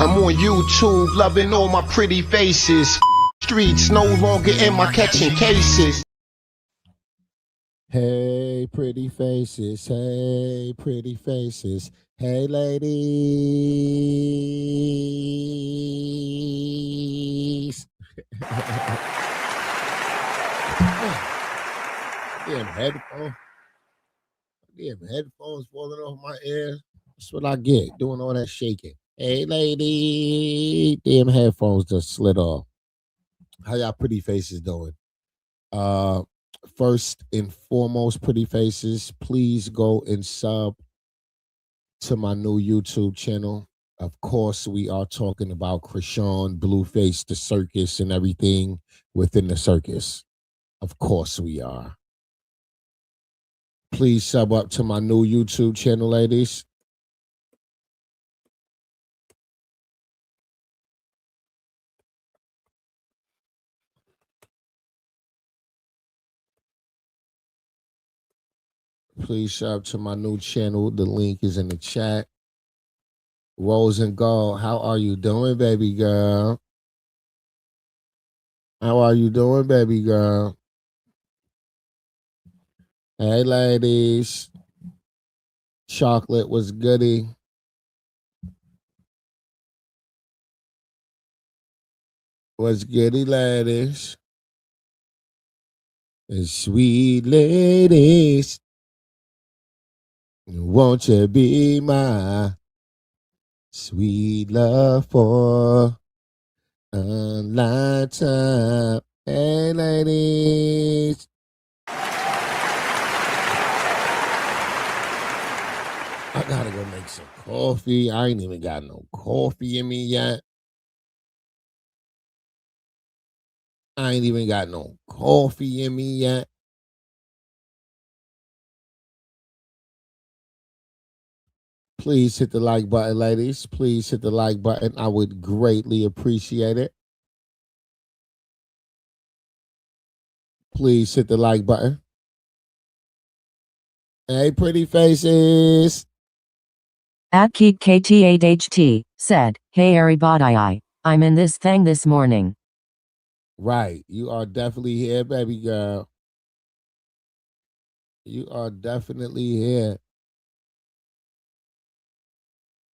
I'm on YouTube, loving all my pretty faces. Streets no longer in my catching cases. Hey, pretty faces. Hey, pretty faces. Hey, ladies. Damn headphones. Damn headphones falling off my ear. That's what I get doing all that shaking. Hey, lady. Damn headphones just slid off. How y'all pretty faces doing? First and foremost, pretty faces, please go and sub to my new YouTube channel. Of course, we are talking about Chrisean Blueface, the circus, and everything within the circus. Of course, we are. Please sub up to my new YouTube channel, ladies. Please sub to my new channel. The link is in the chat. Rose and Gold, how are you doing, baby girl? How are you doing, baby girl? Hey, ladies. Chocolate was goody. Was goody, ladies. And sweet ladies. Won't you be my sweet love for a lifetime? Hey, ladies. I gotta go make some coffee. I ain't even got no coffee in me yet. I ain't even got no coffee in me yet. Please hit the like button, ladies. Please hit the like button. I would greatly appreciate it. Please hit the like button. Hey, pretty faces. At Keek KT8HT said, hey everybody, I'm in this thing this morning. Right. You are definitely here, baby girl. You are definitely here.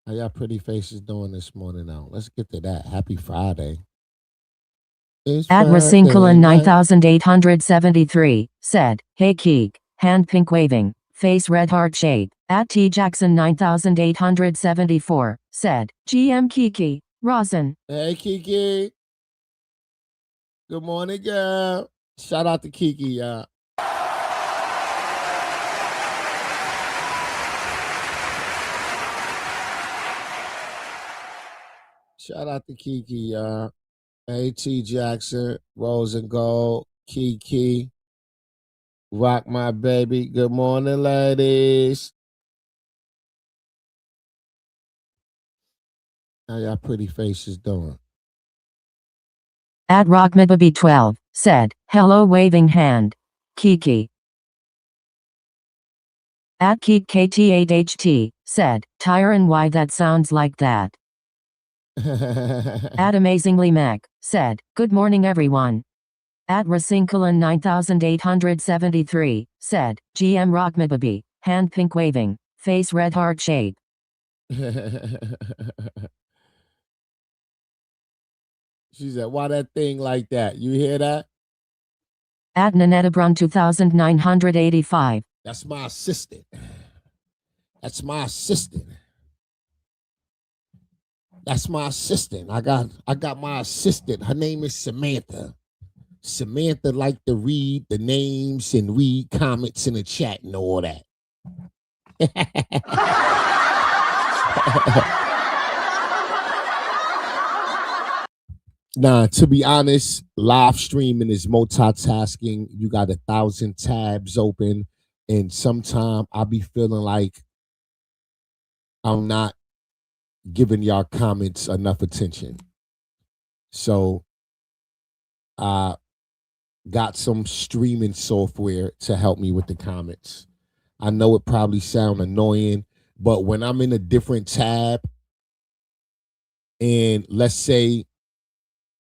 How y'all pretty faces doing this morning now? Let's get to that. Happy Friday. At Rasinkulan 9873 said, hey Keek, hand pink waving, face red heart shape. At T Jackson 9874 said, GM Kiki, Rosin. Hey Kiki. Good morning, girl. Shout out to Kiki, y'all. Shout out to Kiki, y'all. Hey T Jackson, Rose and Gold, Kiki. Rock my baby. Good morning, ladies. How y'all pretty faces doing? At RockMidbaby12 said, hello waving hand. Kiki. At Keek KT8HT said, Tyron, why that sounds like that. At Amazingly Mac said, good morning everyone. At Rasinkulan 9873 said, GM RockMidbaby, hand pink waving, face red heart shape. She said, why that thing like that? You hear that? At Nanetabrun 2985. That's my assistant. That's my assistant. That's my assistant. I got my assistant. Her name is Samantha. Samantha like to read the names and read comments in the chat and all that. Nah, to be honest, live streaming is multitasking. You got 1,000 tabs open, and sometimes I be feeling like I'm not giving y'all comments enough attention. So I got some streaming software to help me with the comments. I know it probably sound annoying, but when I'm in a different tab, and let's say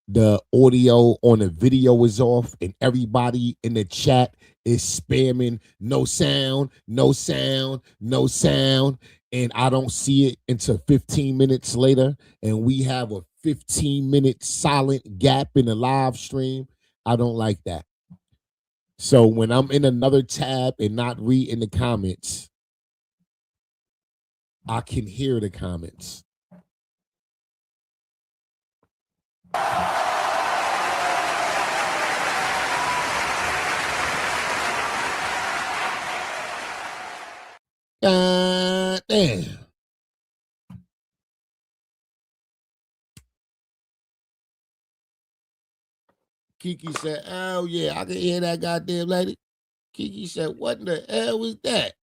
the audio on the video is off and everybody in the chat is spamming no sound, no sound, no sound, and I don't see it until 15 minutes later, and we have a 15-minute silent gap in the live stream, I don't like that. So when I'm in another tab and not reading the comments, I can hear the comments. Damn. Kiki said, oh yeah, I can hear that goddamn lady. Kiki said, what in the hell was that?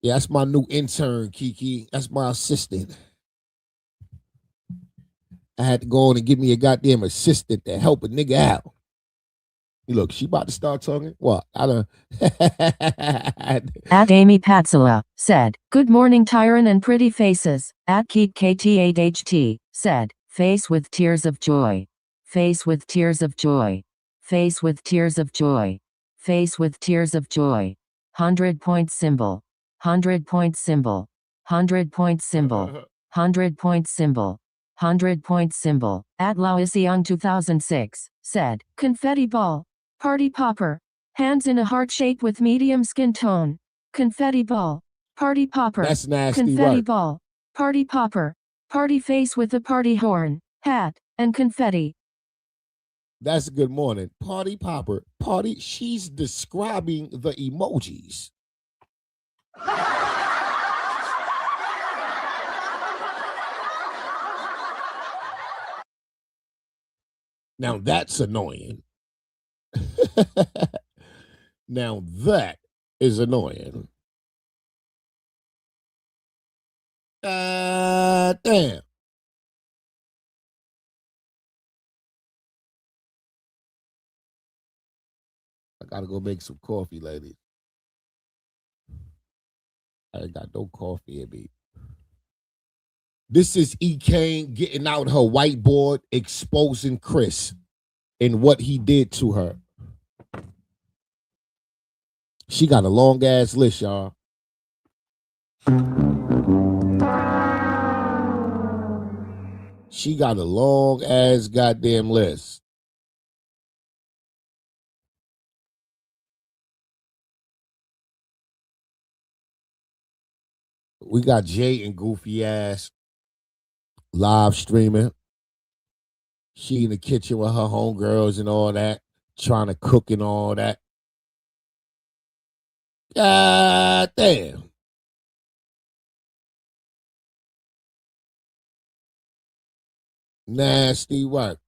Yeah, that's my new intern, Kiki. That's my assistant. I had to go on and get me a goddamn assistant to help a nigga out. Look, she about to start talking. What? I don't. At Amy Patsula said, good morning, Tyron and pretty faces. At Keek KT8HT said, face with tears of joy. Face with tears of joy. Face with tears of joy. Face with tears of joy. 100-point symbol. 100-point symbol. 100-point symbol. 100-point symbol. 100-point symbol. At Young 2006 said, confetti ball. Party popper. Hands in a heart shape with medium skin tone. Confetti ball. Party popper. That's nasty Confetti work. ball. Party popper. Party face with a party horn, hat, and confetti. That's good morning. Party popper. Party. She's describing the emojis. Now that's annoying. Now that is annoying. Damn. I gotta go make some coffee, ladies. I ain't got no coffee in me. This is EKANE getting out her whiteboard, exposing Chris and what he did to her. She got a long ass list, y'all. She got a long ass goddamn list. We got Jay and Goofy ass live streaming. She in the kitchen with her homegirls and all that, trying to cook and all that. God damn. Nasty work.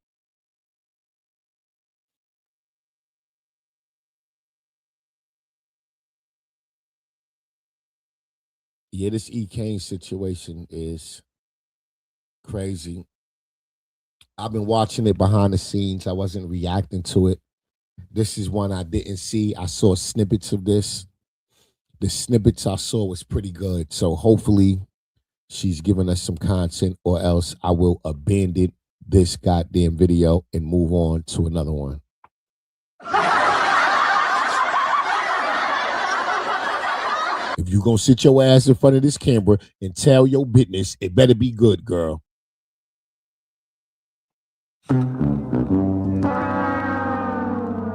Yeah, this EKANE situation is crazy. I've been watching it behind the scenes. I wasn't reacting to it. This is one I didn't see. I saw snippets of this. The snippets I saw was pretty good. So hopefully she's giving us some content, or else I will abandon this goddamn video and move on to another one. If you gonna sit your ass in front of this camera and tell your business, it better be good, girl.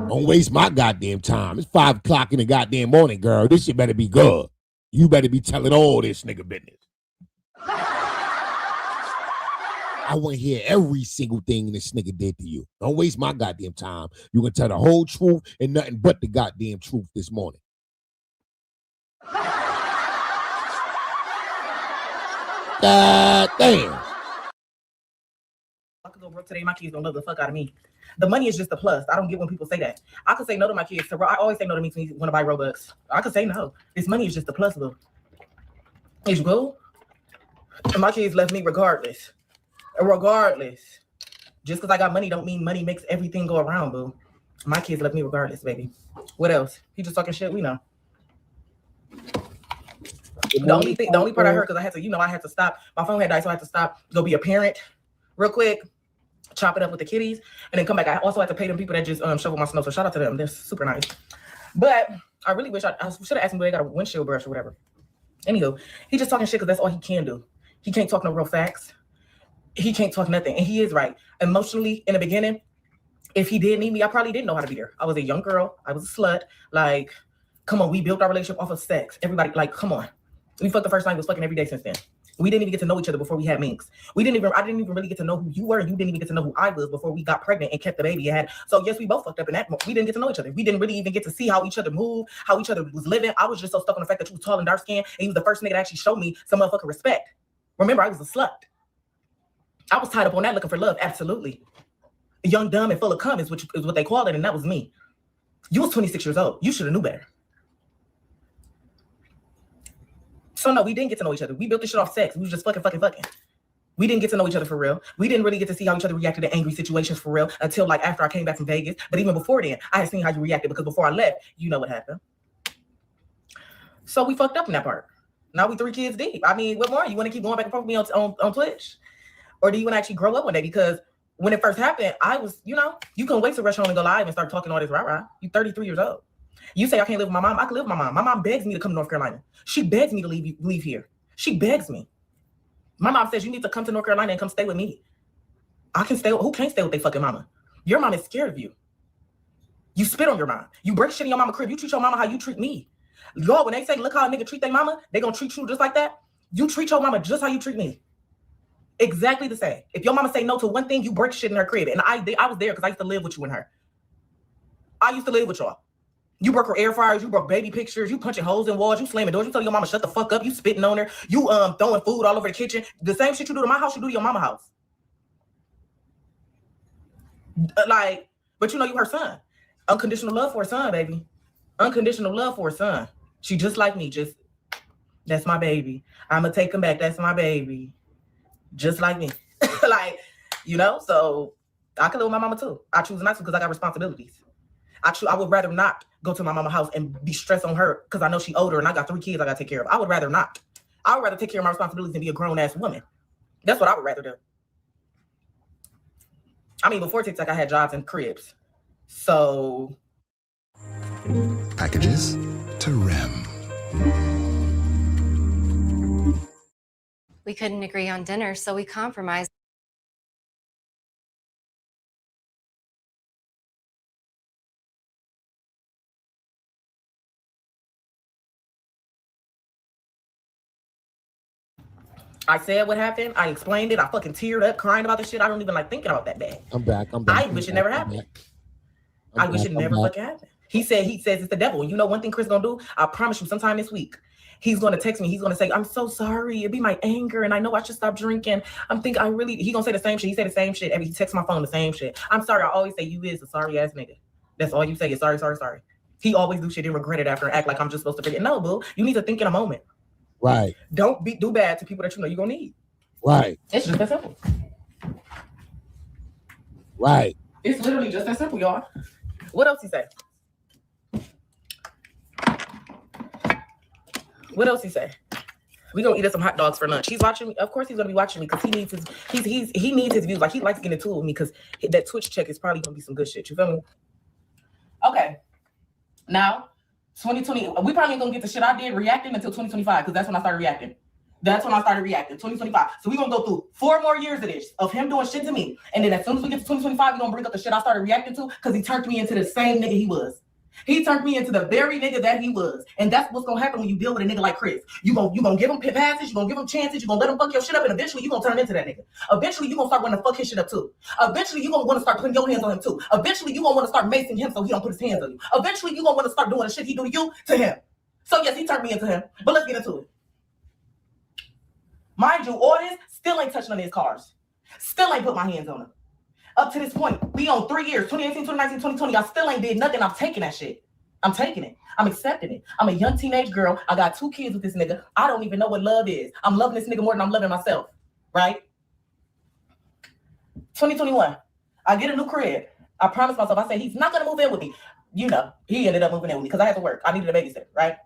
Don't waste my goddamn time. It's 5 o'clock in the goddamn morning, girl. This shit better be good. You better be telling all this nigga business. I want to hear every single thing this nigga did to you. Don't waste my goddamn time. You can tell the whole truth and nothing but the goddamn truth this morning. God damn. I could go work today. My kids don't love the fuck out of me. The money is just a plus. I don't get when people say that. I could say no to my kids. I always say no to me when you want to buy Robux. I could say no. This money is just a plus, though. It's cool. And my kids left me regardless. Regardless. Just because I got money don't mean money makes everything go around, boo. My kids left me regardless, baby. What else? He just talking shit? We know. The only part I heard, because I had to, I had to stop. My phone had died, so I had to stop, go be a parent real quick, chop it up with the kitties, and then come back. I also had to pay them people that just shovel my snow. So shout out to them. They're super nice. But I really wish I should have asked him whether they got a windshield brush or whatever. Anywho, he just talking shit because that's all he can do. He can't talk no real facts. He can't talk nothing. And he is right. Emotionally, in the beginning, if he did need me, I probably didn't know how to be there. I was a young girl. I was a slut. Like, come on, we built our relationship off of sex. Everybody, like, come on. We fucked the first night. We was fucking every day since then. We didn't even get to know each other before we had minks. I didn't even really get to know who you were, and you didn't even get to know who I was before we got pregnant and kept the baby. So yes, we both fucked up in that. We didn't get to know each other. We didn't really even get to see how each other moved, how each other was living. I was just so stuck on the fact that you was tall and dark skinned, and he was the first nigga to actually show me some motherfucking respect. Remember, I was a slut. I was tied up on that looking for love, absolutely. Young, dumb, and full of cum is what they called it, and that was me. You was 26 years old. You should have knew better. So no, we didn't get to know each other. We built this shit off sex. We was just fucking. We didn't get to know each other for real. We didn't really get to see how each other reacted to angry situations for real until like after I came back from Vegas. But even before then, I had seen how you reacted because before I left, you know what happened. So we fucked up in that part. Now we 3 kids deep. I mean, what more? You want to keep going back and forth with me on Twitch? Or do you want to actually grow up one day? Because when it first happened, I was, you couldn't wait to rush home and go live and start talking all this rah-rah. You're 33 years old. You say I can't live with my mom. I can live with my mom. My mom begs me to come to North Carolina. She begs me to leave here. She begs me. My mom says you need to come to North Carolina and come stay with me. I can stay. Who can't stay with their fucking mama? Your mom is scared of you. You spit on your mom. You break shit in your mama crib. You treat your mama how you treat me. Y'all, when they say look how a nigga treat their mama, they gonna treat you just like that. You treat your mama just how you treat me. Exactly the same. If your mama say no to one thing, you break shit in her crib. And I was there because I used to live with you and her. I used to live with y'all. You broke her air fryers, you broke baby pictures, you punching holes in walls, you slamming doors, you telling your mama shut the fuck up, you spitting on her, you throwing food all over the kitchen. The same shit you do to my house, you do to your mama house. But you her son. Unconditional love for her son, baby. Unconditional love for her son. She just like me, that's my baby. I'ma take him back, that's my baby. Just like me. So I can live with my mama too. I choose not to because I got responsibilities. I would rather not go to my mama's house and be stressed on her because I know she's older and I got 3 kids I got to take care of. I would rather not. I would rather take care of my responsibilities and be a grown-ass woman. That's what I would rather do. I mean, before TikTok, I had jobs in cribs. So. Packages to REM. We couldn't agree on dinner, so we compromised. I said what happened. I explained it. I fucking teared up crying about this shit. I don't even like thinking about that bad. I'm back. I wish it never happened. I wish it never fucking happened. He says it's the devil. You know one thing Chris gonna do? I promise you sometime this week. He's gonna text me. He's gonna say, I'm so sorry. It'd be my anger. And I know I should stop drinking. He gonna say the same shit. He said the same shit. He texts my phone the same shit. I'm sorry. I always say you is a sorry ass nigga. That's all you say is sorry. He always do shit and regret it after and act like I'm just supposed to forget. No, boo. You need to think in a moment. Right. Don't do bad to people that you know you're gonna need. Right. It's just that simple. Right. It's literally just that simple, y'all. What else he say? We gonna eat us some hot dogs for lunch. He's watching me. Of course he's gonna be watching me because he needs his views. Like he likes to get into it with me because that Twitch check is probably gonna be some good shit. You feel me? Okay. Now 2020, we probably ain't gonna get the shit I did reacting until 2025 because that's when I started reacting. 2025. So we're gonna go through 4 more years of this, of him doing shit to me. And then as soon as we get to 2025, we're gonna bring up the shit I started reacting to because he turned me into the same nigga he was. He turned me into the very nigga that he was. And that's what's gonna happen when you deal with a nigga like Chris. You gonna give him passes, you gonna give him chances, you gonna let him fuck your shit up, and eventually you gonna turn into that nigga. Eventually you gonna start wanting to fuck his shit up too. Eventually you gonna want to start putting your hands on him too. Eventually you gonna want to start macing him so he don't put his hands on you. Eventually you gonna want to start doing the shit he do to you to him. So yes, he turned me into him. But let's get into it. Mind you, all this still ain't touching on his cars. Still ain't put my hands on him. Up to this point, we on 3 years, 2018, 2019, 2020. I still ain't did nothing. I'm taking that shit. I'm taking it. I'm accepting it. I'm a young teenage girl. I got 2 kids with this nigga. I don't even know what love is. I'm loving this nigga more than I'm loving myself. Right? 2021. I get a new crib. I promised myself. I said he's not gonna move in with me. You know, he ended up moving in with me because I had to work. I needed a babysitter, right?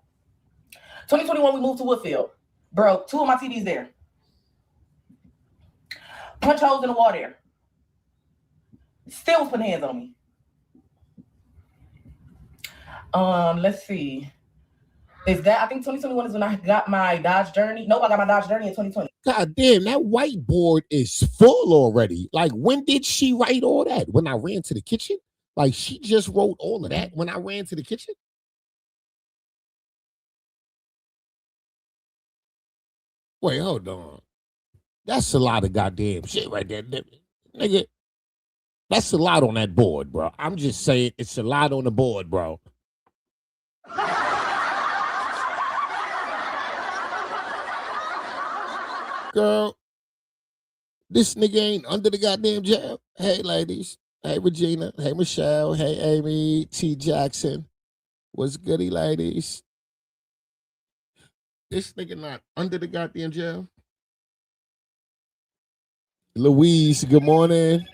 2021, we moved to Woodfield. Broke 2 of my TVs there. Punch holes in the wall there. Still was putting hands on me. Let's see. Is that, I think 2021 is when I got my Dodge Journey. Nope, I got my Dodge Journey in 2020. God damn, that whiteboard is full already. Like, when did she write all that? When I ran to the kitchen? Like, she just wrote all of that when I ran to the kitchen? Wait, hold on. That's a lot of goddamn shit right there, nigga. That's a lot on that board, bro. I'm just saying it's a lot on the board, bro. Girl, this nigga ain't under the goddamn jail. Hey, ladies. Hey, Regina. Hey, Michelle. Hey, Amy. T. Jackson. What's goody, ladies? This nigga not under the goddamn jail. Louise, good morning.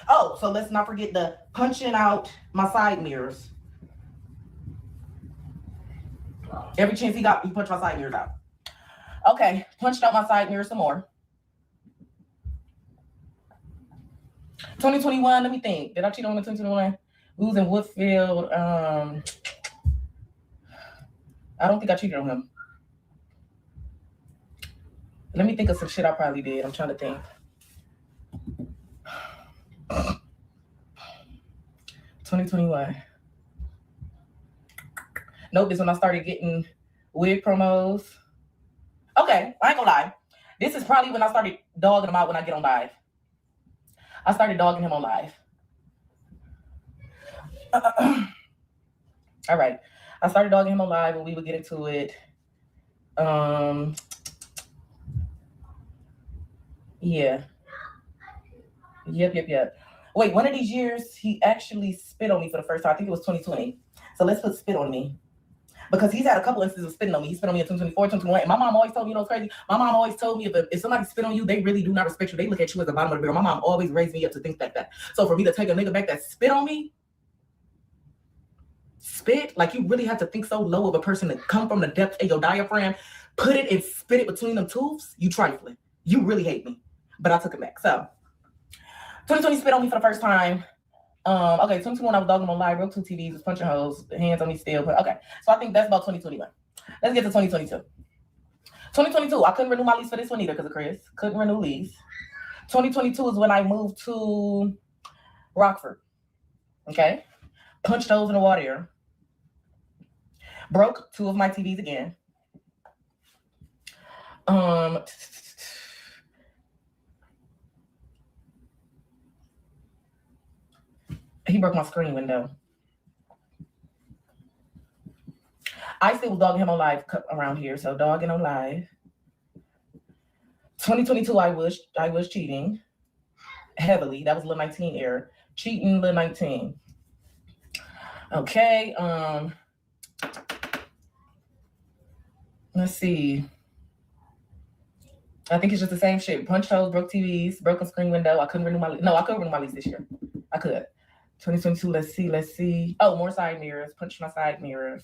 Oh, so let's not forget the punching out my side mirrors. Every chance he got, he punched my side mirrors out. Okay, punched out my side mirrors some more. 2021, let me think. Did I cheat on the 2021? Losing Woodfield. I don't think I cheated on him. Let me think of some shit I probably did. I'm trying to think. 2021. Nope, this is when I started getting wig promos. Okay, I ain't gonna lie. This is probably when I started dogging him out when I get on live. I started dogging him on live. All right. I started dogging him on live and we would get into it. Yeah. Yep. Wait, one of these years, he actually spit on me for the first time. I think it was 2020. So let's put spit on me. Because he's had a couple instances of spitting on me. He spit on me in 2024, 2021. And my mom always told me, you know, it's crazy. My mom always told me if somebody spit on you, they really do not respect you. They look at you as the bottom of the barrel. My mom always raised me up to think that. So for me to take a nigga back that spit on me, spit, like you really have to think so low of a person to come from the depths of your diaphragm, put it and spit it between them tooths, you trifling. You really hate me. But I took it back. So 2020 spit on me for the first time. Okay, 2021 I was dogging on live, broke 2 TVs, was punching holes, hands on me still. But okay, so I think that's about 2021. Let's get to 2022. 2022, I couldn't renew my lease for this one either because of Chris. Couldn't renew lease. 2022 is when I moved to Rockford. Okay, punched holes in the water. Broke 2 of my TVs again. He broke my screen window. I still was dogging him on live around here, so dogging on live. 2022, I was cheating heavily. That was Lil 19 era. Cheating Lil 19. Okay. Let's see. I think it's just the same shit. Punch holes, broke TVs, broken screen window. I couldn't renew my lease. No, I could renew my lease this year. I could. 2022, let's see. Oh, more side mirrors. Punch my side mirrors.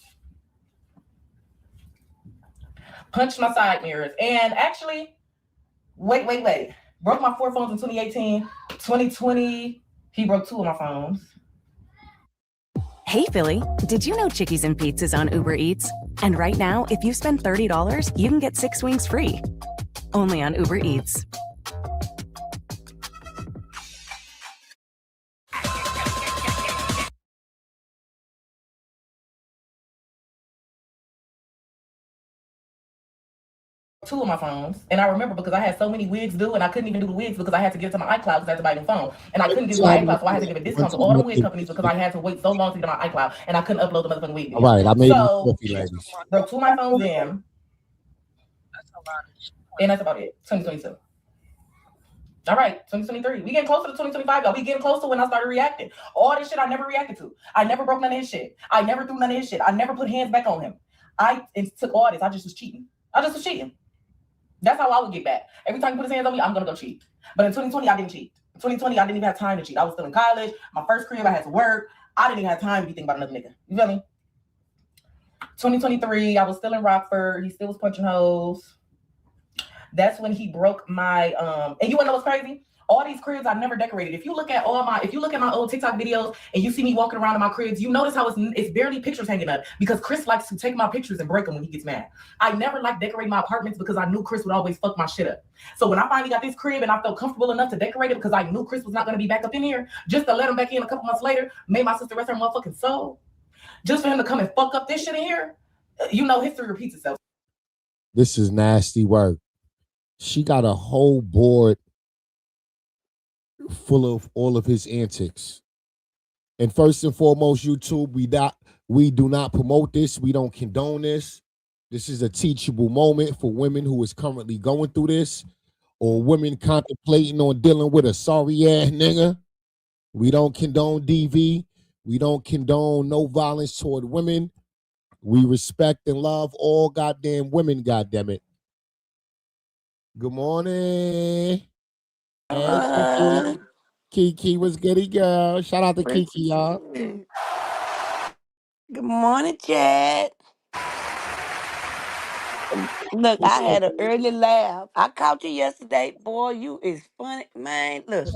Punch my side mirrors. And actually, wait. Broke my 4 phones in 2018. 2020, he broke 2 of my phones. Hey, Philly, did you know Chickies and Pizzas on Uber Eats? And right now, if you spend $30, you can get 6 wings free. Only on Uber Eats. Two of my phones, and I remember because I had so many wigs due, and I couldn't even do the wigs because I had to give it to my iCloud because I had to buy a new phone, and I couldn't give it to my iCloud, so I had to give a discount to all the wig companies because I had to wait so long to get my iCloud, and I couldn't upload the motherfucking wig. All right, I made so broke 2 of my phones in, and that's about it. 2022. All right, 2023. We getting closer to 2025, y'all. We getting close to when I started reacting. All this shit I never reacted to. I never broke none of his shit. I never threw none of his shit. I never put hands back on him. I took all this. I just was cheating. That's how I would get back. Every time he put his hands on me, I'm gonna go cheat. But in 2020, I didn't cheat. In 2020, I didn't even have time to cheat. I was still in college. My first career, I had to work. I didn't even have time to be thinking about another nigga. You feel me? 2023, I was still in Rockford. He still was punching hoes. That's when he broke my and you wanna know what's crazy? All these cribs I never decorated. If you look at my old TikTok videos and you see me walking around in my cribs, you notice how it's barely pictures hanging up because Chris likes to take my pictures and break them when he gets mad. I never liked decorating my apartments because I knew Chris would always fuck my shit up. So when I finally got this crib and I felt comfortable enough to decorate it because I knew Chris was not gonna be back up in here, just to let him back in a couple months later, made my sister rest her motherfucking soul. Just for him to come and fuck up this shit in here, history repeats itself. This is nasty work. She got a whole board full of all of his antics. And first and foremost, YouTube, we do not promote this. We don't condone this. This is a teachable moment for women who is currently going through this, or women contemplating on dealing with a sorry ass nigga. We don't condone DV. We don't condone no violence toward women. We respect and love all goddamn women, goddammit. Good morning. Hey, Kiki was goody girl. Shout out to Kiki, y'all. Good morning, Chad. Look, I had an early laugh. I caught you yesterday. Boy, you is funny. Man, look,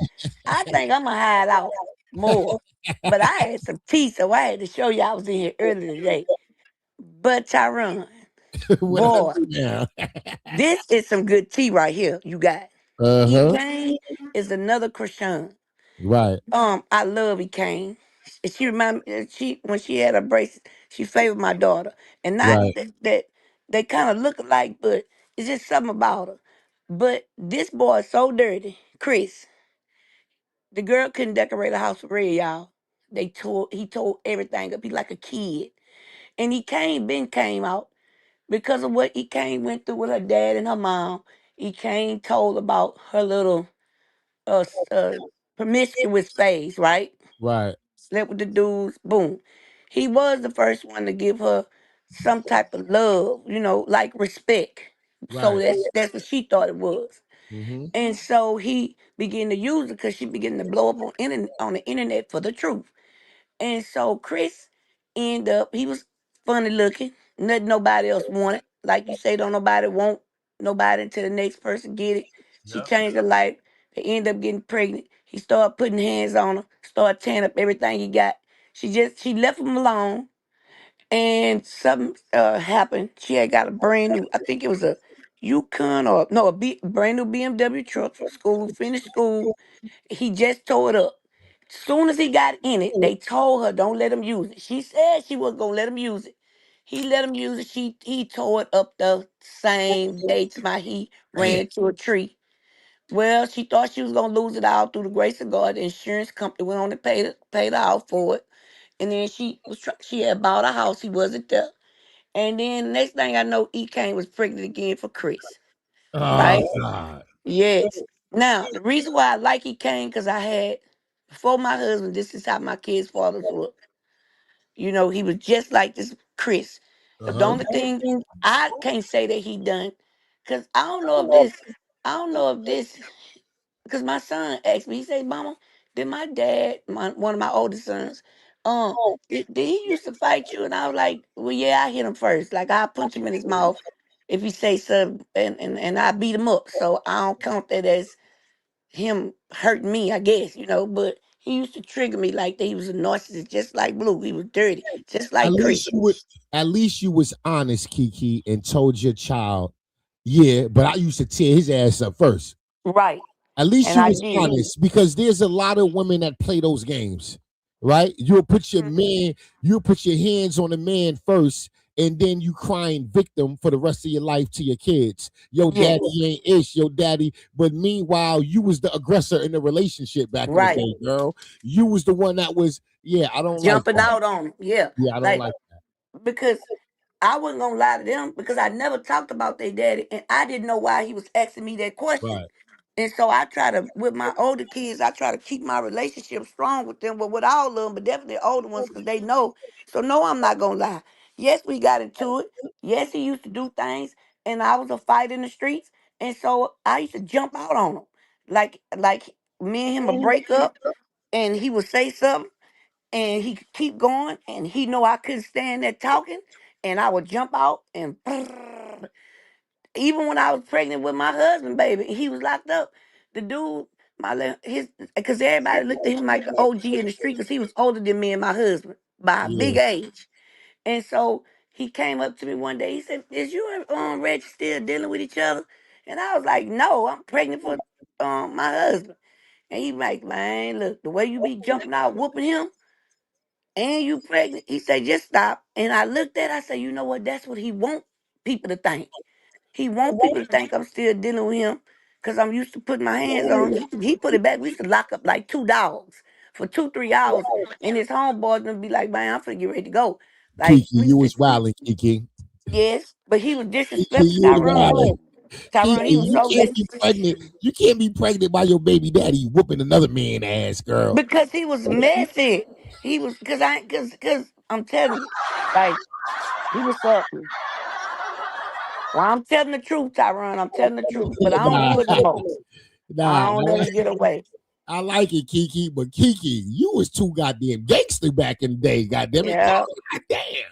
I think I'm going to hide out more. But I had some tea, so I had to show you I was in here early today. But Tyrone, boy, this is some good tea right here you got. EKANE is another Chrisean. Right. I love EKANE. She when she had her braces, she favored my daughter. And not that they kind of look alike, but it's just something about her. But this boy is so dirty. Chris, the girl couldn't decorate a house with red, y'all. He tore everything up. He like a kid. And came out because of what EKANE went through with her dad and her mom. EKANE told about her little uh, uh promiscuous phase, right? Right. Slept with the dudes, boom. He was the first one to give her some type of love, like respect. So Right. that's what she thought it was. Mm-hmm. And so he began to use it because she began to blow up on the internet for the truth. And so Chris ended up, he was funny looking, nothing nobody else wanted. Like you say, don't nobody want nobody until the next person get it. She changed her life. They end up getting pregnant. He started putting hands on her, started tearing up everything he got. She left him alone, and something happened. She had got a brand new, I think it was a Yukon or no, brand new BMW truck for school, finished school. He just tore it up. Soon as he got in it, they told her don't let him use it. She said she wasn't gonna let him use it. He let him use it. He tore it up the same day to my he ran into a tree. Well, she thought she was gonna lose it all through the grace of God. The insurance company went on and paid her out for it. And then she had bought a house. He wasn't there. And then next thing I know, EKANE was pregnant again for Chris. Right? Oh, God. Yes. Now, the reason why I like EKANE, because before my husband, this is how my kids' fathers were. He was just like this Chris. But the only thing I can't say that he done, because I don't know if this, because my son asked me, he said, Mama, did my dad, one of my oldest sons, did he used to fight you? And I was like, well, yeah, I hit him first. Like, I punch him in his mouth if he say something, and I beat him up. So I don't count that as him hurting me, I guess, but he used to trigger me like that. He was a narcissist, just like Blue. He was dirty, just At like Chris. least you was honest, Kiki, and told your child, yeah, but I used to tear his ass up first. Right. At least And you I was did. honest, because there's a lot of women that play those games, right? You'll put your hands on a man first, and then you crying victim for the rest of your life to your kids. Yo, Yes. daddy ain't ish, yo, daddy. But meanwhile, you was the aggressor in the relationship back in the day, girl. You was the one that was, I don't jumping like that. out on him. Yeah. Yeah, I don't like that. Because I wasn't gonna lie to them because I never talked about their daddy, and I didn't know why he was asking me that question. Right. And so I try to, with my older kids, I try to keep my relationship strong with them, but with all of them, but definitely older ones because they know. So no, I'm not gonna lie. Yes, we got into it. Yes, he used to do things, and I was a fight in the streets, and so I used to jump out on him, like me and him would break up, and he would say something, and he could keep going, and he know I couldn't stand that talking, and I would jump out and even when I was pregnant with my husband, baby, he was locked up. The dude, his, because everybody looked at him like the OG in the street because he was older than me and my husband by a Yeah. big age. And so he came up to me one day. He said, "Is you and Reggie still dealing with each other?" And I was like, "No, I'm pregnant for my husband." And he like, "Man, look, the way you be jumping out, whooping him, and you pregnant." He said, "Just stop." And I looked at it, I said, "You know what? That's what he want people to think. He want people to think I'm still dealing with him because I'm used to putting my hands on him." He put it back. We used to lock up like 2 dogs for 2, 3 hours. And his homeboys would be like, "Man, I'm finna get ready to go." Like, Kiki, you was wilding, Kiki. yes, but he was Kiki, disrespectful, you was Tyrone. wilding. Tyrone, Kiki, he was you so can't be pregnant. You can't be pregnant by your baby daddy whooping another man ass, girl. because he was messy. He was because I'm telling you, like he was something. Well, I'm telling the truth, Tyrone. I'm telling the truth, but I don't Nah, do it no more. I nah. don't let him get away. I like it, Kiki, but Kiki, you was too goddamn gangster back in the day, goddamn it. Yeah. God damn.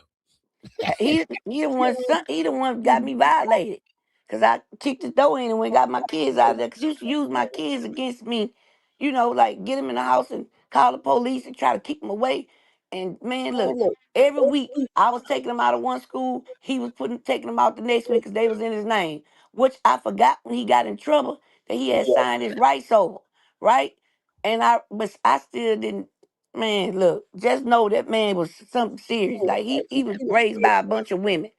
He the one got me violated. Cause I kicked the door in and went and got my kids out of there. Cause he used to use my kids against me, like get them in the house and call the police and try to keep them away. And man, look, every week I was taking them out of one school, he was taking them out the next week because they was in his name. Which I forgot when he got in trouble that he had signed his rights over, right? But I still didn't. Man, look, just know that man was something serious. Like he was raised by a bunch of women.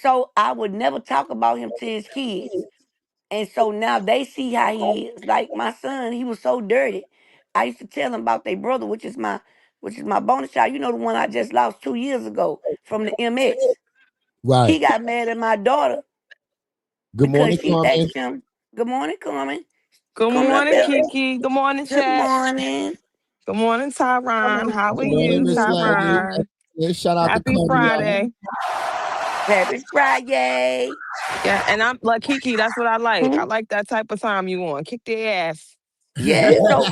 So I would never talk about him to his kids. And so now they see how he is. Like my son, he was so dirty. I used to tell him about their brother, which is my bonus child. You know the one I just lost 2 years ago from the MS. Right. He got mad at my daughter Good because morning, she Carmen. asked him, "Good morning, Carmen. Good Carmen up morning, there. Kiki. Good morning, Good chat. morning." Good morning, Tyron. How are Good morning, you, Miss Landry. Tyron? Yeah, shout out to Happy Carmen, y'all. Friday. Happy Friday. Yeah, and I'm like Kiki, that's what I like. Hmm? I like that type of time you on. Kick their ass. Yeah, so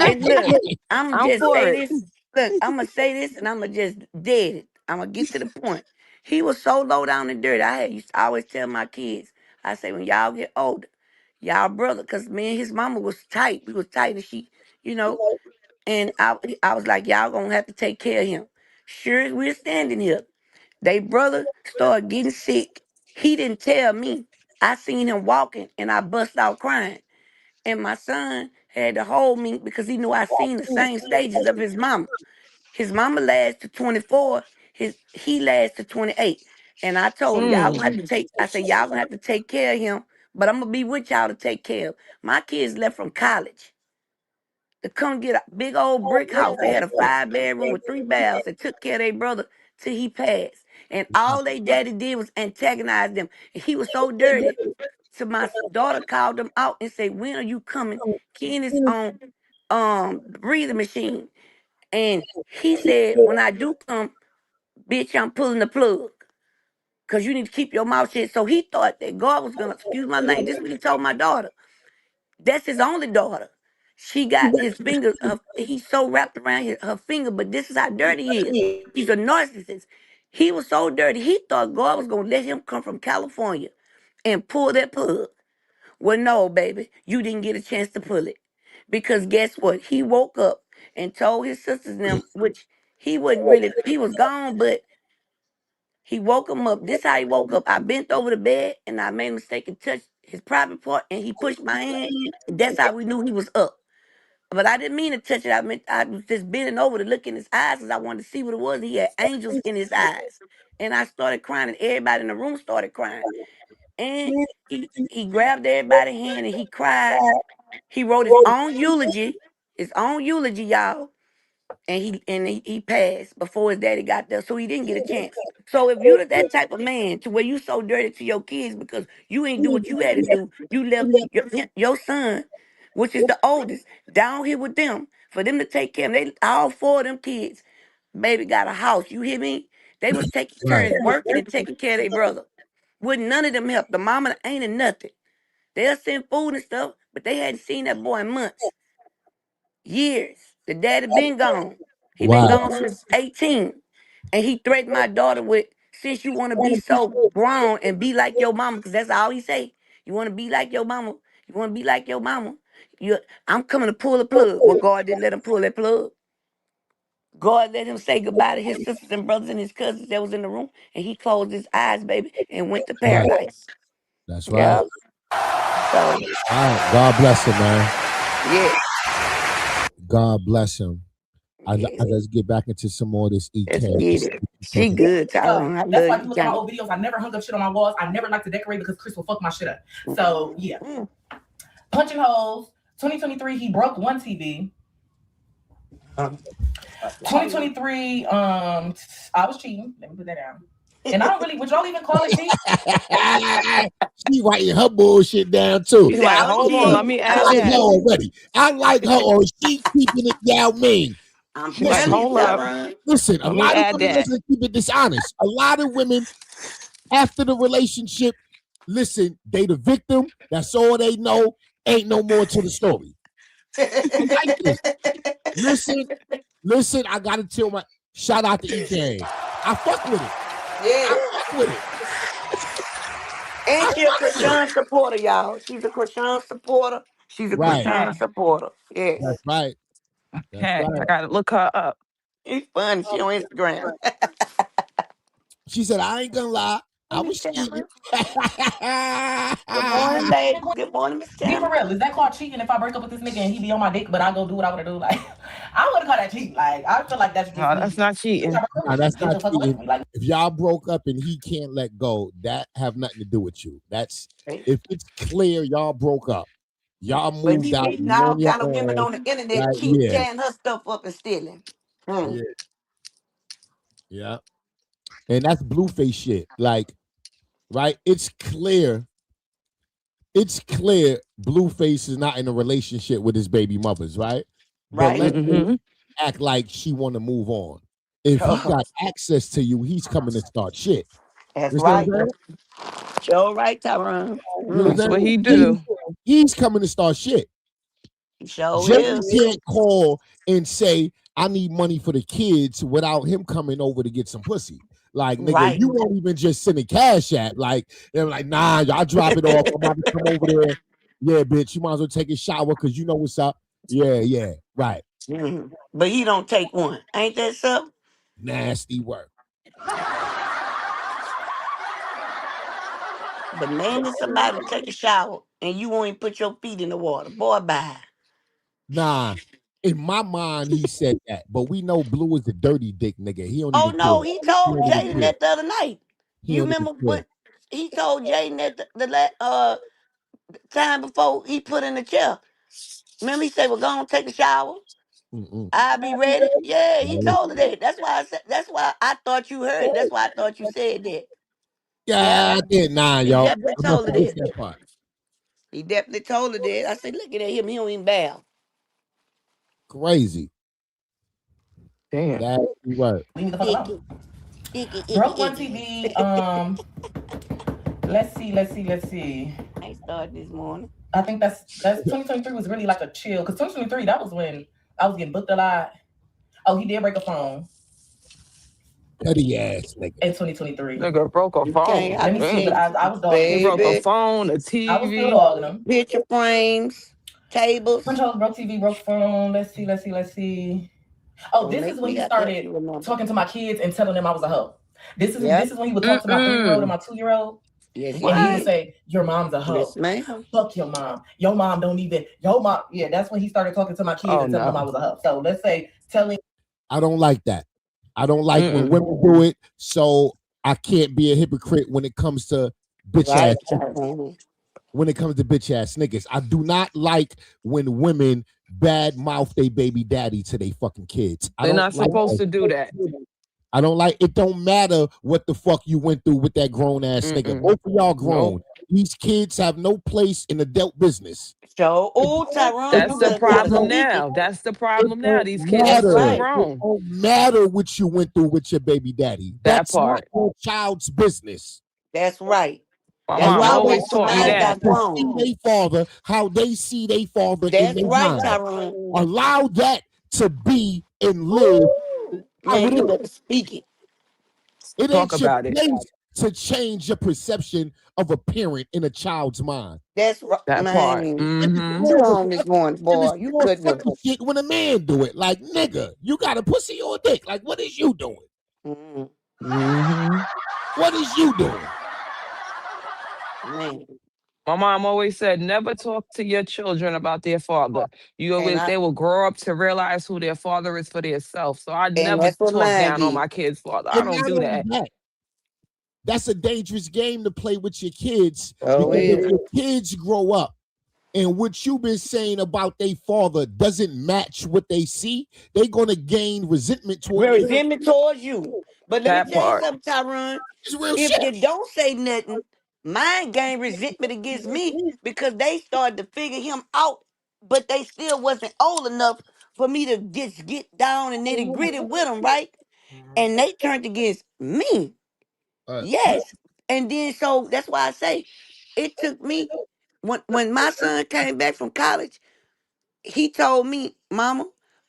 and look, I'ma I'm just for say it. this. Look, I'ma say this and I'ma just dead it. I'ma get to the point. He was so low down and dirty. Used to always tell my kids, I say, when y'all get older, y'all brother, cause me and his mama was tight. We was tight and you know, and I was like, y'all gonna have to take care of him. Sure as we're standing here, they brother started getting sick. He didn't tell me. I seen him walking and I bust out crying. And my son had to hold me because he knew I seen the same stages of his mama. His mama lasts to 24, he lasts to 28. And I told him, y'all gonna have to I said, y'all gonna have to take care of him, but I'm gonna be with y'all to take care of. My kids left from college to come get a big old brick house. They had a 5-bedroom with 3 baths and took care of their brother till he passed. And all they daddy did was antagonize them. And he was so dirty. So my daughter called him out and said, "When are you coming? Ken is on the breathing machine." And he said, "When I do come, bitch, I'm pulling the plug. Cause you need to keep your mouth shut." So he thought that God was gonna, excuse my language, this is what he told my daughter. That's his only daughter. She got his finger, he's so wrapped around her finger, but this is how dirty he is. He's a narcissist. He was so dirty, he thought God was gonna let him come from California and pull that plug. Well, no, baby, you didn't get a chance to pull it. Because guess what? He woke up and told his sisters and them, which he wasn't really, he was gone, but he woke him up. This how he woke up. I bent over the bed and I made a mistake and touched his private part and he pushed my hand. And that's how we knew he was up. But I didn't mean to touch it. I was just bending over to look in his eyes because I wanted to see what it was. He had angels in his eyes. And I started crying and everybody in the room started crying. And he grabbed everybody's hand and he cried. He wrote his own eulogy, y'all, and he passed before his daddy got there, so he didn't get a chance. So if you're that type of man to where you so dirty to your kids because you ain't do what you had to do, you left your son, which is the oldest, down here with them for them to take care of. They all 4 of them kids, baby, got a house. You hear me? They was taking Right. turns working and taking care of their brother. Wouldn't none of them help. The mama ain't in nothing. They'll send food and stuff, but they hadn't seen that boy in months, years. The daddy been gone. He been Wow. gone since 18. And he threatened my daughter with since you want to be so grown and be like your mama, because that's all he say. You want to be like your mama. You want to be like your mama. I'm coming to pull the plug. Well, God didn't let him pull that plug. God let him say goodbye to his sisters and brothers and his cousins that was in the room, and he closed his eyes, baby, and went to Right. paradise. That's right. Yeah. So, All right. God bless him, man. yeah. God bless him. Yeah. Let's get back into some more of this Let's EKANE. get it. She good, Tyrone. I That's why love you you, look at my Johnny. old videos. I never hung up shit on my walls. I never like to decorate because Chris will fuck my shit up. So yeah. Punching holes. 2023, he broke one TV. 2023, I was cheating. Let me put that down. And I don't really, would y'all even call it cheating? She writing her bullshit down too. He's like, hold on, let me I add like her that. already. I like her, or she keeping it down mean. I'm She's like, telling you, hold up. Tyrone. Listen, a Let me lot of add women that. listen, keep it dishonest. A lot of women after the relationship, listen, they the victim. That's all they know. Ain't no more to the story. Like this. Listen, I gotta tell my shout out to EKANE. I fuck with it. Yeah. I fuck with it. And she's a Chrisean supporter, y'all. She's a Chrisean supporter. She's a Right. Chrisean supporter. Yes. That's right. That's Okay, right. I gotta look her up. It's funny. She on Instagram. She said, I ain't gonna lie. I Hey, was Miss cheating. Good morning, babe. Good morning, Miss Be for Tammy. real. Is that called cheating if I break up with this nigga and he be on my dick, but I go do what I want to do? Like, I wouldn't call that cheating. Like, I feel like that's just No, me. that's not cheating. Nah, that's Get the not fuck away cheating. from me. Like, If y'all broke up and he can't let go, that have nothing to do with you. That's if it's clear y'all broke up, y'all But moved he out. meeting You on all your kind of women own. on the internet, Right? cheating, Yeah. tearing her stuff up and stealing. Yeah. And that's Blueface shit. Like, right? It's clear. It's clear Blueface is not in a relationship with his baby mothers, right? But Right. let's Mhm. act like she want to move on. If he got access to you, he's coming to start shit. That's You see what right. I'm saying? Sure right, Tyrone. You know what I'm That's what saying? he do. He's coming to start shit. He sure Jay is. can't call and say, I need money for the kids without him coming over to get some pussy. Like, nigga, Right. you won't even just send a cash app. Like, they're like, nah, y'all drop it off. I'm about to come over there. Yeah, bitch, you might as well take a shower because you know what's up. Yeah, right. Mhm. But he don't take one. Ain't that something? Nasty work. Demanding somebody to take a shower and you won't even put your feet in the water. Boy, bye. Nah, in my mind, he said that. But we know Blue is a dirty dick nigga. He don't Oh even no, care. he told He don't even Jaden care. that the other night. He You don't even remember care. when he told Jaden that the time before he put in the chair? Remember he said, "Well, go on, take a shower. I'll be ready." Yeah, he told her that. That's why I said. That's why I thought you heard it. That's why I thought you said that. Yeah, I did. Nah, He yo. definitely I must told her have missed that. that part. He definitely told her that. I said, "Look at him. He don't even bow." Crazy. Damn. Nasty work. leave me the fuck alone. Broke one TV. Let's see. I ain't started this morning. I think that's 2023 was really like a chill because 2023 that was when I was getting booked a lot. Oh, he did break a phone Petty ass nigga. in 2023. Nigga broke a phone. Okay, I Let me be see, but seeing I was dogging He him. broke a baby phone, a I was still TV. dogging him. picture frames, tables. Punch holes, broke TV, broke phone. Let's see. Oh, Don't this make is when me he out there if started you remember. talking to my kids and telling them I was a hoe. This is Yep. when he would talk to my 3-year-old and my 2-year-old. Yes, And he would right. say, your mom's a hoe. Yes, ma'am. Fuck your mom. Your mom don't even, your mom. Yeah, that's when he started talking to my kids Oh, and telling them I no. was a hoe. So let's say, telling. I don't like that. I don't like when women do it. So I can't be a hypocrite when it comes to bitch Right. ass. When it comes to bitch ass niggas, I do not like when women bad mouth they baby daddy to they fucking kids. They're not supposed to do that. I don't like it. Don't matter what the fuck you went through with that grown ass nigga. Both of y'all grown. Nope. These kids have no place in adult business. So, oh, Tyrone, That's you the gotta problem speak it. now. That's the problem now. These kids That's are too right. It grown. don't matter what you went through with your baby daddy. That That's not part. your child's business. That's right. My That's mom why when always taught me somebody that. got grown. See their father, how they see their father in That's their right, mind. Tyrone. Allow that to be and live. Man, you better speak it. It Talk ain't your about it. place to change your perception of a parent in a child's mind. That's right, That part. man. Mm-hmm. You on this one, And boy. it's You more couldn't have. funny shit when a man do it. Like, nigga, you got a pussy or a dick. Like, what is you doing? Mm, Mm-hmm. What is you doing? man. My mom always said, never talk to your children about their father. And They will grow up to realize who their father is for themselves. So I never that's what talk mine down on did. my kid's father. I And don't not do only that. that, that's a dangerous game to play with your kids. Oh, Because if yeah. your kids grow up and what you've been saying about their father doesn't match what they see, they're gonna gain resentment toward you. Resentment towards you. But let me That tell you part. something, Tyrone. It's real If shit. you don't say nothing, mine gain resentment against me because they started to figure him out, but they still wasn't old enough for me to just get down and nitty gritty with them, right? And they turned against me. Uh, Yes. And then so that's why I say it took me when my son came back from college, he told me, Mama,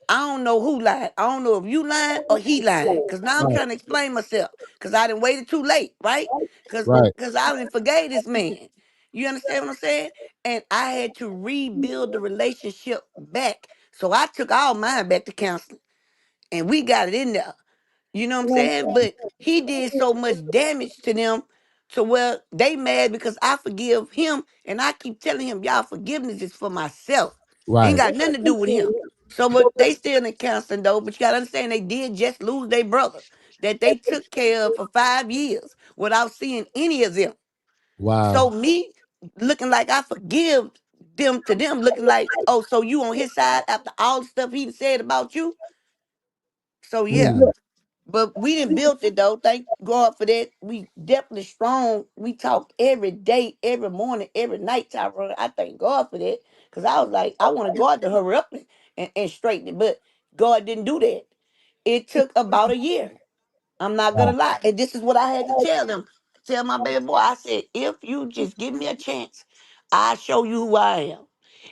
I don't know who lied. I don't know if you lying or he lying. Cause now I'm right, trying to explain myself. Cause I didn't waited too late, right? Cause right, cause I didn't forgave this man. You understand what I'm saying? And I had to rebuild the relationship back. So I took all mine back to counseling and we got it in there. You know what I'm saying? But he did so much damage to them to where they mad because I forgive him and I keep telling him, y'all, forgiveness is for myself. Ain't right, got nothing to do with him. So but they still in counseling though, but you gotta understand they did just lose their brother that they took care of for 5 years without seeing any of them. wow. So me looking like I forgive them to them looking like, oh, so you on his side after all the stuff he said about you? So yeah. Mm, But we didn't build it though. Thank God for that. We definitely strong. We talk every day, every morning, every night, Tyrone. I thank God for that. Because I was like, I want God to hurry up and straighten it. But God didn't do that. It took about a year. I'm not gonna wow, lie. And this is what I had to tell them. Tell my baby boy, I said, if you just give me a chance, I'll show you who I am.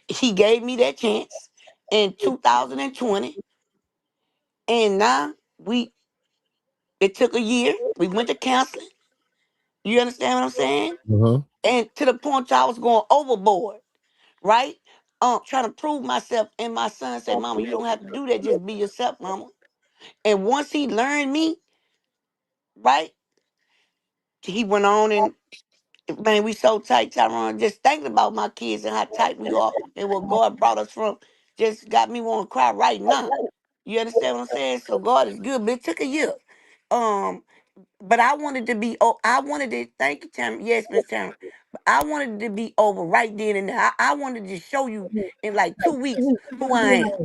He gave me that chance in 2020. And now it took a year. We went to counseling. You understand what I'm saying? uh-huh, And to the point I was going overboard, right? Trying to prove myself. And my son said, Mama, you don't have to do that. Just be yourself, Mama. And once he learned me, right, he went on and man, we so tight, Tyrone. Just thinking about my kids and how tight we are and what God brought us from just got me want to cry right now. You understand what I'm saying? So God is good, but it took a year. Um, But I wanted to be, oh, I wanted to, thank you, Tam. Yes, Miss Tam. I wanted to be over right then and there. I wanted to show you in like 2 weeks who I am,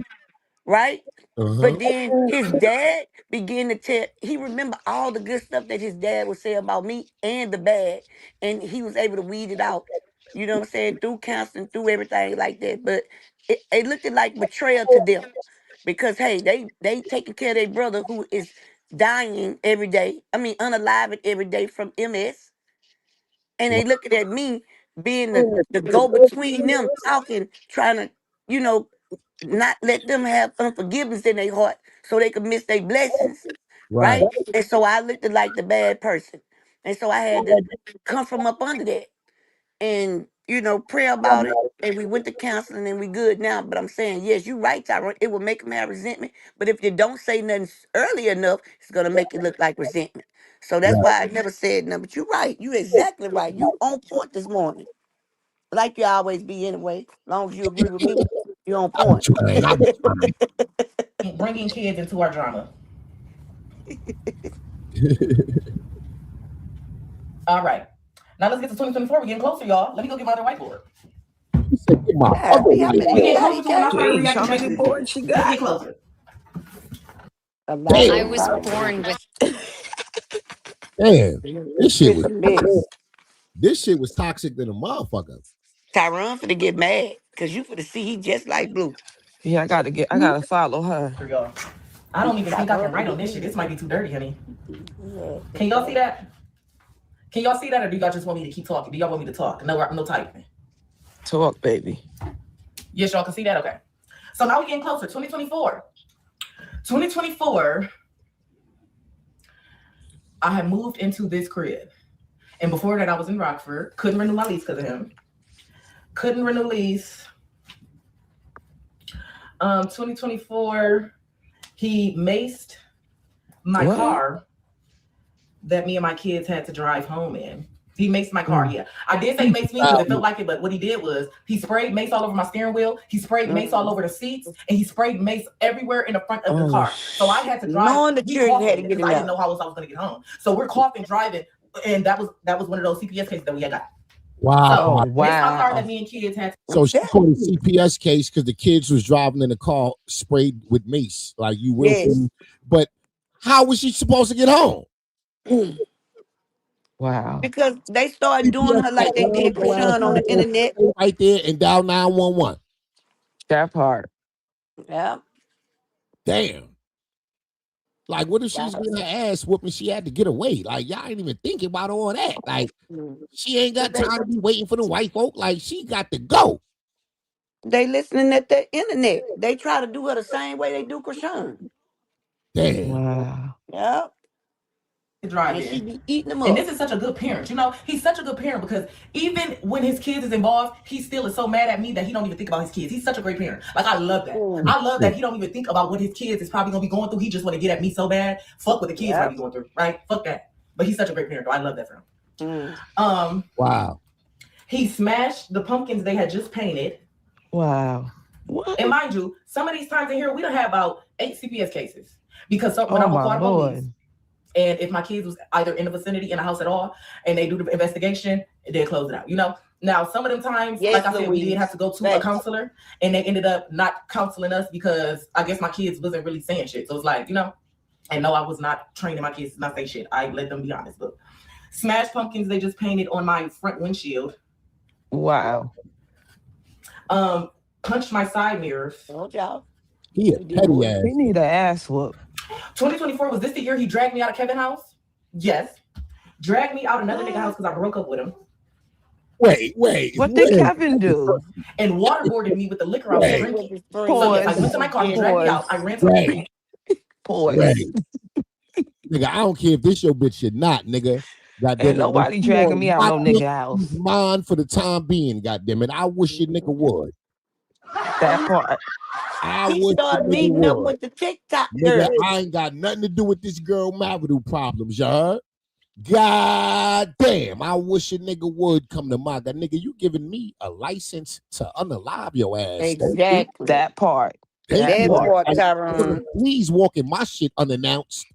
right? uh-huh, But then his dad began to tell, he remembered all the good stuff that his dad would say about me and the bad. And he was able to weed it out, you know what I'm saying, through counseling, through everything like that. But it looked like betrayal to them because, hey, they taking care of their brother who is dying every day. I mean, unaliving every day from MS. And wow, they looking at me being the go between them, talking, trying to, you know, not let them have unforgiveness in their heart so they could miss their blessings, right, right? And so I looked like the bad person. And so I had to come from up under that and, you know, pray about it. And we went to counseling and we good now. But I'm saying, yes, you're right, Tyrone. It will make them have resentment. But if you don't say nothing early enough, it's going to make it look like resentment. So that's right. why I never said nothing. But you're right. You're exactly right. You on point this morning. Like you always be anyway. As long as you agree with me, you're on I be point. trying. I be trying. Bringing kids into our drama. All right. Now let's get to 2024. We're getting closer, y'all. Let me go get my other whiteboard. You said, get my Yeah, other how way. many We you getting got, closer to when I started Jeez, how reacting many back to this boards shit. she Let's got? get closer. a lot, I Damn, was born with damn. This shit It's was a mess. toxic than a motherfucker. Tyron finna get mad because you finna see he just like Blue. Yeah, I gotta follow her. Here, y'all. I don't even think I can write on this shit. This might be too dirty, honey. Can y'all see that? Can y'all see that, or do y'all just want me to keep talking? Do y'all want me to talk? No typing. Talk, baby. Yes, y'all can see that? Okay. So now we're getting closer. 2024. 2024. I had moved into this crib. And before that, I was in Rockford. Couldn't renew my lease because of him. Couldn't renew lease. 2024, he maced my car that me and my kids had to drive home in. He maced my car, yeah. I did say mace me because it felt like it, but what he did was he sprayed mace all over my steering wheel. He sprayed mace all over the seats, and he sprayed mace everywhere in the front of the car. So I had to drive. Knowing the children had to get I didn't know how else I was going to get home. So we're coughing driving, and that was one of those CPS cases that we had got. Wow. So wow. it's my car that me and kids had. So she called a CPS case because the kids was driving in the car sprayed with mace. Like you will. Yes. But how was she supposed to get home? Wow. Because they started doing her like they did Chrisean on the internet. Right there and dial 911. That part. Yeah. Damn. Like, what if she's getting her ass whooping? She had to get away. Like, y'all ain't even thinking about all that. Like, she ain't got time to be waiting for the white folk. Like, she got to go. They listening at the internet. They try to do her the same way they do Chrisean. Damn. Wow. Yeah. Drive And in. she be eating them up. And this is such a good parent. You know, he's such a good parent because even when his kids is involved, he still is so mad at me that he don't even think about his kids. He's such a great parent. Like, I love that. I love that he don't even think about what his kids is probably going to be going through. He just want to get at me so bad. Fuck what the kids might be going through, right? Fuck that. But he's such a great parent. I love that for him. Wow. He smashed the pumpkins they had just painted. Wow. What? And mind you, some of these times in here, we don't have about 8 CPS cases. Because when I'm my a police, and if my kids was either in the vicinity in the house at all, and they do the investigation, they'll close it out. You know. Now some of them times, like I said, we did have to go to a counselor, and they ended up not counseling us because I guess my kids wasn't really saying shit. So it's like, you know, and no, I was not training my kids to not say shit. I let them be honest. But smashed pumpkins they just painted on my front windshield. Wow. Punched my side mirrors. Oh, y'all. He a petty ass. He need an ass whoop. 2024, was this the year he dragged me out of Kevin's house? Yes. Dragged me out another nigga house because I broke up with him. Wait. What did Kevin do? And waterboarded me with the liquor I was drinking. So yes, I went to my car, he dragged me out. I ran to the Nigga, I don't care if this your bitch or not, nigga. Ain't nobody dragging me out no nigga house. Mine for the time being, goddammit. I wish your nigga would. That part. He started meeting up with the TikTok girl. I ain't got nothing to do with this girl marital problems, you heard? God damn, I wish a nigga would come to my God. Nigga, you giving me a license to unalive your ass. Exactly. That part. That part, Tyrone. Please walk in my shit unannounced.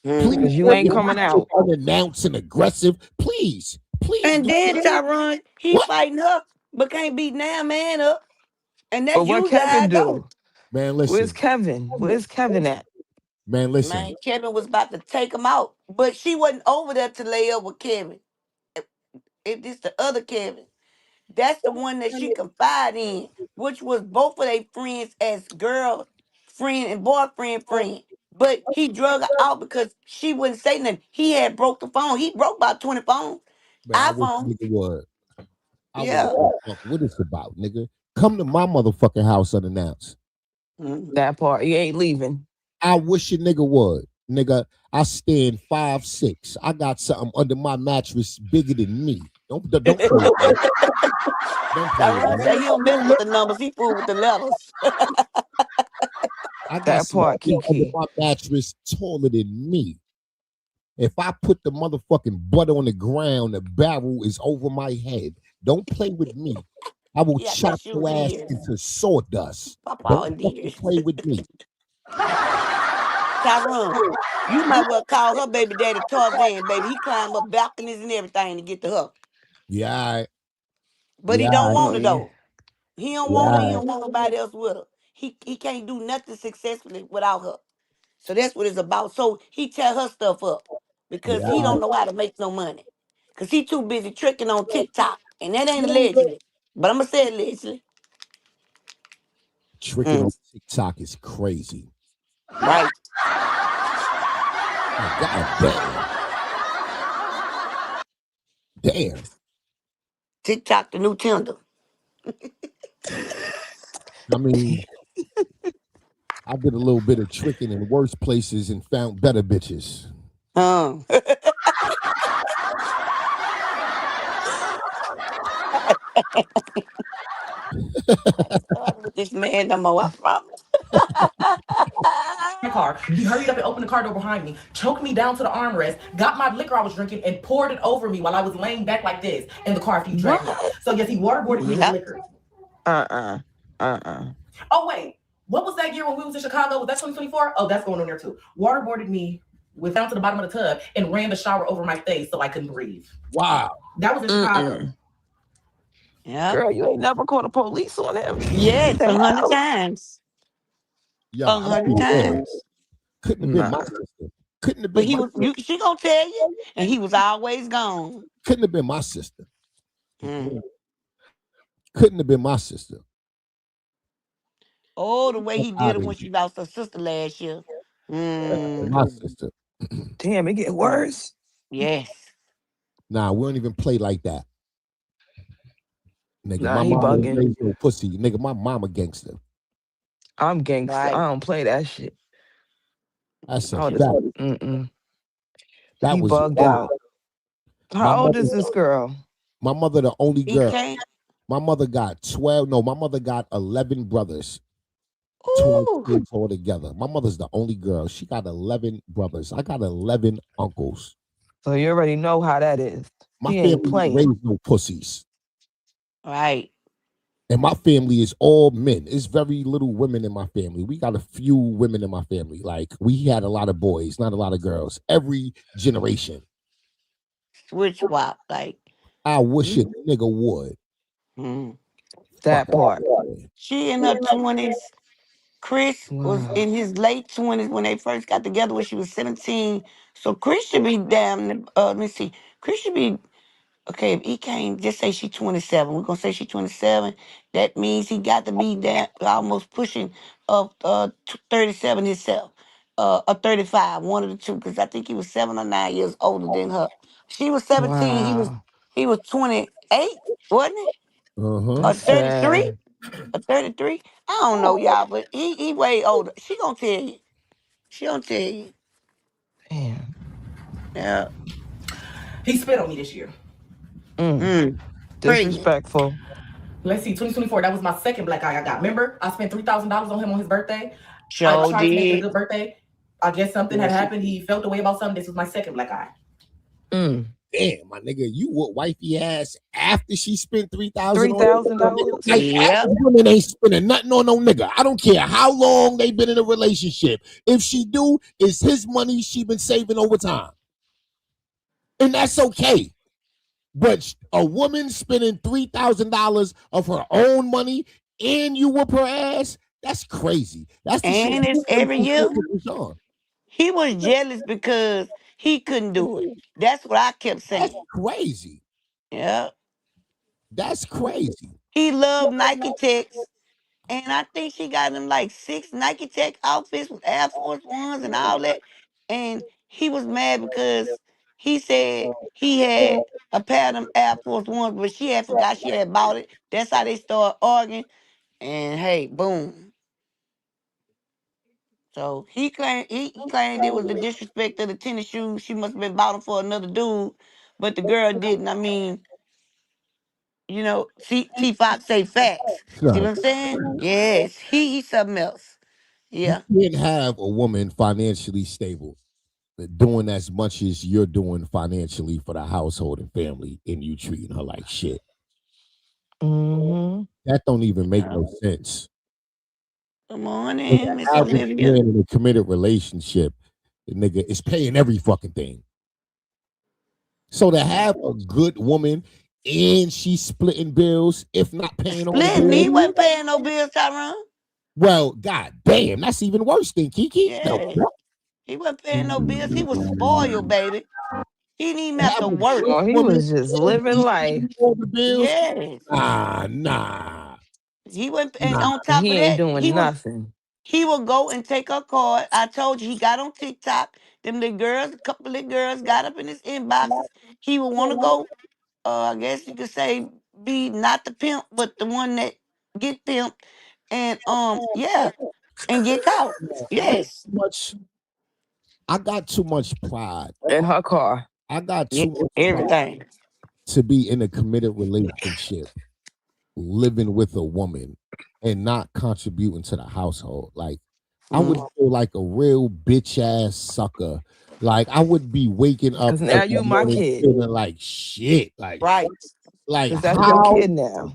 Because you ain't coming out. Unannounced and aggressive. Please. And then Tyrone, he fighting her, but can't beat now man up. And that's what Kevin do? Man, listen. Where's Kevin? Where's Kevin at? Man, listen. Man, Kevin was about to take him out, but she wasn't over there to lay up with Kevin. If it's the other Kevin, that's the one that she confided in, which was both of their friends as girlfriend and boyfriend friend. But he drug her out because she wouldn't say nothing. He had broke the phone. He broke about 20 phones. Man, iPhone. What it's about, nigga? Come to my motherfucking house unannounced. That part. He ain't leaving. I wish a nigga would. Nigga, I stand 5'6". I got something under my mattress bigger than me. Don't play with me. Don't play with me. He don't mess with the numbers. He fool with the letters. I got that part, Kiki. Under my mattress taller than me. If I put the motherfucking butt on the ground, the barrel is over my head. Don't play with me. I will chop your ass into sawdust. Don't play with me. Tyrone, you might well call her baby daddy Tarzan, baby. He climbed up balconies and everything to get to her. Yeah. But he don't want her though. He don't want her. He don't want nobody else with her. He can't do nothing successfully without her. So that's what it's about. So he tear her stuff up because he don't know how to make no money. Because he too busy tricking on TikTok. And that ain't allegedly. But I'm going to say allegedly. Tricking on TikTok is crazy. Right. Oh, God damn. TikTok the new Tinder. I mean, I did a little bit of tricking in worse places and found better bitches. With this man no more, I promise. My car. He hurried up and opened the car door behind me, choked me down to the armrest, got my liquor I was drinking, and poured it over me while I was laying back like this in the car after he dragged me out. So yes, he waterboarded me with liquor. Oh wait, what was that year when we was in Chicago? Was that 2024? Oh, that's going on there too. Waterboarded me with down to the bottom of the tub and ran the shower over my face so I couldn't breathe. Wow. That was in Chicago. Yeah. Girl, you ain't never called the police on him. Yes, 100 times. Yo, 100 times. Couldn't have been my sister. Couldn't have But been. she gonna tell you, and he was always gone. Couldn't have been my sister. Couldn't have been my sister. Oh, the way he did it when she lost her sister last year. My sister. Damn, it get worse. Yes. Nah, we don't even play like that. Nigga, Nah, my he mama bugging. ain't no pussy. Nigga, my mama gangster. I'm gangster. Right. I don't play that shit. That's a Oh, fact. That He was bugged out. How old is this girl? My mother, the only girl. EKANE? My mother got 12. No, my mother got 11 brothers. Ooh. 12 kids all together. My mother's the only girl. She got 11 brothers. I got 11 uncles. So you already know how that is. My He ain't family playing. raised no pussies. Right. And my family is all men. It's very little women in my family. We got a few women in my family. Like, we had a lot of boys, not a lot of girls. Every generation. Switch swap. Like, I wish a nigga would. That part. She in her 20s. Chris was in his late 20s when they first got together when she was 17. So Chris should be damn, let me see. Chris should be, okay, if he can't, just say she's 27. We're going to say she's 27. That means he got to be damn, almost pushing 37 himself. Or 35, one of the two, because I think he was 7 or 9 years older than her. She was 17, Wow. he was 28, wasn't he? Or That's 33? sad. Or 33? I don't know, y'all, but he way older. She gonna tell you. She gonna tell you. Damn. Yeah. He spit on me this year. Disrespectful. Let's see, 2024, that was my second black eye I got. Remember, I spent $3,000 on him on his birthday. I Sure tried to make it a did. good birthday. I guess something had happened. He felt the way about something. This was my second black eye. Damn, my nigga, you would wifey ass after she spent $3,000. $3,000? Like, Yep. women ain't spending nothing on no nigga. I don't care how long they been in a relationship. If she do, it's his money she been saving over time. And that's okay. But a woman spending $3,000 of her own money and you whoop her ass, that's crazy. That's the shit. And it's every year. He was jealous because he couldn't do it. That's what I kept saying. That's crazy. Yeah. That's crazy. He loved Nike Techs. And I think she got him like 6 Nike Tech outfits with Air Force Ones and all that. And he was mad because he said he had a pair of them Air Force Ones, but she had forgot she had bought it. That's how they started arguing. And hey, boom. So he claimed it was the disrespect of the tennis shoes. She must have been bought them for another dude, but the girl didn't. I mean, you know, T Fox say facts. See what I'm saying? Yes, he's something else. Yeah. You can't have a woman financially stable doing as much as you're doing financially for the household and family, and you treating her like shit. That don't even make no sense. Good morning, Miss Average Olivia. man in a committed relationship, the nigga is paying every fucking thing. So to have a good woman and she's splitting bills, if not paying all the Splitting, he bills. wasn't paying no bills, Tyron. Well, god damn, that's even worse than Kiki. Yeah. He wasn't paying no bills. He was spoiled, baby. He didn't even have to work. Oh, he was just living life. All the bills. Yes. Nah. He went, and on top He of ain't that, doing nothing. He will go and take her card. I told you he got on TikTok. Them little girls, a couple of little girls got up in his inboxes. He would want to go, I guess you could say, be not the pimp, but the one that get pimped. And yeah, and get caught. Yes. I got too much pride. In her car. I got too much everything pride to be in a committed relationship living with a woman and not contributing to the household. Like, I would feel like a real bitch ass sucker. Like, I would be waking up Because now every you my morning kid. feeling like shit. Like, Right. like Because that's your how? kid now.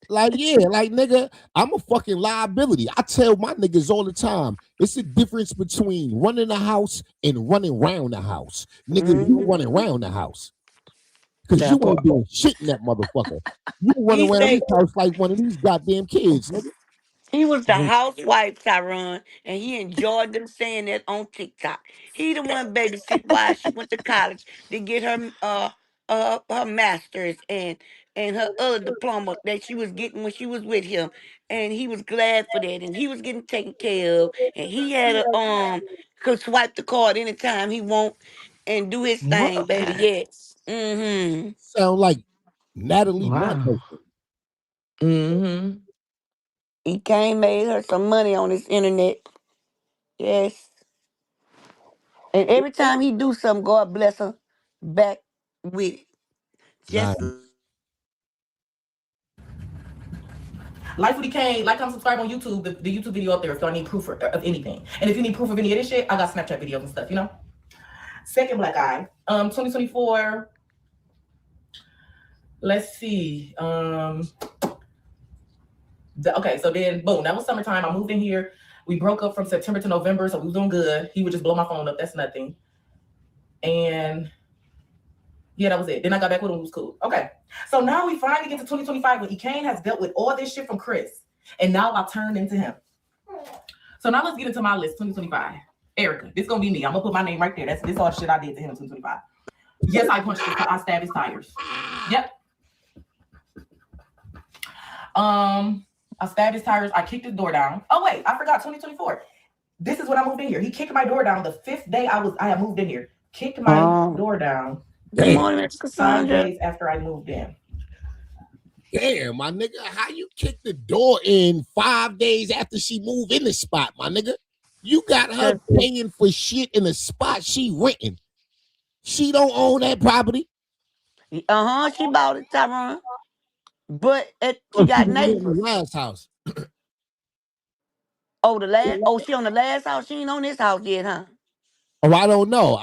Like, yeah, like, nigga, I'm a fucking liability. I tell my niggas all the time, it's the difference between running the house and running around the house. Nigga, you running around the house. Because you That part. ain't doing shit in that motherfucker. You running He around say this house like one of these goddamn kids, nigga. he was the housewife, Tyron, and he enjoyed them saying that on TikTok. He the one babysit while she went to college to get her her master's and her other diploma that she was getting when she was with him, and he was glad for that, and he was getting taken care of, and he had a could swipe the card anytime he want and do his thing, baby. What? Yes. Mm-hmm. Sound like Natalie Wow. Matterson. Mm-hmm. EKANE made her some money on this internet. Yes. And every time he do something, God bless her back with it. Nice. Just Life with EKANE, like, comment, subscribe on YouTube. The YouTube video up there if y'all need proof of anything. And if you need proof of any of this shit, I got Snapchat videos and stuff, you know? Second black eye. 2024. Let's see. Okay, so then boom, that was summertime. I moved in here. We broke up from September to November, so we was doing good. He would just blow my phone up. That's nothing. And yeah, that was it. Then I got back with him. It was cool. Okay. So now we finally get to 2025 when EKANE has dealt with all this shit from Chris. And now I turned into him. So now let's get into my list, 2025. Erica, this gonna be me. I'm gonna put my name right there. This all the shit I did to him in 2025. Yes, I punched his I stabbed his tires. Yep. I stabbed his tires. I kicked his door down. Oh wait, I forgot 2024. This is when I moved in here. He kicked my door down the 5th day I had moved in here. Kicked my door down. good morning, Miss 5 Cassandra. days after I moved in. Damn, my nigga, how you kick the door in 5 days after she moved in the spot, my nigga? You got her paying for shit in the spot she renting. She don't own that property. Uh-huh, she bought it, Tyron. But she got In the neighbors. last house. She on the last house. She ain't on this house yet, huh? Oh, I don't know.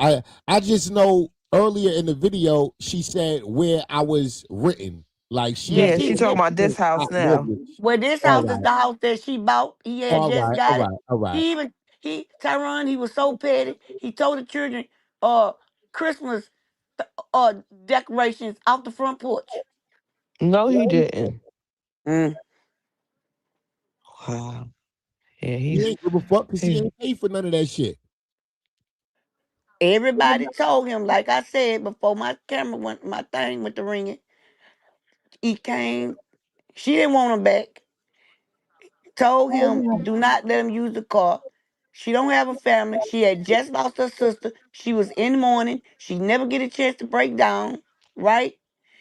I just know earlier in the video she said where I was written. Like she Yeah, Yeah, she talking about this house now. Well, this All house is right. the house that she bought. He had All just right, got it. all right. Tyron, he was so petty. He told the children, Christmas decorations out the front porch. No, he didn't. Mm. Wow. Yeah, He ain't give a fuck because he ain't pay for none of that shit. Everybody told him, like I said before my thing went to ringing. He came. She didn't want him back. Told him, do not let him use the car. She don't have a family. She had just lost her sister. She was in mourning. She never get a chance to break down, right?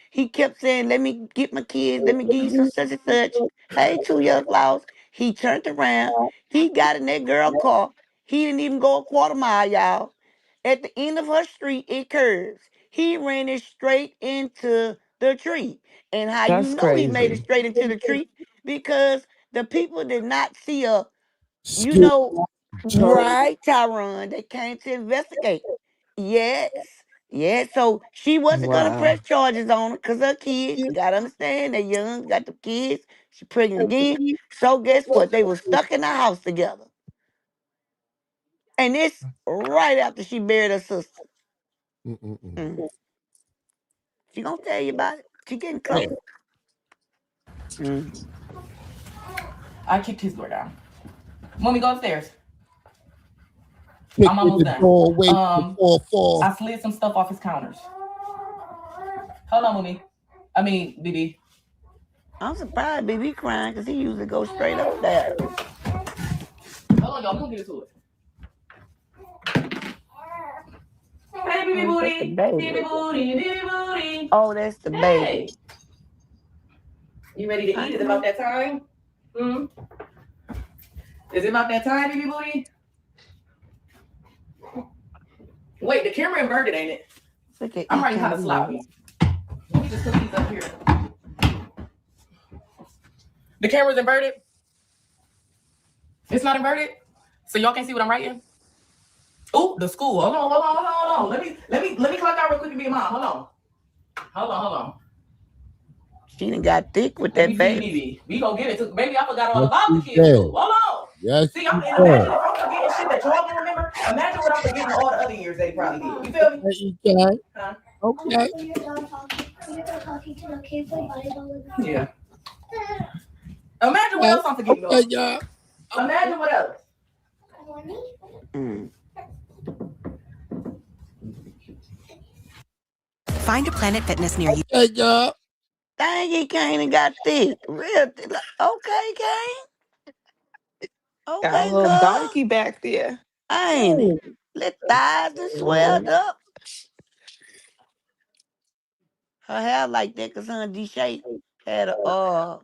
He kept saying, let me get my kids. Let me give you some such and such. Hey, 2 year flowers. He turned around. He got in that girl car. He didn't even go a quarter mile, y'all. At the end of her street, it curves. He ran it straight into the tree. And how you That's know he made it crazy. straight into the tree? Because the people did not see Skip Joe. right, Tyron. They came to investigate. Yes. Yes. So she wasn't gonna Wow. press charges on her because her kids, you gotta understand, they're young, got the kids, she pregnant again. So guess what? They were stuck in the house together. And this right after she buried her sister. Mm. She gonna tell you about it. She getting close. Mm. I kicked his door down. Mommy, go upstairs. Kick I'm in almost the done. doorway fall. I slid some stuff off his counters. Hold on, Mommy. BB. I'm surprised BB crying because he usually goes straight upstairs. Hold on, y'all. We're gonna get into it. Hey, BB booty. BB booty. BB booty. Oh, that's the baby. Hey. You ready to eat? Is it about that time? Is it about that time, BB booty? Wait, the camera inverted, ain't it? I'm writing how to sloppy. Let me just put these up here. The camera's inverted. It's not inverted, so y'all can see what I'm writing. Oh, the school. Hold on. Let me clock out real quick and be a mom. Hold on. She done got thick with Let that me baby. see. We gonna get it to maybe I forgot all Yes, about the you kids. did. Hold on. Yes, See, you imagine did. if I'm forgetting shit that y'all don't remember. Imagine what I'm forgetting all the other years they probably did. You feel me? Okay. Huh? Okay. When you're done talking to the kids like volleyball with them. Yeah. Imagine what else I'm forgetting. Okay, y'all. Imagine what else. Mm. Find a Planet Fitness near you. Okay, y'all. Dang, he came and got thick. Real thick. Okay, Kane. Got a Okay, little girl. donkey back there. Ain't it? Let thighs and swelled up. Her hair like that because her D-Shape had You know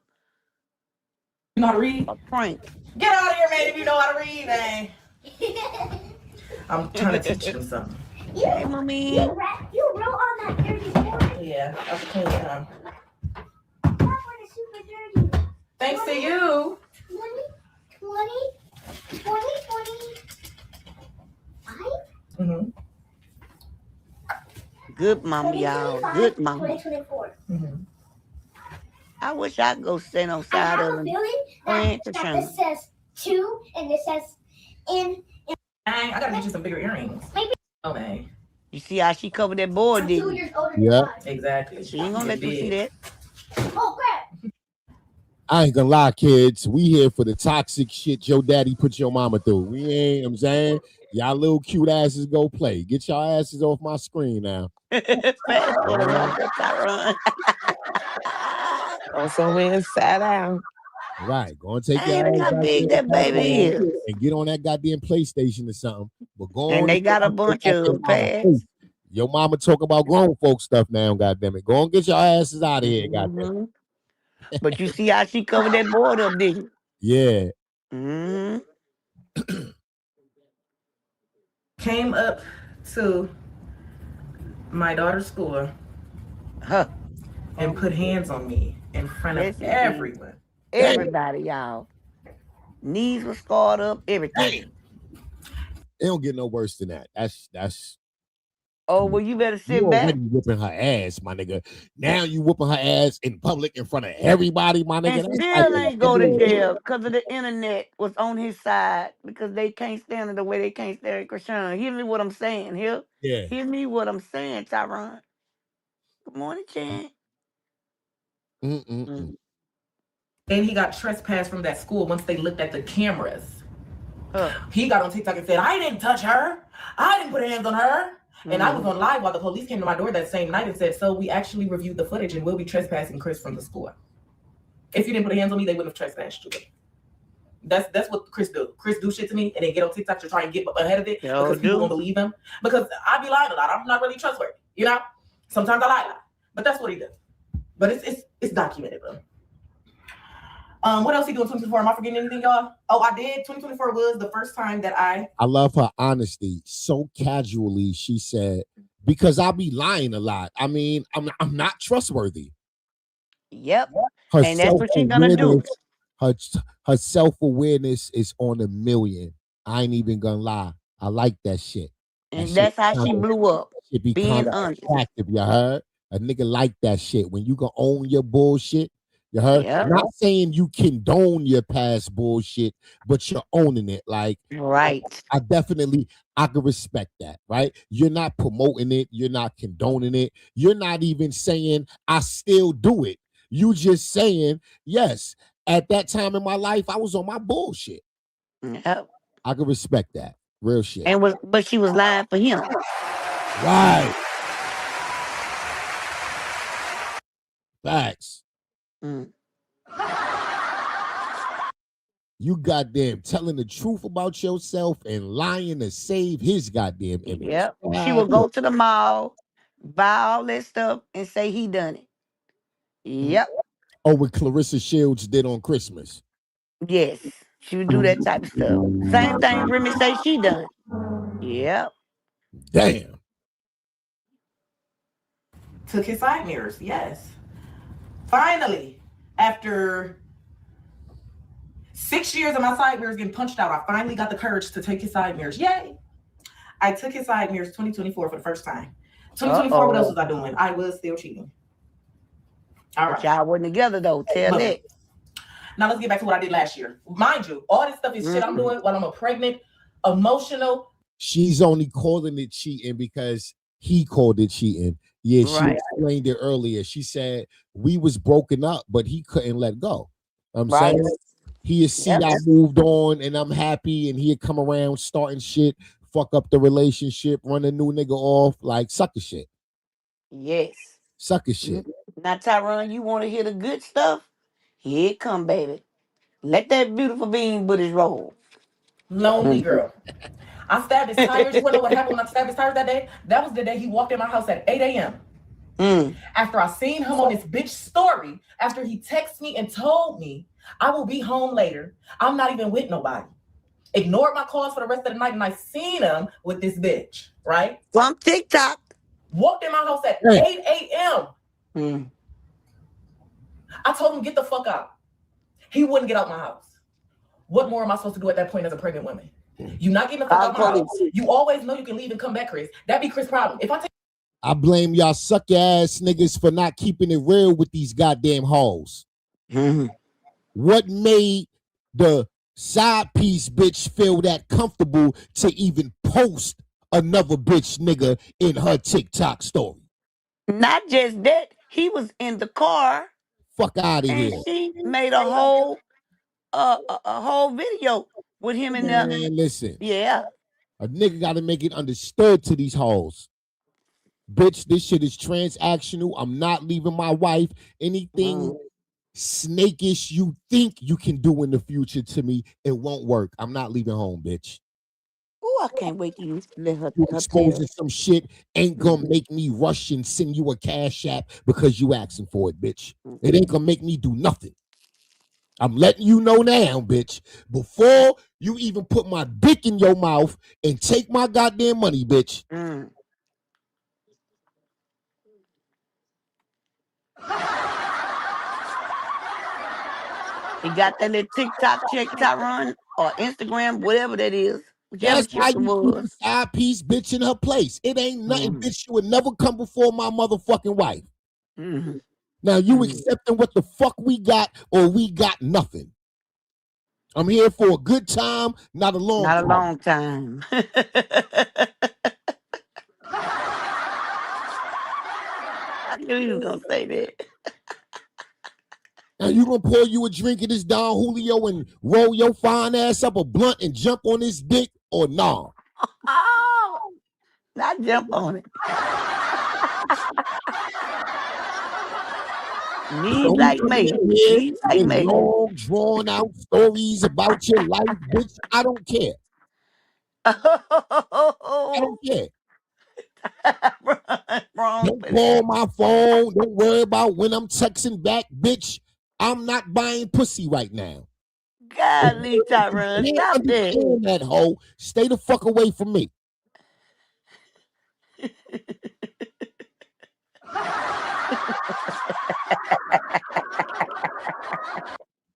how to read? a prank. Get out of here, man, if you know how to read, man. I'm trying to teach them something. Hey, mommy. You wrote on that dirty board. Yeah, I have to clean it up. That one is super dirty. Thanks to you. 2025? Mm-hmm. Good mama, y'all. Good mama. 2024. Mm-hmm. I wish I could go stand on I side have of a him. feeling Playing to that Sean. this says 2 and this says in. Dang, I gotta get you some bigger earrings. Maybe. Oh, man. You see how she covered that board, I'm 2 didn't you? years older Yeah. than 5. Exactly. She ain't gonna let them see that. Oh, crap. I ain't gonna lie, kids. We here for the toxic shit your daddy put your mama through. We ain't, I'm saying, y'all little cute asses go play. Get y'all asses off my screen now. Fast forward around that Tyron. Go somewhere and sat down. Right. Go and take I your ain't ass how out big there that baby is. and get on that goddamn PlayStation or something. But go on And they got a get bunch out of your them mama's pads. face. Your mama talk about grown folk stuff now, goddamn it. Go and get your asses out of here, goddamn it. Mhm. But you see how she covered that board up, didn't Yeah. you? Mm-hmm. Came up to my daughter's school Huh. and put hands on me in front Yes, of he did. everyone. Everybody, y'all. Knees were scarred up, everything. It don't get no worse than that. That's Oh, well, you better you sit back. already whooping her ass, my nigga. Now you whooping her ass in public in front of everybody, my nigga. And That's still like ain't go to jail because of the internet was on his side because they can't stand it the way they can't stand Chrisean. Hear me what I'm saying here? Yeah. Hear me what I'm saying, Tyron. Good morning, Chan. Mm-mm-mm. And he got trespassed from that school once they looked at the cameras. Huh. He got on TikTok and said, I didn't touch her. I didn't put hands on her. And I was on live while the police came to my door that same night and said, so we actually reviewed the footage and we'll be trespassing Chris from the school. If you didn't put hands on me, they wouldn't have trespassed you. That's what Chris do. Chris do shit to me and then get on TikTok to try and get ahead of it because people won't believe him. Because I be lying a lot. I'm not really trustworthy. You know? Sometimes I lie a lot. But that's what he does. But it's documented, bro. What else he doing 2024? Am I forgetting anything, y'all? Oh, I did. 2024 was the first time that I love her honesty. So casually, she said, because I be lying a lot. I mean, I'm not trustworthy. Yep. Her And that's what she's gonna do. Her self-awareness is on a million. I ain't even gonna lie. I like that shit. And that's how she blew up. It be Being kind of honest. attractive, you heard? A nigga like that shit. When you can own your bullshit, you heard? Yep. Not saying you condone your past bullshit, but you're owning it. Like, Right. I can respect that, right? You're not promoting it. You're not condoning it. You're not even saying, I still do it. You just saying, yes, at that time in my life, I was on my bullshit. Yep. I can respect that. Real shit. But she was lying for him. Right. Facts. You goddamn telling the truth about yourself and lying to save his goddamn image. Yep. She would go to the mall, buy all that stuff, and say he done it. Yep. Oh, what Clarissa Shields did on Christmas. Yes. She would do that type of stuff. Same thing Remy say she done. Yep. Damn. took his side mirrors. Yes. Finally, after 6 years of my side mirrors getting punched out. I finally got the courage to take his side mirrors. Yay! I took his side mirrors 2024 for the first time. 2024, what else was I doing? I was still cheating. All right. But y'all wasn't together though. Tell that. Now let's get back to what I did last year. Mind you, all this stuff is shit I'm doing while I'm a pregnant, emotional. She's only calling it cheating because he called it cheating. Yeah, she explained it earlier. She said we was broken up, but he couldn't let go. I'm saying he'd see I moved on and I'm happy, and he'd come around starting shit, fuck up the relationship, run a new nigga off, like sucker shit. Yes. Sucker shit. Now, Tyrone, you want to hear the good stuff? Here it come, baby. Let that beautiful bean butters roll. Lonely girl. I stabbed his tires. You want to know what happened when I stabbed his tires that day? That was the day he walked in my house at 8 a.m. After I seen him on this bitch story, after he texted me and told me, I will be home later. I'm not even with nobody. Ignored my calls for the rest of the night, and I seen him with this bitch, right? From TikTok. Walked in my house at 8 a.m. I told him, get the fuck out. He wouldn't get out my house. What more am I supposed to do at that point as a pregnant woman? You not getting the fuck out my house. You always know you can leave and come back, Chris. That be Chris' problem. If I blame y'all sucker ass niggas for not keeping it real with these goddamn hoes. What made the side piece bitch feel that comfortable to even post another bitch nigga in her TikTok story? Not just that, he was in the car. Fuck out of here. And she made a whole video with him in there. Man, listen. Yeah. A nigga gotta make it understood to these hoes. Bitch, this shit is transactional. I'm not leaving my wife. Anything snakish you think you can do in the future to me, it won't work. I'm not leaving home, bitch. Oh, I can't wait to you let her exposing some shit ain't gonna make me rush and send you a cash app because you asking for it, bitch. It ain't gonna make me do nothing. I'm letting you know now, bitch. Before you even put my dick in your mouth and take my goddamn money, bitch. He got that little TikTok check, Tyrone, or Instagram, whatever that is. That's how you keep the side piece bitch in her place. It ain't nothing, bitch. You would never come before my motherfucking wife. Now you accepting what the fuck we got, or we got nothing. I'm here for a good time, not a long time. Not a long time. I knew you was gonna say that. Now you gonna pour you a drink of this Don Julio and roll your fine ass up a blunt and jump on his dick, or nah? Oh, not jump on it. Me like me. Me like me. Long drawn out stories about your life, bitch. I don't care. I don't care. Don't call my phone. Don't worry about when I'm texting back, bitch. I'm not buying pussy right now. Golly, Tyrone, stop that. That hoe. Stay the fuck away from me.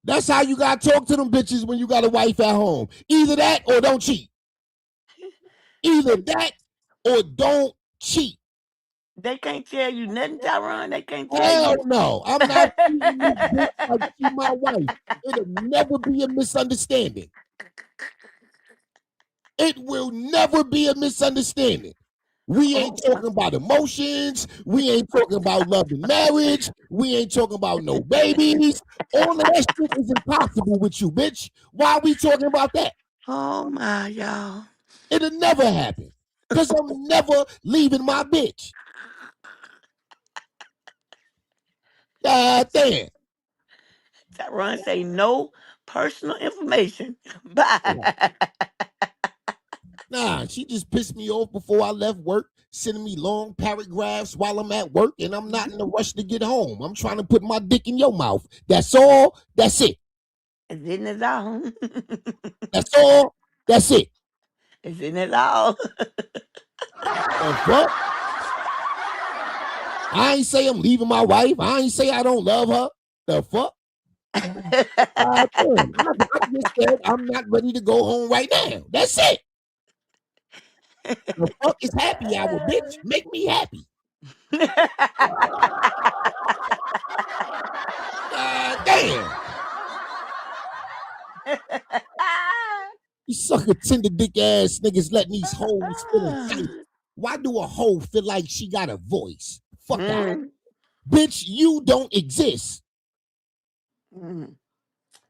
That's how you gotta talk to them bitches when you got a wife at home. Either that or don't cheat. Either that or don't cheat. They can't tell you nothing, Tyrone. They can't tell Hell you. no. I'm not treating this bitch like she my wife. It'll never be a misunderstanding. It will never be a misunderstanding. We ain't talking about emotions. We ain't talking about love and marriage. We ain't talking about no babies. All of that shit is impossible with you, bitch. Why are we talking about that? Oh my, y'all. It'll never happen. Because I'm never leaving my bitch. God damn. Tyrone say no personal information. Bye. Nah, she just pissed me off before I left work, sending me long paragraphs while I'm at work, and I'm not in a rush to get home. I'm trying to put my dick in your mouth. That's all. That's it. Isn't it all? That's all. That's it. Isn't it all? The fuck? I ain't say I'm leaving my wife. I ain't say I don't love her. The fuck? Damn, I just said I'm not ready to go home right now. That's it. The fuck is happy hour, bitch? Make me happy. Damn. You sucker tender dick ass niggas letting these hoes feel entitled. Why do a hoe feel like she got a voice? Fuck out. Bitch, you don't exist.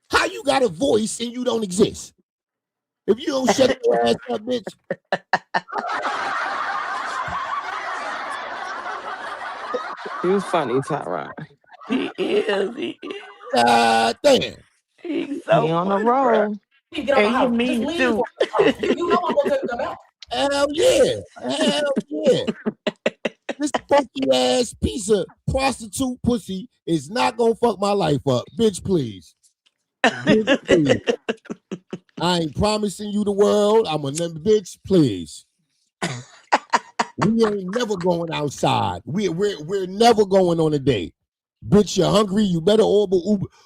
How you got a voice and you don't exist? If you don't shut your ass up, bitch. You funny, Tyron. He is. Damn. He's so He on the funny, roll. You get out my And he house. mean Just leave. too. You know I'm gonna take them out. Hell yeah. Hell yeah. This funky ass piece of prostitute pussy is not gonna fuck my life up. Bitch, please. Bitch, please. I ain't promising you the world. I'm a bitch, please. We ain't never going outside. We're never going on a date. Bitch, you're hungry. You better order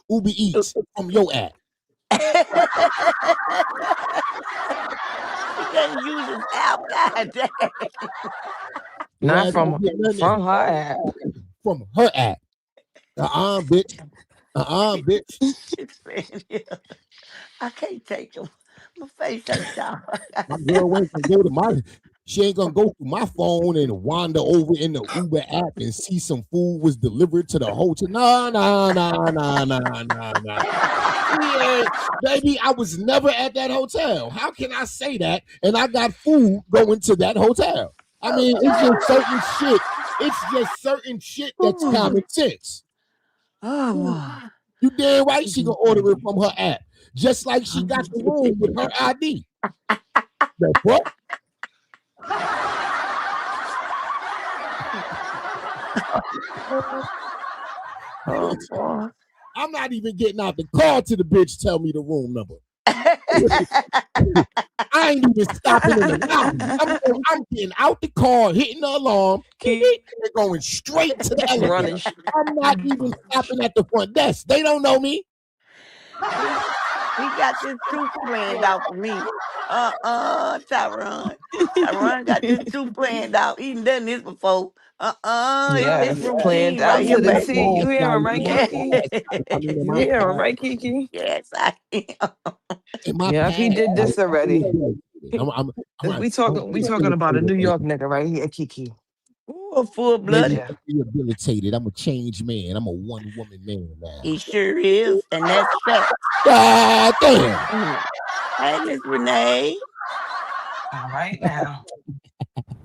Uber Eats from your app. He can't use his app. God damn. Not from her app. From her app. Bitch. Bitch. I can't take him. My face hurts, y'all. My girl ain't gonna go to she ain't gonna go through my phone and wander over in the Uber app and see some food was delivered to the hotel. Nah. Yeah, baby, I was never at that hotel. How can I say that? And I got food going to that hotel. I mean, it's just certain shit. It's just certain shit that's common sense. Oh, you damn right she can order it from her app. Just like she got the room with her ID. The fuck? oh boy. I'm not even getting out the car till the bitch tell me the room number. I ain't even stopping in the lobby. I'm getting out the car, hitting the alarm, and going straight to the elevator. I'm not even stopping at the front desk. They don't know me. He got this truth planned out for me. Tyron. Tyron got this truth planned out. He done this before. Yes, It's routine planned right out here, to the baby. T. You hear him, right, Kiki? You hear him, right, Kiki? Yes, I am. Yeah, he did this already. We talking about a New York nigga right here, Kiki. Ooh, a full-blooded. Rehabilitated. I'm a changed man. I'm a one-woman man now. He sure is, and that's fact. God damn. Hey, Miss Renee. All right now.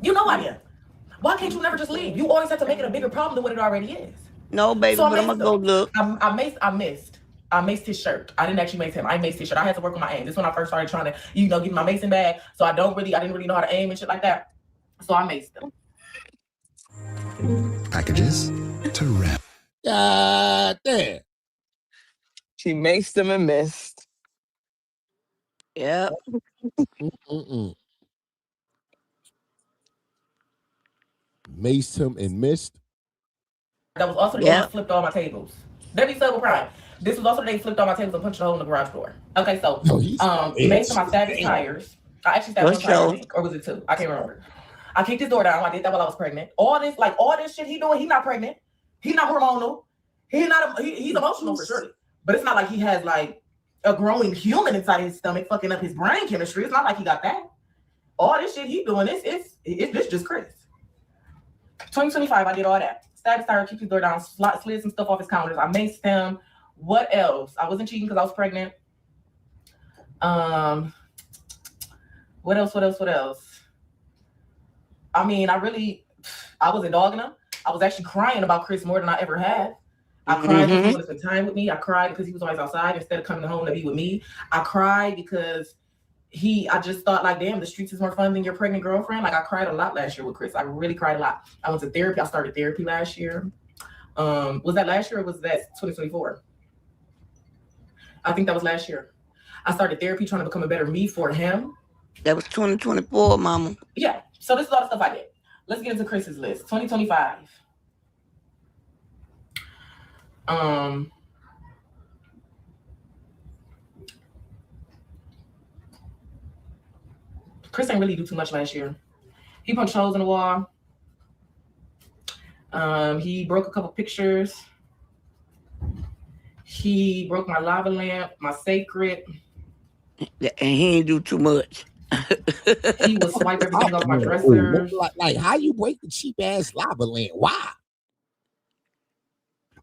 You know I am. Why can't you never just leave? You always have to make it a bigger problem than what it already is. No, baby, So but I'm gonna go look. I maced his shirt. I didn't actually mace him. I maced his shirt. I had to work on my aim. This is when I first started trying to, get my macing bag. So I didn't really know how to aim and shit like that. So I maced him. Packages to rep. God damn. She maced him and missed. Yep. Maced him and missed. That was also the day he flipped all my tables. That be so prime. This was also the day he flipped all my tables and punched a hole in the garage door. Okay, so maced him, I stabbed his tires. I actually stabbed one tire, I think, or was it two? I can't remember. I kicked his door down. I did that while I was pregnant. All this shit he doing, he not pregnant. He's not hormonal. He's emotional for sure. But it's not like he has like a growing human inside his stomach fucking up his brain chemistry. It's not like he got that. All this shit he doing, it's just Chris. 2025, I did all that. Stabbed his tire, kicked his door down, slid some stuff off his counters. I maced him. What else? I wasn't cheating because I was pregnant. What else? I mean, I wasn't dogging him. I was actually crying about Chris more than I ever had. I cried because he wanted to spend time with me. I cried because he was always outside instead of coming home to be with me. I cried because I just thought like, damn, the streets is more fun than your pregnant girlfriend. Like I cried a lot last year with Chris. I really cried a lot. I went to therapy. I started therapy last year. Was that last year or was that 2024? I think that was last year. I started therapy trying to become a better me for him. That was 2024, mama. Yeah. So this is all the stuff I did. Let's get into Chris's list. 2025. Chris ain't really do too much last year. He punched holes in the wall. He broke a couple pictures. He broke my lava lamp, my sacred. And he ain't do too much. He would swipe everything off my dressers. Like how you break the cheap ass lava lamp? Why?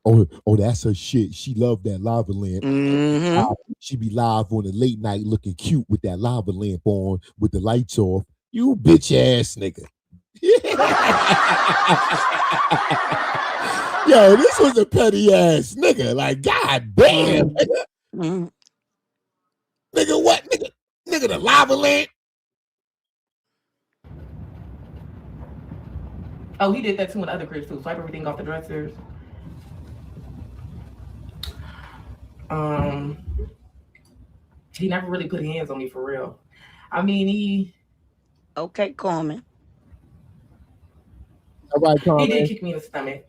Oh, that's her shit. She loved that lava lamp. Mm-hmm. She be live on a late night looking cute with that lava lamp on with the lights off. You bitch ass nigga. Yo, this was a petty ass nigga. Like, god damn. Mm-hmm. Nigga, what? Nigga, the lava lamp? Oh, he did that too in other cribs too. Swipe everything off the dressers. He never really put hands on me for real. I mean, he. Okay, Carmen. All right, Carmen. He did kick me in the stomach.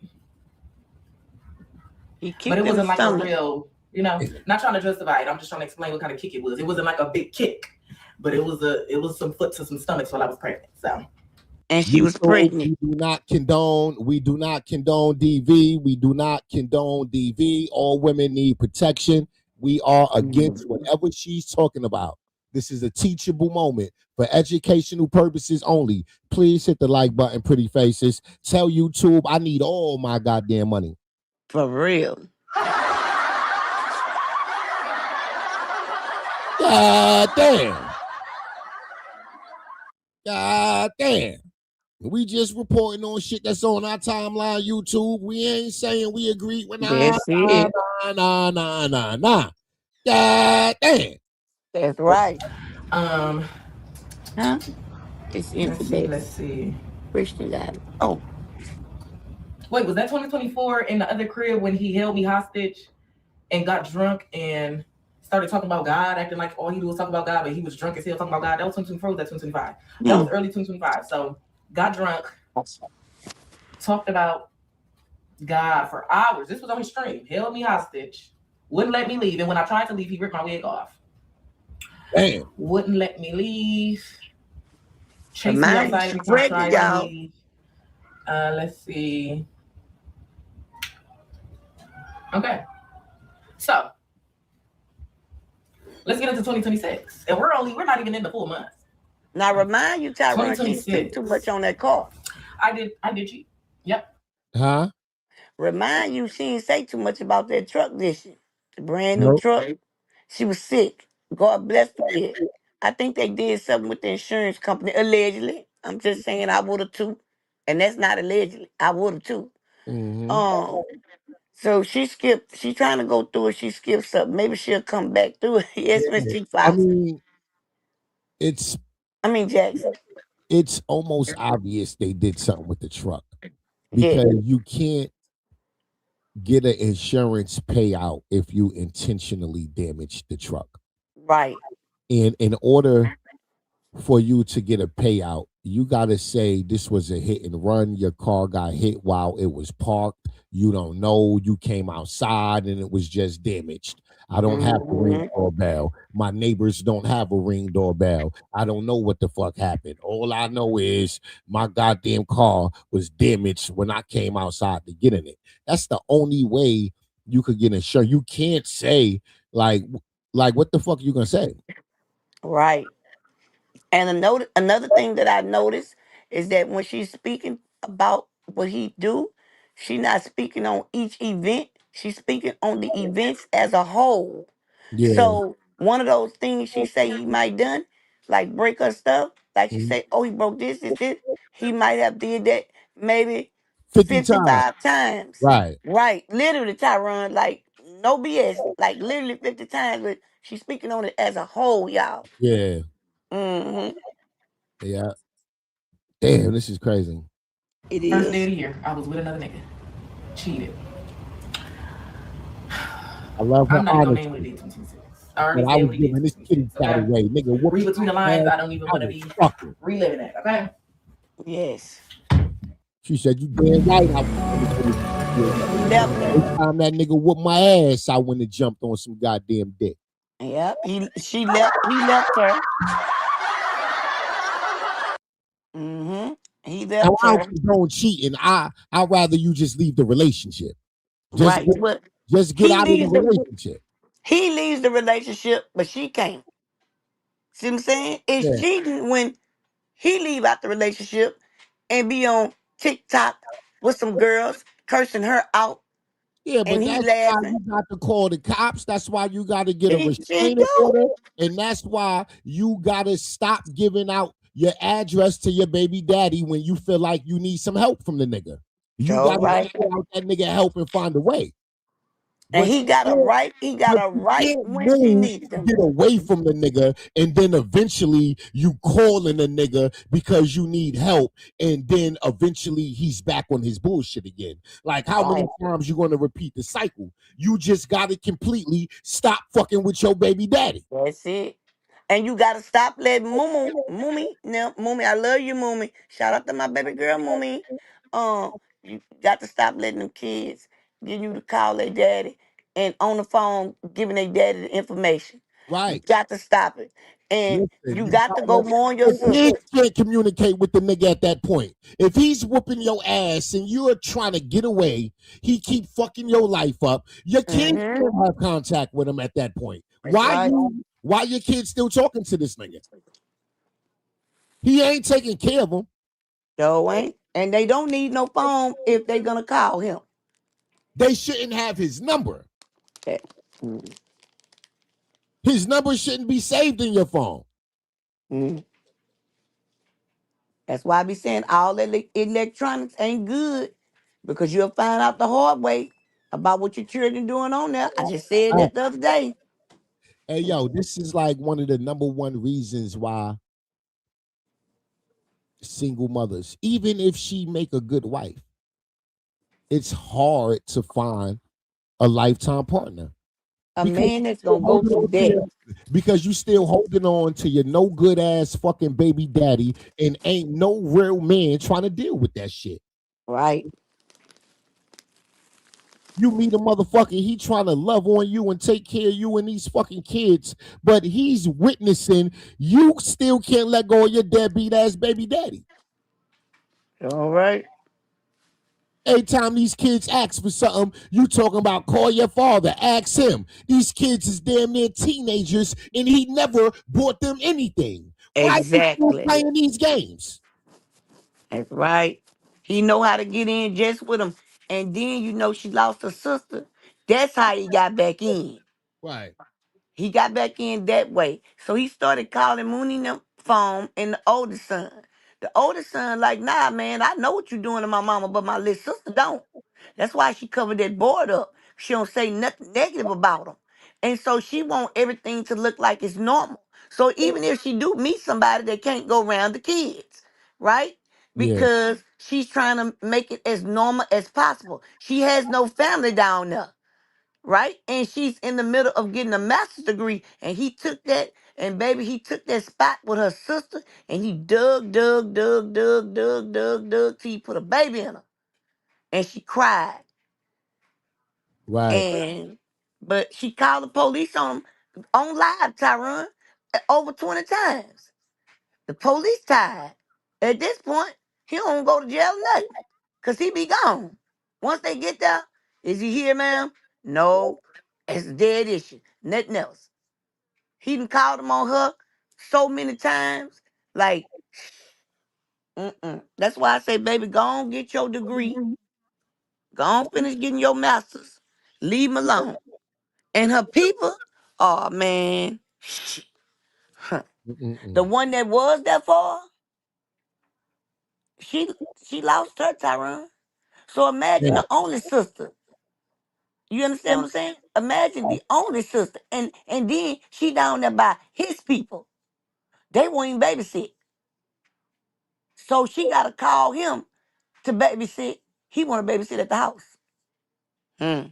He kicked but it wasn't like stomach. a real, not trying to justify it. I'm just trying to explain what kind of kick it was. It wasn't like a big kick, but it was some foot to some stomachs while I was pregnant. So. And she was pregnant. We do not condone DV. We do not condone DV. All women need protection. We are against whatever she's talking about. This is a teachable moment for educational purposes only. Please hit the like button, pretty faces. Tell YouTube I need all my goddamn money. For real. God damn. God damn. We just reporting on shit that's on our timeline, YouTube. We ain't saying we agree with nah. God damn. That's right. Huh? It's Let's see. Christian got it. Oh. Wait, was that 2024 in the other crib when he held me hostage and got drunk and started talking about God, acting like all he did was talk about God, but he was drunk as hell talking about God? That was 2024, was that 2025? That was early 2025. So got drunk, talked about God for hours. This was on his stream. Held me hostage, wouldn't let me leave. And when I tried to leave, he ripped my wig off. Damn. Wouldn't let me leave. Chased me outside every time I tried to leave. Let's see. Okay. So let's get into 2026. And we're not even in the full month. Now remind you, Tyrone, she spent too much on that car. I did cheat. Yep. Huh? Remind you, she didn't say too much about that truck, did she? The brand new truck. She was sick. God bless her with it. I think they did something with the insurance company, allegedly. I'm just saying I would have too. And that's not allegedly. I would have too. Mm-hmm. So she skipped. She's trying to go through it. She skipped something. Maybe she'll come back through it. Yes, Miss G. Fox. Jackson. It's almost obvious they did something with the truck because you can't get an insurance payout if you intentionally damage the truck. Right. And in order for you to get a payout, you got to say this was a hit and run. Your car got hit while it was parked. You don't know. You came outside and it was just damaged. I don't have a ring doorbell. My neighbors don't have a ring doorbell. I don't know what the fuck happened. All I know is my goddamn car was damaged when I came outside to get in it. That's the only way you could get insurance. You can't say like what the fuck are you gonna say? Right. And another thing that I noticed is that when she's speaking about what he do, she's not speaking on each event. She's speaking on the events as a whole. Yeah. So one of those things she say he might done, like break her stuff, like she say, oh, he broke this. He might have did that maybe 55 times. Right. Right. Literally, Tyrone, like no BS, like literally 50 times, but she's speaking on it as a whole, y'all. Yeah. Mm-hmm. Yeah. Damn, this is crazy. It is. First day of the year, I was with another nigga. Cheated. I love her. I'm not gonna name what it is. I already said what he did. This kitty cat away, nigga. Read between the lines. I don't even want to be reliving it. Okay. Yes. She said, "You damn right." Every time that nigga whooped my ass, I went and jumped on some goddamn dick. Yep. He left her. either, Now, I don't Tara. condone cheating. I'd rather you just leave the relationship. Just Right. But just get he out of the leaves the relationship. he leaves the relationship, but she can't. See what I'm saying? It's Yeah. cheating when he leave out the relationship and be on TikTok with some girls cursing her out, Yeah, and but he that's why laughing. you got to call the cops. That's why you got to get a She restraining do. order. And that's why you got to stop giving out your address to your baby daddy when you feel like you need some help from the nigga. You All got to right. figure out that nigga help and find a way. And But he got a you right. He got but a you right can't when she move needs to him. get away from the nigga and then eventually you calling the nigga because you need help and then eventually he's back on his bullshit again. Like how many Right. times you gonna repeat the cycle? You just gotta completely stop fucking with your baby daddy. That's it. And you gotta stop letting Mumi, I love you, Mumi. Shout out to my baby girl, Mumi. You got to stop letting them kids get you to call their daddy and on the phone giving their daddy the information. You Right. got to stop it. And Listen, you you got to go gotta, more on your your sister. kids can't communicate with the nigga at that point. If he's whooping your ass and you're trying to get away, he keep fucking your life up. Your kids Mm-hmm. can't have contact with him at that point. That's right. Why your kids still talking to this nigga? He ain't taking care of them. So ain't. And they don't need no phone if they gonna call him. They shouldn't have his number. Okay. Mm-hmm. His number shouldn't be saved in your phone. Mm-hmm. That's why I be saying all electronics ain't good because you'll find out the hard way about what your children doing on there. I just said Uh, that the other day. Hey, yo, this is like one of the number one reasons why single mothers, even if she make a good wife, it's hard to find a lifetime partner A because man that's gonna go through that, you still holding on to your no good ass fucking baby daddy and ain't no real man trying to deal with that shit. right? You meet a motherfucker, he trying to love on you and take care of you and these fucking kids, but he's witnessing you still can't let go of your deadbeat ass baby daddy. All right. Every time these kids ask for something, you talking about call your father, ask him. These kids is damn near teenagers and he never bought them anything. Why are you still Exactly. playing these games? That's right. He know how to get in just with him. And then she lost her sister. That's how he got back in. Right. He got back in that way. So he started calling Mooney them phone and the oldest son. The oldest son, like, nah, man, I know what you're doing to my mama, but my little sister don't. That's why she covered that board up. She don't say nothing negative about him. And so she want everything to look like it's normal. So even if she do meet somebody that can't go around the kids, right? Yeah. Because she's trying to make it as normal as possible. She has no family down there, right? And she's in the middle of getting a master's degree. And he took that, and baby, he took that spot with her sister, and he dug till he put a baby in her. And she cried. Right. And but she called the police on him on live, Tyron, over 20 times. The police tired. At this point, he don't go to jail nothing. Cause he be gone. Once they get there, is he here, ma'am? No. It's a dead issue. Nothing else. He done called him on her so many times. Like, That's why I say, baby, go on get your degree. Go on finish getting your master's. Leave him alone. And her people, oh man. Huh. The Mm-mm-mm. one that was there for her, she she lost her, Tyrone. So imagine Yeah. the only sister. You understand what I'm saying? Imagine the only sister. And then she down there by his people. They won't even babysit. So she gotta call him to babysit. He wanna babysit at the house. Hmm.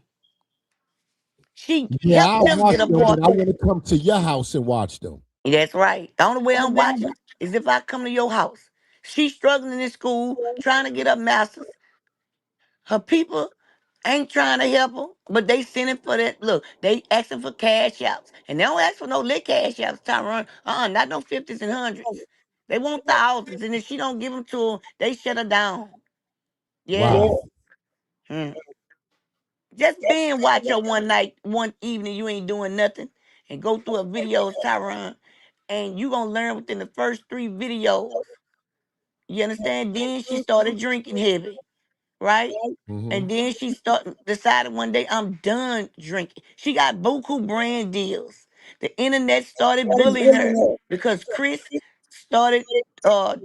She Yeah, helped I'll him watch get a them, but I boyfriend. want to come to your house and watch them. That's right. The only way I'm watching it is if I come to your house. She's struggling in school, trying to get her master's. Her people ain't trying to help her, but they sending for that. Look, they asking for cash outs. And they don't ask for no lit cash outs, Tyrone. Not no 50s and 100s. They want thousands, and if she don't give them to them, they shut her down. Yes. Wow. Just binge watch her one evening, you ain't doing nothing, and go through her videos, Tyron, and you gonna learn within the first 3 videos. You understand? Then she started drinking heavy, right? And then she decided one day, I'm done drinking. She got buku brand deals. The internet started bullying her because Chris started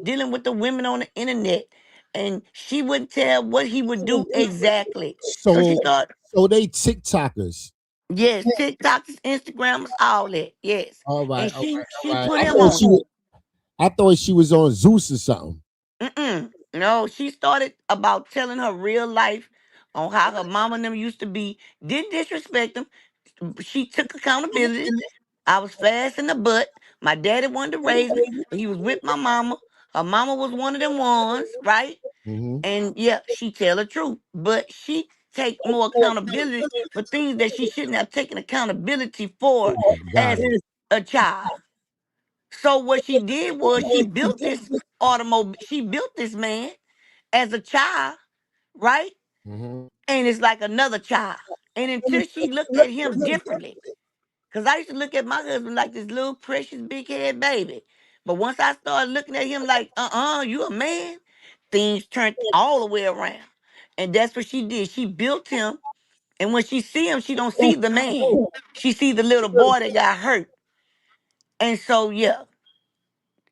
dealing with the women on the internet, and she wouldn't tell what he would do exactly. So she So thought, they TikTokers. yes, TikToks, Instagrams, all that, yes. All And right, all she right, all she right. put him on. I thought she was on Zeus or something. No, she started about telling her real life on how her mama and them used to be. Didn't disrespect them. She took accountability. I was fast in the butt. My daddy wanted to raise me, but he was with my mama. Her mama was one of them ones, right? And yeah, she tell the truth, but she take more accountability for things that she shouldn't have taken accountability for Got as it. a child. So what she did was she built this automobile. She built this man as a child, right? And it's like another child. And until she looked at him differently, because I used to look at my husband like this little precious big head baby. But once I started looking at him like, you a man, things turned all the way around. And that's what she did. She built him. And when she see him, she don't see the man. She see the little boy that got hurt. And so, yeah,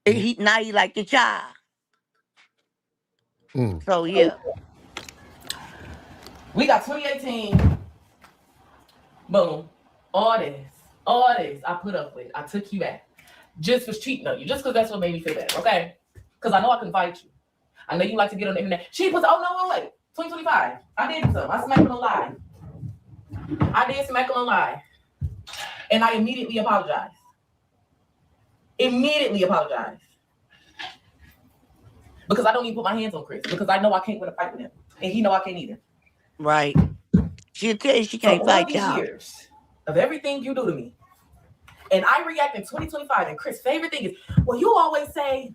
now he like your child. So, yeah. We got 2018. Boom. All this I put up with. I took you back. Just for cheating on you. Just because that's what made me feel better, okay? Because I know I can fight you. I know you like to get on the internet. She was, oh no, wait. 2025. I did something. I smacked her on live. I did smack her on live. And I immediately apologized. Because I don't even put my hands on Chris. Because I know I can't win a fight with him. And he know I can't either. Right. She'll tell you she can't fight y'all. All these years of everything you do to me. And I react in 2025. And Chris' favorite thing is, well, you always say,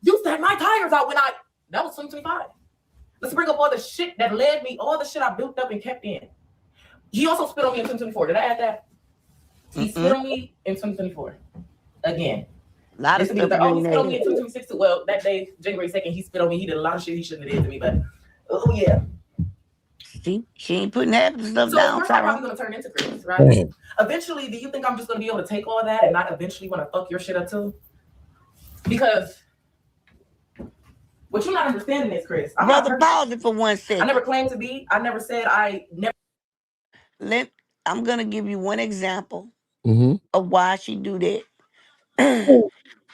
you set my tires out when that was 2025. Let's bring up all the shit that led me, all the shit I built up and kept in. He also spit on me in 2024. Did I add that? He spit on me in 2024. Again. A lot of stuff. He spit on me in 2026 too. Well, that day, January 2nd, he spit on me. He did a lot of shit he shouldn't have did to me, but oh yeah. See, she ain't putting half the stuff so down. So I'm probably gonna turn into Chris, right? Eventually, do you think I'm just gonna be able to take all that and not eventually want to fuck your shit up too? Because what you're not understanding is, Chris. Brother, pause it for 1 second. I never claimed to be. I never said I never. I'm gonna give you one example of why she do that.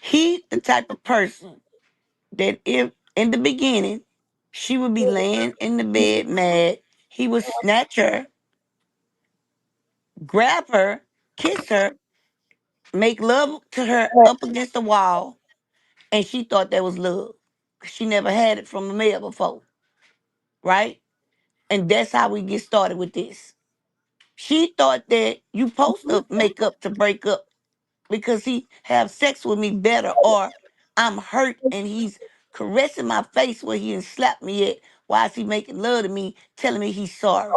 He the type of person that if in the beginning she would be laying in the bed mad, he would snatch her, grab her, kiss her, make love to her up against the wall, and she thought that was love. She never had it from a male before, right? And that's how we get started with this. She thought that you supposed to make up to break up because he have sex with me better, or I'm hurt and he's caressing my face where he didn't slap me at. Why is he making love to me, telling me he's sorry?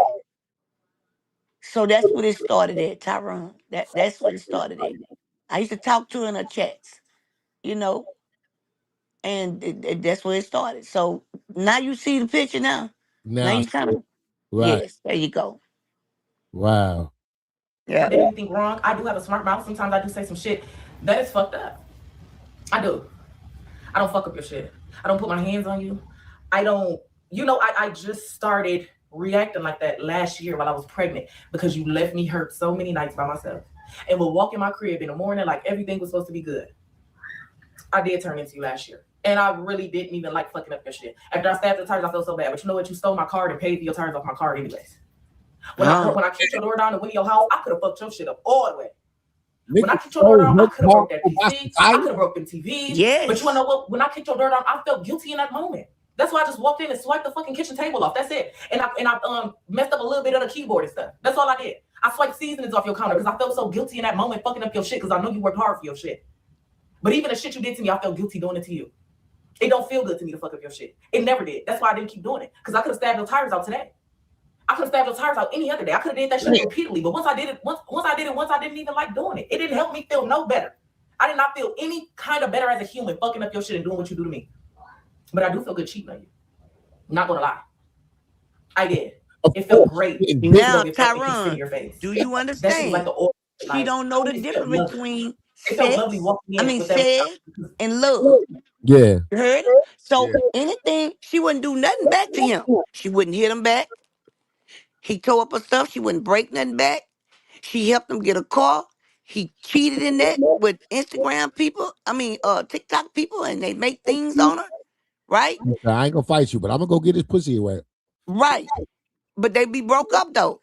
So that's what it started at, Tyrone. That's what it started at. I used to talk to her in her chats, you know, and that's where it started. So now you see the picture now. Now you kind of, yes, there you go. Wow. Yeah. I did anything wrong. I do have a smart mouth. Sometimes I do say some shit that is fucked up. I do. I don't fuck up your shit. I don't put my hands on you. I don't, I just started reacting like that last year while I was pregnant because you left me hurt so many nights by myself. And would walk in my crib in the morning like everything was supposed to be good. I did turn into you last year. And I really didn't even like fucking up your shit. After I stabbed the tires, I felt so bad. But you know what? You stole my card and paid for your tires off my card anyways. When I kicked your door down and went in your house, I could have fucked your shit up all the way. When I kicked your door down, I could have broke that PC. I could have broke them TVs. Yes. But you wanna know what? When I kicked your door down, I felt guilty in that moment. That's why I just walked in and swiped the fucking kitchen table off. That's it. And I messed up a little bit of the keyboard and stuff. That's all I did. I swiped seasonings off your counter because I felt so guilty in that moment fucking up your shit because I know you worked hard for your shit. But even the shit you did to me, I felt guilty doing it to you. It don't feel good to me to fuck up your shit. It never did. That's why I didn't keep doing it. Because I could have stabbed your tires out today. I could have stabbed your tires out any other day. I could have did that shit repeatedly. But once I did it, once I didn't even like doing it. It didn't help me feel no better. I did not feel any kind of better as a human fucking up your shit and doing what you do to me. But I do feel good cheating on you. I'm not gonna lie. I did. It felt great. Now, in Tyrone, your face. do you That shit was understand? like the oil. She don't know the difference between sex and love. Yeah. You heard it? So anything, she wouldn't do nothing back to him. She wouldn't hit him back. He tore up her stuff. She wouldn't break nothing back. She helped him get a car. He cheated in that with Instagram people. TikTok people, and they make things on her. Right? I ain't gonna fight you, but I'm gonna go get his pussy away. Right. But they be broke up though.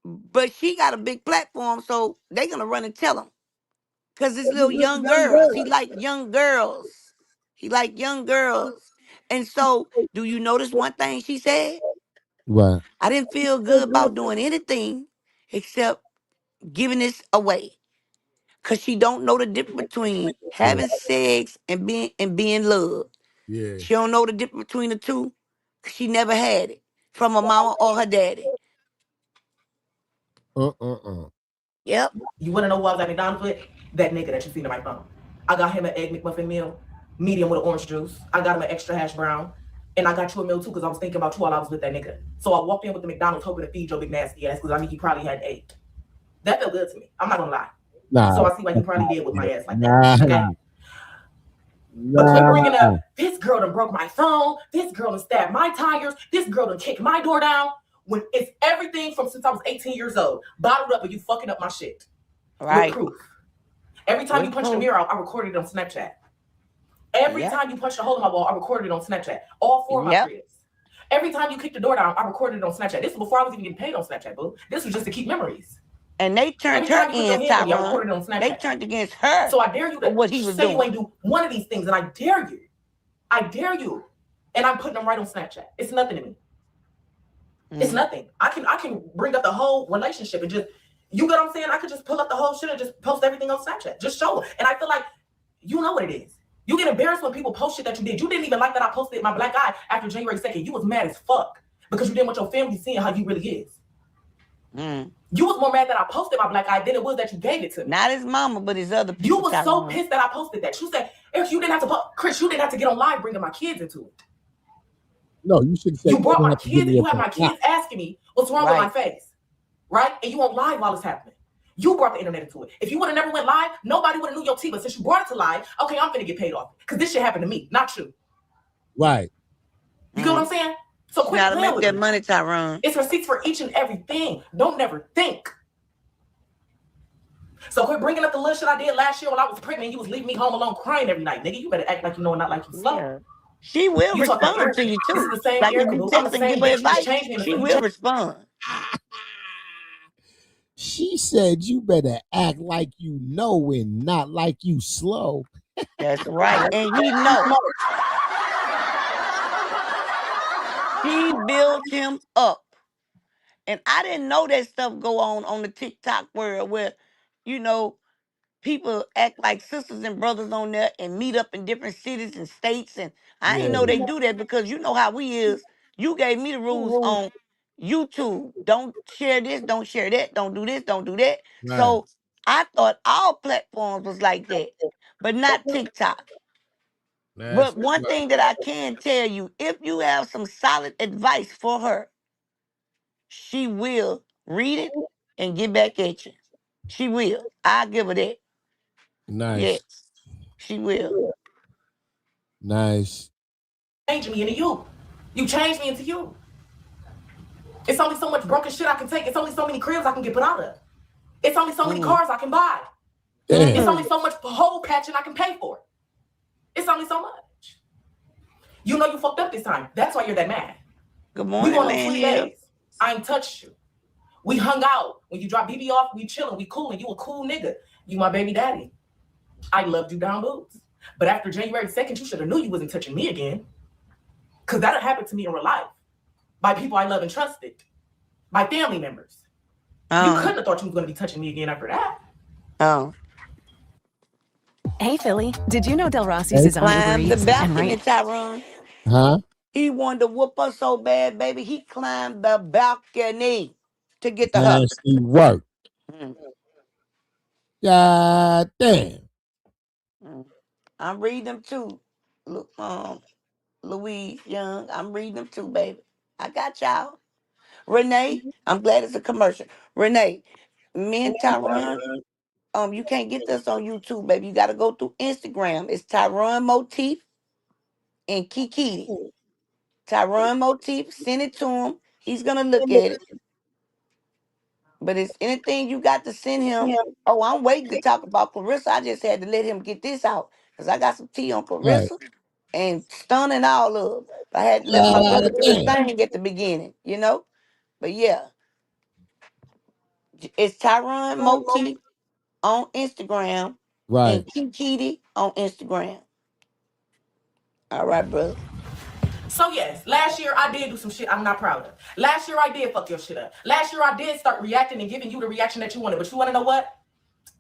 But she got a big platform, so they gonna run and tell him. Cause it's little young girls. He like young girls. And so, do you notice one thing she said? What? I didn't feel good about doing anything except giving this away. Cause she don't know the difference between having sex and being loved. Yeah. She don't know the difference between the two. She never had it from her mama or her daddy. Yep. You want to know who I was at McDonald's with? That nigga that you seen on my phone. I got him an egg McMuffin meal, medium with an orange juice. I got him an extra hash brown. And I got you a meal too because I was thinking about you while I was with that nigga. So I walked in with the McDonald's hoping to feed your big nasty ass because I knew he probably had 8. That felt good to me. I'm not going to lie. Nah. So I see why he probably did with my ass like that. Okay? But quit bringing up, this girl done broke my phone. This girl done stabbed my tires. This girl done kicked my door down. When it's everything from since I was 18 years old, bottled up and you fucking up my shit. Right. With proof. Every time you punch the mirror out, I recorded it on Snapchat. Every time you punch a hole in my wall, I recorded it on Snapchat. All 4 of my cribs. Every time you kicked the door down, I recorded it on Snapchat. This was before I was even getting paid on Snapchat, boo. This was just to keep memories. And they turned her in, Tyrone. They turned against her. So I dare you to what he was say doing. You ain't do one of these things, and I dare you. I dare you. And I'm putting them right on Snapchat. It's nothing to me. It's nothing. I can bring up the whole relationship and just, you get what I'm saying? I could just pull up the whole shit and just post everything on Snapchat. Just show it. And I feel like you know what it is. You get embarrassed when people post shit that you did. You didn't even like that I posted my black eye after January 2nd. You was mad as fuck because you didn't want your family seeing how you really is. You was more mad that I posted my black eye than it was that you gave it to me. Not his mama, but his other people. You was so pissed that I posted that. You said, if you didn't have to post, Chris, you didn't have to get on live bringing my kids into it. No, you should say you brought my kids. You had my kids asking me what's wrong with my face, right? And you went live while it's happening. You brought the internet into it. If you would have never went live, nobody would have knew your tea. But since you brought it to live, okay, I'm finna get paid off because this shit happened to me, not you. Right. You get what I'm saying? So quit gotta playing make with that me. money, Tyrone. It's receipts for each and everything. Don't never think. So quit bringing up the little shit I did last year when I was pregnant and you was leaving me home alone crying every night. Nigga, you better act like you know and not like you slow. Yeah. She will respond to you too. This is the same like year, if you boo. text and give her advice, she will respond. She said you better act like you know and not like you slow. That's right. And he knows. She built him up. And I didn't know that stuff go on the TikTok world where, people act like sisters and brothers on there and meet up in different cities and states. And I didn't know they do that because you know how we is. You gave me the rules on YouTube. Don't share this, don't share that, don't do this, don't do that. Right. So I thought all platforms was like that, but not TikTok. But one thing that I can tell you, if you have some solid advice for her, she will read it and get back at you. She will. I'll give her that. Nice. Yes, she will. Nice. Changing me into you. You changed me into you. It's only so much broken shit I can take. It's only so many cribs I can get put out of. It's only so many cars I can buy. It's only so much hole patching I can pay for. It's only so much. You know you fucked up this time. That's why you're that mad. Good morning, we going on 3 days. I ain't touched you. We hung out. When you drop BB off, we chilling, we cooling. You a cool nigga. You my baby daddy. I loved you down boots. But after January 2nd, you should have knew you wasn't touching me again. Because that'll happen to me in real life. By people I love and trusted. By family members. You couldn't have thought you was going to be touching me again after that. Hey, Philly. Did you know Del Rossi's Hey. is on Uber Climbed the Eats? And balcony, right Tyron. Huh? He wanted to whoop her so bad, baby. He climbed the balcony to get to her. Nasty work. Mm, God damn. mm. I'm reading them too. Look, Louise Young. I'm reading them too, baby. I got y'all. Renee, I'm glad it's a commercial. Renee, me and Tyron, you can't get this on YouTube, baby. You gotta go through Instagram. It's Tyron Motif and Kiki. Tyron Motif, send it to him. He's gonna look at it. But it's anything you got to send him. Oh, I'm waiting to talk about Clarissa. I just had to let him get this out. Because I got some tea on Right. Clarissa and stunning all of them. I had to let my God brother do his damn. thing at the beginning, you know? But yeah, it's Tyron Motif on Instagram Right. and Kiki on Instagram. All right, brother. So yes, last year I did do some shit I'm not proud of. Last year I did fuck your shit up. Last year I did start reacting and giving you the reaction that you wanted. But you want to know what?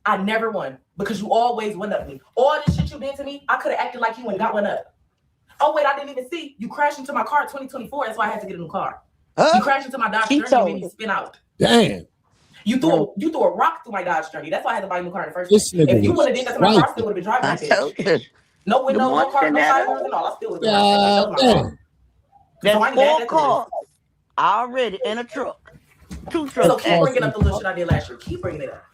I never won because you always went up me. All this shit you did to me, I could have acted like you and got one up. Oh wait, I didn't even see you crashed into my car in 2024. That's why I had to get a new car. You crashed into my Dodge She Journey and made told me it. spin out. Damn. You threw a rock through my Dodge Journey. That's why I had to buy a new car in the first place. This nigga If you was would have did that to my car, I still swiping. would have been driving I that told bitch. you. No Good windows, no morning, car, no side Janetta. mirrors and all. I still would have been driving that bitch. That was God my damn. car. There's So I ain't mad 4 at this. cars already in a truck. 2 So trucks, keep bringing actually. up the little shit I did last year. Keep bringing it up.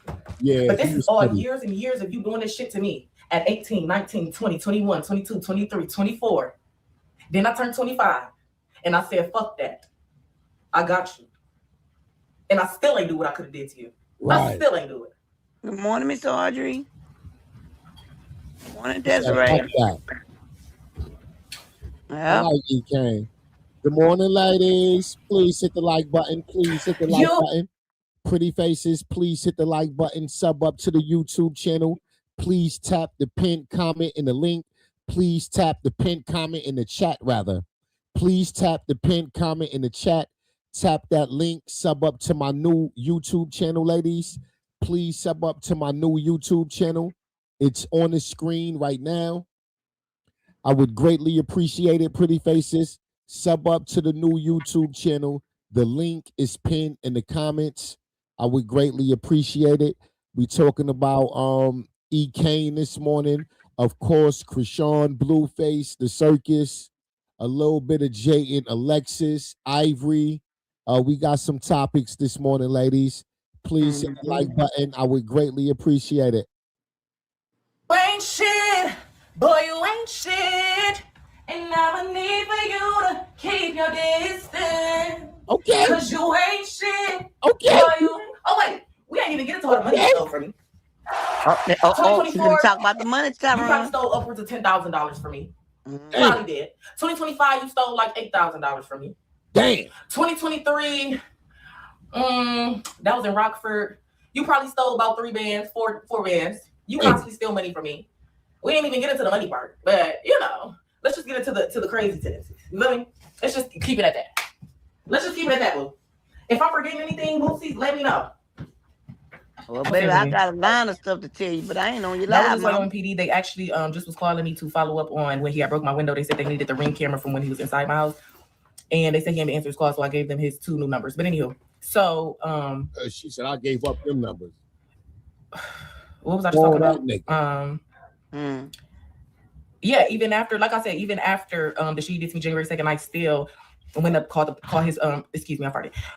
Yeah. But this he is was all petty. years and years of you doing this shit to me at 18, 19, 20, 21, 22, 23, 24. Then I turned 25 and I said, fuck that. I got you. And I still ain't do what I could have did to you. I Right. still ain't do it. Good morning, Miss Audrey. Good morning, He said, Desiree. fuck that. I Yep. like EKANE. Good morning, ladies. Please hit the like button. Please hit the like You button. Pretty faces, please hit the like button. Sub up to the YouTube channel. Please tap the pinned comment in the link. Please tap the pinned comment in the chat, rather. Please tap the pinned comment in the chat. Tap that link. Sub up to my new YouTube channel, ladies. Please sub up to my new YouTube channel. It's on the screen right now. I would greatly appreciate it, pretty faces. Sub up to the new YouTube channel. The link is pinned in the comments. I would greatly appreciate it. We talking about EKANE this morning. Of course, Chrisean Blueface, the Circus, a little bit of Jayden, Alexis, Ivory. We got some topics this morning, ladies. Please hit the like button. I would greatly appreciate it. ain't shit. Boy, you ain't shit. And I'ma need for you to keep your distance. Okay. Cause you ain't shit. Okay. Boy, you. Oh, wait. We ain't even get into what the money you stole from me. She's gonna 2024, talk about the money, you probably Tyron. stole upwards of $10,000 from me. Mhm. You probably did. 2025, you stole like $8,000 from me. Damn. 2023, that was in Rockford. You probably stole about 4 bands. You constantly steal money from me. We didn't even get into the money part, but you know, let's just get into the crazy tendencies. You know what I mean? Let's just keep it at that. Let's just keep it at that, Boo. If I'm forgetting anything, Boopsies, let me know. Well, baby, I got a line of stuff to tell you, but I ain't on your That live, was just like mama. on PD. They actually just was calling me to follow up on when he had broke my window. They said they needed the Ring camera from when he was inside my house, and they said he had to answer his call, so I gave them his 2 new numbers. But anywho, so She said I gave up them numbers. what was I just talking about? Nigga. Yeah, even after, like I said, even after the shit he did to me January 2nd, I still went up, call his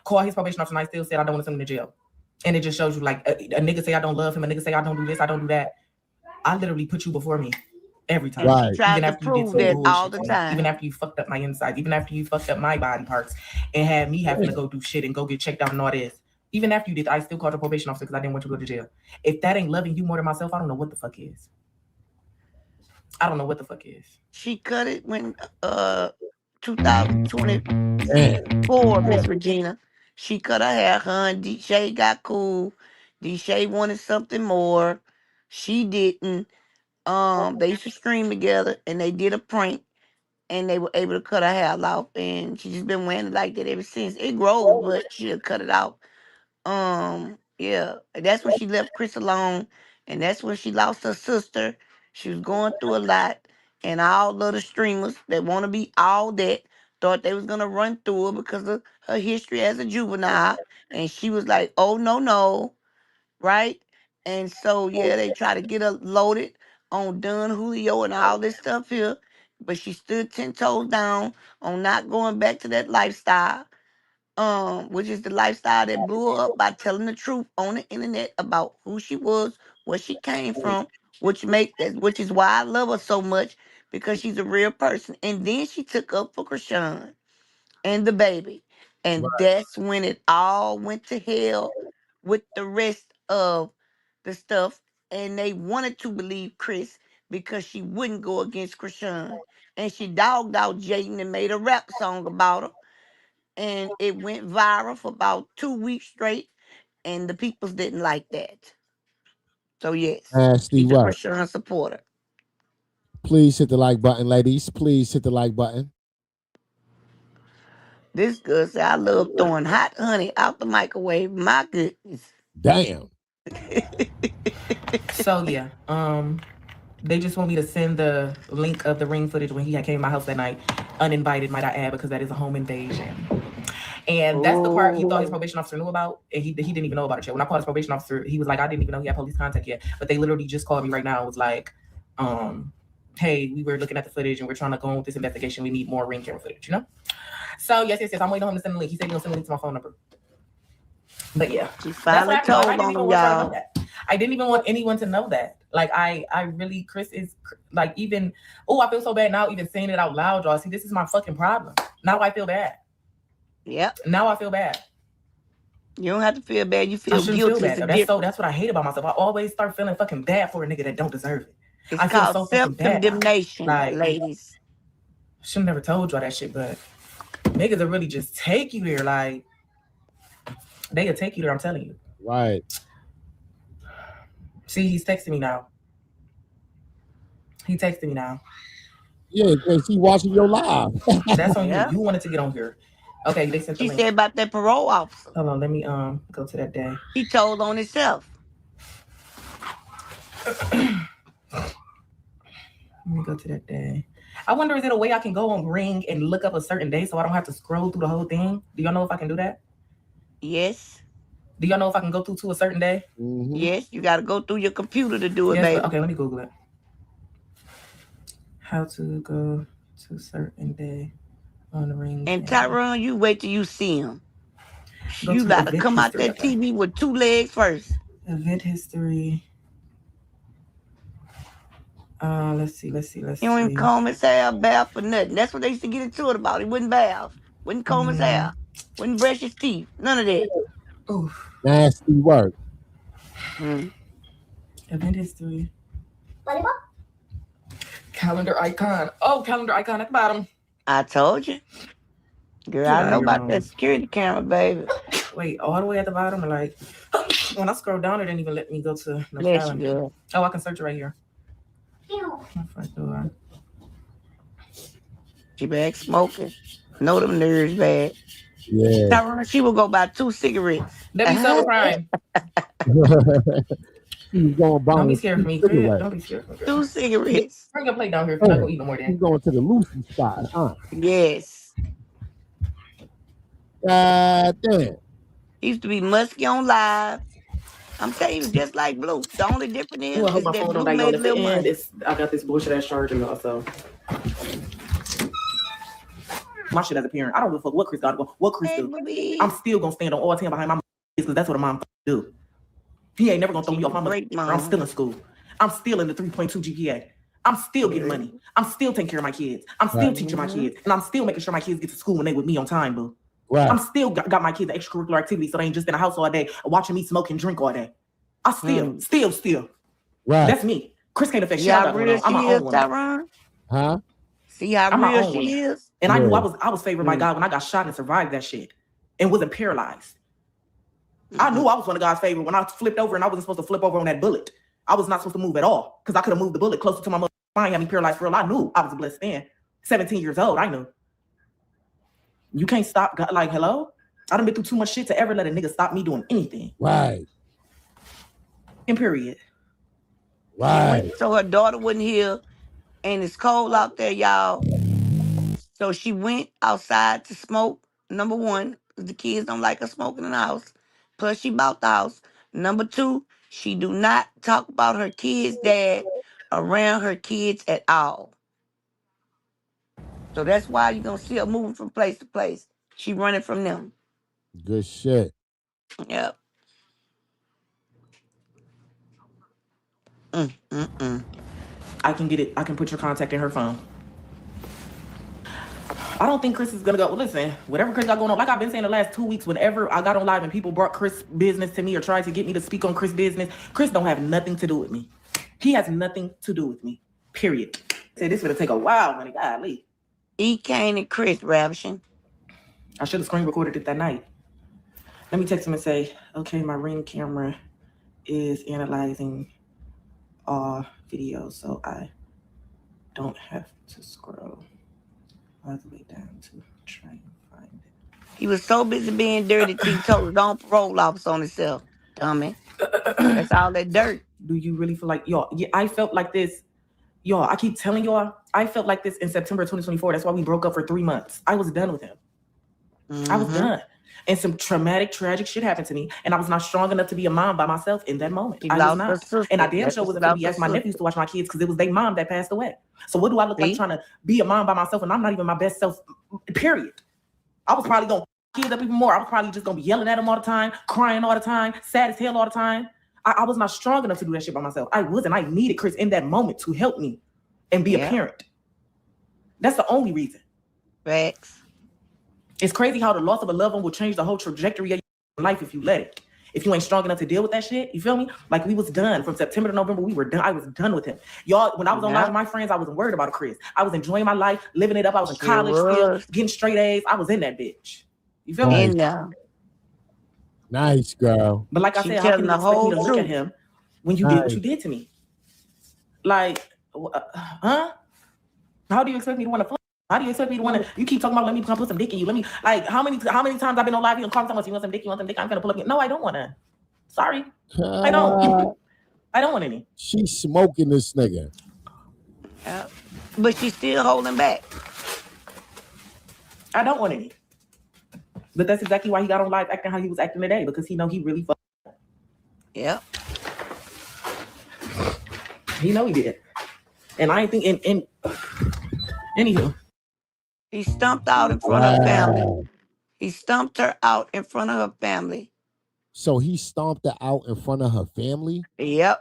call his probation officer, and I still said I don't want to send him to jail. And it just shows you, like, a nigga say I don't love him, a nigga say I don't do this, I don't do that. I literally put you before me every time. Right. She tried Even to after you did prove some that bullshit all the to me, time. even after you fucked up my insides, even after you fucked up my body parts and had me having to go do shit and go get checked out and all this. Even after you did, I still called the probation officer because I didn't want you to go to jail. If that ain't loving you more than myself, I don't know what the fuck is. I don't know what the fuck is. She cut it when 2024, Miss Regina. She cut her hair. Her and D-Shay got cool. D-Shay wanted something more. She didn't. They used to stream together and they did a prank and they were able to cut her hair off, and she just been wearing it like that ever since. It grows, but she'll cut it off. Yeah. That's when she left Chris alone, and that's when she lost her sister. She was going through a lot, and all of the streamers that want to be all that thought they was gonna run through her because of her history as a juvenile, and she was like, "Oh no, right?" And so yeah, they try to get her loaded on Don Julio and all this stuff here, but she stood 10 toes down on not going back to that lifestyle, which is the lifestyle that blew her up by telling the truth on the internet about who she was, where she came from, which is why I love her so much, because she's a real person. And then she took up for Chrisean and the baby. And that's when it all went to hell with the rest of the stuff. And they wanted to believe Chris because she wouldn't go against Chrisean. And she dogged out Jaden and made a rap song about her. And it went viral for about 2 weeks straight. And the peoples didn't like that. So yes, Nasty she's a work. Chrisean supporter. Please hit the like button, ladies. Please hit the like button. This girl said, I love throwing hot honey out the microwave. My goodness. Damn. So yeah, they just want me to send the link of the ring footage when he had came to my house that night, uninvited, might I add, because that is a home invasion. And that's the part he thought his probation officer knew about, and he didn't even know about it yet. When I called his probation officer, he was like, I didn't even know he had police contact yet. But they literally just called me right now and was like, hey, we were looking at the footage and we're trying to go on with this investigation. We need more ring camera footage, you know? So yes, I'm waiting on him to send the link. He said he's gonna send the link to my phone number. But yeah, she finally told on y'all. I didn't even want anyone to know that. Like I really, Chris is like, even, I feel so bad now even saying it out loud, y'all. See, this is my fucking problem. Now I feel bad. Yep. Now I feel bad. You don't have to feel bad. You feel guilty. That's what I hate about myself. I always start feeling fucking bad for a nigga that don't deserve it. It's called self-condemnation, ladies. Should have never told y'all that shit, but niggas will really just take you there. Like, they'll take you there, I'm telling you. Right. See, he's texting me now. He texted me now. Yeah, because he watching your live. That's on you. You wanted to get on here. Okay, they sent the link. She said about that parole officer. Hold on, let me go to that day. He told on himself. Let me go to that day. I wonder, is it a way I can go on Ring and look up a certain day so I don't have to scroll through the whole thing? Do y'all know if I can do that? Yes. Do y'all know if I can go through to a certain day? Mm-hmm. Yes, you got to go through your computer to do it, baby. Okay, let me Google it. How to go to a certain day on the Ring. And Tyrone, you wait till you see him. You got to come out that TV with 2 legs first. Event history. Let's see. He don't even comb his hair, bath for nothing. That's what they used to get into it about. He wouldn't bath, wouldn't comb his hair, wouldn't brush his teeth. None of that. Oof. Nasty work. Event history. Calendar icon. Oh, calendar icon at the bottom. I told you. Girl, I know about that security camera, baby. Wait, all the way at the bottom? Like, when I scroll down, it didn't even let me go to the calendar. Oh, I can search it right here. Front door. She back smoking. Know them nerves bad. Yeah. Tyrone, she will go buy 2 cigarettes. That be so prime. She's going Don't be scared of me, Chris. Don't be scared of me. 2 cigarettes. Bring your plate down here if you're not gonna eat no more. Then she's going to the Lucy spot, huh? Yes. God damn. He used to be musky on live. I'm telling you, just like Blue. The only difference is, I hope my phone don't die on the end. I got this bullshit ass charger also. My shit as a parent. I don't give a fuck what Chris got to go. What Chris do. I'm still gonna stand on all 10 behind my because that's what a mom do. He ain't never gonna throw me off my mother. I'm still in school. I'm still in the 3.2 GPA. I'm still getting money. I'm still taking care of my kids. I'm still teaching my kids. And I'm still making sure my kids get to school when they with me on time, boo. Right. I'm still got my kids extracurricular activities so they ain't just in the house all day watching me smoke and drink all day. I still. Right. That's me. Chris can't affect shit. I'm my own one. Huh? See how real she is? And I knew I was favored by God when I got shot and survived that shit and wasn't paralyzed. I knew I was one of God's favorite when I flipped over and I wasn't supposed to flip over on that bullet. I was not supposed to move at all because I could have moved the bullet closer to my mother. Spine, had me paralyzed for real. I knew I was a blessed man. 17 years old, I knew. You can't stop God. Like, hello? I done been through too much shit to ever let a nigga stop me doing anything. Right. And period. Right. So her daughter wasn't here, and it's cold out there, y'all. So she went outside to smoke. Number one, 'cause the kids don't like her smoking in the house. Plus, she bought the house. Number two, she do not talk about her kids' dad around her kids at all. So that's why you're gonna see her moving from place to place. She running from them. Good shit. Yep. Mm. I can get it. I can put your contact in her phone. I don't think Chris is gonna go. Well, listen, whatever Chris got going on, like I've been saying the last 2 weeks, whenever I got on live and people brought Chris business to me or tried to get me to speak on Chris business, Chris don't have nothing to do with me. He has nothing to do with me. Period. Said this gonna take a while, honey. Golly. EKANE and Chris ravishing. I should have screen recorded it that night. Let me text him and say, okay, my Ring camera is analyzing all videos, so I don't have to scroll all the way down to try and find it. He was so busy being dirty till he told his own parole officer on himself. Dummy. That's all that dirt. Do you really feel like, y'all? Yeah, I felt like this. Y'all, I keep telling y'all, I felt like this in September 2024. That's why we broke up for 3 months. I was done with him. I was done. And some traumatic, tragic shit happened to me. And I was not strong enough to be a mom by myself in that moment. I was not. And I damn sure wasn't going to be asking my nephews to watch my kids because it was their mom that passed away. So what do I look like trying to be a mom by myself and I'm not even my best self, period. I was probably going to kids up even more. I was probably just going to be yelling at them all the time, crying all the time, sad as hell all the time. I was not strong enough to do that shit by myself. I wasn't. I needed Chris in that moment to help me and be a parent. That's the only reason. Facts. It's crazy how the loss of a loved one will change the whole trajectory of your life if you let it. If you ain't strong enough to deal with that shit, you feel me? Like we was done from September to November. We were done. I was done with him. Y'all, when I was on live with my friends, I wasn't worried about a Chris. I was enjoying my life, living it up. I was in college still, getting straight A's. I was in that bitch. You feel me? Nice, girl. But like I said, how can you expect me to look at him when you did what you did to me? Like, huh? How do you expect me to want to fuck? How do you expect me to want to? You keep talking about let me come put some dick in you. Let me like how many times I've been on live? You call someone, you want some dick? You want some dick? I'm gonna pull up. No, I don't want to. Sorry, I don't. I don't want any. She's smoking this nigga. But she's still holding back. I don't want any. But that's exactly why he got on live acting how he was acting today, because he know he really fucked up. Yep. He know he did. And I ain't think in anywho. He stumped out in front of her family. He stumped her out in front of her family. So he stomped her out in front of her family? Yep.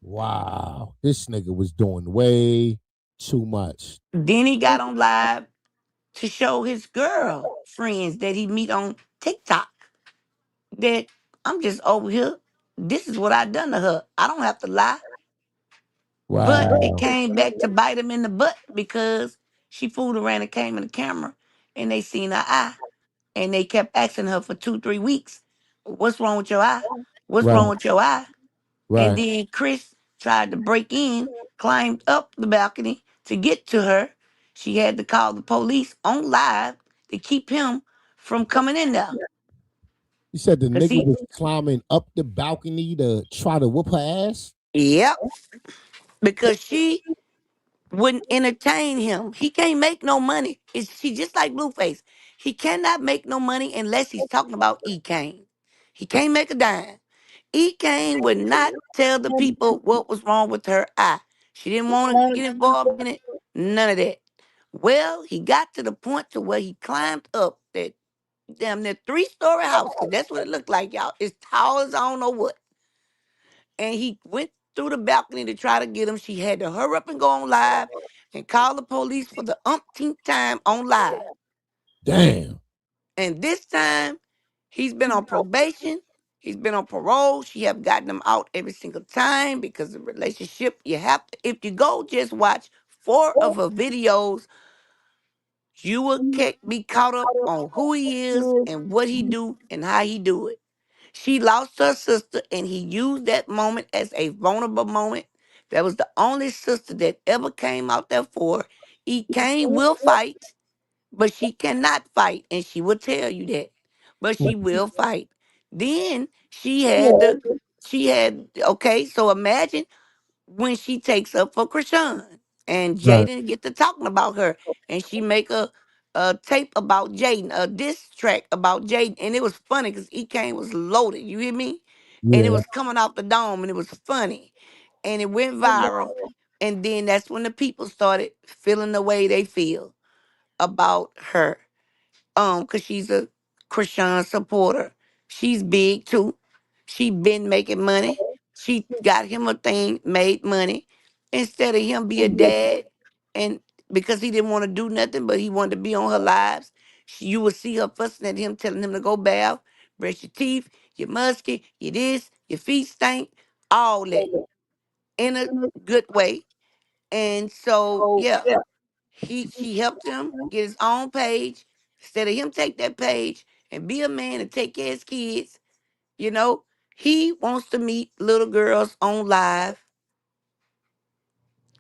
Wow. This nigga was doing way too much. Then he got on live to show his girl friends that he meet on TikTok that I'm just over here. This is what I done to her. I don't have to lie. Wow. But it came back to bite him in the butt because she fooled around and came in the camera and they seen her eye. And they kept asking her for 2-3 weeks, what's wrong with your eye? What's wrong with your eye? And then Chris tried to break in, climbed up the balcony to get to her. She had to call the police on live to keep him from coming in there. You said the nigga was climbing up the balcony to try to whoop her ass? Yep. Because she wouldn't entertain him. He can't make no money. She just like Blueface. He cannot make no money unless he's talking about EKANE. He can't make a dime. EKANE would not tell the people what was wrong with her eye. She didn't want to get involved in it. None of that. Well, he got to the point to where he climbed up that damn near 3-story house, because that's what it looked like, y'all. It's tall as I don't know what. And he went through the balcony to try to get him. She had to hurry up and go on live and call the police for the umpteenth time on live. Damn. And this time, he's been on probation. He's been on parole. She have gotten him out every single time because the relationship, you have to, if you go just watch 4 of her videos, you will be caught up on who he is and what he do and how he do it. She lost her sister and he used that moment as a vulnerable moment. That was the only sister that ever came out there for her. EKANE will fight, but she cannot fight, and she will tell you that. But she will fight. Then she had okay, so imagine when she takes up for Chrisean. And Right. Jaden get to talking about her. And she make a tape about Jaden, a diss track about Jaden. And it was funny because EKANE was loaded. You hear me? And it Yeah. was coming off the dome and it was funny. And it went viral. And then that's when the people started feeling the way they feel about her. Because she's a Chrisean supporter. She's big too. She been making money. She got him a thing, made money. Instead of him be a dad, and because he didn't want to do nothing, but he wanted to be on her lives, you would see her fussing at him, telling him to go bath, brush your teeth, your musky, your this, your feet stink, all that in a good way. And so, yeah, she helped him get his own page. Instead of him take that page and be a man and take care of his kids, you know, he wants to meet little girls on live,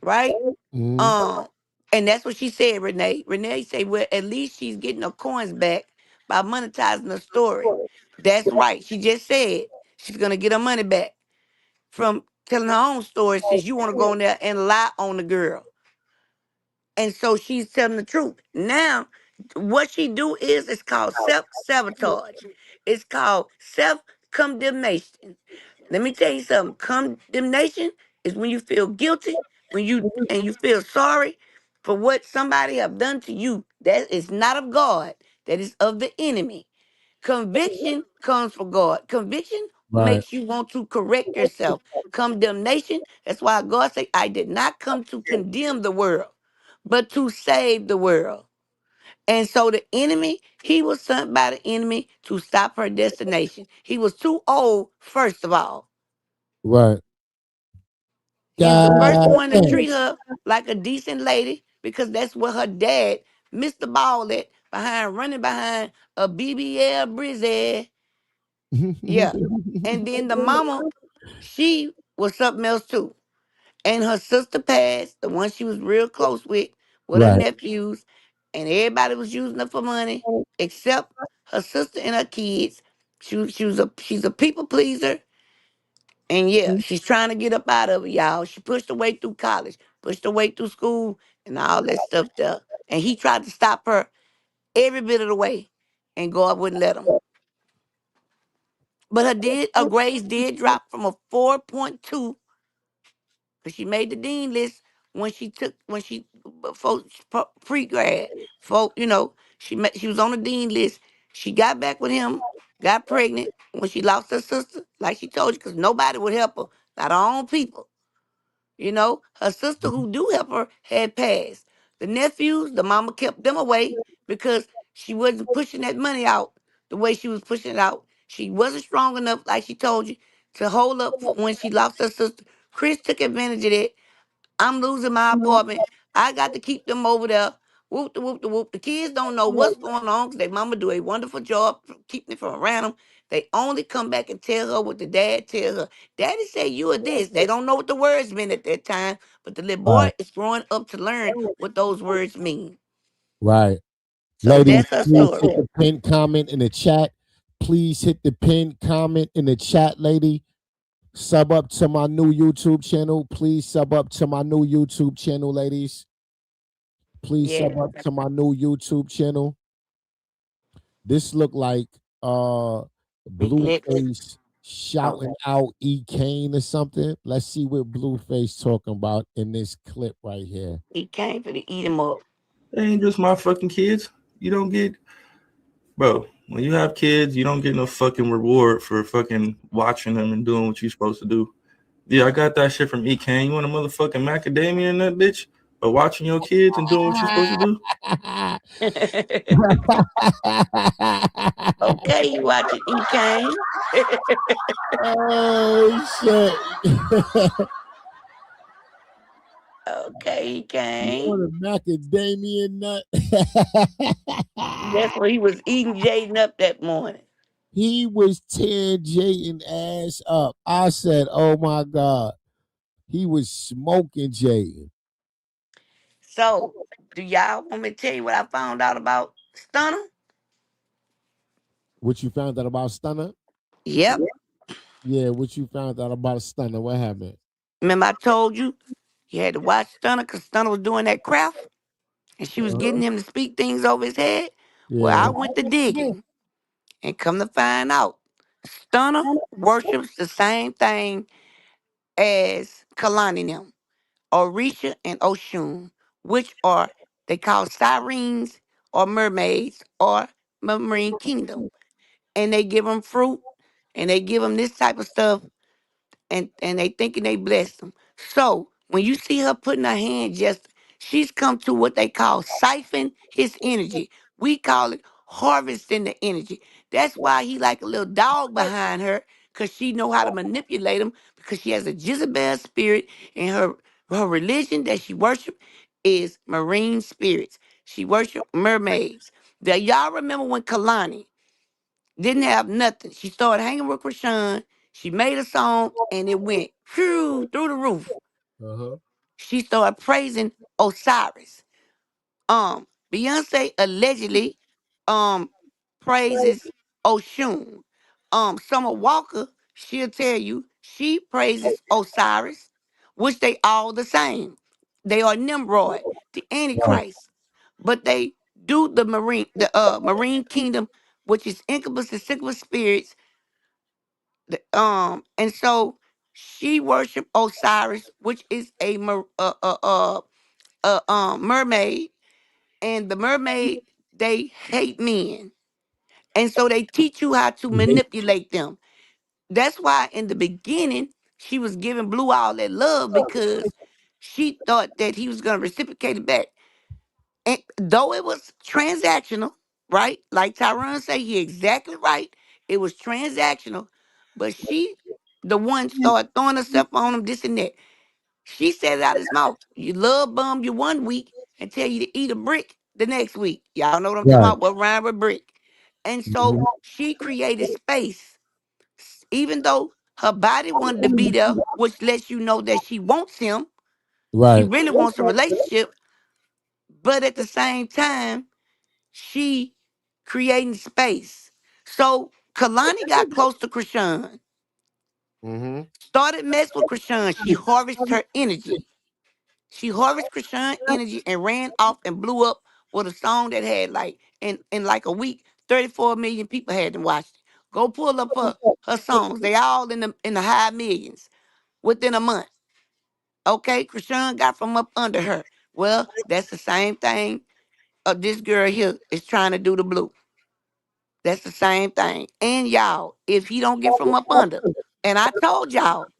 right? Mhm. Um, and that's what she said, Renee. Renee said, well, at least she's getting her coins back by monetizing the story. That's right. She just said she's gonna get her money back from telling her own story since you want to go in there and lie on the girl. And so she's telling the truth. Now, what she do is it's called self-sabotage. It's called self-condemnation. Let me tell you something. Condemnation is when you feel guilty, when you feel sorry for what somebody have done to you. That is not of God. That is of the enemy. Conviction comes from God. Conviction Right. makes you want to correct yourself. Condemnation, that's why God said, I did not come to condemn the world, but to save the world. And so the enemy, he was sent by the enemy to stop her destination. He was too old, first of all. Right. He was the first God one to damn. treat her like a decent lady because that's what her dad missed the ball at running behind a BBL Brizzy. Yeah. And then the mama, she was something else too. And her sister passed, the one she was real close with her Right. nephews, and everybody was using her for money except her sister and her kids. She's a people pleaser, and yeah, she's trying to get up out of it, y'all. She pushed her way through college, pushed her way through school, and all that stuff there. And he tried to stop her every bit of the way, and God wouldn't let him. But her grades did drop from a 4.2 because she made the dean list when she before pre-grad. She was on the dean list. She got back with him, got pregnant when she lost her sister, like she told you, because nobody would help her, not her own people. Her sister who do help her had passed. The nephews, the mama kept them away because she wasn't pushing that money out the way she was pushing it out. She wasn't strong enough, like she told you, to hold up for when she lost her sister. Chris took advantage of that. I'm losing my apartment. I got to keep them over there. Whoop the whoop the whoop. The kids don't know what's going on because their mama do a wonderful job keeping it from around them. They only come back and tell her what the dad tell her. Daddy say you are this. They don't know what the words mean at that time, but the little boy Right. is growing up to learn what those words mean. Right. So Ladies, that's her please hit story. the pin comment in the chat. Please hit the pin comment in the chat, lady. Sub up to my new YouTube channel. Please sub up to my new YouTube channel, ladies. Please Yeah, sub up to my new YouTube channel. This look like big lips. Blueface Oh, shouting out EKANE or something. Let's see what Blueface talking about in this clip right here. he came for to eat him up. They ain't just my fucking kids. You don't get, bro. When you have kids, you don't get no fucking reward for fucking watching them and doing what you're supposed to do. Yeah, I got that shit from EKANE. You want a motherfucking macadamia in that bitch? But watching your kids and doing what you're supposed to do? Okay, you watching EKANE. Oh shit. Okay, You want EKANE. a macadamia nut? That's what he was eating Jaden up that morning. He was tearing Jayden ass up. I said, oh my God. He was smoking Jayden. So, do y'all want me to tell you what I found out about Stunna? What you found out about Stunna? Yep. Yeah, what you found out about Stunna? What happened? Remember I told you had to watch Stunna because Stunna was doing that craft and she was getting him to speak things over his head. Well, Yeah. I went to digging and come to find out, Stunna worships the same thing as Kalani them, Orisha and Oshun, which are they call sirens or mermaids or marine kingdom. And they give them fruit and they give them this type of stuff and they thinking they blessed them. So when you see her putting her hand just, she's come to what they call siphon his energy. We call it harvesting the energy. That's why he like a little dog behind her, because she know how to manipulate him, because she has a Jezebel spirit, and her religion that she worship is marine spirits. She worship mermaids. Do y'all remember when Kalani didn't have nothing? She started hanging with Krishan. She made a song and it went through the roof. Uh-huh. She started praising Osiris. Beyonce allegedly um praises Oshun. Summer Walker, she'll tell you she praises Osiris, which they all the same. They are Nimrod, the Right. Antichrist. But they do the marine kingdom, which is incubus and succubus spirits. And so she worshiped Osiris, which is mermaid, and the mermaid, they hate men, and so they teach you how to manipulate them. That's why in the beginning she was giving Blue all that love, because she thought that he was going to reciprocate it back. And though it was transactional, right? Like Tyron say, he exactly right. It was transactional, but she, the one, started throwing herself on him, this and that. She said it out his mouth. You love bum you one week and tell you to eat a brick the next week. Y'all know what I'm talking Right. about? What rhyme with brick? And so Mhm. she created space, even though her body wanted to be there, which lets you know that she wants him. She Right. really wants a relationship, but at the same time, she creating space. So Kalani got close to Krishan, Mm-hmm. started mess with Krishan. She harvested her energy. She harvested Krishan energy and ran off and blew up with a song that had like in like a week, 34 million people had to watch it. Go pull up her songs. They all in the high millions within a month. Okay, Krishan got from up under her. Well, that's the same thing this girl here is trying to do to Blue. That's the same thing. And y'all, if he don't get from up under, and I told y'all,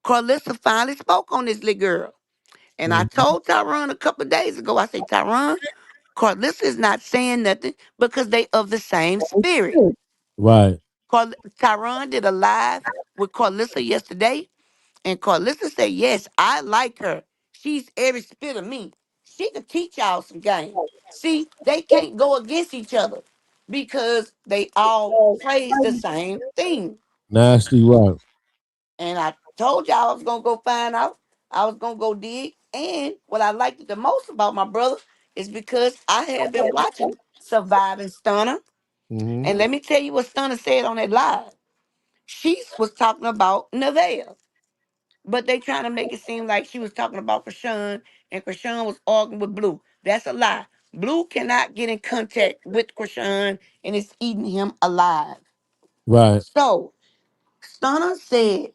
Carlissa finally spoke on this little girl. And I Mm-hmm. told Tyron a couple of days ago, I said, Tyron, Carlissa is not saying nothing because they of the same spirit. Right. Tyron did a live with Carlissa yesterday, and Carlissa said, yes, I like her. She's every spit of me. She could teach y'all some game. See, they can't go against each other because they all praise the same thing. Nasty right. And I told y'all I was gonna go find out. I was gonna go dig. And what I liked the most about my brother is because I had been watching Surviving Stunner. Mm-hmm. And let me tell you what Stunner said on that live. She was talking about Nevaeh, but they trying to make it seem like she was talking about Krishan, and Krishan was arguing with Blue. That's a lie. Blue cannot get in contact with Krishan, and it's eating him alive. Right. So Stunner said,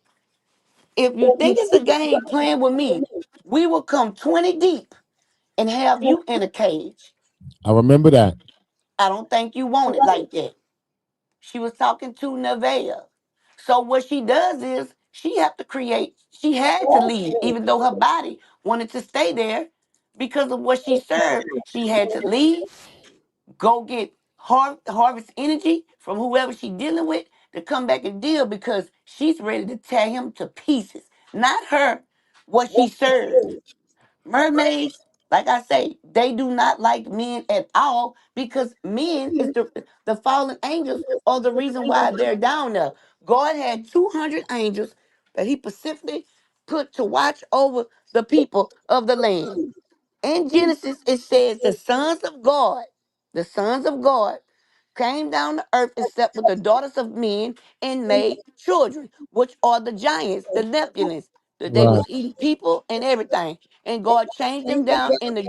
if you think it's a game playing with me, we will come 20 deep and have you in a cage. I remember that. I don't think you want it like that. She was talking to Nevaeh. So what she does is she had to leave, even though her body wanted to stay there because of what she served. She had to leave, go get harvest energy from whoever she's dealing with to come back and deal, because she's ready to tear him to pieces. Not her, what she served. Mermaids, like I say, they do not like men at all, because men is the fallen angels are the reason why they're down there. God had 200 angels that he specifically put to watch over the people of the land. In Genesis, it says the sons of God came down to earth and slept with the daughters of men and made children, which are the giants, the Nephilim. That they Right. was eating people and everything. And God changed them down in the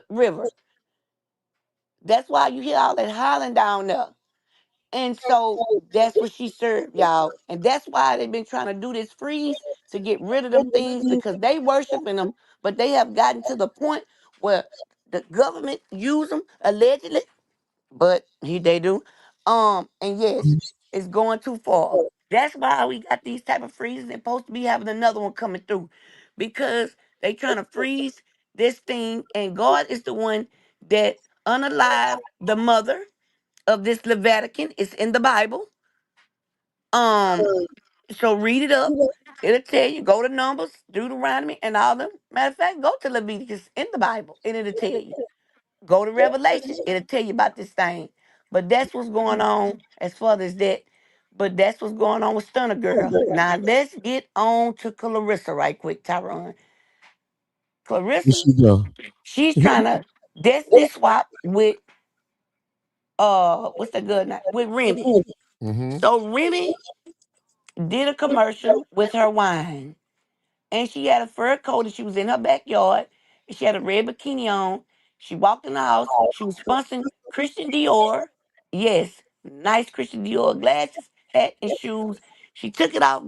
River. That's why you hear all that hollering down there. And so that's what she served, y'all. And that's why they've been trying to do this freeze to get rid of them things because they worshiping them, but they have gotten to the point where the government use them allegedly, but they do. And yes, it's going too far. That's why we got these type of freezes and supposed to be having another one coming through because they trying to freeze this thing, and God is the one that unalive the mother of this Leviticus. It's in the Bible. Um, so read it up. It'll tell you. Go to Numbers, Deuteronomy, and all them. Matter of fact, go to Leviticus in the Bible, and it'll tell you. Go to Revelation. It'll tell you about this thing. But that's what's going on as far as that. But that's what's going on with Stunna Girl. Now let's get on to Clarissa right quick, Tyrone. Here Clarissa, she go. she's trying to destiny swap with what's the good name? With Remy. Mm-hmm. So Remy did a commercial with her wine. And she had a fur coat and she was in her backyard. And she had a red bikini on. She walked in the house. She was sponsoring Christian Dior. Yes, nice Christian Dior glasses, hat, and shoes. She took it off,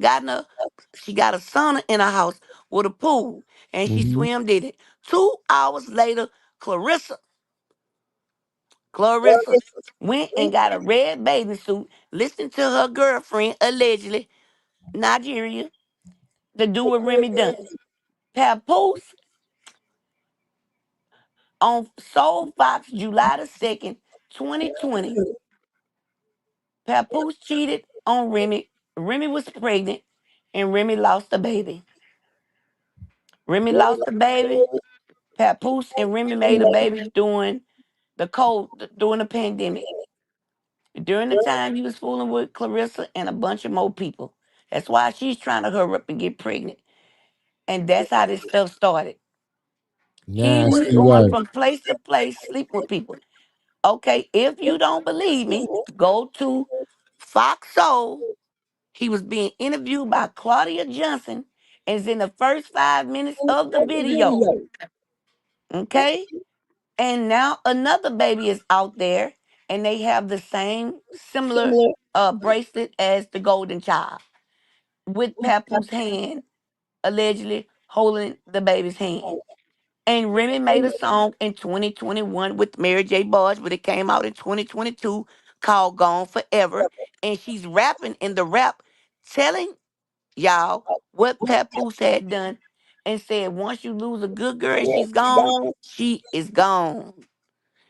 she got a sauna in her house with a pool. And she Mm-hmm. swam did it. 2 hours later, Clarissa went and got a red bathing suit, listened to her girlfriend, allegedly, Nigeria, to do what Remy done. Papoose on Soul Fox, July the 2nd, 2020, Papoose cheated on Remy. Remy was pregnant and Remy lost the baby. Remy lost the baby. Papoose and Remy made a baby during the pandemic. During the time he was fooling with Clarissa and a bunch of more people. That's why she's trying to hurry up and get pregnant. And that's how this stuff started. He was Nasty going work. from place to place, sleeping with people. Okay, if you don't believe me, go to Fox Soul. He was being interviewed by Claudia Johnson and is in the first 5 minutes of the video. Okay? And now another baby is out there and they have the same similar bracelet as the golden child with Papoose hand allegedly holding the baby's hand. And Remy made a song in 2021 with Mary J. Blige, but it came out in 2022 called Gone Forever. And she's rapping in the rap, telling y'all what Papoose had done and said, once you lose a good girl and she's gone, she is gone.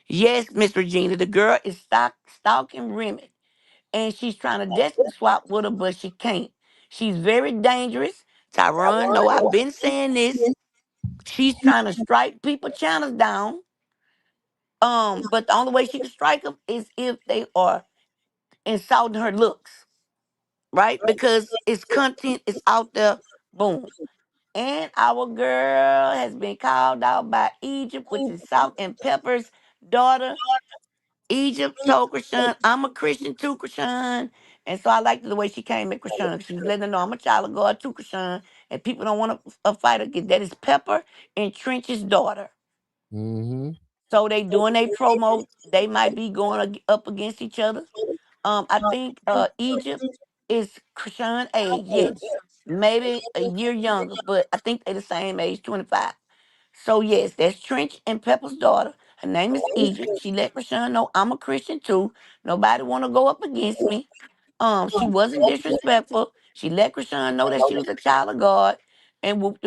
Yes, Miss Regina, the girl is stalking Remy. And she's trying to destiny swap with her, but she can't. She's very dangerous. Tyrone, no, I've been saying this. She's trying to strike people channels down. But the only way she can strike them is if they are insulting her looks, right? Because it's content, it's out there, boom. And our girl has been called out by Egypt, which is Salt and Pepper's daughter. Egypt told Chrisean, I'm a Christian too, Chrisean. And so I liked the way she came at Chrisean. She was letting her know I'm a child of God too, Chrisean. And people don't want to fight again. That is Pepper and Trench's daughter. Mm-hmm. So they doing a promo. They might be going up against each other. I think Egypt is Chrisean age, yes. Maybe a year younger, but I think they the same age, 25. So yes, that's Trench and Pepper's daughter. Her name is Egypt. She let Chrisean know I'm a Christian too. Nobody want to go up against me. She wasn't disrespectful. She let Chrisean know that she was a child of God, and whooped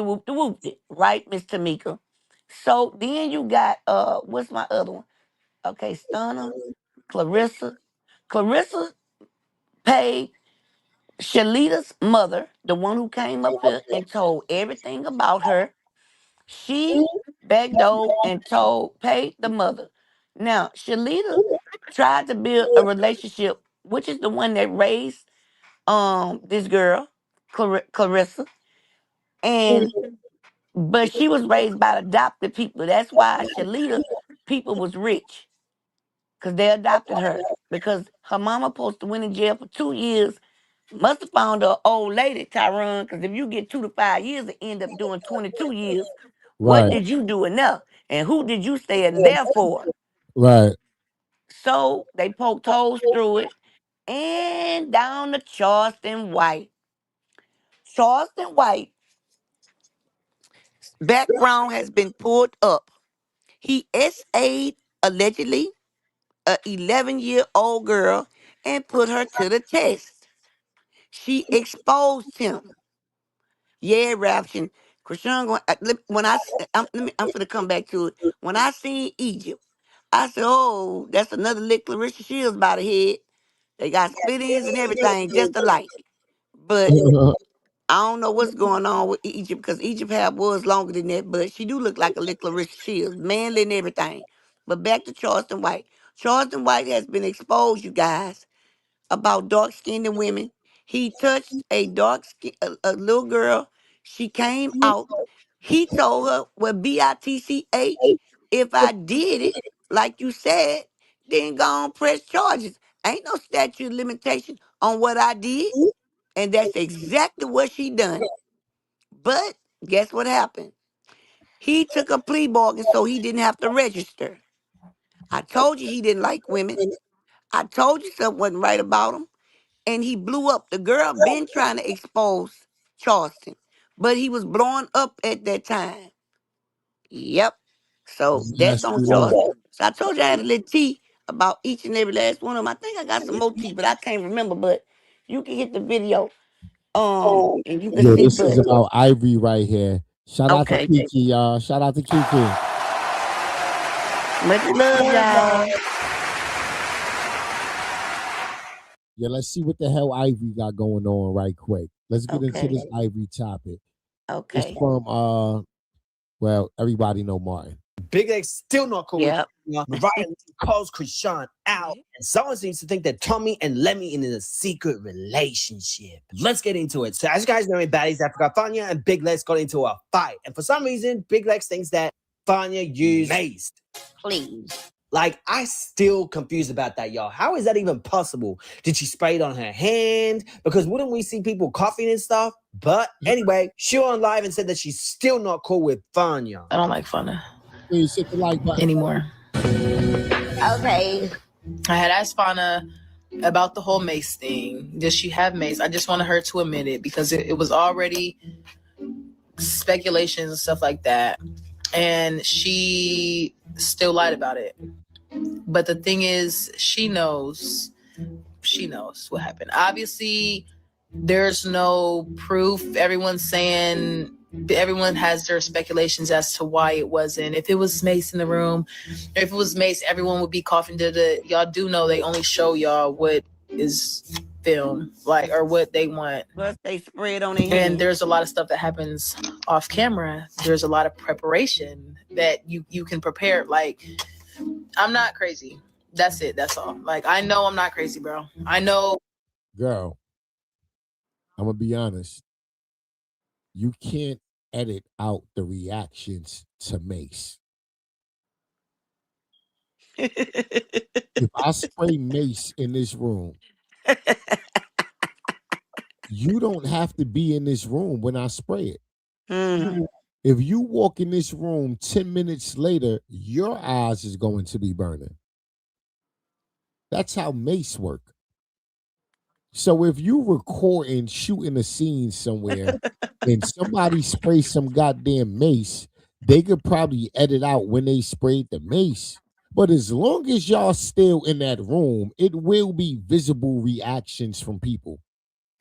it, right, Miss Tamika? So then you got what's my other one? Okay, Stunna, Clarissa. Clarissa paid Shalita's mother, the one who came up here and told everything about her. She backdoored and paid the mother. Now, Shalita tried to build a relationship, which is the one that raised this girl, Clarissa, and but she was raised by adopted people. That's why Shalita people was rich because they adopted her because her mama supposed to went in jail for 2 years Must have found an old lady, Tyron, because if you get 2 to 5 years and end up doing 22 years, what Right. did you do enough? And who did you stay in there for? Right. So they poked holes through it and down to Charleston White. Charleston White background has been pulled up. He SA'd allegedly a 11-year-old girl and put her to the test. She exposed him. Yeah, Raption. Chrisean, when I'm finna come back to it. When I seen Egypt, I said, "Oh, that's another lick Clarissa Shields by the head. They got split ends and everything, just alike." But I don't know what's going on with Egypt because Egypt hair was longer than that. But she do look like a lick Clarissa Shields, manly and everything. But back to Charleston White. Charleston White has been exposed, you guys, about dark-skinned women. He touched a a little girl. She came out. He told her, well, BITCH, if I did it, like you said, then go on press charges. Ain't no statute of limitation on what I did. And that's exactly what she done. But guess what happened? He took a plea bargain so he didn't have to register. I told you he didn't like women. I told you something wasn't right about him. And he blew up. The girl been trying to expose Charleston, but he was blowing up at that time. Yep. So that's Yes, on you are. Charleston. So I told you I had a little tea about each and every last one of them. I think I got some more tea, but I can't remember. But you can hit the video, and you can Yo, see. this is But about Ivory right here. Shout out to okay, Kiki, y'all. Shout out to Kiki. much love, y'all. Yeah, let's see what the hell Ivory got going on right quick. Let's get into Okay, this Ivory topic. It's okay, from well, everybody know Martin. Big X still not cool. yep. Mariah calls Chrisean out, and someone seems to think that Tommy and Lemmy in a secret relationship. Let's get into it. So, as you guys know, in Baddies Africa, Fanya and Big Lex got into a fight, and for some reason, Big Lex thinks that Fanya used mace. Please. Like, I still confused about that, y'all. How is that even possible? Did she spray it on her hand? Because wouldn't we see people coughing and stuff? But anyway, she went on live and said that she's still not cool with Fanya. I don't like Stunna Please hit the like button. anymore. Okay. I had asked Stunna about the whole mace thing. Does she have mace? I just wanted her to admit it because it was already speculations and stuff like that. And she still lied about it. But the thing is, she knows what happened. Obviously, there's no proof. Everyone has their speculations as to why it wasn't. If it was mace in the room, or if it was mace, everyone would be coughing. Y'all do know they only show y'all what is filmed, like, or what they want. Plus, they spread on their And hands. there's a lot of stuff that happens off camera. There's a lot of preparation that you can prepare. Like, I'm not crazy. That's it. That's all. Like, I know I'm not crazy, bro. I know. Girl, I'm gonna be honest. You can't edit out the reactions to Mace. If I spray Mace in this room, you don't have to be in this room when I spray it. Mhm. If you walk in this room 10 minutes later, your eyes is going to be burning. That's how Mace work. So if you recording, shooting a scene somewhere and somebody sprays some goddamn mace, they could probably edit out when they sprayed the mace. But as long as y'all still in that room, it will be visible reactions from people.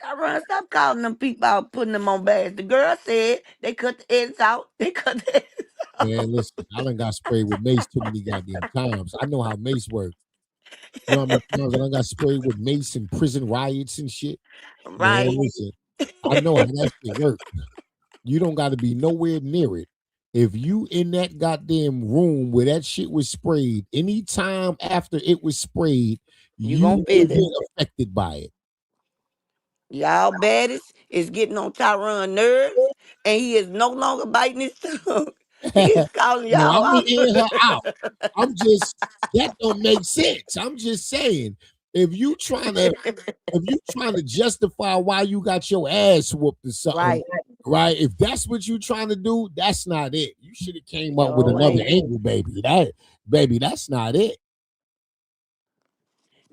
Stop calling them people out, putting them on blast. The girl said they cut the edits out. They cut the edits out. Man, listen, I done got sprayed with mace too many goddamn times. I know how mace works. You know how many times I done got sprayed with mace in prison riots and shit? Right. Man, listen, I know how that shit works. You don't got to be nowhere near it. If you in that goddamn room where that shit was sprayed, anytime after it was sprayed, You you gonna will feel get it. affected by it. Y'all baddest is getting on Tyron's nerves, and he is no longer biting his tongue. He is calling No, y'all I'm out. eating her out. That don't make sense. I'm just saying, if you trying to justify why you got your ass whooped or something, right? If that's what you trying to do, that's not it. You should have came up with another angle, baby. That's not it.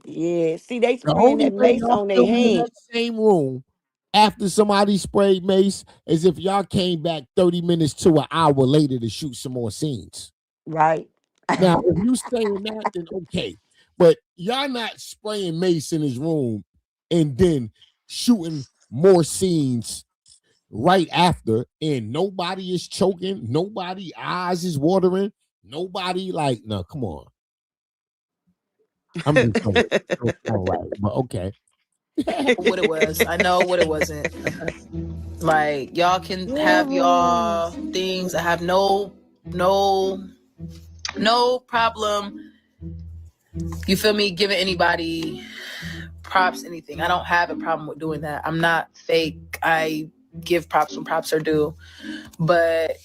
Yeah, see, they The spraying only that way mace y'all on their filming in hand. that same room after somebody sprayed mace is if y'all came back 30 minutes to an hour later to shoot some more scenes. Right. Now, if you saying that, then okay. But y'all not spraying mace in his room and then shooting more scenes right after, and nobody is choking, nobody eyes is watering, nobody like, no, come on. I'm just saying, all right, but okay. What it was. I know what it wasn't. Like y'all can have y'all things. I have no problem. You feel me? Giving anybody props, anything. I don't have a problem with doing that. I'm not fake. I give props when props are due, but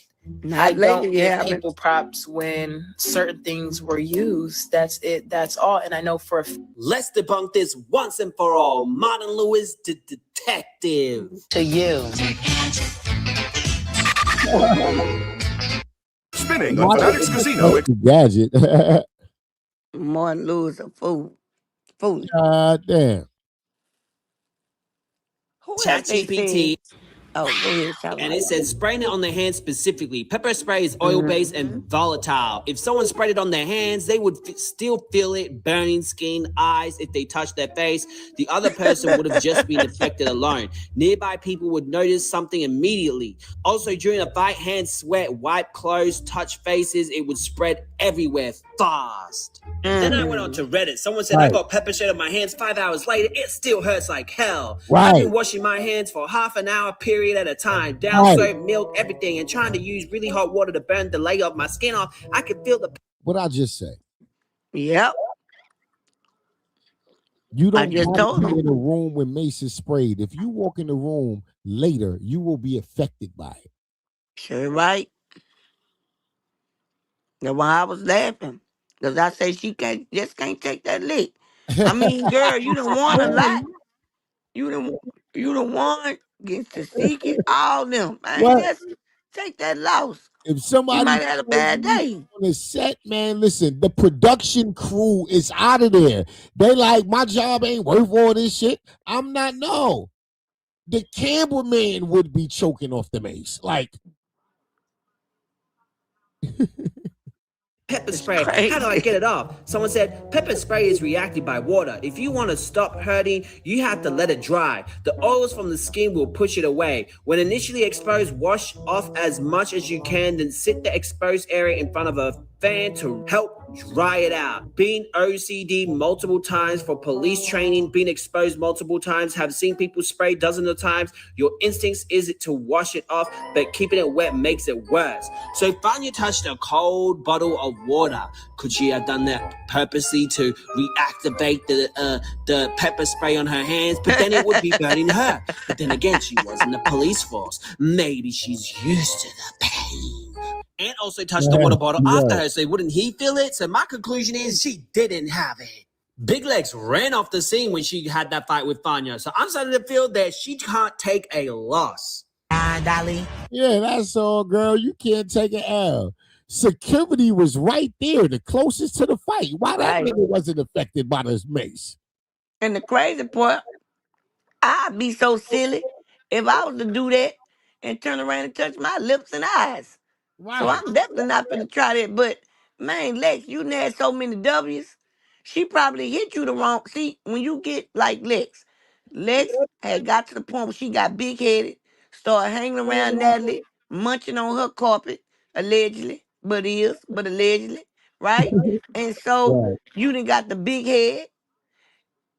I don't give people props when certain things were used. That's it. That's all. And I know for let's debunk this once and for all. Martin Lewis, the detective. To you. Spinning on Fanatics Casino. Gadget. Martin Lewis a fool. God damn. ChatGPT. Oh, go ahead, and it said spraying it on their hands specifically. Pepper spray is oil-based and volatile. If someone sprayed it on their hands, they would still feel it, burning skin, eyes. If they touched their face, the other person would have just been affected alone. Nearby people would notice something immediately. Also, during a fight, hands sweat, wipe clothes, touch faces. It would spread everywhere fast. Then I went on to Reddit. Someone said, I got pepper spray on my hands 5 hours later. It still hurts like hell. I've been washing my hands for half an hour period at a time. Down soap, milk, everything, and trying to use really hot water to burn the layer of my skin off. I could feel the... What I just say? Yep. You don't have to be in a room when mace is sprayed. If you walk in the room later, you will be affected by it. Sure, right. That's why I was laughing. Because I said she can't take that lick. I mean, girl, you done won a lot. You done won against the secret, all them. Man, just take that loss. If somebody might have had a bad day on the set, man, listen, the production crew is out of there. They like, my job ain't worth all this shit. I'm not, no. The cameraman would be choking off the mace. Like, pepper spray. How do I get it off? Someone said, pepper spray is reacted by water. If you want to stop hurting, you have to let it dry. The oils from the skin will push it away. When initially exposed, wash off as much as you can, then sit the exposed area in front of a fan to help dry it out. Being OCD multiple times for police training, being exposed multiple times, have seen people spray dozens of times. Your instincts is to wash it off, but keeping it wet makes it worse. So Fanya touched a cold bottle of water. Could she have done that purposely to reactivate the pepper spray on her hands? But then it would be burning her. But then again, she was in the police force. Maybe she's used to the pain. And also touched the water bottle after her, so wouldn't he feel it? So my conclusion is she didn't have it. Big Legs ran off the scene when she had that fight with Fanya. So I'm starting to feel that she can't take a loss. Dolly. Yeah, that's all, girl. You can't take an L. Security was right there, the closest to the fight. Why that nigga wasn't affected by this mace? And the crazy part, I'd be so silly if I was to do that and turn around and touch my lips and eyes. Right. So I'm definitely not gonna try that. But man, Lex, you had so many W's. She probably hit you the wrong. See, when you get like Lex had got to the point where she got big headed, started hanging around Natalie, munching on her carpet, allegedly, but allegedly, right? And so you done got the big head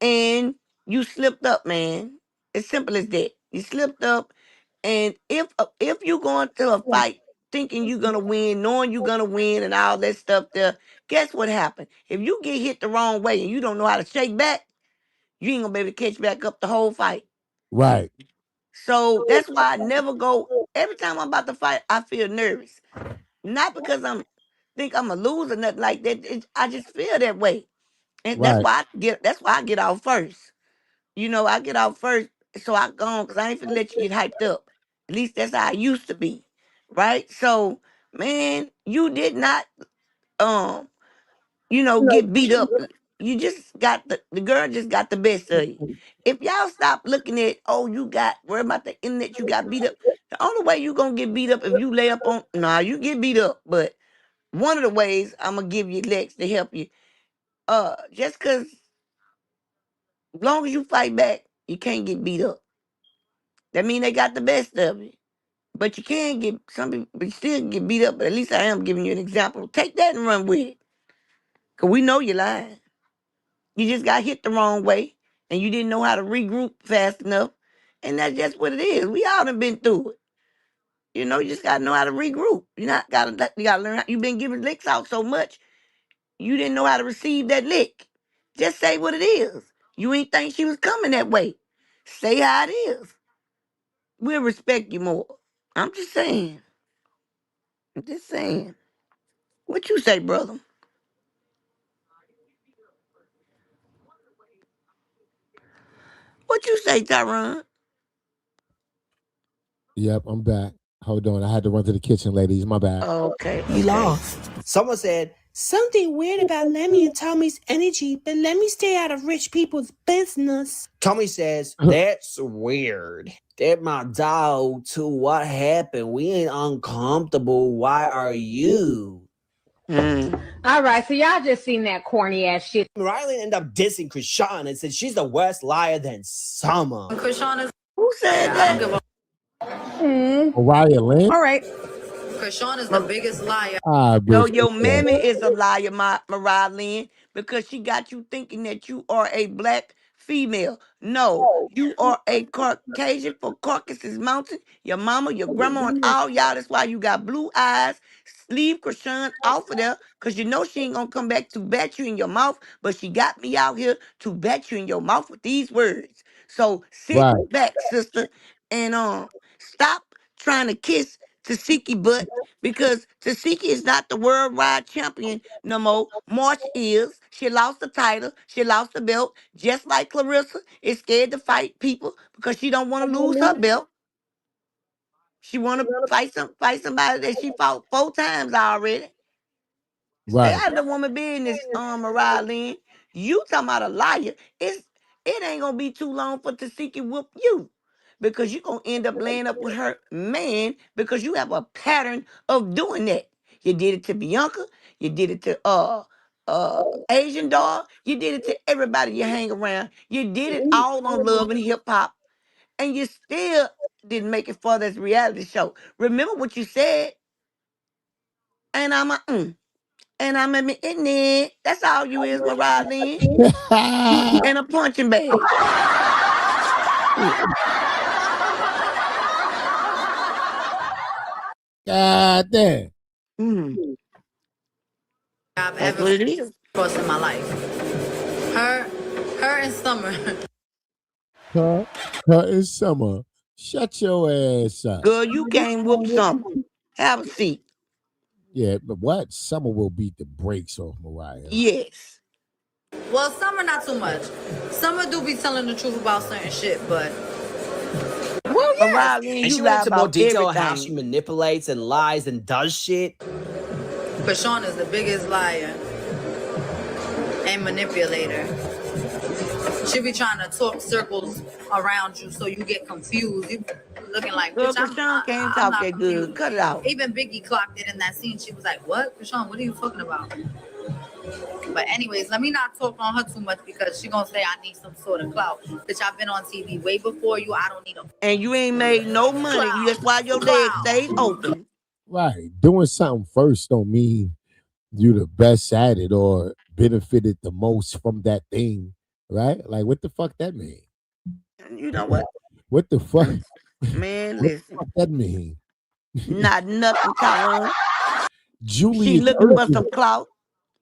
and you slipped up, man. As simple as that. You slipped up, and if you go into a fight thinking you're gonna win, knowing you're gonna win, and all that stuff there, guess what happened? If you get hit the wrong way and you don't know how to shake back, you ain't gonna be able to catch back up the whole fight. Right. So that's why I never go. Every time I'm about to fight, I feel nervous. Not because think I'm a loser, nothing like that. I just feel that way. And Right. that's why I get out first. You know, I get out first, so I go on because I ain't finna let you get hyped up. At least that's how I used to be. Right? So, man, you did not get beat up. You just got the girl just got the best of you. If y'all stop looking at, worry about the internet, you got beat up. The only way you gonna get beat up if you lay up on, nah, you get beat up. But one of the ways I'm gonna give you Lex to help you, just cause as long as you fight back, you can't get beat up. That mean they got the best of you. But you can get some people but still get beat up, but at least I am giving you an example. Take that and run with it. Cause we know you're lying. You just got hit the wrong way and you didn't know how to regroup fast enough. And that's just what it is. We all done been through it. You just gotta know how to regroup. You gotta learn how you've been giving licks out so much, you didn't know how to receive that lick. Just say what it is. You ain't think she was coming that way. Say how it is. We'll respect you more. I'm just saying. I'm just saying. What you say, brother? What you say, Tyron? Yep, I'm back. Hold on. I had to run to the kitchen, ladies. My bad. Okay. He lost. Someone said, something weird about Lemmy and Tommy's energy, but let me stay out of rich people's business. Tommy says, that's weird. That my dog too. What happened? We ain't uncomfortable. Why are you? All right, so y'all just seen that corny ass shit. Riley ended up dissing Chrisean and said she's the worst liar than Summer. Chrisean is. Who said that? Mariah Lynn? All right. Chrisean is the biggest liar. No, Bitch. your mammy is a liar, Mariah Lynn, because she got you thinking that you are a black female. No, you are a Caucasian for Caucasus Mountain. Your mama, your grandma, and all y'all. That's why you got blue eyes. Leave Chrisean off of there, because you know she ain't gonna come back to bat you in your mouth, but she got me out here to bat you in your mouth with these words. So sit Right. back, sister, and stop trying to kiss Tasiki butt, because Tasiki is not the worldwide champion no more. March is. She lost the title. She lost the belt. Just like Clarissa is scared to fight people because she don't want to lose her belt. She want to fight somebody that she fought 4 times already. Stay Right. out of the woman business, Mariah Lynn. You talking about a liar. It ain't gonna be too long for Tasiki whoop you. Because you're gonna end up laying up with her man because you have a pattern of doing that. You did it to Bianca, you did it to Asian doll, you did it to everybody you hang around. You did it all on Love and Hip Hop, and you still didn't make it for this reality show. Remember what you said? And I'm admitting it. That's all you is, Mariah Lynn. And a punching bag. God damn. I've That's ever what it is. crossed in my life. Her and Summer. Her and Summer. Shut your ass up. Girl, you can't whoop Summer. Have a seat. Yeah, but what? Summer will beat the brakes off Mariah. Yes. Well, Summer not too much. Summer do be telling the truth about certain shit, but well, yes. Mariah Lynn, And you she lie went into more about detail on everything. how she manipulates and lies and does shit. Chrisean is the biggest liar and manipulator. She be trying to talk circles around you so you get confused. You looking like, Girl, bitch, I'm Chrisean can't I'm talk not that confused. good. Cut it out. Even Biggie clocked it in that scene. She was like, what? Chrisean, what are you talking about? But anyways, let me not talk on her too much because she gonna say I need some sort of clout. Bitch, I've been on TV way before you. I don't need a And you ain't made no money. clout. That's why your legs stayed open. Right. Doing something first don't mean you the best at it or benefited the most from that thing. Right? Like what the fuck that mean? You know what? What the fuck? Man, What listen. the fuck that mean? Not nothing, Tyrone. She Julius looking for Erving. some clout.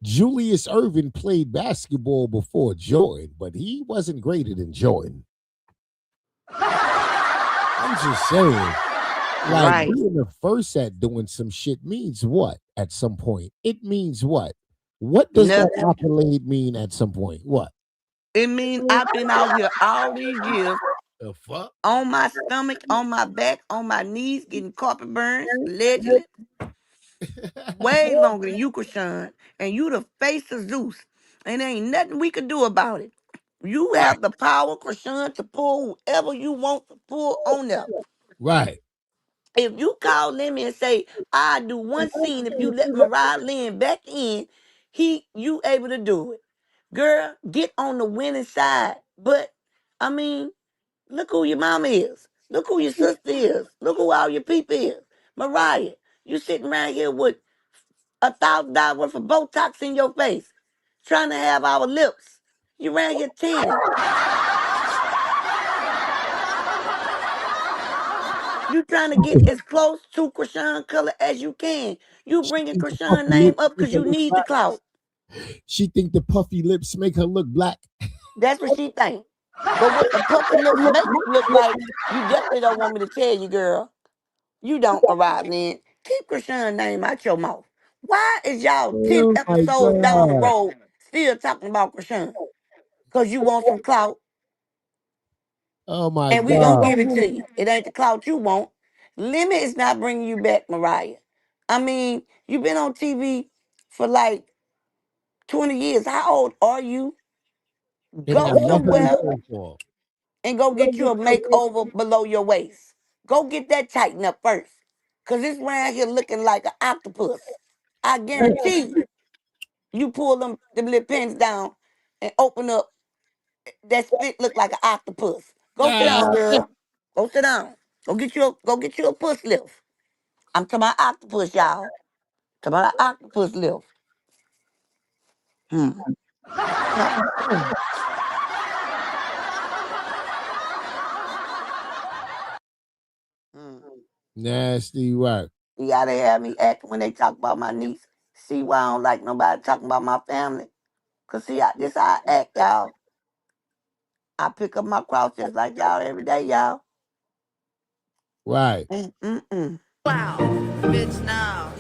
Julius Erving played basketball before Jordan, but he wasn't greater than Jordan. I'm just saying. Like Right. being the first at doing some shit means what at some point? It means what? What does that Nothing. accolade mean at some point? What? It means I've been out here all these years The fuck? on my stomach, on my back, on my knees, getting carpet burns, allegedly, way longer than you, Chrisean. And you the face of Zeus. And there ain't nothing we can do about it. You have the power, Chrisean, to pull whoever you want to pull on them. Right. If you call Lemmy and say, I do one scene, if you let Mariah Lynn back in, you able to do it. Girl, get on the winning side. But, I mean, look who your mama is. Look who your sister is. Look who all your people is. Mariah, you sitting around here with $1,000 worth of Botox in your face, trying to have our lips. You around here tanning. You trying to get as close to Chrisean color as you can. You bringing Chrisean name up because you need the clout. She think the puffy lips make her look black. That's what she think. But what the puffy lips make look like, you definitely don't want me to tell you, girl. You don't, Mariah Lynn. Keep Chrisean name out your mouth. Why is y'all 10 Oh my episodes down the God. road still talking about Chrisean? Because you want some clout, Oh my and we gonna God. give it to you. It ain't the clout you want. Limit is not bringing you back, Mariah. I mean, you've been on TV for like 20 years. How old are you? And Go what her somewhere going for? and go get you a makeover below your waist. Go get that tightened up first. Because it's around here looking like an octopus. I guarantee you pull them little pins down and open up, that spit look like an octopus. Go sit down, girl. Go sit down. Go get you a puss lift. I'm talking about octopus, y'all. Talking about an octopus lift. Yeah. Nasty work. You gotta have me act when they talk about my niece. See why I don't like nobody talking about my family. Cause see, this how I act, y'all. I pick up my cross just like y'all every day, y'all. Right. Wow, bitch, no.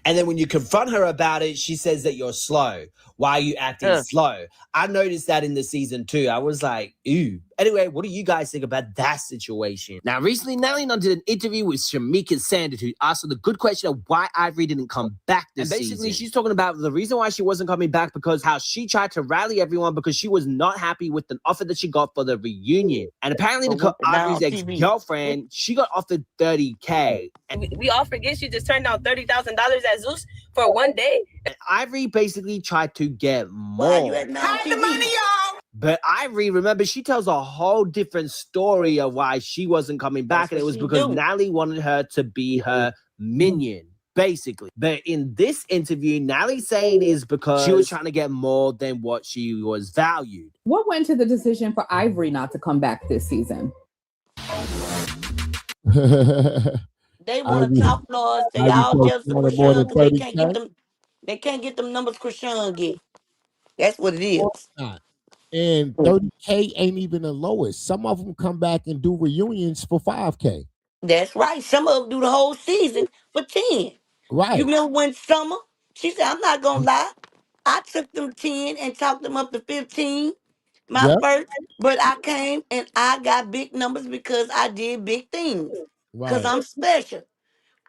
And then when you confront her about it, she says that you're slow. Why are you acting slow? I noticed that in the season 2. I was like, ooh. Anyway, what do you guys think about that situation? Now, recently, Nelly did an interview with Shamika Sanders, who asked her the good question of why Ivory didn't come back this season. And basically, she's talking about the reason why she wasn't coming back, because how she tried to rally everyone because she was not happy with the offer that she got for the reunion. And apparently, Ivory's ex-girlfriend, she got offered $30K. And We all forget she just turned down $30,000 at Zeus for one day. Ivory basically tried to get more. Why you at Hide the money, y'all! But Ivory, remember, she tells a whole different story of why she wasn't coming back, and it was because Nally wanted her to be her minion, basically. But in this interview, Nally's saying is because she was trying to get more than what she was valued. What went to the decision for Ivory not to come back this season? They want to top laws. They all jealous of Chrisean because they can't get them. They can't get them numbers Chrisean get. That's what it is. And 30K ain't even the lowest. Some of them come back and do reunions for 5K. That's right. Some of them do the whole season for 10. Right. You remember when Summer? She said, I'm not gonna lie. I took them 10 and talked them up to 15. My first, but I came and I got big numbers because I did big things. Because I'm special.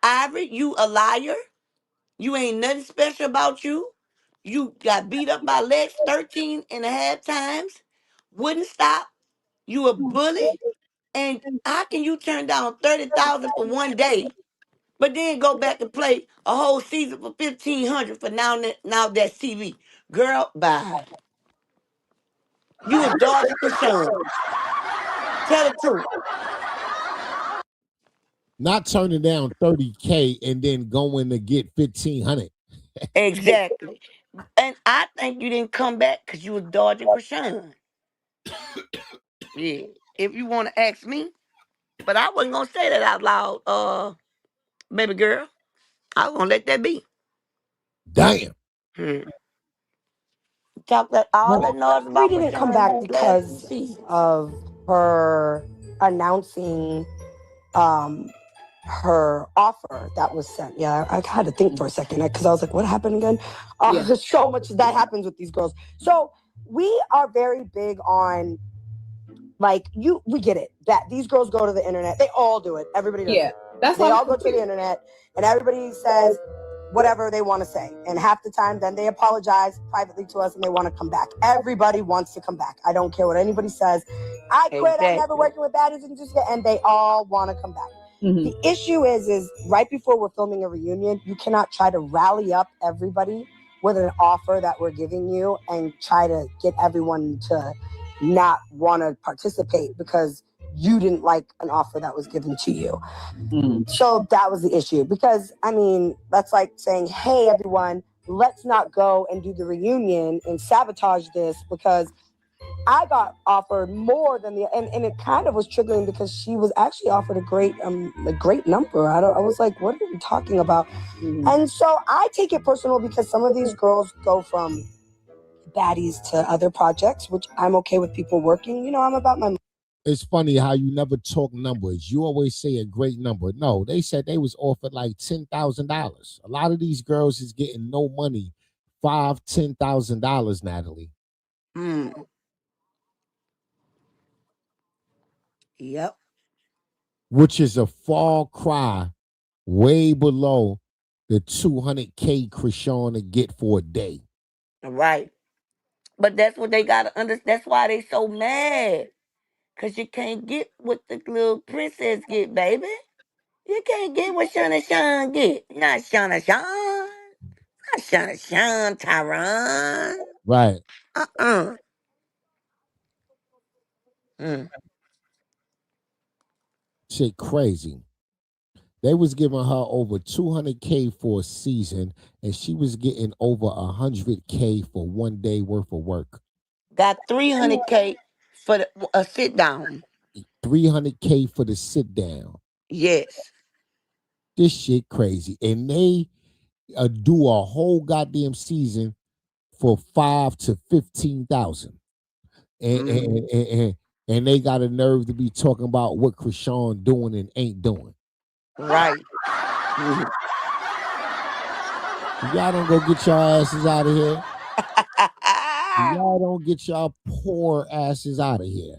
Ivory, you a liar. You ain't nothing special about you. You got beat up by Lex 13 and a half times. Wouldn't stop. You a bully. And how can you turn down 30,000 for one day, but then go back and play a whole season for 1,500 for now that's TV? Girl, bye. You was dodging Chrisean. Tell the truth. Not turning down 30K and then going to get 1,500. Exactly. And I think you didn't come back because you was dodging Chrisean. Yeah. If you want to ask me. But I wasn't going to say that out loud, baby girl. I was going to let that be. Damn. Talk that all that noise about Ivory didn't come back because of her announcing her offer that was sent. Yeah, I had to think for a second because I was like, what happened again? There's so much that happens with these girls. So we are very big on, like, we get it, that these girls go to the internet. They all do it. Everybody does it. They all go to the internet and everybody says whatever they want to say. And half the time, then they apologize privately to us and they want to come back. Everybody wants to come back. I don't care what anybody says. I quit. I'm never working with baddies, and they all want to come back. Mm-hmm. The issue is right before we're filming a reunion, you cannot try to rally up everybody with an offer that we're giving you and try to get everyone to not want to participate because you didn't like an offer that was given to you. Mm. So that was the issue, because I mean, that's like saying, hey, everyone, let's not go and do the reunion and sabotage this because I got offered more than and it kind of was triggering because she was actually offered a great number. I was like, what are we talking about? Mm-hmm. And so I take it personal because some of these girls go from baddies to other projects, which I'm okay with people working. You know, I'm about my. It's funny how you never talk numbers. You always say a great number. No, they said they was offered like $10,000. A lot of these girls is getting no money, $5,000, $10,000, Natalie. Mm. Yep. Which is a far cry, way below the $200K Chrisean to get for a day. Right. But that's what they got to understand. That's why they so mad. Because you can't get what the little princess get, baby. You can't get what Stunna Sean get. Not Stunna Sean. Not Stunna Sean, Tyron. Right. Shit crazy. They was giving her over $200K for a season, and she was getting over $100K for 1 day worth of work. Got $300K for a sit down. $300K for the sit down. Yes. This shit crazy. And they do a whole goddamn season for $5,000 to $15,000. And they got a nerve to be talking about what Chrisean doing and ain't doing. Right. Y'all don't go get y'all asses out of here. Y'all don't get y'all poor asses out of here.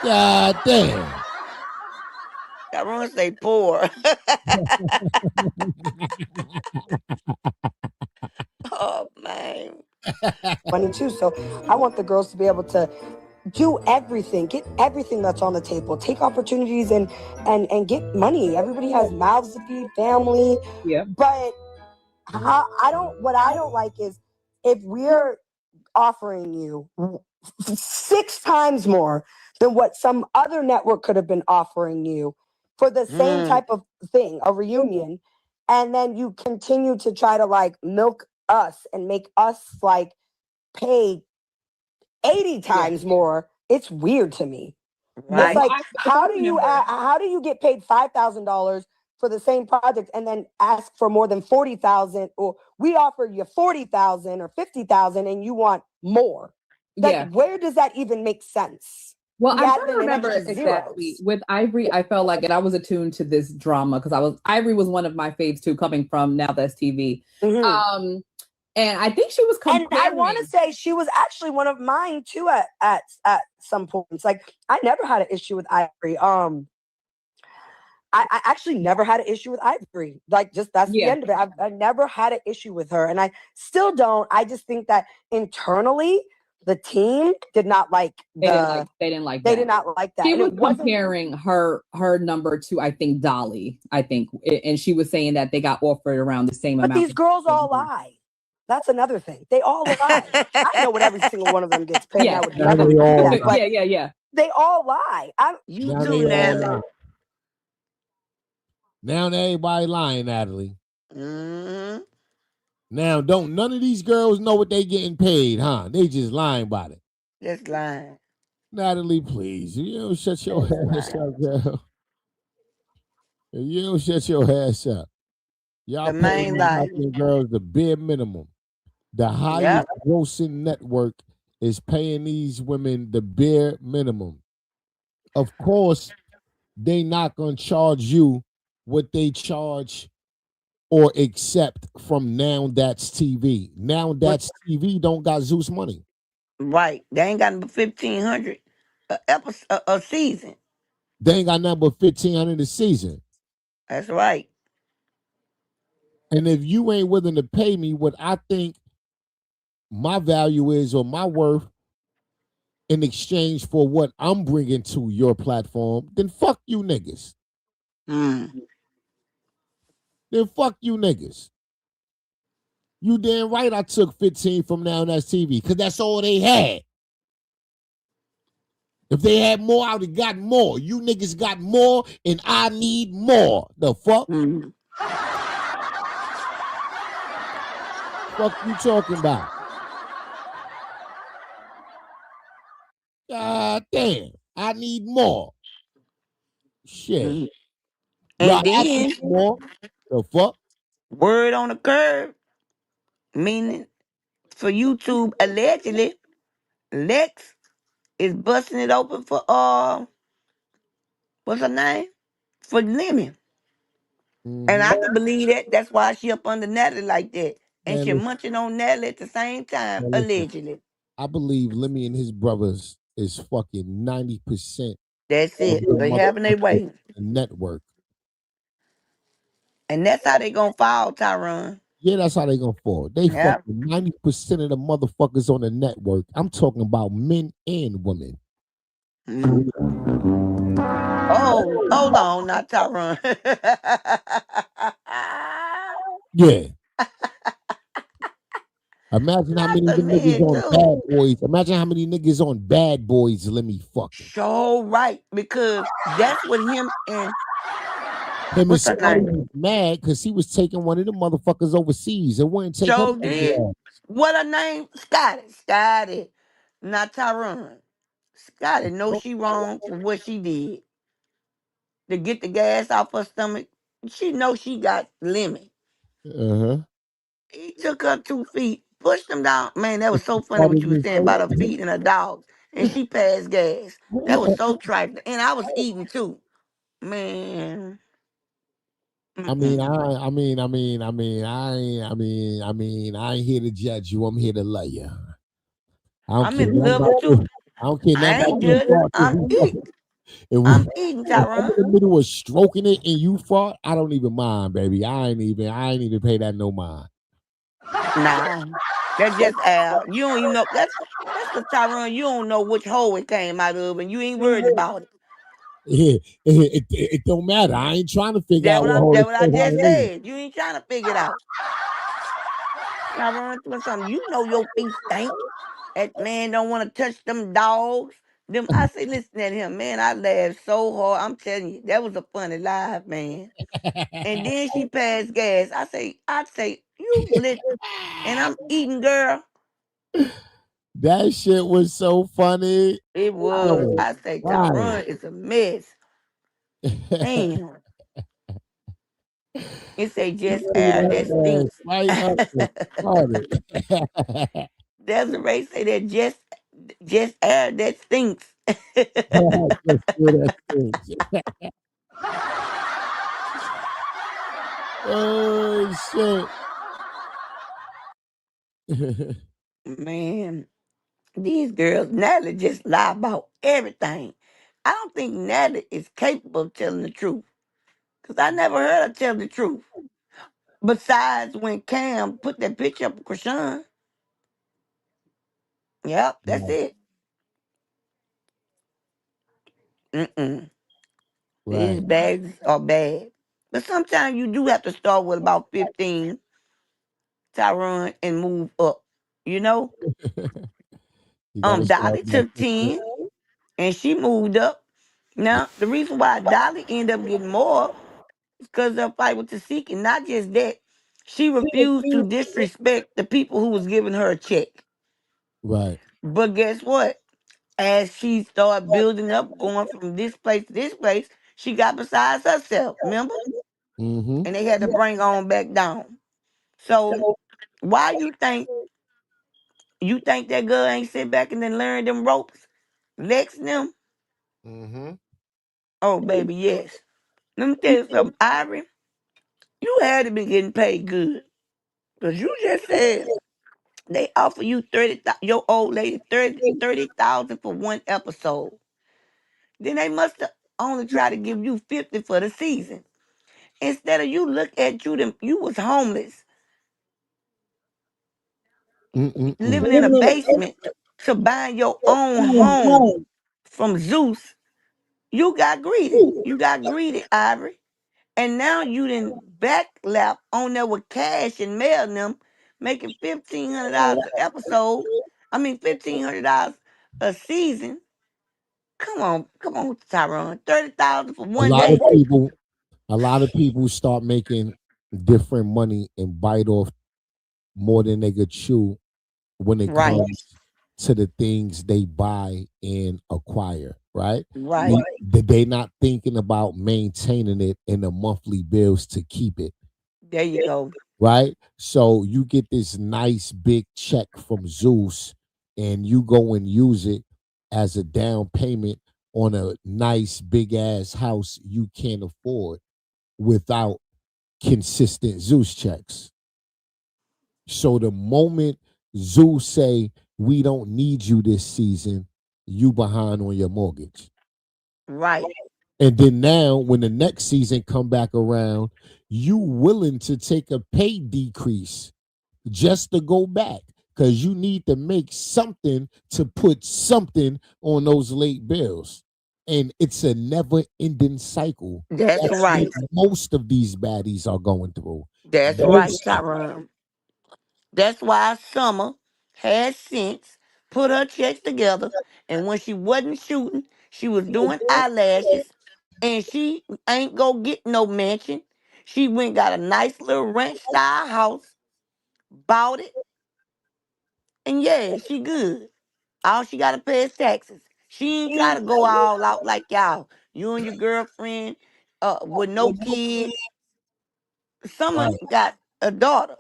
God damn. I want to say poor. Oh, man. Money too. So I want the girls to be able to do everything, get everything that's on the table, take opportunities and get money. Everybody has mouths to feed, family. Yeah. But what I don't like is if we're offering you 6 times more than what some other network could have been offering you for the same type of thing, a reunion, and then you continue to try to like milk us and make us like pay 80 times more. It's weird to me. Right. It's like, how do you get paid $5,000 for the same project and then ask for more than 40,000, or we offer you 40,000 or 50,000 and you want more? Like, where does that even make sense? Well, I don't remember exactly with Ivory. I felt like, and I was attuned to this drama because Ivory was one of my faves too, coming from Now That's TV. Mm-hmm. And I think she was comparing. And I want to say she was actually one of mine too at some points. Like, I never had an issue with Ivory. I actually never had an issue with Ivory. Like, just that's the end of it. I never had an issue with her, and I still don't. I just think that internally, the team did not like they didn't like that. She was comparing her number to, I think, Dolly. And she was saying that they got offered around the same amount. But these girls all lie. That's another thing. They all lie. I know what every single one of them gets paid. Yeah. I would never do that, but yeah. They all lie. You do, Natalie. Now everybody lying, Natalie. Mm-hmm. Now none of these girls know what they getting paid, huh? They just lying about it. Just lying. Natalie, please. You don't shut your ass up, girl. You don't shut your ass up. Y'all paying these girls the bare minimum. The highest grossing network is paying these women the bare minimum. Of course, they not gonna charge you what they charge or accept from Now That's TV. Now That's TV don't got Zeus money. Right. They ain't got but 1,500 a season. They ain't got nothing but 1,500 a season. That's right. And if you ain't willing to pay me what I think my value is or my worth in exchange for what I'm bringing to your platform, then fuck you niggas. Then fuck you niggas. You damn right I took 15 from Now That's TV because that's all they had. If they had more, I would have got more. You niggas got more, and I need more. The fuck? Fuck you talking about? God damn. I need more. Shit. And then more. The fuck? Word on the curb, meaning for YouTube, allegedly, Lex is busting it open for what's her name? For Lemon. And I can believe that. That's why she up under Natalie like that. And Man, she listen. munching on Natalie at the same time, Man, listen. allegedly. I believe Lemmy and his brothers is fucking 90%. That's it. They having their way. The network. And that's how they gonna fall, Tyron. Yeah, that's how they gonna fall. They fucking 90% of the motherfuckers on the network. I'm talking about men and women. Oh, hold on, not Tyron. Yeah. Imagine how many niggas on Bad Boys. Imagine how many niggas on Bad Boys let me fuck. So right, because that's what him and what's her name was mad because he was taking one of the motherfuckers overseas. It wouldn't take so her. did. What her name? Scotty. Not Tyron. Scotty know she wrong for what she did. To get the gas off her stomach. She know she got lemon. He took her 2 feet, pushed them down. Man, that was so funny what you were saying about her feet and her dogs. And she passed gas. That was so trifling. And I was eating too. Man. I mean, I ain't here to judge you. I'm here to love you. I'm in love too. I don't care I nothing ain't judging. I'm eating. I'm eating, Tyron. In the middle of stroking it and you fought, I don't even mind, baby. I ain't even pay that no mind. Nah. That's just you don't even know. That's because Tyron, you don't know which hole it came out of and you ain't worried about it. It don't matter. I ain't trying to figure out That's what I just said. You ain't trying to figure it out. Tyron, doing something. You know your feet stink. That man don't want to touch them dogs. I say, listen at him, man. I laughed so hard. I'm telling you, that was a funny live, man. And then she passed gas. I say, you lit, and I'm eating, girl. That shit was so funny. It was. I say, Tyron is a mess. Damn. It say just air that stinks. Desiree say that just air that stinks. Oh shit. Man, these girls, Natalie just lie about everything. I don't think Natalie is capable of telling the truth. Because I never heard her tell the truth. Besides when Cam put that picture up of Chrisean. Yep, that's it. These bags are bad. But sometimes you do have to start with about 15, Tyron, and move up. You know? Dolly took 10 and she moved up. Now, the reason why Dolly ended up getting more is because of her fight with Tasiki. Not just that, she refused to disrespect the people who was giving her a check. Right. But guess what? As she started building up, going from this place to this place, she got besides herself, remember? Mm-hmm. And they had to bring her on back down. So why you think that girl ain't sit back and then learn them ropes? Lex and them? Mm-hmm. Oh, baby, yes. Let me tell you something, Ivory. You had to be getting paid good. Because you just said they offer you 30,000, your old lady 30,000 for one episode. Then they must have only tried to give you 50 for the season. Instead of you look at you was homeless, living in a basement to buying your own home from Zeus. You got greedy. You got greedy, Ivory. And now you didn't backlap on there with cash and mail them, making $1,500 an episode. I mean $1,500 a season. Come on, Tyrone. 30,000 for A one lot of day. people, a lot of people start making different money and bite off more than they could chew when it Right, comes to the things they buy and acquire, right? right. They not thinking about maintaining it in the monthly bills to keep it, There you go. right? So you get this nice big check from Zeus and you go and use it as a down payment on a nice big ass house you can't afford without consistent Zeus checks. So the moment Zeus say we don't need you this season, you behind on your mortgage. Right. And then now when the next season come back around, you willing to take a pay decrease just to go back because you need to make something to put something on those late bills. And it's a never ending cycle. That's That's right. what most of these baddies are going through. That's right, Tyrone. That's why Summer had sense, put her checks together, and when she wasn't shooting, she was doing eyelashes, and she ain't go get no mansion. She went got a nice little ranch style house, bought it, and yeah, she good. All she gotta pay is taxes. She ain't try to go all out like y'all. You and your girlfriend, with no kids. Summer Right. got a daughter.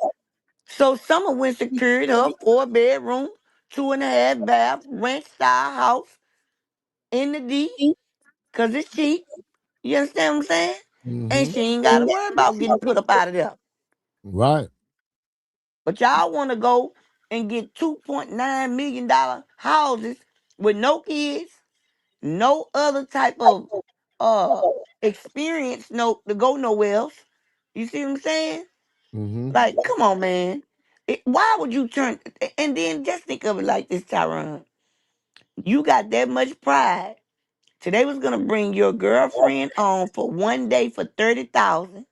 So Summer went secured her 4 bedroom, 2.5 bath, ranch style house in the D, cause it's cheap. You understand what I'm saying? And Mm-hmm. she ain't gotta worry about getting put up out of there. Right. But y'all wanna go and get $2.9 million houses with no kids, no other type of uh experience no to go nowhere else. You see what I'm saying? Mm-hmm. Like, come on, man. Why would you turn? And then just think of it like this, Tyrone. You got that much pride. Today was gonna bring your girlfriend on for one day for 30,000,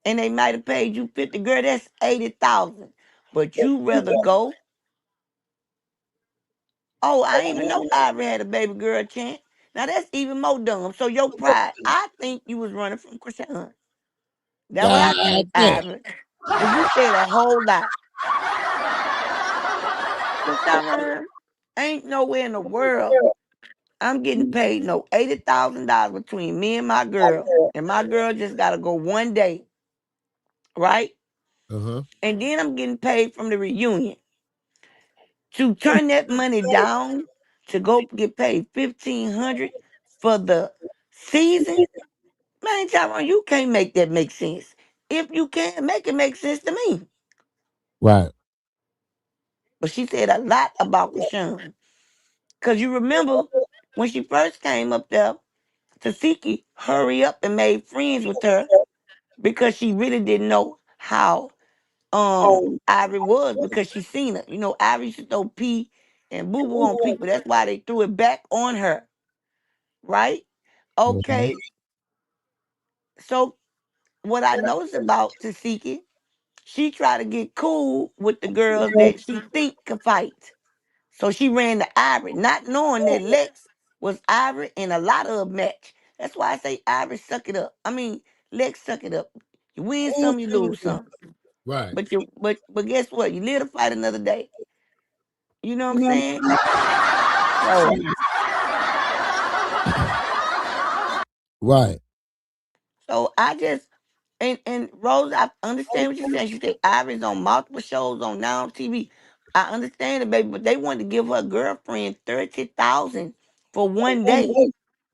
and they might have paid you 50. Girl, that's 80,000. But you rather go. Oh, I ain't even know Ivory had a baby girl chance. Now that's even more dumb. So your pride, I think you was running from Chrisean. That's what I God think, damn. Ivory. And you said a whole lot. Cause Tyrone, ain't nowhere in the world I'm getting paid no $80,000 between me and my girl just gotta go one day, right? Uh-huh. And then I'm getting paid from the reunion to turn that money down to go get paid 1,500 for the season. Man, Tyrone, you can't make that make sense. If you can, make it make sense to me. Right. But she said a lot about Krishan. Cause you remember when she first came up there, Tasiki hurry up and made friends with her because she really didn't know how Ivory was because she seen her. You know, Ivory used to throw pee and boo boo on people. That's why they threw it back on her. Right? Mm-hmm. Okay. So what I noticed about Tasiki, she tried to get cool with the girls that she think can fight. So she ran to Ivory, not knowing that Lex was Ivory and a lot of them match. That's why I say Ivory suck it up. I mean Lex suck it up. You win some, you lose some. Right. But guess what? You live to fight another day. You know what I'm saying? So Right. so I just and Rose, I understand what you're saying. She said Ivory's on multiple shows on now TV. I understand it, baby, but they wanted to give her girlfriend 30,000 for one day.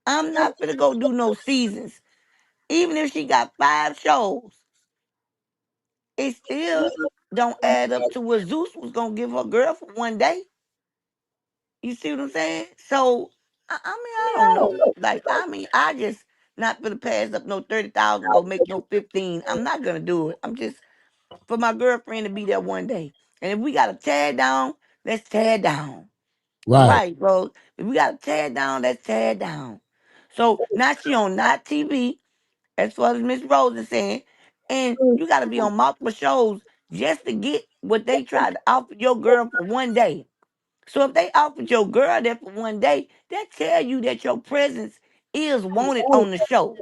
I'm not gonna go do no seasons. Even if she got 5 shows, it still don't add up to what Zeus was gonna give her girl for one day. You see what I'm saying? So I don't know. Like, I just not gonna pass up no 30,000, go make no 15. I'm not gonna do it. I'm just for my girlfriend to be there one day. And if we gotta tear it down, let's tear it down. Right. Right, bro. If we gotta tear it down, let's tear it down. So now she on Not TV, as far as Miss Rose is saying, and you gotta be on multiple shows just to get what they tried to offer your girl for one day. So if they offered your girl that for one day, that tell you that your presence is wanted on the show,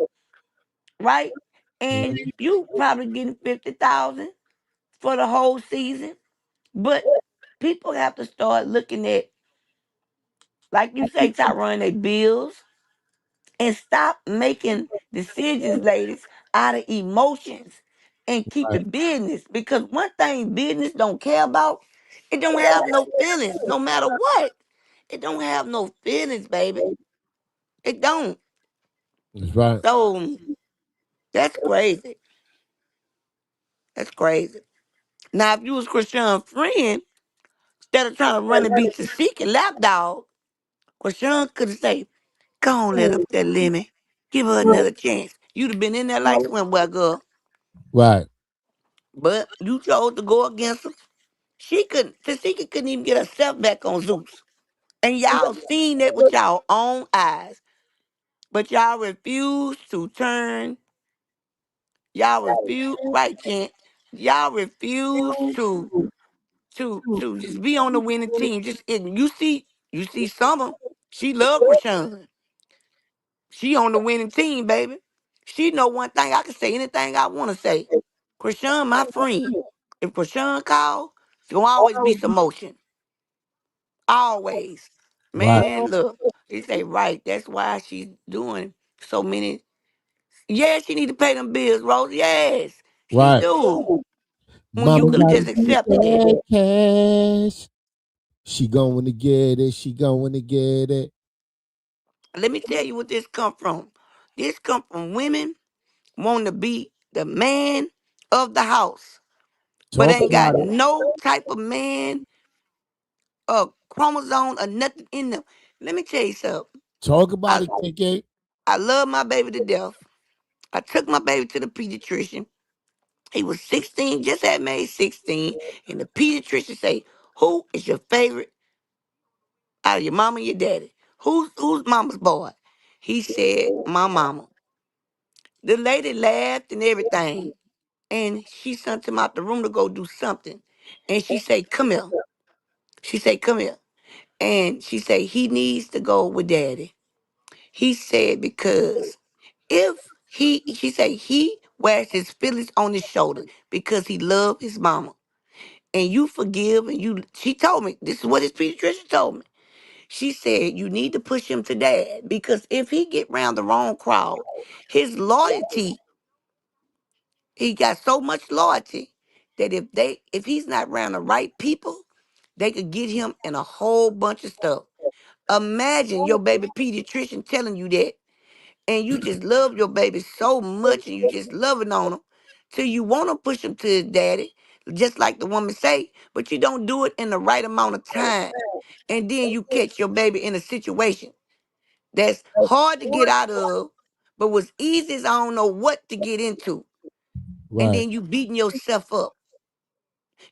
right? And you probably getting 50,000 for the whole season. But people have to start looking at, like you say, Tyrone, their bills, and stop making decisions, ladies, out of emotions and keep Right. it business. Because one thing business don't care about, it don't have no feelings, no matter what. It don't have no feelings, baby. It don't. That's right. So that's crazy. That's crazy. Now, if you was Chrisean's friend, instead of trying to run and beat the seek and lap dog, Chrisean could have said, go on, let up that lemon. Give her another chance. You'd have been in there like swimwear girl. Right. But you chose to go against her. Tasika couldn't even get herself back on Zeus. And y'all seen that with y'all own eyes. But y'all refuse to turn. Y'all refuse, right, Chant? Y'all refuse to just be on the winning team. You see Summer. She love Chrisean. She on the winning team, baby. She know one thing. I can say anything I want to say. Chrisean, my friend. If Chrisean call, it's gonna always be some motion. Always. Right. Man, look. He say, right, that's why she's doing so many. Yes, she need to pay them bills, Rose. Yes, she Right. do. When you Mama could have gotta just get accepted it. that cash. She going to get it. She going to get it. Let me tell you what this come from. This come from women wanting to be the man of the house, but Talk ain't got about it. no type of man chromosome or nothing in them. Let me tell you something. Talk about I it, KK. I love my baby to death. I took my baby to the pediatrician. He was 16, just had made 16, and the pediatrician say, "Who is your favorite out of your mama and your daddy? Who's mama's boy?" He said, "My mama." The lady laughed and everything, and she sent him out the room to go do something. And she said, "Come here." She said, "Come here." And she said, "He needs to go with daddy." He said, because she said, he wears his feelings on his shoulder because he loved his mama. And you forgive she told me, this is what his pediatrician told me. She said, you need to push him to dad because if he get around the wrong crowd, his loyalty, he got so much loyalty that if he's not around the right people, they could get him in a whole bunch of stuff. Imagine your baby pediatrician telling you that, and you just love your baby so much, and you just loving on him, till you want to push him to his daddy, just like the woman say, but you don't do it in the right amount of time, and then you catch your baby in a situation that's hard to get out of, but was easy as I don't know what to get into, and Right. then you beating yourself up.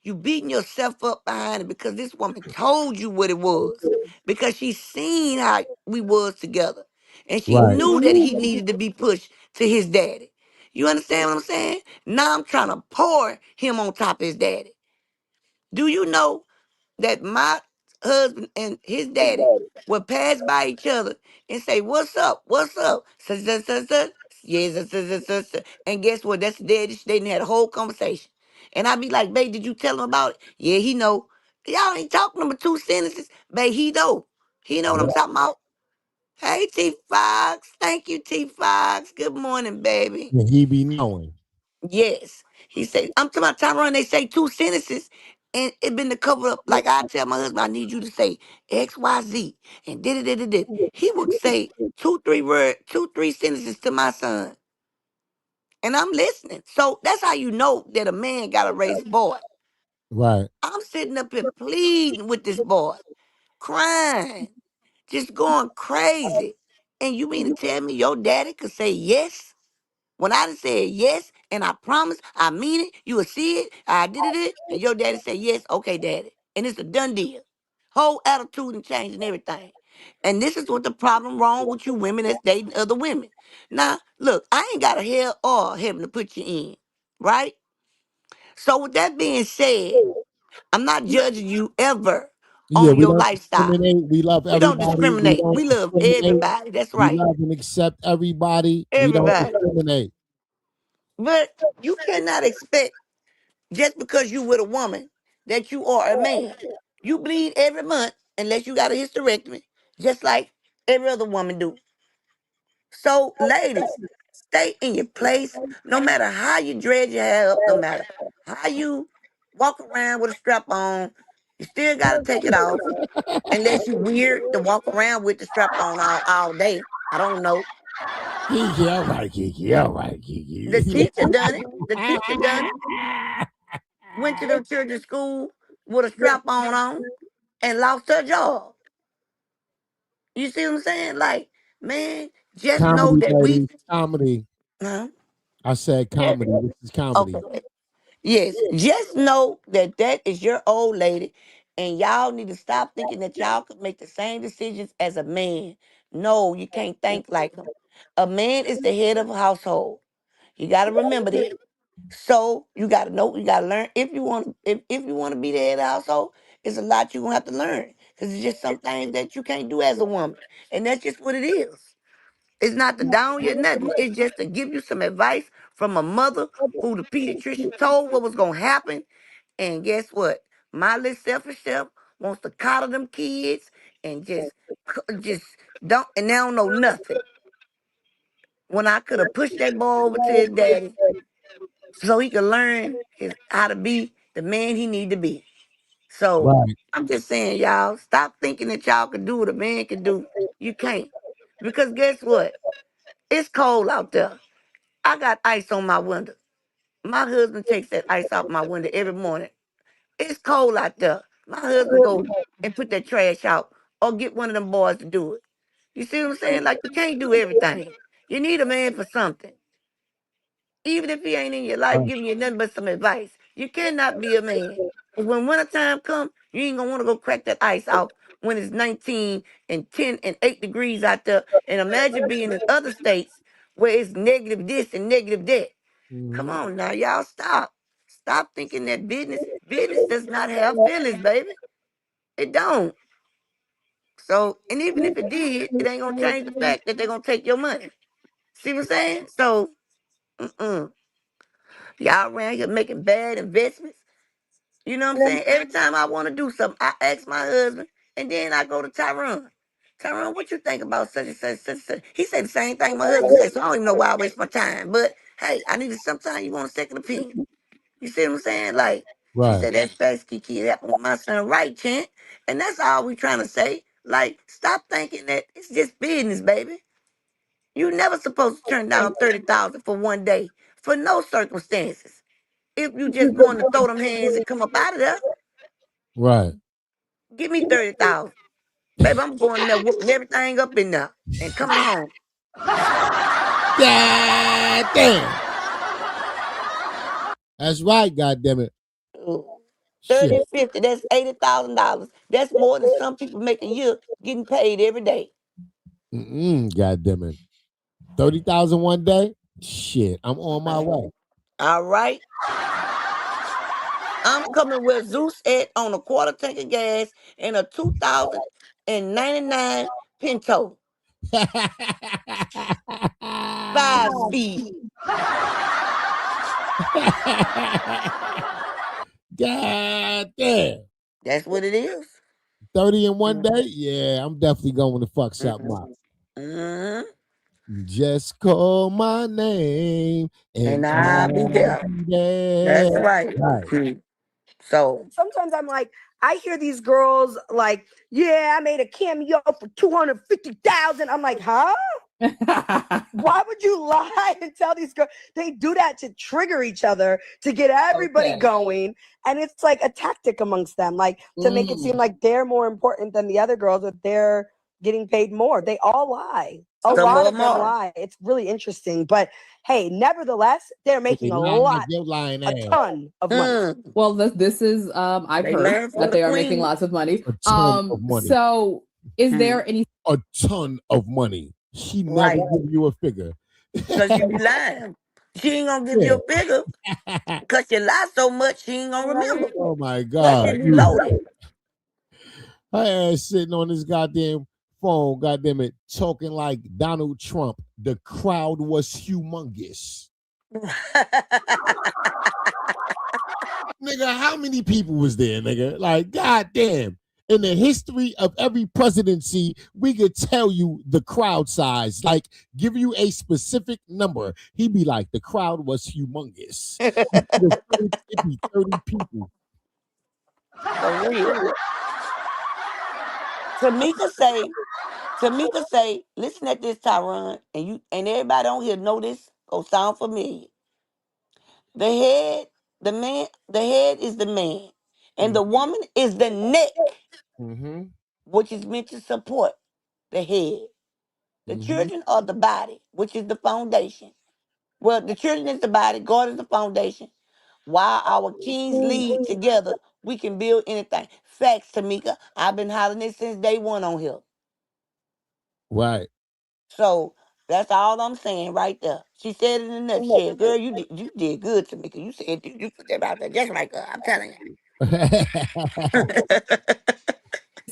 You beating yourself up behind it because this woman told you what it was. Because she seen how we was together. And she Right. knew that he needed to be pushed to his daddy. You understand what I'm saying? Now I'm trying to pour him on top of his daddy. Do you know that my husband and his daddy would pass by each other and say, "What's up? What's up?" Such, such, such, such. Yes, such, such, such, such, such. And guess what? That's the daddy. They done had a whole conversation. And I'd be like, "Babe, did you tell him about it?" "Yeah, he know." Y'all ain't talking number 2 sentences. Babe, he know. He know what I'm talking about. Hey, T Fox. Thank you, T Fox. Good morning, baby. And he be knowing. Yes. He said, I'm talking about Tyrone, they say 2 sentences. And it been to cover up. Like I tell my husband, I need you to say XYZ and did. He would say 2-3 sentences to my son. And I'm listening. So that's how you know that a man got to raise a boy. Right. I'm sitting up here pleading with this boy, crying, just going crazy. And you mean to tell me your daddy could say yes? When I done said yes, and I promise, I mean it, you will see it, I did it, and your daddy said yes, okay, daddy. And it's a done deal. Whole attitude and change and everything. And this is what the problem wrong with you women that's dating other women. Now, look, I ain't got a hell or heaven to put you in, right? So with that being said, I'm not judging you ever Yeah, on we your don't lifestyle. discriminate. We love We don't everybody. We discriminate. don't We love discriminate. everybody. That's We right. love and accept everybody. We don't Everybody. discriminate. But you cannot expect just because you with a woman that you are a man. You bleed every month unless you got a hysterectomy, just like every other woman do. So, ladies, stay in your place. No matter how you dread your hair up, no matter how you walk around with a strap on, you still got to take it off. Unless you weird to walk around with the strap on all day. I don't know. Kiki, all right, Kiki, all right, Kiki. The teacher done it. The teacher done it. Went to the children's school with a strap on and lost her job. You see what I'm saying? Like, man, just know Comedy, that we. ladies, comedy. Huh? I said comedy. This is comedy. Okay. Yes, just know that that is your old lady, and y'all need to stop thinking that y'all could make the same decisions as a man. No, you can't think like him. A man is the head of a household. You got to remember that. So you got to know, you got to learn. If you want to be the head of the household, it's a lot you're gonna have to learn because it's just some things that you can't do as a woman, and that's just what it is. It's not to down you, nothing. It's just to give you some advice from a mother who the pediatrician told what was gonna happen. And guess what? My little selfish self wants to coddle them kids and just don't, and they don't know nothing. When I could have pushed that boy over to his daddy so he could learn how to be the man he need to be. So Right. I'm just saying, y'all, stop thinking that y'all can do what a man can do. You can't. Because guess what? It's cold out there. I got ice on my window. My husband takes that ice off my window every morning. It's cold out there. My husband go and put that trash out or get one of them boys to do it. You see what I'm saying? Like, you can't do everything. You need a man for something. Even if he ain't in your life giving you nothing but some advice, you cannot be a man. 'Cause when wintertime come, you ain't gonna want to go crack that ice out when it's 19 and 10 and 8 degrees out there. And imagine being in other states where it's negative this and negative that. Come on now, y'all, stop. Stop thinking that business does not have feelings, baby. It don't. So, and even if it did, it ain't gonna change the fact that they're gonna take your money. See what I'm saying? So, y'all around here making bad investments. You know what I'm saying? Every time I want to do something, I ask my husband, and then I go to Tyrone. Tyrone, what you think about such and such, such and such? He said the same thing my husband said, so I don't even know why I waste my time. But hey, I need sometimes you want a second opinion. You see what I'm saying? Like, she Right. said, that's fast, Kiki. It happened with my son, right, Chant? And that's all we trying to say. Like, stop thinking that it's just business, baby. You never supposed to turn down 30,000 for one day for no circumstances. If you just going to throw them hands and come up out of there, Right. give me 30,000. Baby, I'm going there whooping everything up in there and coming home. Yeah, damn. That's right, goddammit. Ooh. Shit. 30, 50, that's $80,000. That's more than some people make a year getting paid every day. Goddammit. 30,000 one day? Shit, I'm on my way. All right. I'm coming where Zeus at on a quarter tank of gas and a 2099 Pinto. 5-speed. God damn. That's what it is. 30 in one day? Yeah, I'm definitely going to fuck something up. Just call my name and I'll be there. That's right. So sometimes I'm like, I hear these girls like, yeah, I made a cameo for 250,000. I'm like, huh? Why would you lie and tell these girls? They do that to trigger each other, to get everybody going. And it's like a tactic amongst them, like to make it seem like they're more important than the other girls, that they're getting paid more. They all lie. A lot of them lie. It's really interesting. But hey, nevertheless, they're making a ton of money. Well, this is I've heard that they are making lots of money. A ton of money. So is there any a ton of money? She never give you a figure. Because you be lying. She ain't gonna give you a figure. Because you lie so much, she ain't gonna remember. Oh my God. She loaded. Her ass sitting on this goddamn phone, goddamn it, talking like Donald Trump. The crowd was humongous. Nigga, how many people was there, nigga? Like, goddamn. In the history of every presidency, we could tell you the crowd size, like give you a specific number. He'd be like, the crowd was humongous. 30 people. For real. Tamika say, listen at this, Tyron, and everybody on here know this, go sound familiar. The head is the man, and the woman is the neck, which is meant to support the head. The children are the body, which is the foundation. Well, the children is the body, God is the foundation. While our kings lead together, we can build anything. Facts, Tamika. I've been hollering it since day one on here. Right. So that's all I'm saying right there. She said it in a nutshell. Girl, you did good, Tamika. You said you put that out there just right, girl. I'm telling you.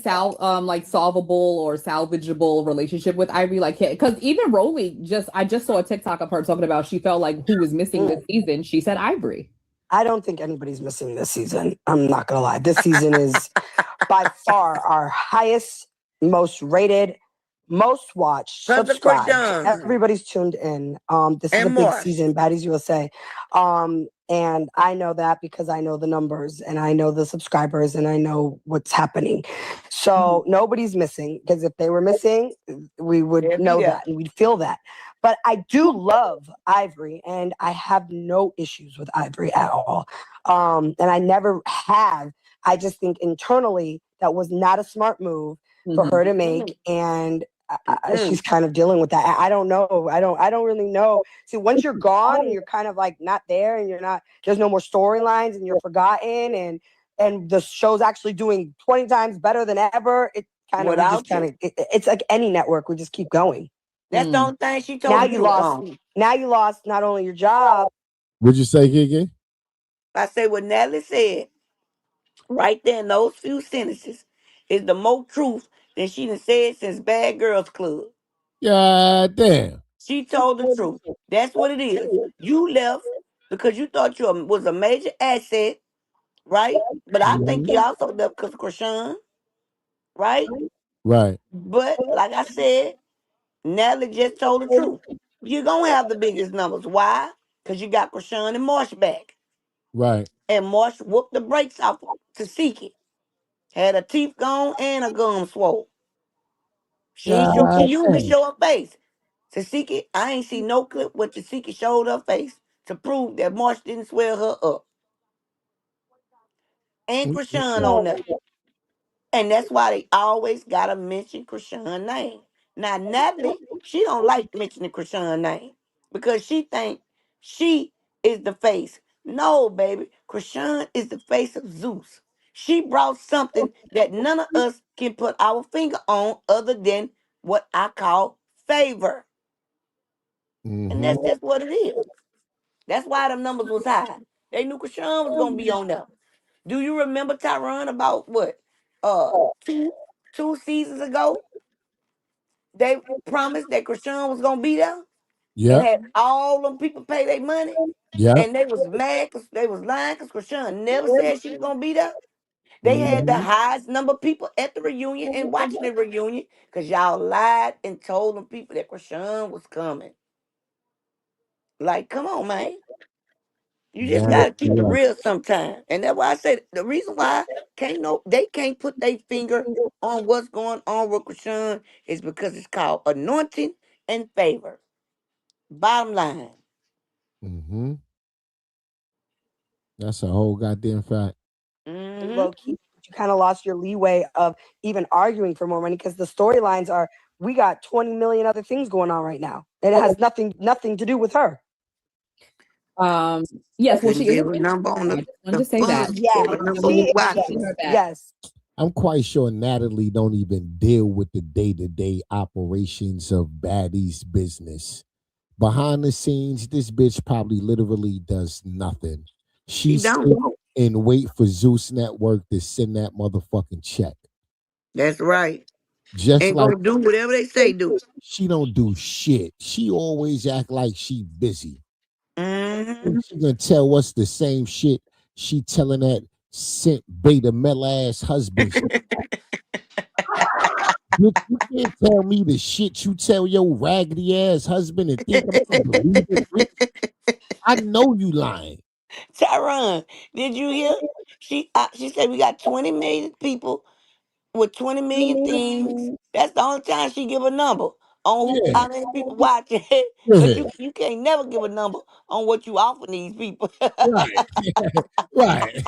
like solvable or salvageable relationship with Ivory? Like, because even Rolly I just saw a TikTok of her talking about she felt like who was missing this season. She said Ivory. I don't think anybody's missing this season. I'm not gonna lie. This season is by far our highest, most rated, most watched, subscribed. Everybody's tuned in. This is a big season, Baddies USA. And I know that because I know the numbers and I know the subscribers and I know what's happening. So nobody's missing, because if they were missing, we would know that and we'd feel that. But I do love Ivory, and I have no issues with Ivory at all. And I never have. I just think internally that was not a smart move for her to make, and she's kind of dealing with that. I don't know. I don't really know. See, once you're gone and you're kind of like not there, and there's no more storylines, and you're forgotten, and the show's actually doing 20 times better than ever. It kind of it's like any network. We just keep going. That's the only thing she told me. Now you lost not only your job. What'd you say, Kiki? I say what Natalie said right there in those few sentences is the most truth than she done said since Bad Girls Club. Yeah, damn. She told the truth. That's what it is. You left because you thought you was a major asset, right? But I think you also left because of Chrisean, right? Right. But like I said, Natalie just told the truth. You're going to have the biggest numbers. Why? Because you got Chrisean and Marsh back. Right. And Marsh whooped the brakes off to seek it. Had her teeth gone and her gum swole. She usually show her face. Tasiki, I ain't seen no clip where Tasiki showed her face to prove that Marsh didn't swell her up. And Chrisean on there. And that's why they always gotta mention Chrisean's name. Now Natalie, she don't like mentioning Chrisean's name because she think she is the face. No, baby, Chrisean is the face of Zeus. She brought something that none of us can put our finger on other than what I call favor. And that's just what it is. That's why the numbers was high. They knew Chrisean was gonna be on there. Do you remember Tyron about what? Two seasons ago? They promised that Chrisean was gonna be there. Yeah. And had all them people pay their money. Yeah. And they was mad because they was lying because Chrisean never said she was gonna be there. They had the highest number of people at the reunion and watching the reunion because y'all lied and told them people that Chrisean was coming. Like, come on, man. You just That gotta keep it real sometimes. And that's why I say the reason why they can't put their finger on what's going on with Chrisean is because it's called anointing and favor. Bottom line. Mm-hmm. That's a whole goddamn fact. Low key, you kind of lost your leeway of even arguing for more money because the storylines are we got 20 million other things going on right now. And it has nothing to do with her. Yes, well, Couldn't she is. give a number on I the, just wanted to say funds. that. Yeah, Give a number she who is. watching. Yes. I'm quite sure Natalie don't even deal with the day-to-day operations of Baddie's business. Behind the scenes, this bitch probably literally does nothing. She sit don't. and wait for Zeus Network to send that motherfucking check. That's right. Just Ain't like gonna do whatever they say do. she don't do shit. She always act like she busy. She gonna tell us the same shit she telling that sent beta male ass husband. Bitch, you can't tell me the shit you tell your raggedy ass husband and think I'm gonna believe it, bitch. I know you lying. Tyron, did you hear? She said we got 20 million people with 20 million things. That's the only time she give a number on how many people watching. Because you can't never give a number on what you offer these people. Right. Right.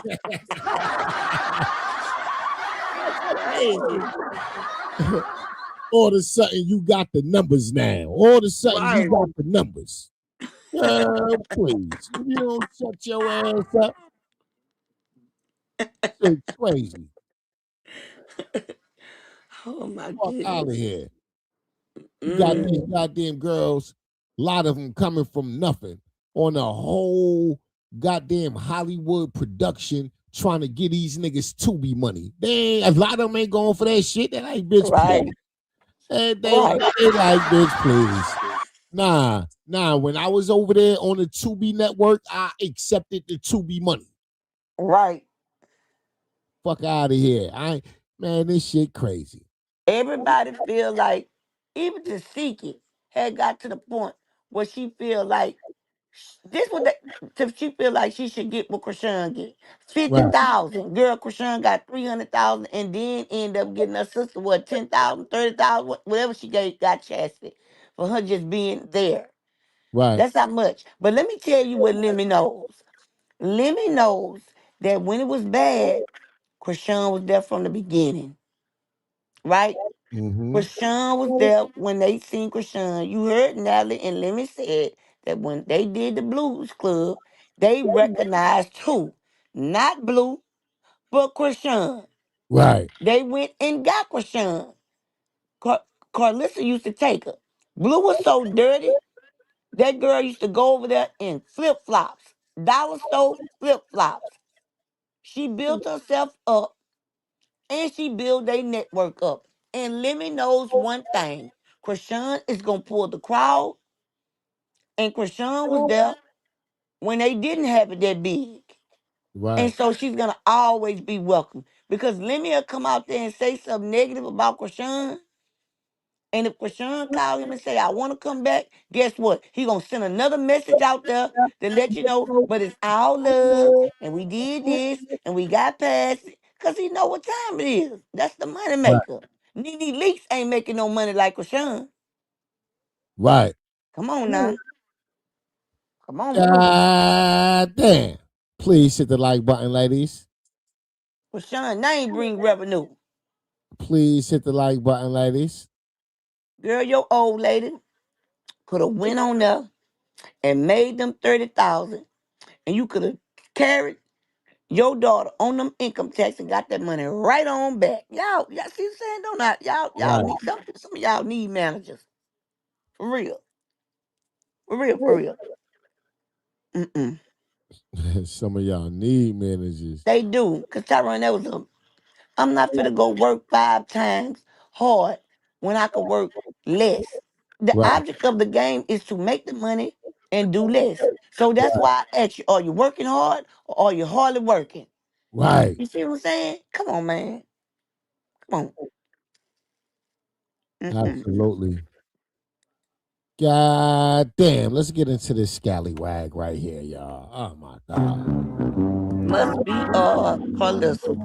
Crazy. All of a sudden you got the numbers now. All of a sudden you got the numbers. Please. If you don't shut your ass up, it's crazy. Oh my Fuck goodness. out of here. You got these goddamn girls, a lot of them coming from nothing on a whole goddamn Hollywood production trying to get these niggas Tubi money. A lot of them ain't going for that shit. They like, bitch, please. They like, bitch, please. Nah. When I was over there on the Tubi network, I accepted the Tubi money. Right. Fuck out of here. Man, this shit crazy. Everybody feel like, even the Seeking had got to the point where she feel like she feel like she should get what Chrisean get. 50,000. Girl, Chrisean got 300,000 and then end up getting her sister 10,000, 30,000, whatever she got chastised for her just being there. Right. That's not much. But let me tell you what Lemmy knows. Lemmy knows that when it was bad, Chrisean was there from the beginning. Right? Chrisean was there when they seen Chrisean. You heard Natalie and Lemmy said that when they did the Blues Club, they recognized who? Not Blue, but Chrisean. Right. They went and got Chrisean. Carlissa used to take her. Blue was so dirty, that girl used to go over there in flip-flops. Dollar store flip-flops. She built herself up and she built their network up. And Lemmy knows one thing. Chrisean is going to pull the crowd. And Chrisean was there when they didn't have it that big. Right. And so she's going to always be welcome. Because Lemmy will come out there and say something negative about Chrisean. And if Chrisean call him and say, I want to come back, guess what? He going to send another message out there to let you know, but it's all love. And we did this. And we got past it. Because he know what time it is. That's the money maker. Nene Leaks ain't making no money like Chrisean. Right. Come on now. Come on. God damn. Please hit the like button, ladies. Chrisean name bring revenue. Please hit the like button, ladies. Girl, your old lady could have went on there and made them 30,000, and you could have carried your daughter on them income tax and got that money right on back. Y'all see what I'm saying? Don't not y'all need some of y'all need managers. For real. For real. Some of y'all need managers. They do. Cause Tyron, that was I'm not finna go work 5 times hard when I could work less. The object of the game is to make the money and do less. So that's why I ask you, are you working hard or are you hardly working? Right. You see what I'm saying? Come on, man. Come on. Absolutely. God damn. Let's get into this scallywag right here, y'all. Oh my God. Must be Carlissa.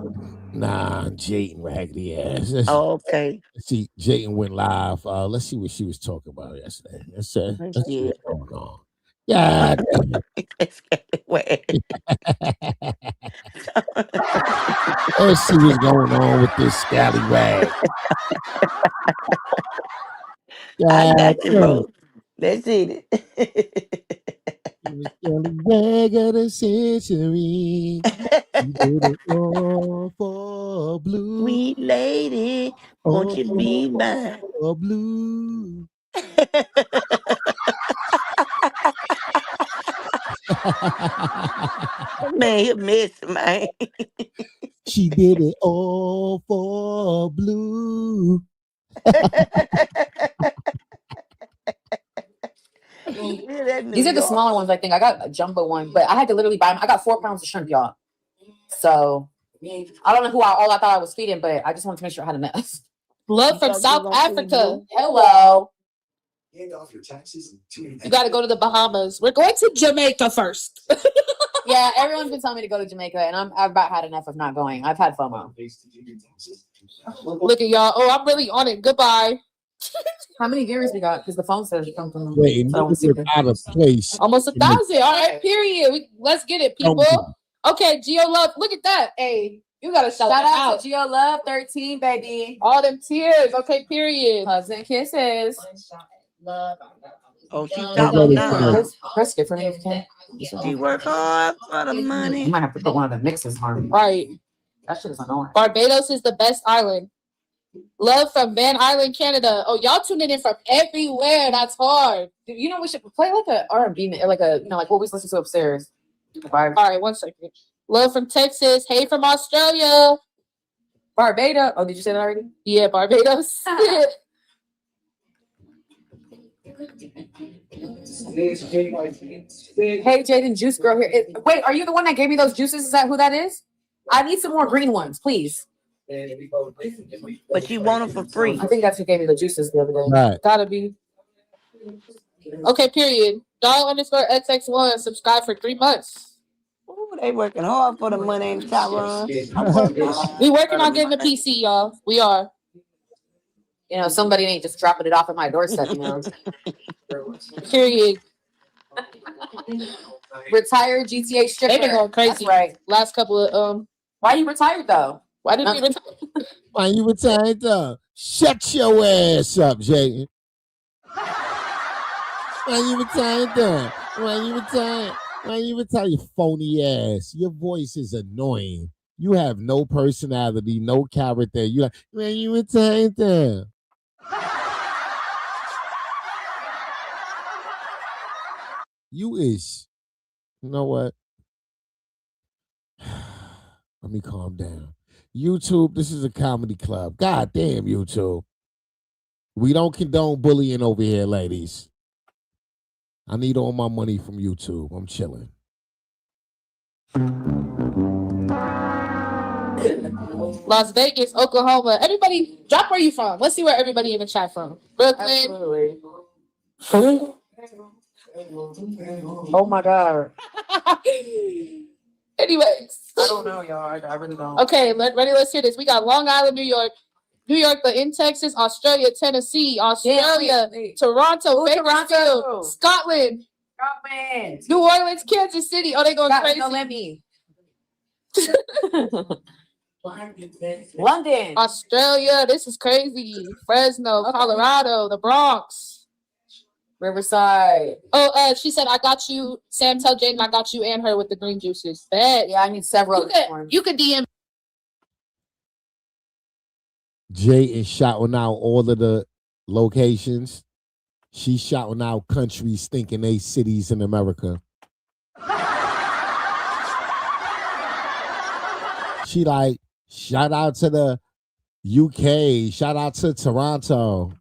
Nah, Jayden raggedy ass. Okay. See, Jayden went live. Let's see what she was talking about yesterday. Let's see what's going on. Yeah. Let's see what's going on with this scallywag. I got you, bro. Let's see it. The scallywag of the century. You did it all for blue. Sweet lady, won't you be mine? For blue. Man, you missed, man. She did it all for blue. These are the smaller ones, I think. I got a jumbo one, but I had to literally buy them. I got 4 pounds of shrimp, y'all. So I don't know who all I thought I was feeding, but I just wanted to make sure I had enough. Love from South Africa. Hello. Hand off your taxes. You got to go to the Bahamas. We're going to Jamaica first. Yeah, everyone's been telling me to go to Jamaica, and I've about had enough of not going. I've had FOMO. Look at y'all. Oh, I'm really on it. Goodbye. How many viewers we got? Because the phone says come from Wait, out of place. Almost 1,000. All right, period. Let's get it, people. Okay, Geo Love. Look at that. Hey, you got to shout out to Geo Love 13, baby. All them tears. Okay, period. Hugs and kisses. Oh, she talking now. Press it for me if you can. She work hard for the money. You might have to put one of the mixes on. Right. That shit is annoying. Barbados is the best island. Love from Van Island, Canada. Oh, y'all tuning in from everywhere. That's hard. You know, we should play like a R&B, like a, you know, like what we listen to upstairs. All right, 1 second. Love from Texas. Hey from Australia. Barbados. Oh, did you say that already? Yeah, Barbados. Hey, Jaden, Juice Girl here. Wait, are you the one that gave me those juices? Is that who that is? I need some more green ones, please. But you want them for free. I think that's who gave me the juices the other day. Right. Gotta be. Okay, period. $_XX1 subscribe for 3 months. Ooh, they working hard for the money, ain't Tyron? We working on getting a PC, y'all. We are. You know, somebody ain't just dropping it off at my doorstep, you know. Period. Retired GTA stripper. They've been going crazy. That's right. Last couple of Why you retired though? Why did you retire? Why you retired though? Shut your ass up, Jayden. Why you retired though? Why you retired? Why you retired, you phony ass? Your voice is annoying. You have no personality, no character. You like, when you retired though? You is, you know what? Let me calm down. YouTube, this is a comedy club. God damn, YouTube. We don't condone bullying over here, ladies. I need all my money from YouTube. I'm chilling. Las Vegas, Oklahoma. Everybody, drop where you from. Let's see where everybody in the chat from. Brooklyn. Oh my God. Anyways. I don't know, y'all. I really don't. Okay, ready? Let's hear this. We got Long Island, New York, but in Texas, Australia, Tennessee, Australia, Toronto, Bakersfield, Scotland, New Orleans, Kansas City. Oh, they going crazy. Don't let me. London, Australia. This is crazy. Fresno, Colorado, the Bronx, Riverside. Oh, she said, I got you. Sam, tell Jaden I got you and her with the green juices. Bet. Yeah, I need several. You could DM. Jay is shouting out all of the locations. She's shouting out countries thinking they cities in America. She like, shout out to the UK. Shout out to Toronto.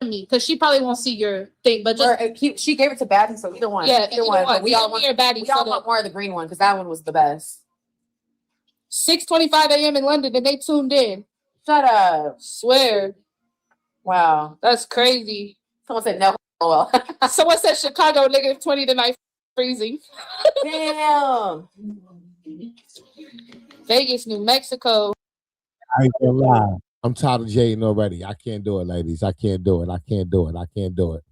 Because she probably won't see your thing, but just she gave it to Baddie, so either one. Yeah, either one. We all want more of the green one because that one was the best. 6:25 a.m. in London, and they tuned in. Shut up. Swear. Wow. That's crazy. Someone said no. Well. Someone said Chicago -20 tonight, freezing. Damn. Vegas, New Mexico. I ain't gonna lie. I'm tired of Jaden already. I can't do it, ladies. I can't do it. I can't do it. I can't do it.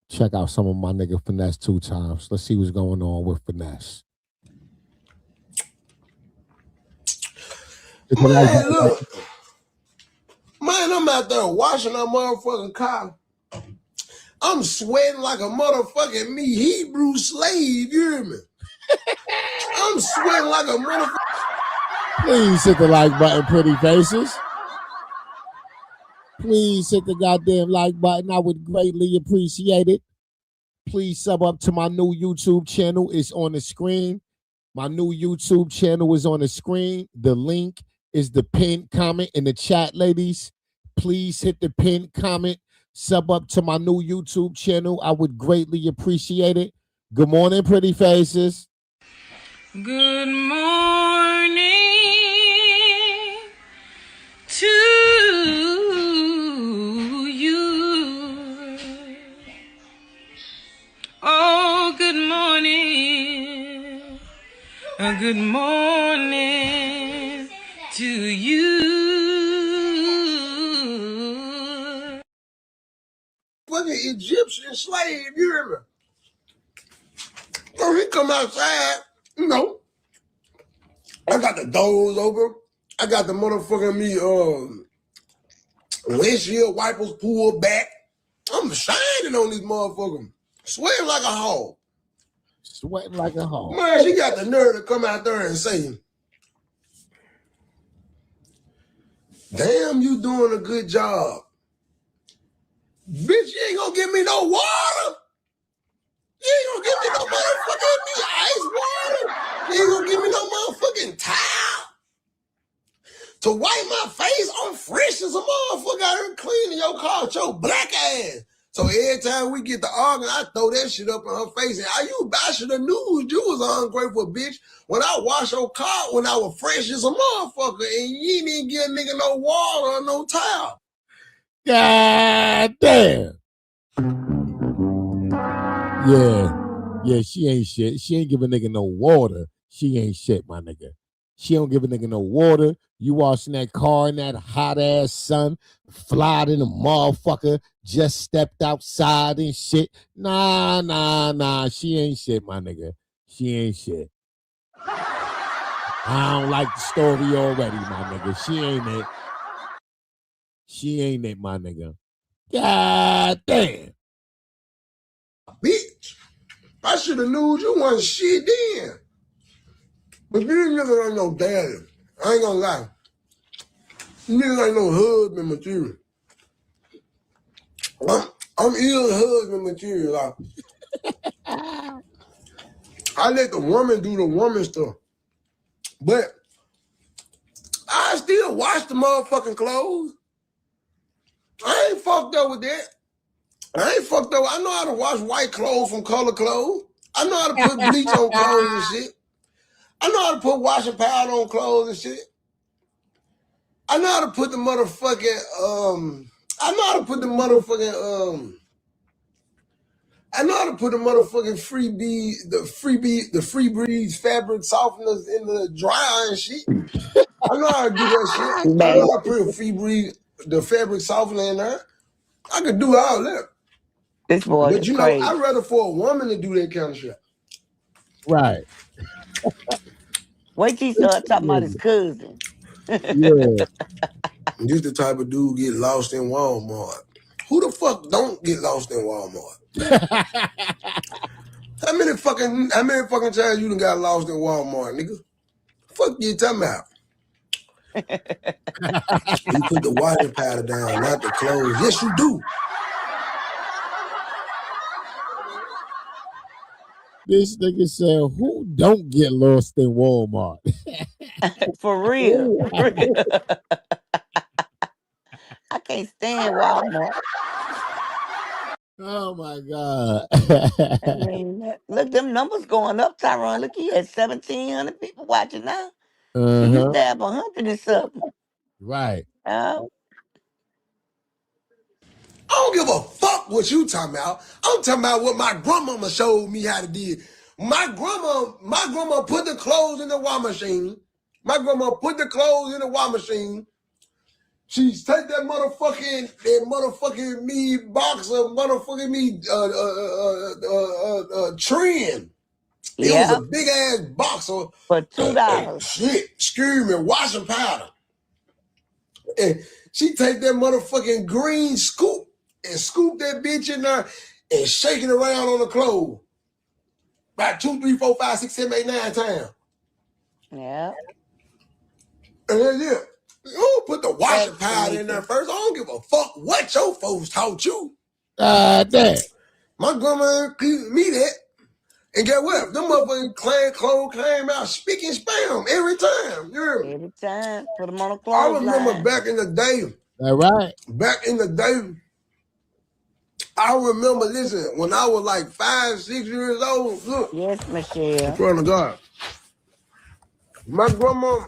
Check out some of my nigga Finesse 2 times. Let's see what's going on with Finesse. Man, look. Man, I'm out there washing that motherfucking car. I'm sweating like a motherfucking Hebrew slave, you hear me? I'm sweating like a motherfucking... Please hit the like button, pretty faces. Please hit the goddamn like button. I would greatly appreciate it. Please sub up to my new YouTube channel. It's on the screen. My new YouTube channel is on the screen. The link is the pinned comment in the chat, ladies. Please hit the pinned comment. Sub up to my new YouTube channel. I would greatly appreciate it. Good morning, pretty faces. Good morning to you. Oh, good morning. Good morning to you. Fucking Egyptian slave, you hear me? So he come outside, you know. I got the doors open. I got the motherfucking windshield wipers pulled back. I'm shining on these motherfuckers. Sweating like a hog. Sweating like a hog. Man, she got the nerve to come out there and say, damn, you doing a good job. Bitch, you ain't gonna give me no water. You ain't gonna give me no motherfucking ice water. You ain't gonna give me no motherfucking towel to wipe my face. I'm fresh as a motherfucker out here cleaning your car with your black ass. So every time we get to arguing, I throw that shit up in her face. And I should have knew you was an ungrateful bitch when I wash your car when I was fresh as a motherfucker and you didn't give a nigga no water or no towel. God damn. Yeah, she ain't shit. She ain't give a nigga no water. She ain't shit, my nigga. She don't give a nigga no water. You washing that car in that hot ass sun, flied in a motherfucker, just stepped outside and shit. Nah. She ain't shit, my nigga. She ain't shit. I don't like the story already, my nigga. She ain't it. She ain't it, my nigga. God damn. Bitch, I should have knew you wasn't shit then. But you niggas ain't no daddy. I ain't gonna lie. You niggas ain't no husband material. I'm ill husband material. Like, I let the woman do the woman stuff. But I still wash the motherfucking clothes. I ain't fucked up with that. I ain't fucked up. I know how to wash white clothes from color clothes. I know how to put bleach on clothes and shit. I know how to put washing powder on clothes and shit. I know how to put the motherfucking I know how to put the motherfucking free breeze fabric softeners in the dryer and shit. I know how to do that shit. I know how to put a free breeze, the fabric softener in there. I could do all that. This boy But is you know, crazy. I'd rather for a woman to do that kind of shit. Right. Wait till he start talking about his cousin. Yeah. This the type of dude get lost in Walmart. Who the fuck don't get lost in Walmart? How many fucking times you done got lost in Walmart, nigga? Fuck you talking about? You put the washing powder down, not the clothes. Yes, you do. This nigga said, who don't get lost in Walmart? For real. I can't stand Walmart. Oh my God. I mean, look, them numbers going up, Tyrone. Look, he had 1,700 people watching now. He used to have 100 and something. Right. I don't give a fuck what you talking about. I'm talking about what my grandmama showed me how to do. My grandma put the clothes in the wash machine. My grandma put the clothes in the wash machine. She's take that motherfucking me box of motherfucking me trend. It was a big ass box of for $2. Shit, screaming washing powder. And she take that motherfucking green scoop and scoop that bitch in there and shake it around on the clothes. About 2, 3, 4, 5, 6, 7, 8, 9 times. Yeah. And then you don't put the washing powder in there first. I don't give a fuck what your folks taught you. That. My grandma teach me that. And get what? Them motherfucking clothes came out speaking spam every time. Yeah. Every time. Put them on a I remember clothesline. back in the day. All right. Back in the day, I remember, listen, when I was like 5, 6 years old, look. Yes, Michelle. In front of God. My grandma,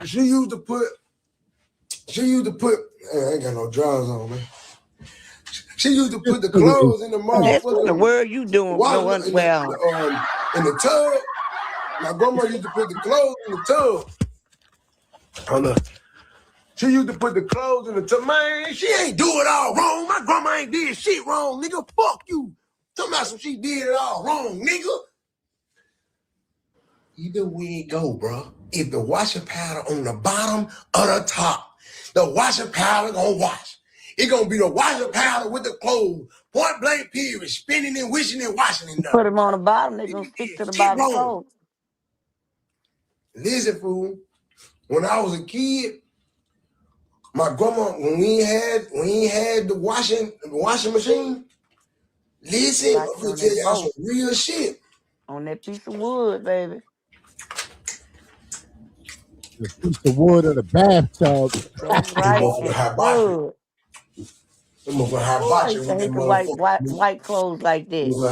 she used to put, I ain't got no drawers on, man. She used to put the clothes in the motherfucking. That's what the word you doing. Well, in the tub. My grandma used to put the clothes in the tub. Hold up. She used to put the clothes in the tub. Man, she ain't do it all wrong. My grandma ain't did shit wrong, nigga. Fuck you. Talking about some she did it all wrong, nigga. Either way it go, bro. If the washing powder on the bottom or the top, the washing powder gonna wash. It gonna be the washing powder with the clothes. Point blank period. Spinning and wishing and washing in there. Put them on the bottom. They gonna stick to the bottom clothes. Listen, fool. When I was a kid, my grandma, when we ain't had the washing machine, listen, I'm gonna tell y'all some real shit. On that piece of wood, baby. The piece of wood or the bathtub. That's right. Wood. I used to hate the white clothes like this. Yum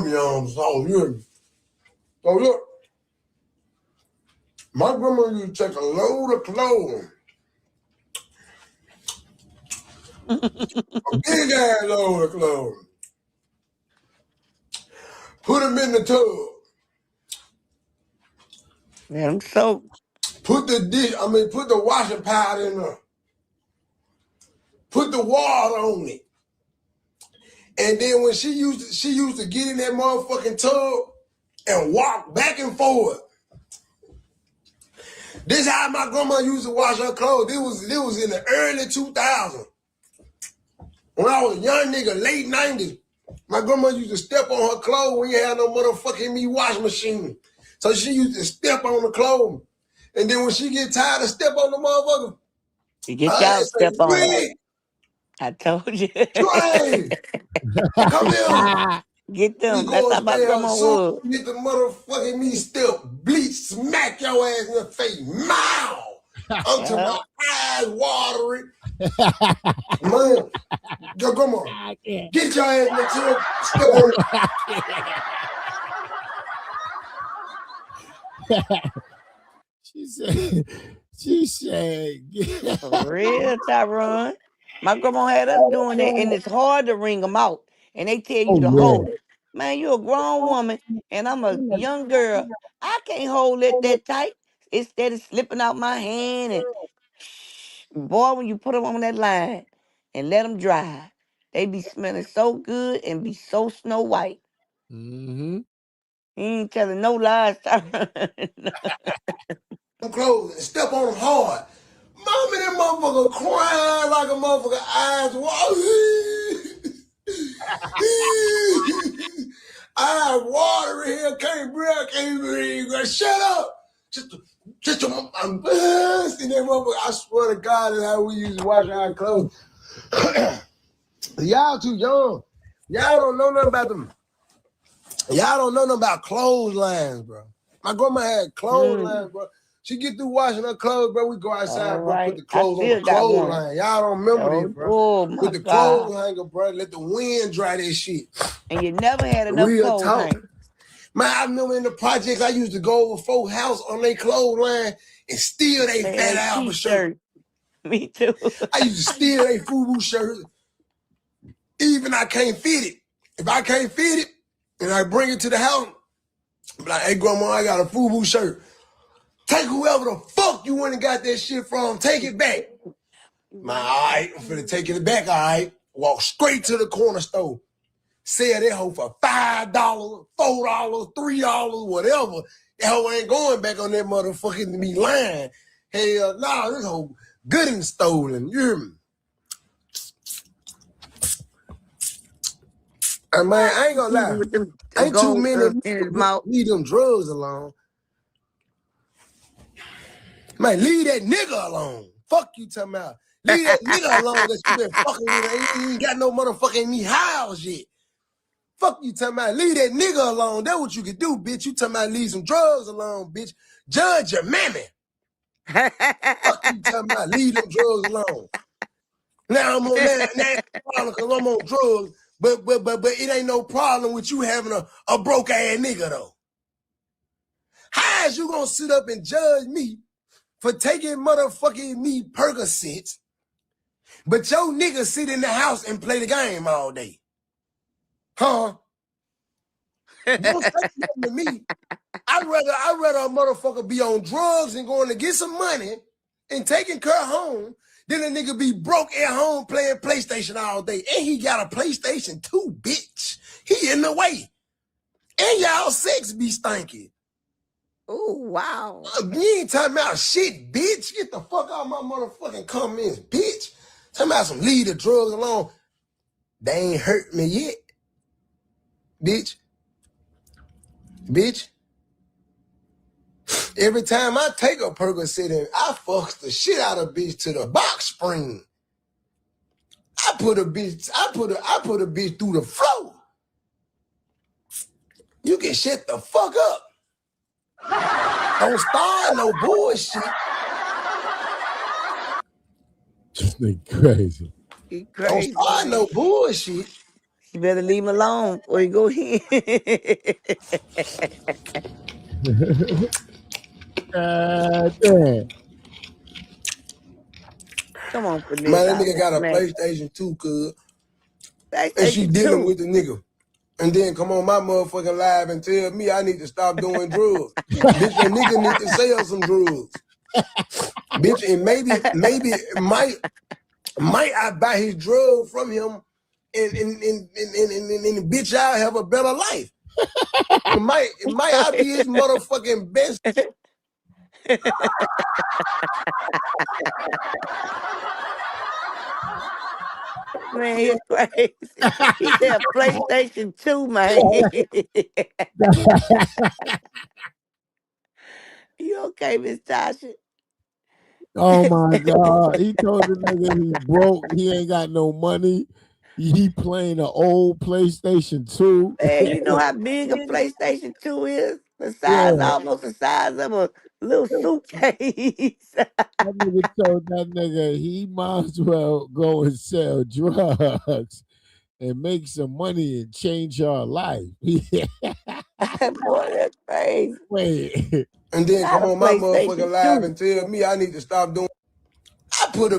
yums. So look, my grandma used to take a load of clothes. A big ass load of clothes. Put them in the tub. Let them soak. Put the washing powder in there. Put the water on it. And then when she used to get in that motherfucking tub and walk back and forth. This how my grandma used to wash her clothes. It was in the early 2000s. When I was a young nigga, late 90s, my grandma used to step on her clothes when you had no motherfucking me wash machine. So she used to step on the clothes. And then when she get tired of step on the motherfucker, you get y'all step on it. I told you. Trey, come here. Get them. That's how my grandma would. Get the motherfucking me step, bleach, smack your ass in the face. Mow! I'm to my eyes watering. Man, yo, come on. Get your ass in the tub, step on it. She said, for real, Tyrone. My grandma had us doing that, and it's hard to wring them out. And they tell you to hold it. Man, you're a grown woman, and I'm a young girl. I can't hold it that tight. Instead of slipping out my hand. And boy, when you put them on that line and let them dry, they be smelling so good and be so snow white. Mm-hmm. He ain't telling no lies, Tyrone. Clothes and step on them hard. Mommy, that motherfucker crying like a motherfucker eyes eyes watering here, can't breathe. Shut up. I'm busting that motherfucker. I swear to God, that's how we used to wash our clothes. Y'all too young. Y'all don't know nothing about them. Y'all don't know nothing about clotheslines, bro. My grandma had clotheslines, bro. She get through washing her clothes, bro. We go outside, bro. right. Put the clothes on the clothesline. Y'all don't remember this, bro. Oh my With the clothes hanger, bro. Let the wind dry that shit. And you never had enough Real clothes talk. hangers. Man, I remember in the projects, I used to go over folks' house on their clothesline and steal their Fat Albert shirt. Me too. I used to steal their FUBU shirts. Even I can't fit it. If I can't fit it and I bring it to the house, I'm like, hey, grandma, I got a FUBU shirt. Take whoever the fuck you went and got that shit from, take it back. Man, all right, I'm finna take it back, all right. Walk straight to the corner store. Sell that hoe for $5, $4, $3, whatever. That hoe ain't going back on that motherfucking me line. Hell nah, this hoe good and stolen. You hear me? And man, I ain't gonna lie. Ain't too many leave them drugs alone. Man, leave that nigga alone. Fuck you talking about. Leave that nigga alone that you been fucking with. He ain't got no motherfucking me house yet. Fuck you talking about. Leave that nigga alone. That's what you can do, bitch. You talking about leave some drugs alone, bitch. Judge your mammy. Fuck you talking about. Leave them drugs alone. Now I'm on that problem because I'm on drugs, but it ain't no problem with you having a broke ass nigga though. How is you gonna sit up and judge me for taking motherfucking me Percocets, but your nigga sit in the house and play the game all day? Huh? Don't say nothing to me. I'd rather a motherfucker be on drugs and going to get some money and taking her home than a nigga be broke at home playing PlayStation all day. And he got a PlayStation 2, bitch. He in the way. And y'all sex be stinking. Oh, wow. You ain't talking about shit, bitch. Get the fuck out of my motherfucking comments, bitch. Talking about some leave the drugs alone. They ain't hurt me yet. Bitch. Bitch. Every time I take a Percocet in, I fucks the shit out of bitch to the box spring. I put a bitch through the floor. You can shut the fuck up. Don't start no bullshit. This nigga crazy. He crazy. Don't start no bullshit. You better leave him alone or you go in. Damn. Come on, Vanessa. Man, that nigga got a PlayStation 2, cuz. And she dealing with the nigga. And then come on my motherfucking live and tell me I need to stop doing drugs. Bitch, that nigga need to sell some drugs. Bitch, and maybe might I buy his drug from him and bitch, I'll have a better life. It might I be his motherfucking best. Man, he's crazy. He said PlayStation 2, man. You okay, Miss Tasha? Oh my God. He told the nigga he broke. He ain't got no money. He playing an old PlayStation 2. Man, you know how big a PlayStation 2 is? The size, almost the size of a little suitcase. That nigga told that nigga he might as well go and sell drugs and make some money and change your life. Boy, that's crazy. Wait. And then come on my motherfucking live and tell me I need to stop doing. I put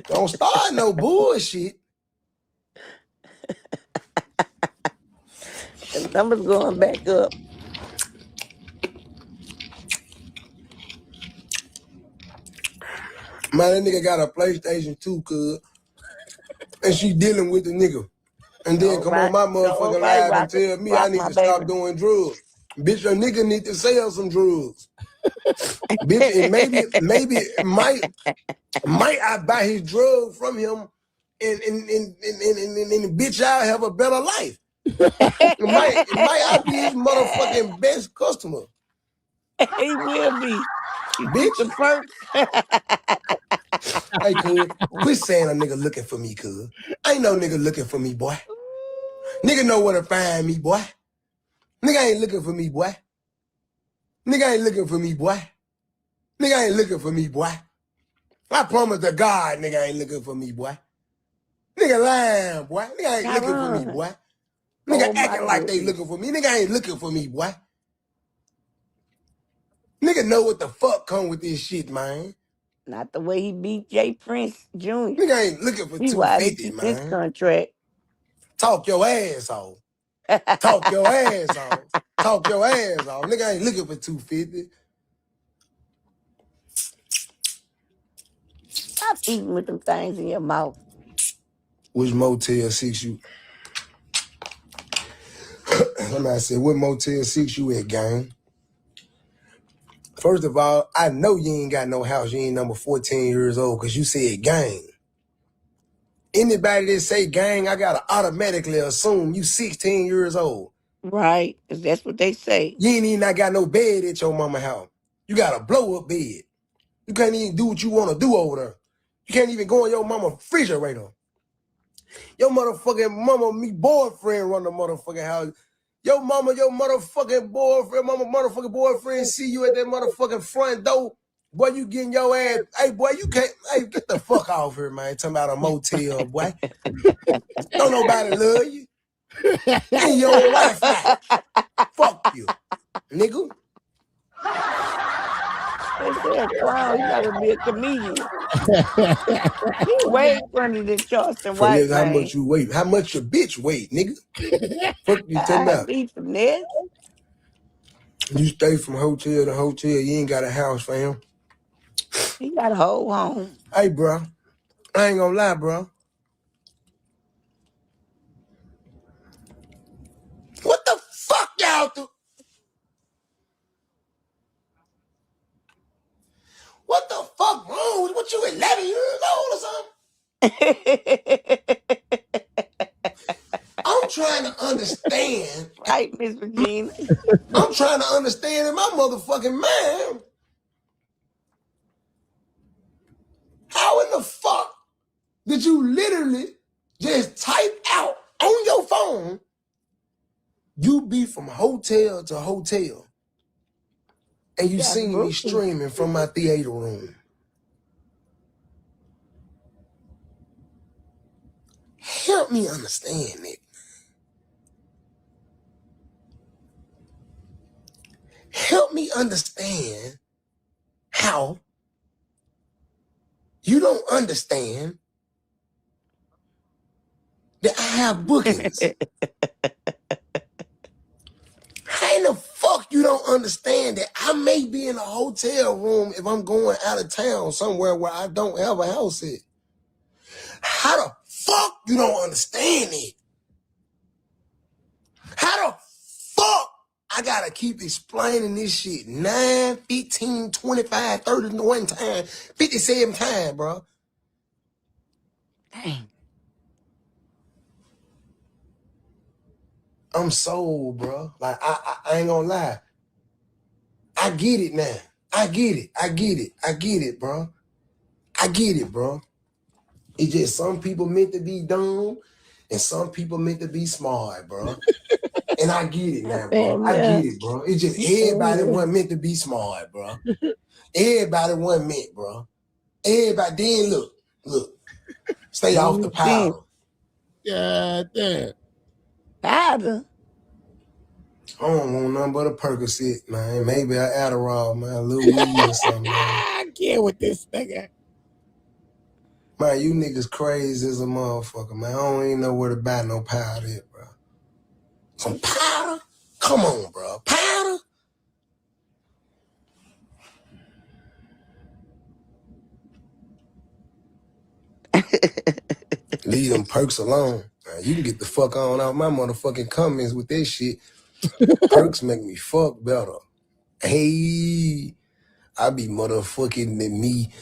don't start no bullshit. The numbers going back up. Man, that nigga got a PlayStation 2, cuz. And she dealing with the nigga. And then come on my motherfucking live and tell me I need to stop doing drugs. Bitch, a nigga need to sell some drugs. Bitch, and maybe might I buy his drug from him and bitch, I'll have a better life. It might I be his motherfucking best customer. He will be. Bitch. The first. Hey, cuz, quit saying a nigga looking for me, cuz. Ain't no nigga looking for me, boy. Nigga know where to find me, boy. Nigga ain't looking for me, boy. Nigga ain't looking for me, boy. Nigga ain't looking for me, boy. I promise to God, nigga ain't looking for me, boy. Nigga lying, boy. Nigga ain't looking for me, boy. Nigga acting like they looking for me. Nigga ain't looking for me, boy. Nigga know what the fuck come with this shit, man. Not the way he beat Jay Prince Jr. Nigga ain't looking for He why he 250, keep his man. contract. Talk your ass off. Talk your ass off. Talk your ass off. Nigga ain't looking for 250. Stop eating with them things in your mouth. Which Motel 6 you? Somebody said, what Motel 6 you at, gang? First of all, I know you ain't got no house. You ain't number 14 years old because you said gang. Anybody that say gang, I gotta automatically assume you 16 years old. Right, because that's what they say. You ain't even not got no bed at your mama house. You got a blow-up bed. You can't even do what you want to do over there. You can't even go in your mama refrigerator. Your motherfucking mama, me boyfriend run the motherfucking house. Your mama, your motherfucking boyfriend, motherfucking boyfriend see you at that motherfucking front door. Boy, you getting your ass. Hey, boy, you can't. Hey, get the fuck off here, man. Talking about a motel, boy. Don't nobody love you. And your own Wi-Fi. Fuck you, nigga. They say a clown, he gotta be a comedian. He way funny than Charleston For White, this, how man. much you weight? How much your bitch weight, nigga? Fuck you talking I about? beat from this. You stay from hotel to hotel. You ain't got a house, fam. He got a whole home. Hey, bro. I ain't gonna lie, bro. What the fuck y'all do? What the fuck wrong with what you 11 years old or something? I'm trying to understand. Right, Miss Regina. I'm trying to understand in my motherfucking mind. How in the fuck did you literally just type out on your phone, you be from hotel to hotel, and you seen me streaming from my theater room? Help me understand it. Help me understand how you don't understand that I have bookings. How in the fuck you don't understand that I may be in a hotel room if I'm going out of town somewhere where I don't have a house at? How the fuck you don't understand it? How the fuck I gotta keep explaining this shit 9, 15, 25, 30 one time, 57 times, bro? Dang. I'm sold, bro. Like, I ain't gonna lie. I get it now. I get it, bro. I get it, bro. It's just some people meant to be dumb and some people meant to be smart, bro. And I get it now, bro. I get it, bro. It's just everybody wasn't meant to be smart, bro. Everybody wasn't meant, bro. Everybody, then look. Stay off the powder. God damn. Powder? I don't want nothing but a Percocet, man. Maybe an Adderall, man. A little weed or something, man. I get with this nigga. Man, you niggas crazy as a motherfucker, man. I don't even know where to buy no powder at, bro. Some powder? Come on, bro. Powder? Leave them perks alone. Man, you can get the fuck on out my motherfucking comments with this shit. Perks make me fuck better. Hey, I be motherfucking me,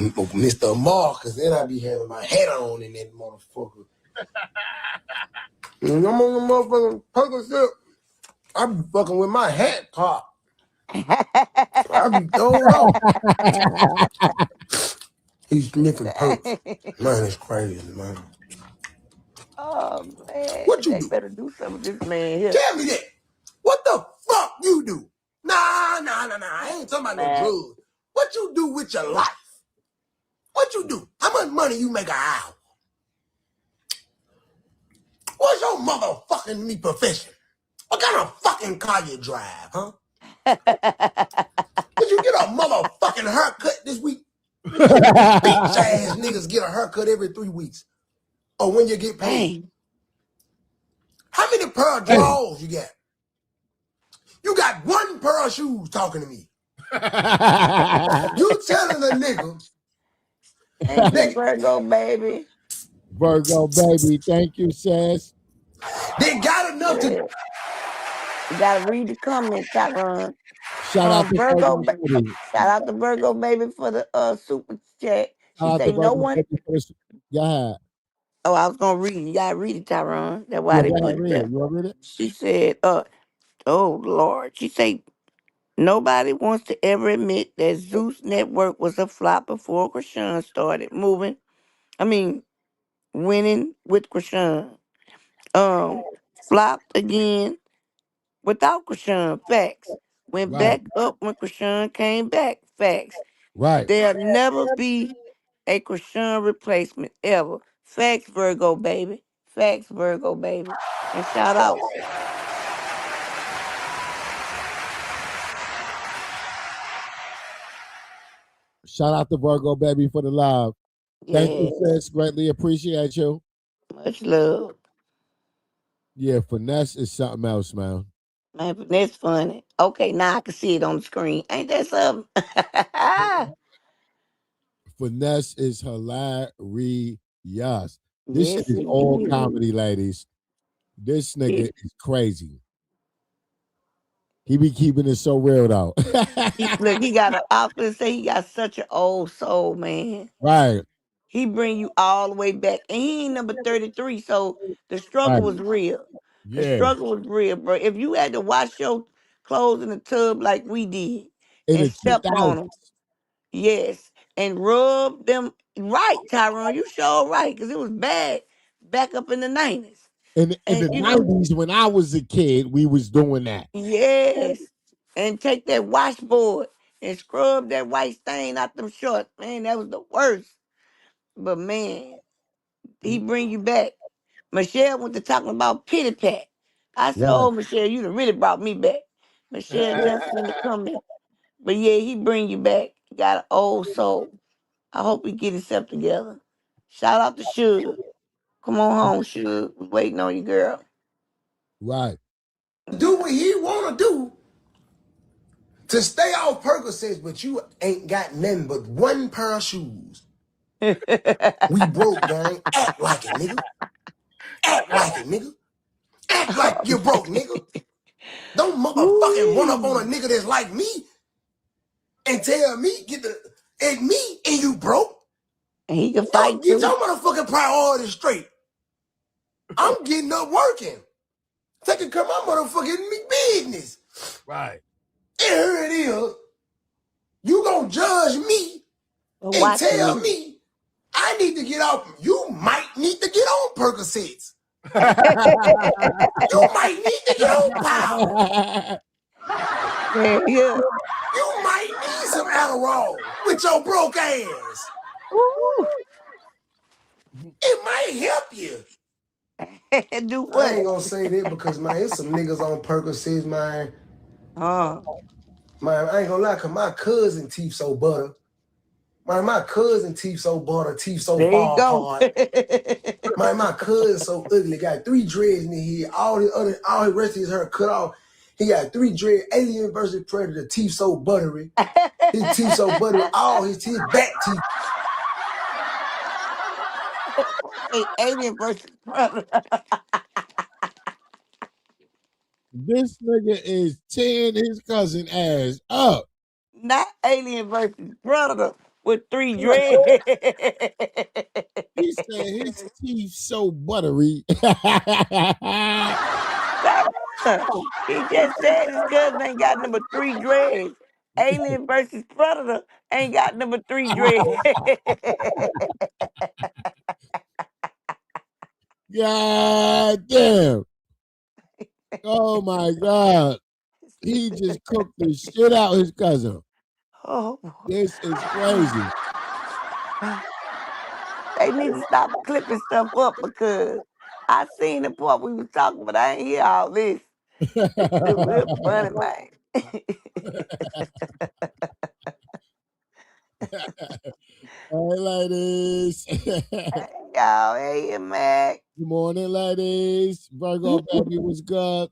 Mr. Marcus. Then I be having my hat on in that motherfucker. I'm on the motherfucking Percocet. I be fucking with my hat pop. I be throwed off. He's sniffing perks. Man, it's crazy, man. Oh man, What you they do? better do something with this man here. Tell me that. What the fuck you do? Nah. I ain't talking about no Man. drugs. What you do with your life? What you do? How much money you make an hour? What's your motherfucking profession? What kind of fucking car you drive, huh? Did you get a motherfucking haircut this week? Bitch ass niggas get a haircut every 3 weeks. Or when you get paid. Dang. How many pair of drawers you got? You got one pair of shoes talking to me. You telling a nigga. Thank you, Virgo, baby. Virgo, baby. Thank you, sis. They got enough to. You gotta read the comment, Tyrone. Shout out to Virgo, baby. Shout out to Virgo, baby, for the super chat. She Shout out say to no Virgo, one. baby, for this. Yeah. Oh, I was gonna read it. You gotta read it, Tyrone. That's why Yeah, they go put ahead, it read there. it. You want to read it? She said, oh Lord. She say nobody wants to ever admit that Zeus Network was a flop before Chrisean started winning with Chrisean. Flopped again without Chrisean. Facts. Went Right. back up when Chrisean came back. Facts. Right. There'll never be a Chrisean replacement ever. Facts, Virgo, baby. Facts, Virgo, baby. And shout out. Shout out to Virgo, baby, for the love. Thank you, sis. Greatly appreciate you. Much love. Yeah, finesse is something else, man. Man, but that's funny. Okay, now I can see it on the screen. Ain't that something? Finesse is hilarious. This shit Yes, is it all is. comedy, ladies. This nigga is crazy. He be keeping it so real, though. Look, he got I was gonna say he got such an old soul, man. Right. He bring you all the way back. And he ain't number 33, so the struggle was real. The Yeah. struggle was real, bro. If you had to wash your clothes in the tub like we did In and the step on 2000s. them, yes, and rub them right, Tyrone. You sure right, because it was bad back up in the 90s. In the And you know, 90s, when I was a kid, we was doing that. yes. And take that washboard and scrub that white stain out them shorts. Man, that was the worst. But man, he bring you back. Michelle went to talking about pity pat. I said, Right. oh, Michelle, you done really brought me back. Michelle Johnson in the comment. But yeah, he bring you back. He got an old soul. I hope he get himself together. Shout out to Suge. Come on home, Suge. We waiting on you, girl. Right. Do what he want to do to stay off Percocets, but you ain't got nothing but one pair of shoes. We broke, gang. Act like it, nigga. Act like it, nigga. Act like you broke, nigga. Don't motherfucking run up on a nigga that's like me and tell me at me and you broke. And he can fight Get too. your motherfucking priorities straight. I'm getting up working. Taking care of my motherfucking business. Right. And here it is. You gonna judge me and tell me I need to get off. You might need to get on Percocets. You might need to get on power. Yeah. You might need some Adderall with your broke ass. Ooh. It might help you. Do what? I ain't gonna say that because, man, there's some niggas on Percocets, man. Man, I ain't gonna lie, cause my cousin teeth so butter. Man, my cousin teeth so butter, teeth so there far you go. apart. Man, my cousin so ugly, got 3 dreads in his head. All his rest of his hair cut off. He got 3 dreads. Alien versus Predator, teeth so buttery. His teeth so buttery. All his teeth, back teeth. Hey, Alien versus Predator. This nigga is tearing his cousin ass up. Not Alien versus Predator with 3 dreads. He said his teeth so buttery. He just said his cousin ain't got number 3 dreads. Alien versus Predator ain't got number 3 dreads. God damn. Oh my God. He just cooked the shit out his cousin. Oh, This is crazy. they need to stop clipping stuff up because I seen the part we was talking, but I ain't hear all this. It was funny, man. Hey, ladies. Hey, y'all. Hey, Mac. Good morning, ladies. Virgo baby was good.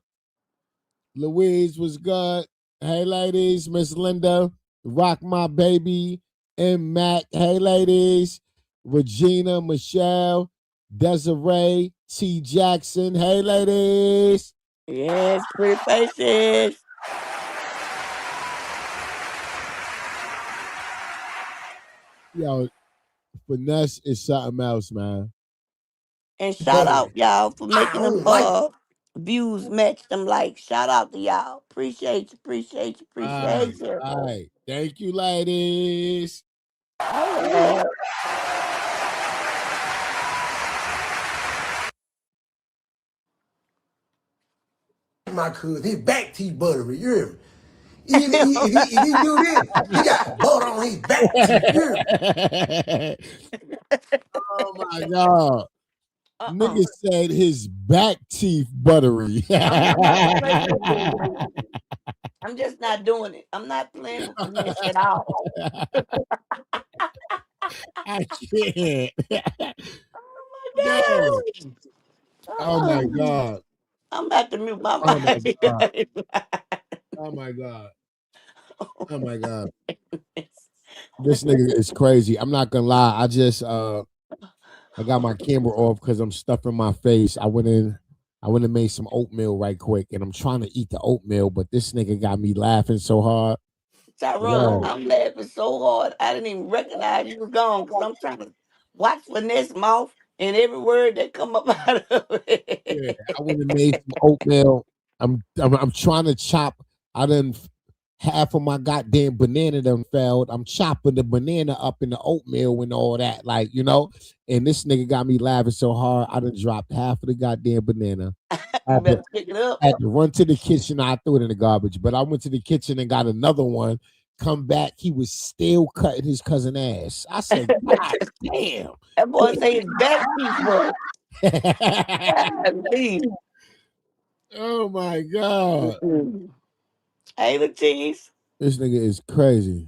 Louise was good. Hey, ladies. Miss Linda, Rock My Baby, and Mac. Hey, ladies. Regina, Michelle, Desiree, T. Jackson. Hey, ladies. Yes, pretty faces. Yo, finesse is something else, man. And shout out y'all for making them like views match them likes. Shout out to y'all. Appreciate you, appreciate you, appreciate you. All right. Thank you, ladies. All right. my cousin. His back teeth buttery. You hear me? If he do this, he got butter on his back teeth. You hear me? Oh my God. Nigga said his back teeth buttery. I'm just not doing it. I'm not playing with finesse at all. I can't. No. Oh my God. I'm about to mute my Oh my mic. God. Oh my God. Oh my God. This nigga is crazy. I'm not gonna lie. I just I got my camera off because I'm stuffing my face. I went and made some oatmeal right quick, and I'm trying to eat the oatmeal, but this nigga got me laughing so hard. Tyrone, I'm laughing so hard I didn't even recognize you was gone because I'm trying to watch Finesse mouth and every word that come up out of it. Yeah, I went and made some oatmeal. I'm trying to chop. I done half of my goddamn banana done failed. I'm chopping the banana up in the oatmeal and all that, like, you know. And this nigga got me laughing so hard, I done dropped half of the goddamn banana. I better pick it up. had to run to the kitchen. I threw it in the garbage, but I went to the kitchen and got another one. Come back, he was still cutting his cousin ass. I said, God damn. That boy say his back teeth Oh my God. Hey, the cheese. This nigga is crazy.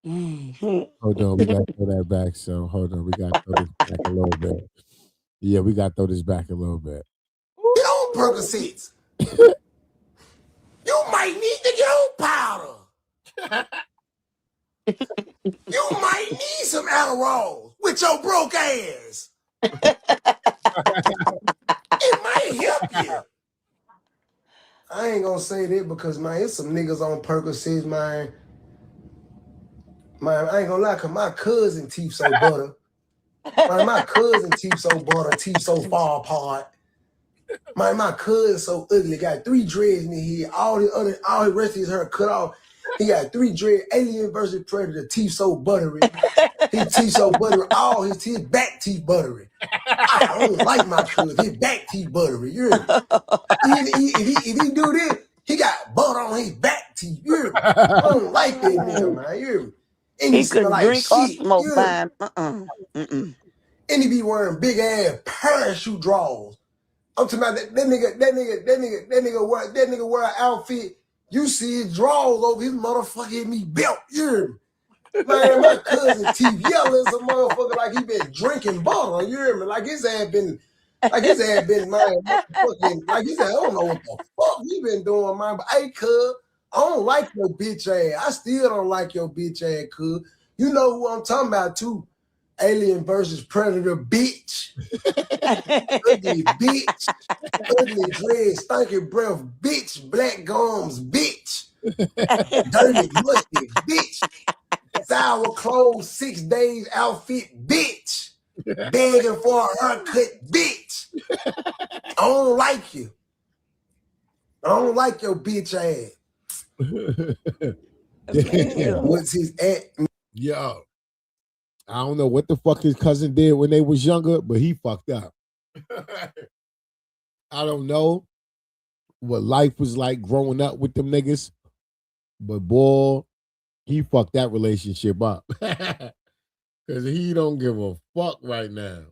Hold on, we gotta throw that back. So hold on, we gotta throw this back a little bit. Yeah, we gotta throw this back a little bit. Get on Percocets. You might need to get on powder. You might need some Adderall with your broke ass. It might help you. I ain't gonna say that because, man, it's some niggas on Percocets, man. Man, I ain't gonna lie, cause my cousin teeth so butter. Man, my cousin teeth so butter, teeth so far apart. Man, my cousin so ugly, got 3 dreads in his head, all the rest of his hair cut off. He got 3 dreads, Alien versus Predator, teeth so buttery. His teeth so buttery, all his teeth, back teeth buttery. I don't like my cousin, his back teeth buttery. You hear me? If he do this, he got butter on his back teeth. You hear me? I don't like that nigga, man. You hear me? And he smell like drink or shit. smoke You hear fine. me? And he be wearing big ass parachute drawers. I'm talking about that nigga wear an outfit. You see his drawers over his motherfucking me belt. You hear me? Man, my cousin teeth yellow as a motherfucker like he been drinking butter. You hear me? Like his ass been man, motherfucking, like he said, I don't know what the fuck he been doing, man. But hey, cuz, I don't like your bitch ass. I still don't like your bitch ass, cuz. You know who I'm talking about too. Alien versus Predator, bitch. Ugly bitch. Ugly dread, stinking breath, bitch. Black gums, bitch. Dirty, musty, bitch. Sour clothes, 6 days outfit, bitch. Begging for a haircut, bitch. I don't like you. I don't like your bitch ass. What's his at? Yo, I don't know what the fuck his cousin did when they was younger, but he fucked up. I don't know what life was like growing up with them niggas, but boy, he fucked that relationship up. Cause he don't give a fuck right now.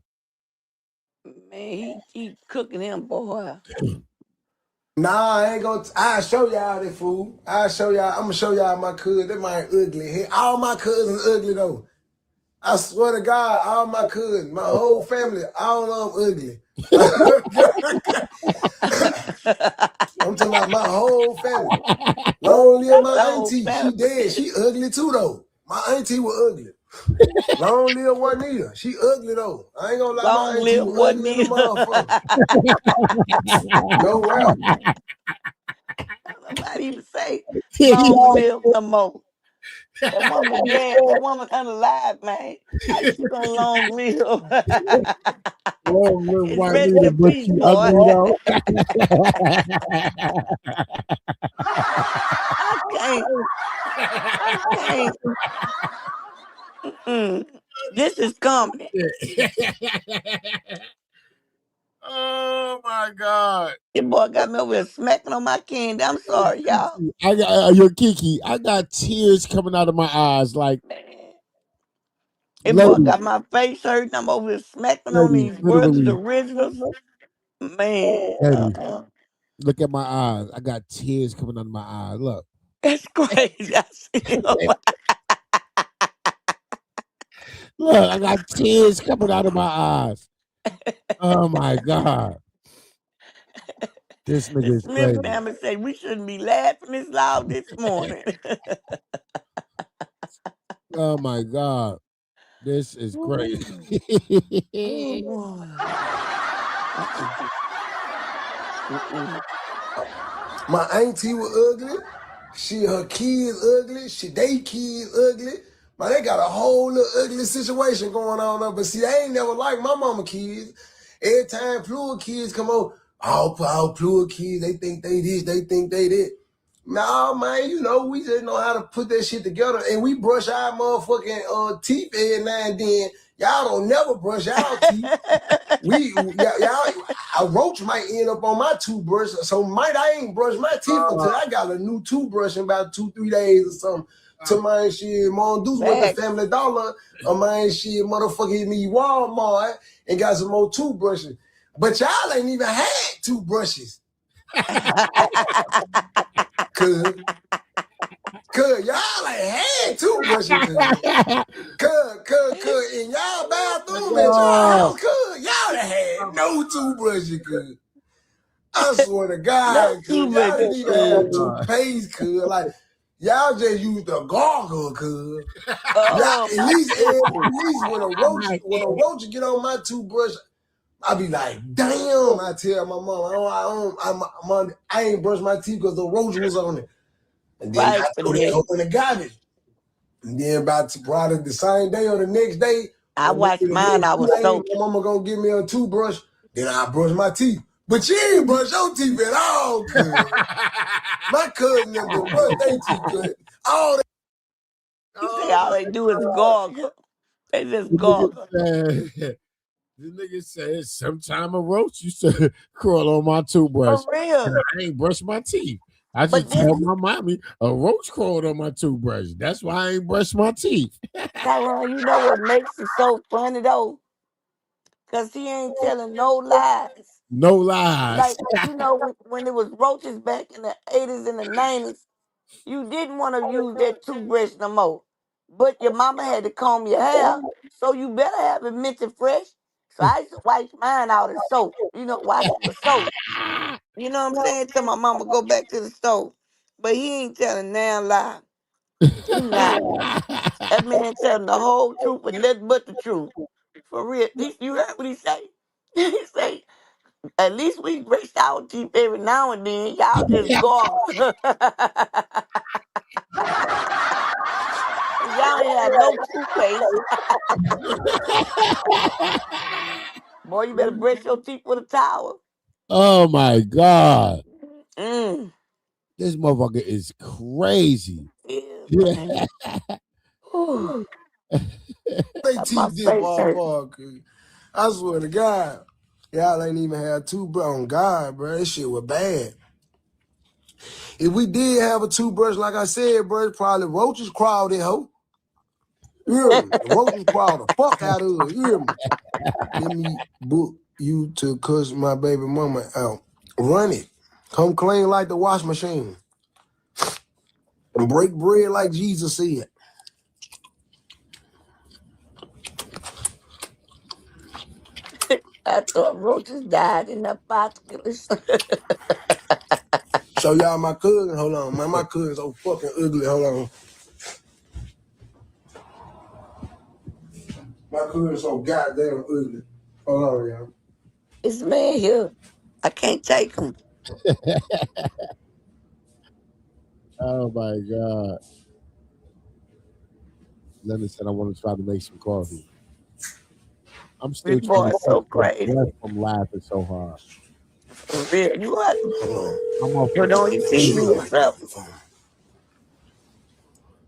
Man, he cooking him, boy. Nah, I ain't gonna. I'll show y'all that fool. I'll show y'all. I'm gonna show y'all my cousin. That man ugly. All my cousins ugly though. I swear to God, all my cousins, my whole family, all of them ugly. I'm talking about my whole family. Long live my auntie. She dead. She ugly too though. My auntie was ugly. Long live Juanita. She ugly though. I ain't gonna lie, my auntie was ugly than a motherfucker. No rap. Nobody even say long live no more. That woman dead. That woman unalive, man. How you gonna long live? Long live Rest Juanita, in but peace, she boy. ugly though. I can't. This is comedy. Oh my God. Your boy got me over here smacking on my candy. I'm sorry, y'all. I got your Kiki. I got tears coming out of my eyes. Like, Your boy got my face hurting. I'm over here smacking on these words, the originals. Man. Look at my eyes. I got tears coming out of my eyes. Look. That's crazy. I see him. Look, I got tears coming out of my eyes. Oh my God. This nigga is Smith crazy. family say we shouldn't be laughing this loud this morning. Oh my God. This is crazy. My auntie was ugly. Her kids ugly. They kids ugly. But they got a whole little ugly situation going on there. But see, I ain't never like my mama kids. Every time Plural kids come on, all Plural kids, they think they this, they think they that. Nah, man, we just know how to put that shit together. And we brush our motherfucking teeth every now and then. Y'all don't never brush y'all teeth. A roach might end up on my toothbrush, so I ain't brush my teeth until I got a new toothbrush in about 2-3 days or something. To my shit, Mom Deuce went to Family Dollar, or my shit, motherfucker hit me Walmart and got some more toothbrushes. But y'all ain't even had toothbrushes. Cause y'all ain't had toothbrushes. Cause in y'all bathroom at y'all house, y'all done had no toothbrushes, cuz. I swear to God, cuz y'all didn't even have toothpaste, cuz. Like, y'all just used the gargle, cuz. At least when a roach get on my toothbrush, I be like, damn. I tell my mom, I ain't brushed my teeth because the roach was on it. And then I throw that hoe in the garbage. And then about probably the same day or the next day, I watched mine. I was soaked. My mama gonna give me a toothbrush. Then I brush my teeth. But you ain't brush your teeth at all, cuz. My cousin them done brush their teeth, cuz. You say all they do is gargle. They just gargle. The nigga said sometime a roach used to crawl on my toothbrush. For real. I ain't brush my teeth. I just tell my mommy a roach crawled on my toothbrush. That's why I ain't brush my teeth. Tyrone, you know what makes it so funny though? Because he ain't telling no lies. No lies. Like, when it was roaches back in the 80s and the 90s, you didn't want to use that toothbrush no more. But your mama had to comb your hair, so you better have it minty fresh. So I used to wipe mine out in soap. Wash it with soap. You know what I'm saying? Till my mama go back to the stove. But he ain't telling now lie. He not. That man telling the whole truth and nothing but the truth. For real. You heard what he say? He say, at least we brush our teeth every now and then. Y'all just gargle. Y'all ain't have no toothpaste. Boy, you better brush your teeth with a towel. Oh my God. Mm. This motherfucker is crazy. Yeah. They teeth dip off, cuz. I swear to God. Y'all ain't even had toothbrush on God, bro. That shit was bad. If we did have a toothbrush, like I said, bro, probably roaches crawled in, hoe. You hear me? The roaches crawled the fuck out of it. You hear me? Let me book you to cuss my baby mama out. Run it. Come clean like the wash machine. And break bread like Jesus said. I thought roaches died in the apocalypse. Show y'all my cousin. Hold on, man. My cousin's so fucking ugly. Hold on. My cousin's so goddamn ugly. Hold on, y'all. This man here, I can't take him. Oh my God. Lennon said I want to try to make some coffee. I'm still This trying boy to is so keep my crazy. breath from laughing so hard. For real. You what? I'm off You don't eat TV or something.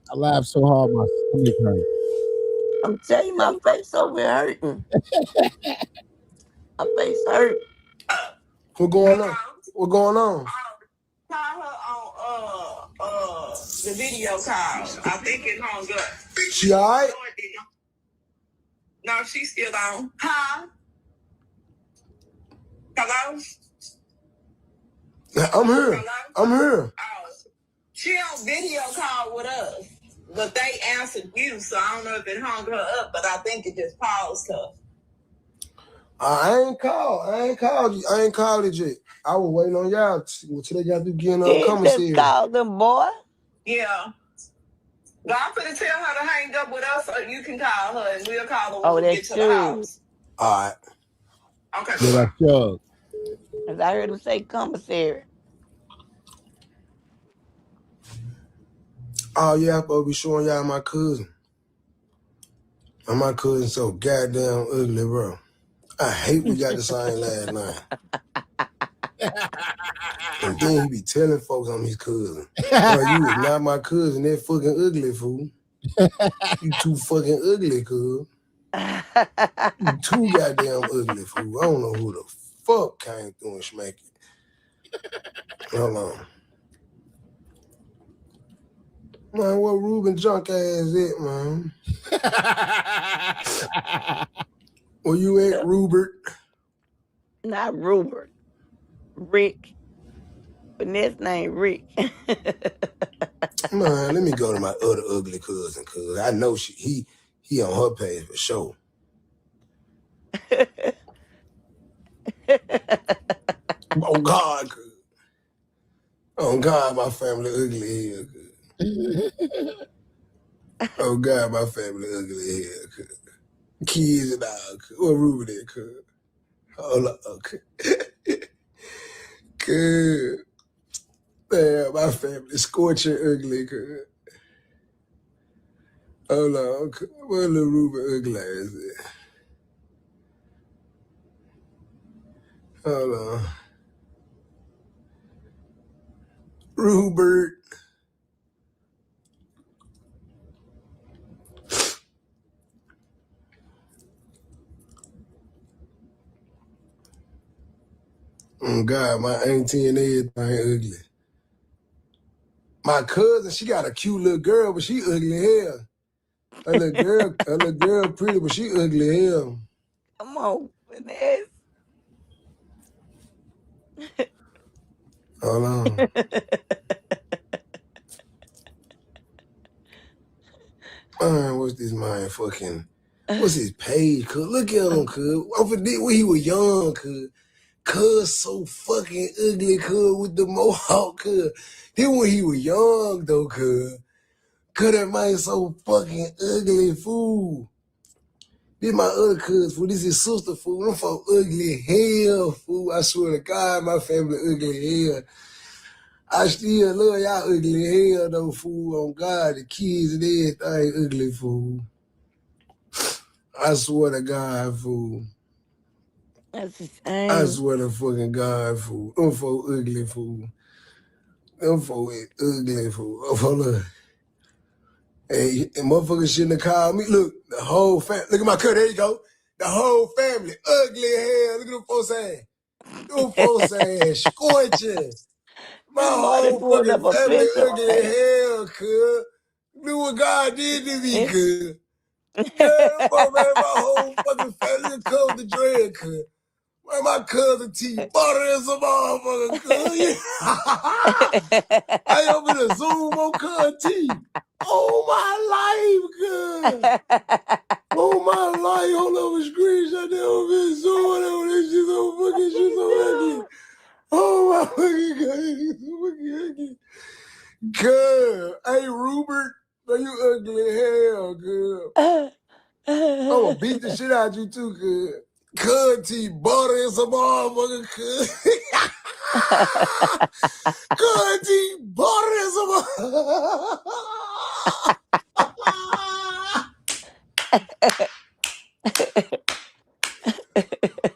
I laughed so hard my stomach hurt. I'm telling you, my face over here hurting. My face hurt. What going on? What going on? Call her on the video call. I think it hung up. She all right? No, she's still on. Huh? Hello? I'm here. Hello? I'm here. Oh, she on video call with us, but they answered you, so I don't know if it hung her up, but I think it just paused her. I ain't called you. I ain't called it yet. I was waiting on y'all till they got to getting on He commissary. just called them, boy. Yeah. Well, I'm finna tell her to hang up with us, or you can call her, and we'll call her when Oh, we get that's to the true. house. All right. Okay. Yeah, that's Chuck. As I heard him say commissary. Oh, yeah, I'm supposed to be showing y'all my cousin. And my cousin so goddamn ugly, bro. I hate we got the same last name. And then he be telling folks I'm his cousin. Bro, you is not my cousin. That fucking ugly, fool. You too fucking ugly, cuz. You too goddamn ugly, fool. I don't know who the fuck came through and smacked you. Hold on. Man, what Ruben junk ass at, man? Where you at, Rupert? Not Rupert. Rick. But his name Rick. Man, let me go to my other ugly cousin, cuz I know he on her page for sure. Oh God, cuz. Oh God, my family ugly here, cuz. Oh God, my family ugly here, cuz. Kids and all, cuz. What Ruben at, cuz? Hold on, cuz. Cuz. Damn, my family scorching ugly, cuz. Hold on, cuz. What little Ruben ugly ass at? Hold on. Rupert. Oh God, my auntie and everything ugly. My cousin, she got a cute little girl, but she ugly hell. Her little girl pretty, but she ugly hell. Come on, Vanessa. Hold on. Man, what's this man fucking? What's his page? Cuz look at him, cuz. I forget when he was young, cuz. Cuz so fucking ugly, cuz with the mohawk, cuz. Then when he was young though, cuz. Cuz that man so fucking ugly, fool. This my other cousin, fool. This is sister, fool. Them folk ugly hell, fool. I swear to God, my family ugly hell. I still love y'all ugly hell, though, fool. On God, the kids and everything ugly, fool. I swear to God, fool. That's the I same. swear to fucking God, fool. Them folk ugly, fool. Them folk ugly, fool. Oh, look. Hey, and motherfuckers shouldn't have called me. Look, the whole family. Look at my cut. There you go. The whole family, ugly as hell. Look at them folks ass. Them folks ass scorching. My Marty whole pulled fucking up a family picture, ugly as man. hell, cuz. Look what God did to me, cuz. Yeah, bro, man, my whole fucking family covered the dread, cuz. Man, my cousin T butter as a motherfucker, cuz. I open a Zoom on cousin T. Oh, my life, cuz. Oh, my life. Hold up a screenshot there on this Zoom. Whatever. This shit so fucking shit so ugly. Oh, my fucking God. It's so fucking ugly. Cuz. Hey, Rupert. Man, you ugly as hell, cuz. I'm gonna beat the shit out you too, cuz. Cuz T butter and some motherfucker, cuz. Cuz T butter and some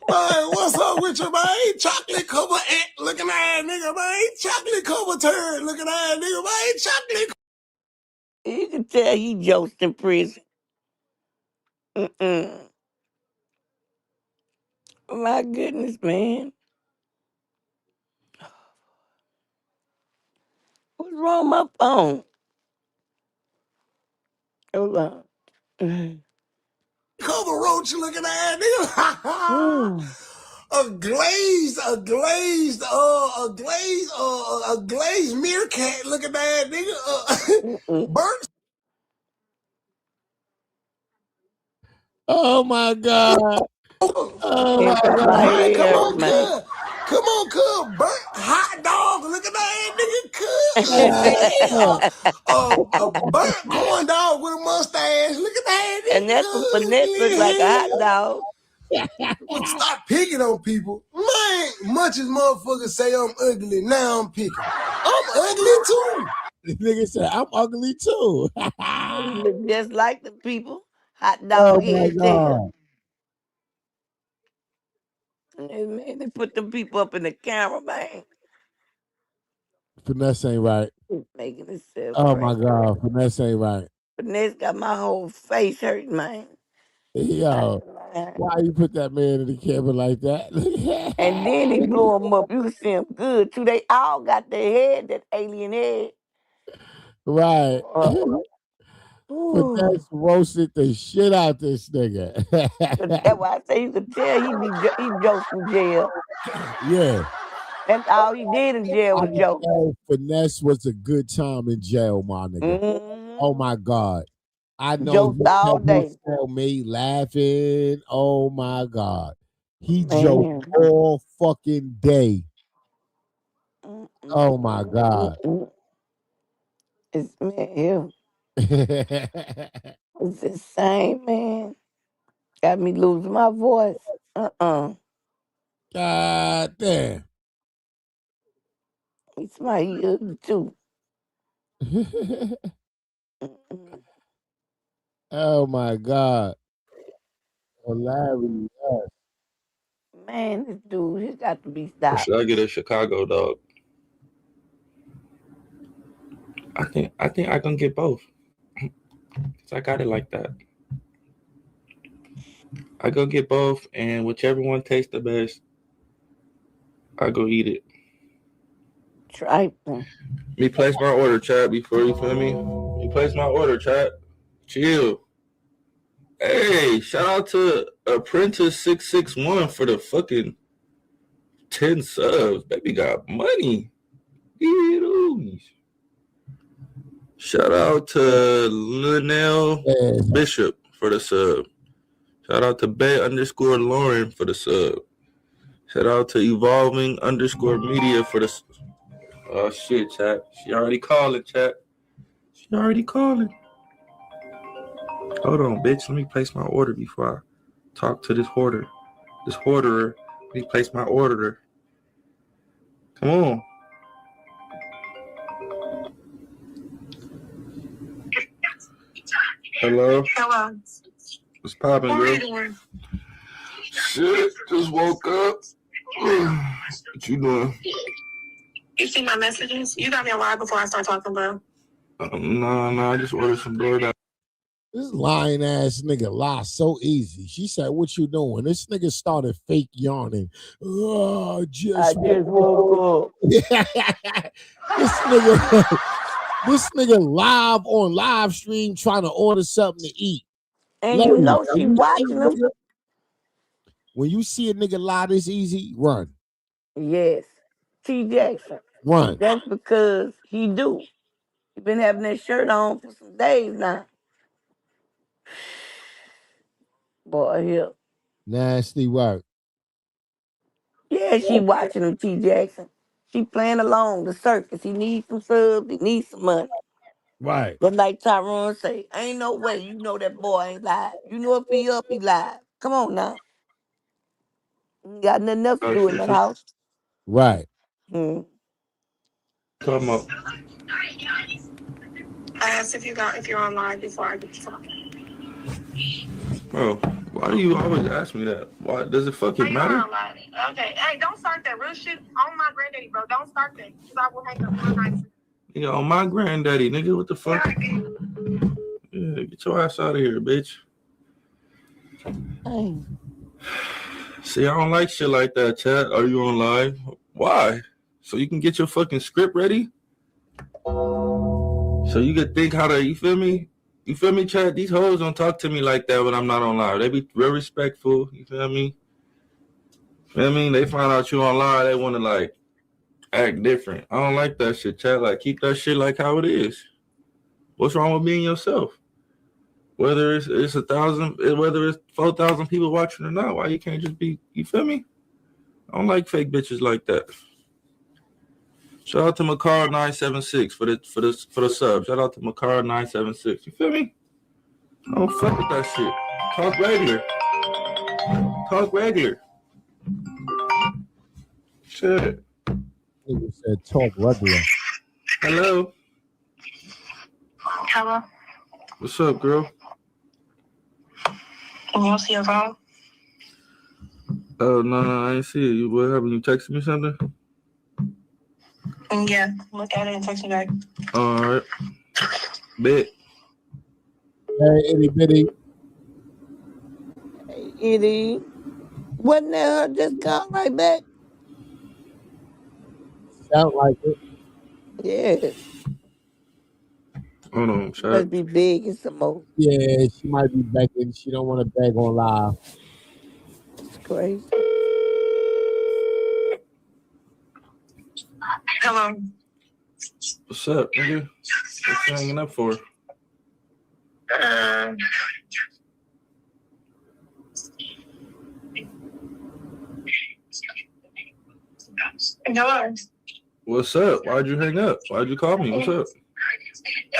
Man, what's up with you, man? Chocolate cover ant looking ass nigga, man. Chocolate cover turd looking ass nigga, man. Chocolate. You can tell he jokes in prison. Mm-mm. My goodness, man. What's wrong with my phone? Hold on. Cover roach looking ass nigga. A glazed meerkat looking ass nigga. Burnt. Oh my God. Oh my Cut my God. Man, come hair, on, man. cuz. Come on, cuz. Burnt hot dog looking ass nigga, cuz. A burnt corn dog with a mustache. Look at that And nigga, that's what finesse look like a hot dog. Would stop picking on people. Man, much as motherfuckers say I'm ugly, now I'm picking. I'm ugly too. The nigga said, I'm ugly too. You look just like the people. Hot Oh dog my head tail. God. Man, they put them people up in the camera, man. Finesse ain't right. Making itself Oh my crazy. God. Finesse ain't right. Finesse got my whole face hurting, man. Yo, why you put that man in the camera like that? And then he blew them up. You can see them good too. They all got their head, that alien head. Right. Ooh. Finesse roasted the shit out this nigga. That's why I say you could tell he jokes in jail. Yeah. That's all he did in jail I was can joke. tell Finesse was a good time in jail, my nigga. Oh my God. I know Joked he all kept his day. cellmate laughing. Oh my God. He joked Man. all fucking day. Oh my God. It's man, it's insane, man. Got me losing my voice. God damn. He's my ugly too. Oh my God. Hilarious. Man, this dude, he got to be Or stopped. should I get a Chicago dog? I think I can get both. Cause I got it like that. I go get both, and whichever one tastes the best, I go eat it. Tripe. Me place my order, chat, before you feel me. Me place my order, chat. Chill. Hey, shout out to Apprentice661 for the fucking 10 subs. Baby got money. Shout out to Linnell Bishop for the sub. Shout out to Bay_Lauren for the sub. Shout out to Evolving_Media for the. Oh shit, chat. She already calling, chat. She already calling. Hold on, bitch. Let me place my order before I talk to this hoarder. This hoarderer. Let me place my order. Come on. Hello? Hello. What's poppin', What are you girl? doing? Shit, just woke up. What you doing? You see my messages? You got me a ride before I start talking, bro. No, I just ordered some DoorDash. This lying ass nigga lie so easy. She said, "What you doing?" This nigga started fake yawning. Oh, I just just woke up. this nigga, this nigga live on live stream trying to order something to eat. And you know she watching them. When you see a nigga lie this easy, run. Yes. T. Jackson. Run. That's because he do. He been having that shirt on for some days now. Boy, here. Nasty work. Yeah, she watching him, T. Jackson. She playing along the circus. He needs some subs. He needs some money. Right. But like Tyrone say, ain't no way you know that boy ain't live. You know if he up, he live. Come on now. He got nothing else to do in that house. Right. Hmm. Come up. I asked if you're online before I get talking. Bro, why do you always ask me that? Why does it fucking matter? Online. Okay. Hey, don't start that real shit on my granddaddy, bro. Don't start that. Because I will hang up real nice. Nigga, on my granddaddy, nigga, what the fuck? Yeah, get your ass out of here, bitch. Hey. See, I don't like shit like that, chat. Are you on live? Why? So you can get your fucking script ready? So you can think how to, you feel me? You feel me, chat? These hoes don't talk to me like that when I'm not on live. They be real respectful, you feel me? Feel me? They find out you on live, they want to like act different. I don't like that shit, chat. Like, keep that shit like how it is. What's wrong with being yourself? Whether it's 1,000, whether it's 4,000 people watching or not, why you can't just be, you feel me? I don't like fake bitches like that. Shout out to Makar976 for the sub. Shout out to Makar976. You feel me? I don't fuck with that shit. Talk regular. Talk regular. Shit. Nigga said talk regular. Hello. Hello. What's up, girl? Can you see your phone? Oh, no, I ain't see it. What happened? You texted me something? Yeah. Look at it and text me back. All right. Bet. Hey, itty bitty. Hey, Itty. Wasn't that her just got right back? Sound like it. Yes. Hold on, chat. Must be big and some more. Yeah, she might be begging. She don't want to beg on live. It's crazy. Hello. What's up, nigga? What you hanging up for? Hello. What's up? Why'd you hang up? Why'd you call me? What's up?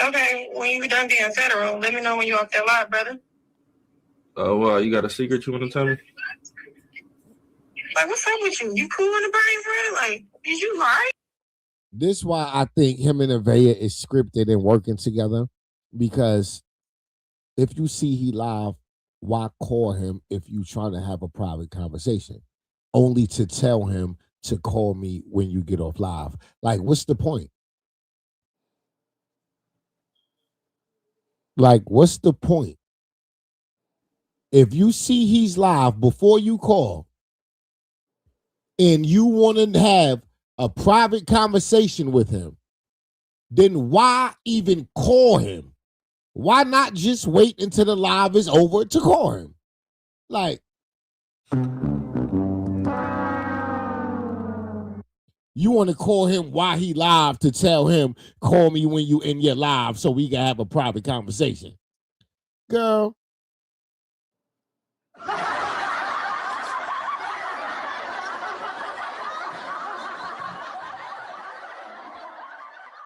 Okay, when you done being federal, let me know when you off that live, brother. Oh, well, you got a secret you want to tell me? Like, what's up with you? You cool in the brain, bro? Like, did you lie? This is why I think him and Avea is scripted and working together, because if you see he live, why call him if you trying to have a private conversation? Only to tell him to call me when you get off live. Like, what's the point? Like, what's the point? If you see he's live before you call and you want to have a private conversation with him, then why even call him? Why not just wait until the live is over to call him? Like, you want to call him while he live to tell him, call me when you in your live so we can have a private conversation. Girl.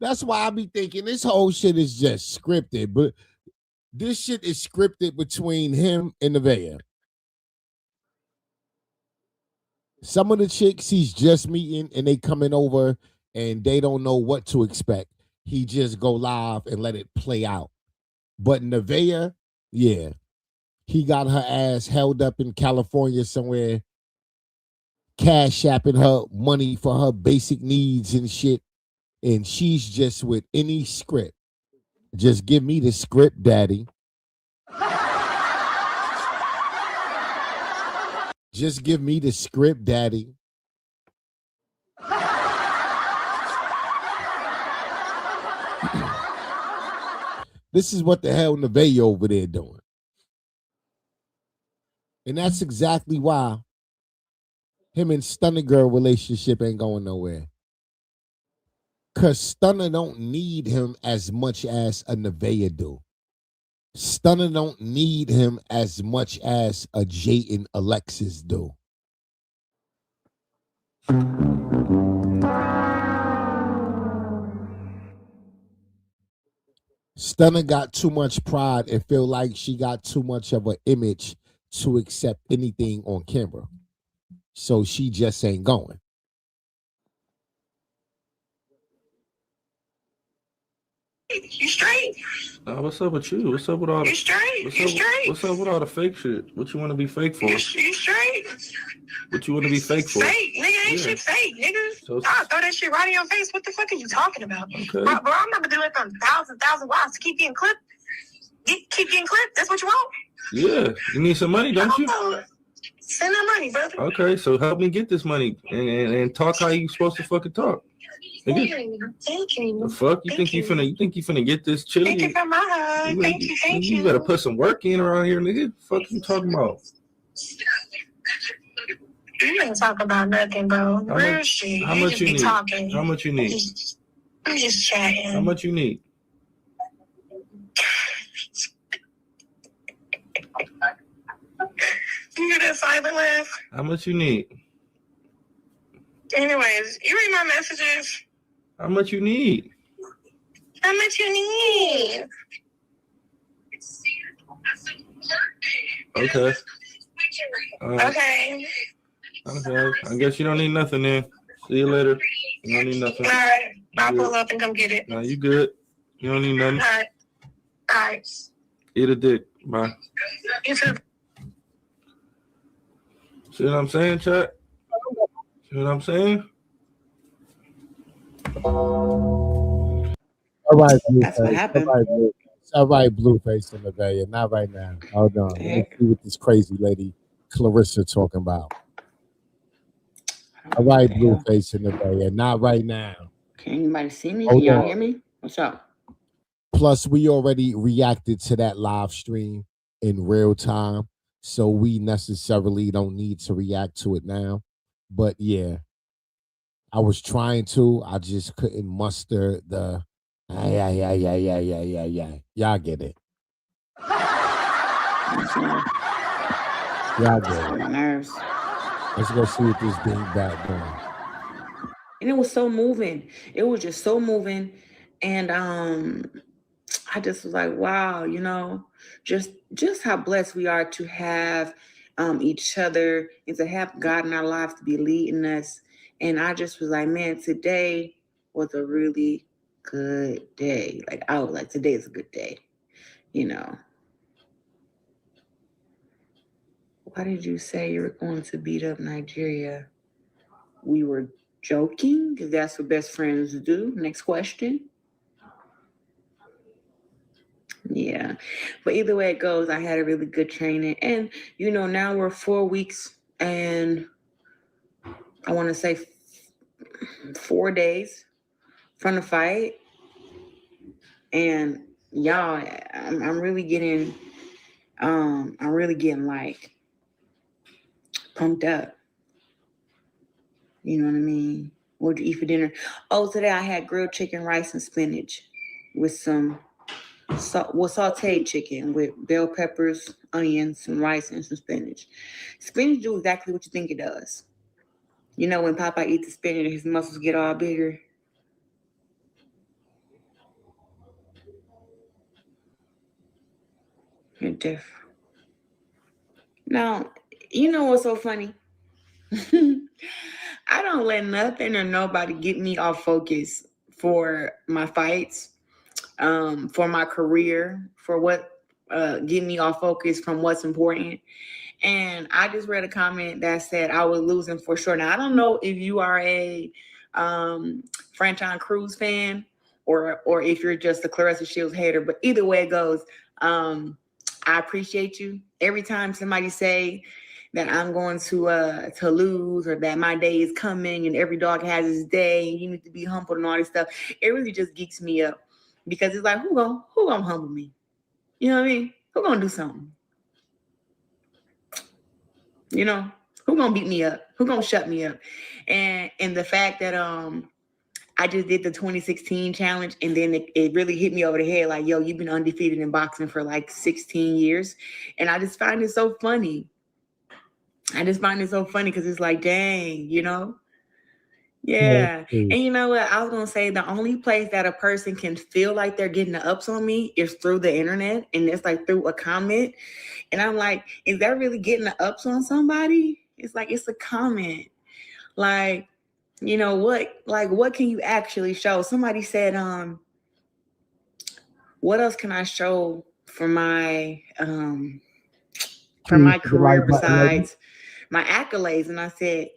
That's why I be thinking this whole shit is just scripted, but this shit is scripted between him and Nevaeh. Some of the chicks he's just meeting and they coming over and they don't know what to expect. He just go live and let it play out. But Nevaeh, yeah, he got her ass held up in California somewhere, cash apping her money for her basic needs and shit. And she's just with any script. Just give me the script, daddy. Just give me the script, daddy. This is what the hell Nevaeh over there doing. And that's exactly why him and Stunna Girl relationship ain't going nowhere. Because Stunna don't need him as much as a Nevaeh do. Stunna don't need him as much as a Jayden Alexis do. Stunna got too much pride and feel like she got too much of an image to accept anything on camera. So she just ain't going. You straight? What's up with you? What's up with all the? You straight? What's up with all the fake shit? What you want to be fake for? You straight? What you want to be fake for? Fake, nigga, ain't shit fake, nigga. So, I'll throw that shit right in your face. What the fuck are you talking about? Okay. Bro, I remember doing it from thousand wives to keep getting clipped. Keep getting clipped? That's what you want? Yeah. You need some money, don't you? Send that money, brother. Okay, so help me get this money and talk how you supposed to fucking talk. Thank you. The fuck? You think you finna get this chili? Thank you for my hug. Thank you. You better put some work in around here, nigga. Fuck you talking about? You ain't talk about nothing, bro. Real shit. How much you need? Talking. How much you need? I'm just chatting. How much you need? You hear that silent laugh? How much you need? Anyways, you read my messages. How much you need? How much you need? Okay. Okay. Okay. I guess you don't need nothing then. See you later. You don't need nothing. All right. I'll pull up and come get it. No, you good. You don't need nothing. All right. Eat a dick. Bye. You too. See what I'm saying, chat? See what I'm saying? All right, Blueface. That's what happened. All right, Blueface in the Bay. Not right now. Hold on. Let me see what this crazy lady Clarissa talking about. All right, Blueface in the Bay. Not right now. Can anybody see me? Hold Can y'all on. hear me? What's up? Plus, we already reacted to that live stream in real time, so we necessarily don't need to react to it now. But yeah, I was trying to. I just couldn't muster the yeah. Y'all get it. Y'all get it. Nerves. Let's go see what this being back doing. And it was so moving. It was just so moving. And I just was like, wow, you know, just how blessed we are to have each other and to have God in our lives to be leading us. And I just was like, man, today was a really good day. Like, I was like, today is a good day, you know. Why did you say you were going to beat up Nigeria? We were joking, because that's what best friends do. Next question. Yeah. But either way it goes, I had a really good training. And, you know, now we're 4 weeks and I want to say 4 days from the fight. And y'all, I'm really getting like pumped up. You know what I mean? What'd you eat for dinner? Oh, today I had grilled chicken, rice, and spinach with some sauteed chicken with bell peppers, onions, some rice, and some spinach. Spinach do exactly what you think it does. You know, when Popeye eats the spinach, his muscles get all bigger. You're different. Now, you know what's so funny? I don't let nothing or nobody get me off focus for my fights, for my career, for what get me off focus from what's important. And I just read a comment that said I was losing for sure. Now, I don't know if you are a Franchon Cruz fan or if you're just a Clarissa Shields hater, but either way it goes, I appreciate you. Every time somebody say that I'm going to lose, or that my day is coming and every dog has his day and you need to be humble and all this stuff. It really just geeks me up, because it's like, who gonna humble me? You know what I mean? Who gonna do something? You know, who gonna beat me up? Who gonna shut me up? And the fact that I just did the 2016 challenge, and then it really hit me over the head, like, yo, you've been undefeated in boxing for like 16 years. And I just find it so funny. Because it's like, dang, you know? Yeah. And you know what? I was going to say the only place that a person can feel like they're getting the ups on me is through the internet. And it's like through a comment. And I'm like, is that really getting the ups on somebody? It's like, it's a comment. Like, you know what? Like, what can you actually show? Somebody said, what else can I show for my career besides my accolades? And I said,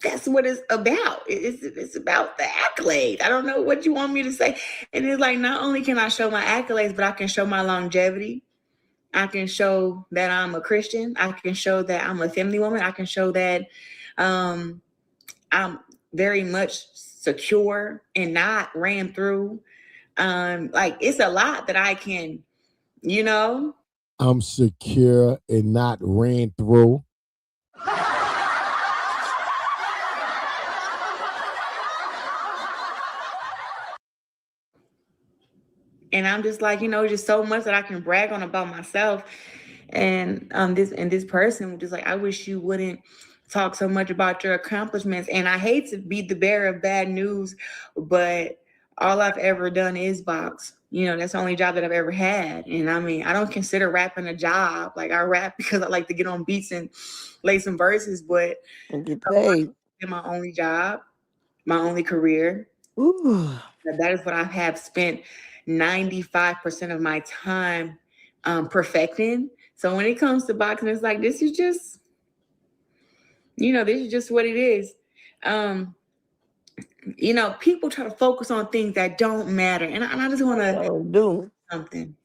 that's what it's about. It's about the accolades. I don't know what you want me to say. And it's like, not only can I show my accolades, but I can show my longevity. I can show that I'm a Christian. I can show that I'm a family woman. I can show that I'm very much secure and not ran through. Like, it's a lot that I can, you know. I'm secure and not ran through. And I'm just like, you know, just so much that I can brag on about myself. And this person was just like, I wish you wouldn't talk so much about your accomplishments. And I hate to be the bearer of bad news, but all I've ever done is box. You know, that's the only job that I've ever had. And I mean, I don't consider rapping a job. Like, I rap because I like to get on beats and lay some verses, but and get paid. My only job, my only career. Ooh. That is what I have spent 95% of my time perfecting. So when it comes to boxing, it's like, this is just, you know, this is just what it is. You know, people try to focus on things that don't matter. And I just want to do something.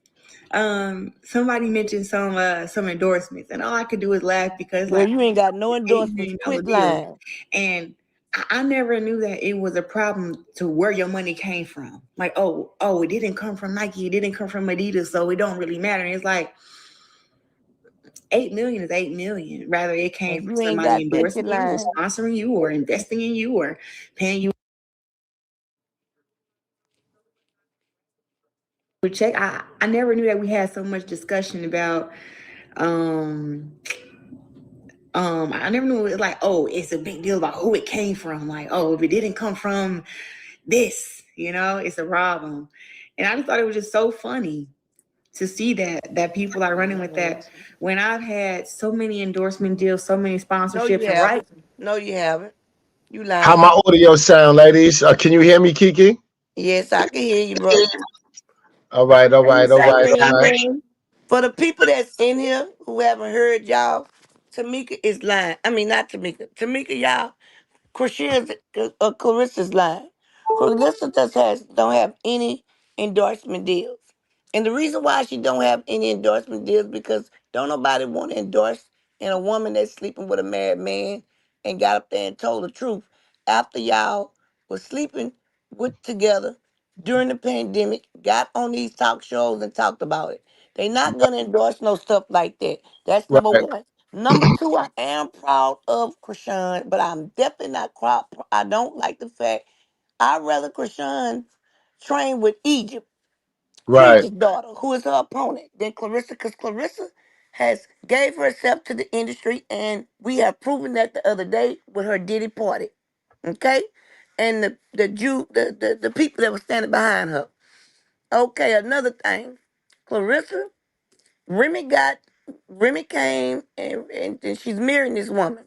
Somebody mentioned some endorsements, and all I could do is laugh because, well, like, you ain't got no endorsements. Quit lying. And I never knew that it was a problem to where your money came from. Like, oh, it didn't come from Nike, it didn't come from Adidas, so it don't really matter. And it's like, 8 million is 8 million. Rather, it came from somebody endorsing you, or sponsoring you, or investing in you, or paying you a check. I never knew that we had so much discussion about I never knew it was like, oh, it's a big deal about who it came from. Like, oh, if it didn't come from this, you know, it's a problem. And I just thought it was just so funny to see that people are running with that when I've had so many endorsement deals, so many sponsorships. No, you haven't. You lying. How my audio sound, ladies? Can you hear me, Kiki? Yes, I can hear you, bro. All right. For the people that's in here who haven't heard y'all, Tamika is lying. I mean, not Tamika. Tamika, y'all, Clarissa's lying. Clarissa don't have any endorsement deals. And the reason why she don't have any endorsement deals because don't nobody want to endorse in a woman that's sleeping with a married man and got up there and told the truth after y'all was sleeping together during the pandemic, got on these talk shows and talked about it. They not gonna endorse no stuff like that. That's number one. Number two, I am proud of Chrisean, but I'm definitely not proud. I don't like the fact I'd rather Chrisean train with Egypt's daughter, who is her opponent, than Clarissa, because Clarissa has gave herself to the industry, and we have proven that the other day with her Diddy party. Okay? And the people that were standing behind her. Okay, another thing. Clarissa, Remy came and she's mirroring this woman.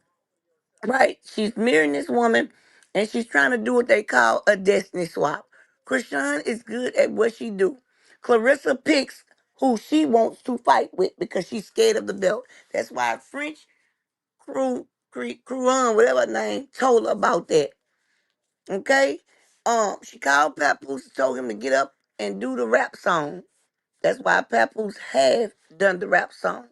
Right? She's mirroring this woman and she's trying to do what they call a destiny swap. Chrisean is good at what she do. Clarissa picks who she wants to fight with because she's scared of the belt. That's why French Cruan, whatever her name, told her about that. Okay? She called Papoose, told him to get up and do the rap song. That's why Papoose have done the rap song.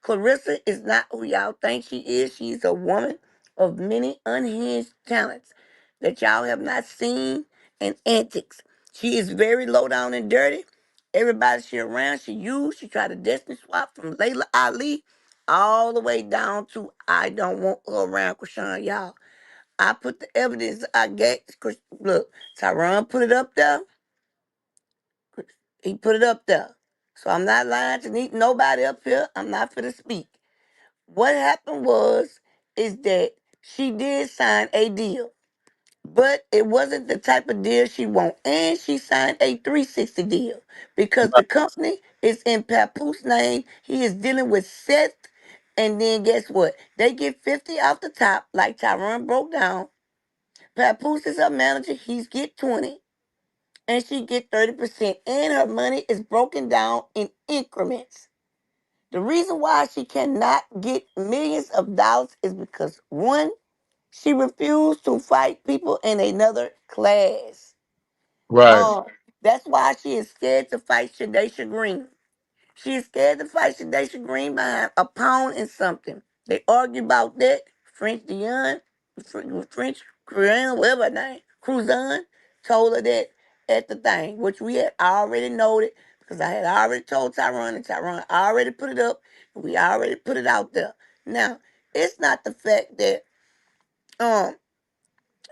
Clarissa is not who y'all think she is. She's a woman of many unhinged talents that y'all have not seen and antics. She is very low down and dirty. Everybody she around, she used. She tried to destiny swap from Layla Ali all the way down to I don't want her around Chrisean, y'all. I put the evidence I get. Look, Tyron put it up there. He put it up there. So I'm not lying to nobody up here. I'm not for to speak. What happened is that she did sign a deal, but it wasn't the type of deal she want. And she signed a 360 deal because the company is in Papoose name. He is dealing with Seth. And then guess what? They get 50 off the top, like Tyron broke down. Papoose is her manager. He's get 20. And she get 30%. And her money is broken down in increments. The reason why she cannot get millions of dollars is because one, she refused to fight people in another class. Right. That's why she is scared to fight Shadesha Green. She is scared to fight Shadesha Green behind a pound and something. They argue about that. French Dion, French Crean, whatever her name, Cruzan, told her that at the thing, which we had already noted because I had already told Tyron, and Tyron already put it up, and we already put it out there. Now, it's not the fact that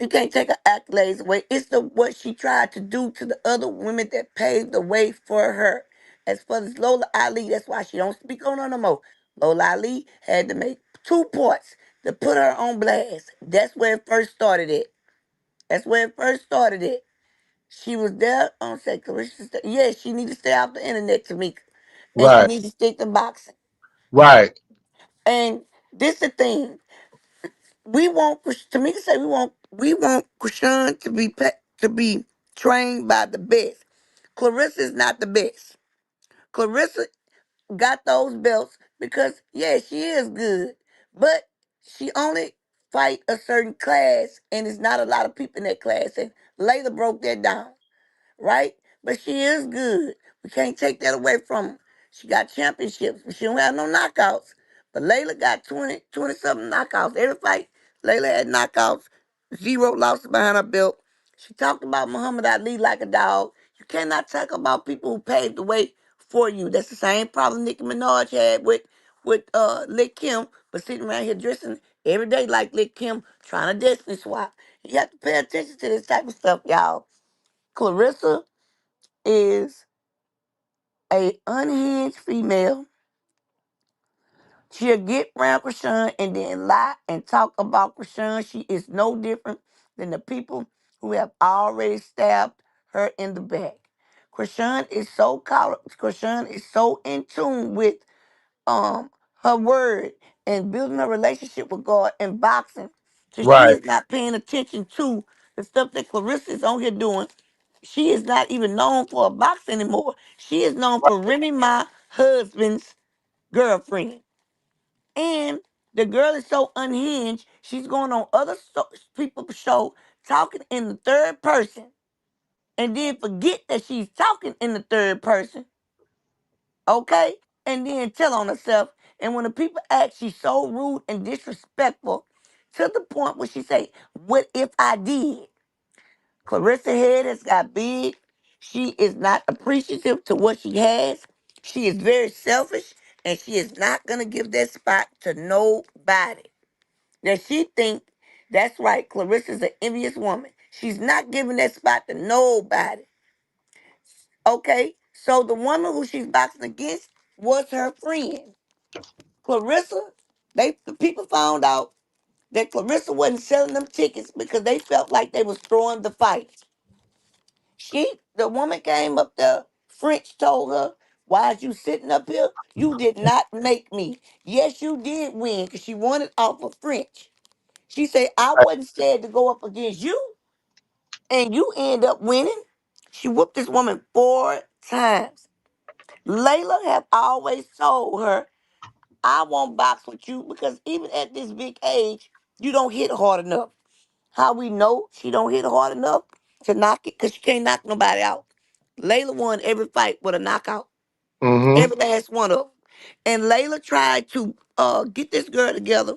you can't take her accolades away. It's what she tried to do to the other women that paved the way for her. As far as Lola Ali, that's why she don't speak on her no more. Lola Ali had to make 2 parts to put her on blast. That's where it first started at. That's where it first started at. She was there on say, Clarissa, yeah, she need to stay off the internet, Tamika. And she Right. need to stick to boxing. Right. And this the thing. We want Tamika say we want Chrisean to be trained by the best. Clarissa is not the best. Clarissa got those belts because yeah, she is good, but she only fight a certain class, and it's not a lot of people in that class. And Layla broke that down, right? But she is good. We can't take that away from her. She got championships, but she don't have no knockouts. But Layla got 20 something knockouts. Every fight, Layla had knockouts, 0 losses behind her belt. She talked about Muhammad Ali like a dog. You cannot talk about people who paved the way for you. That's the same problem Nicki Minaj had with Lick Kim, but sitting around here dressing every day like Lick Kim, trying to destiny swap. You have to pay attention to this type of stuff, y'all. Clarissa is a unhinged female. She'll get around Chrisean and then lie and talk about Chrisean. She is no different than the people who have already stabbed her in the back. Chrisean is so in tune with her word and building a relationship with God and boxing. So she Right. is not paying attention to the stuff that Clarissa is on here doing. She is not even known for a box anymore. She is known for Remy Ma husband's girlfriend. And the girl is so unhinged, she's going on other people's show talking in the third person and then forget that she's talking in the third person, okay? And then tell on herself. And when the people ask, she's so rude and disrespectful to the point where she say, what if I did? Clarissa head has got big. She is not appreciative to what she has. She is very selfish, and she is not gonna give that spot to nobody. Now she think that's right. Clarissa's an envious woman. She's not giving that spot to nobody. Okay, so the woman who she's boxing against was her friend, Clarissa. The people found out that Clarissa wasn't selling them tickets because they felt like they was throwing the fight. The woman came up there. French told her, "Why is you sitting up here? You did not make me." Yes, you did win because she won it off of French. She said, "I wasn't scared to go up against you, and you end up winning." She whooped this woman 4 times. Layla have always told her, "I won't box with you because even at this big age, you don't hit hard enough." How we know she don't hit hard enough to knock it? Because she can't knock nobody out. Layla won every fight with a knockout. Mm-hmm. Every last one of them. And Layla tried to get this girl together,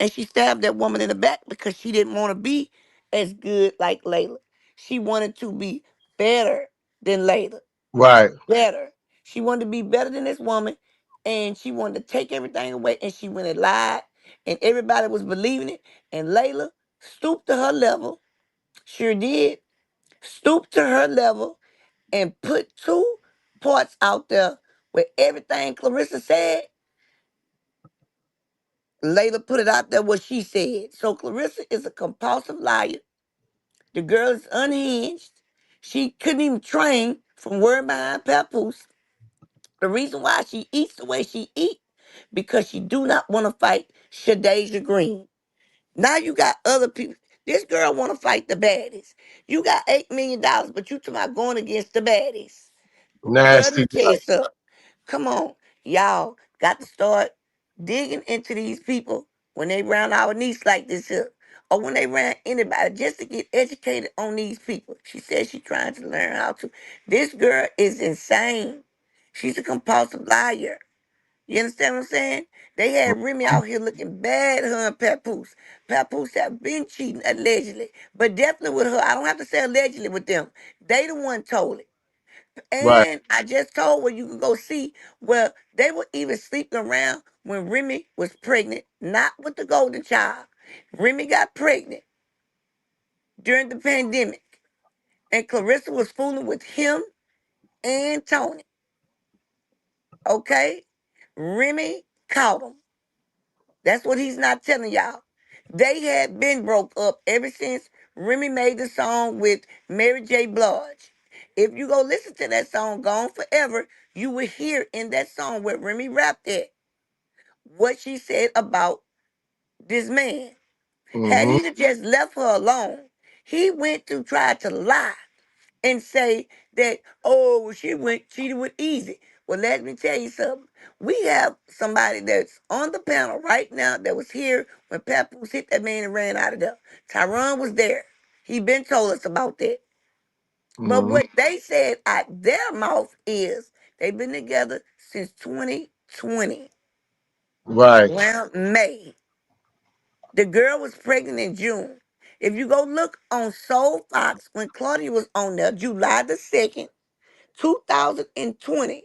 and she stabbed that woman in the back because she didn't want to be as good like Layla. She wanted to be better than Layla. Right. Better. She wanted to be better than this woman, and she wanted to take everything away, and she went and lied, and everybody was believing it. And Layla stooped to her level, sure did, stooped to her level, and put two parts out there where everything Clarissa said, Layla put it out there what she said. So Clarissa is a compulsive liar. The girl is unhinged. She couldn't even train from word behind papoose. The reason why she eats the way she eat, because she do not want to fight Shadeja Green. Now you got other people. This girl want to fight the baddies. You got $8 million, but you talking about going against the baddies. Girl, let Nasty. me tell you something. Come on, y'all got to start digging into these people when they round our niece like this here, or when they round anybody, just to get educated on these people. She says she's trying to learn how to. This girl is insane. She's a compulsive liar. You understand what I'm saying? They had Remy out here looking bad, her and Papoose. Papoose have been cheating, allegedly. But definitely with her. I don't have to say allegedly with them. They the one told it. Right. And I just told where you can go see where they were even sleeping around when Remy was pregnant, not with the golden child. Remy got pregnant during the pandemic. And Clarissa was fooling with him and Tony. Okay? Remy caught him. That's what he's not telling y'all. They had been broke up ever since Remy made the song with Mary J. Blige. If you go listen to that song, Gone Forever, you will hear in that song where Remy rapped it what she said about this man. Had Mm-hmm. he just left her alone, he went to try to lie and say that, oh, well, she went cheated with Easy. Well, let me tell you something. We have somebody that's on the panel right now that was here when Papoose hit that man and ran out of there. Tyron was there. He been told us about that. But Mm-hmm. what they said out their mouth is they've been together since 2020, Right. around May. The girl was pregnant in June. If you go look on Soul Fox when Claudia was on there, July the 2nd, 2020,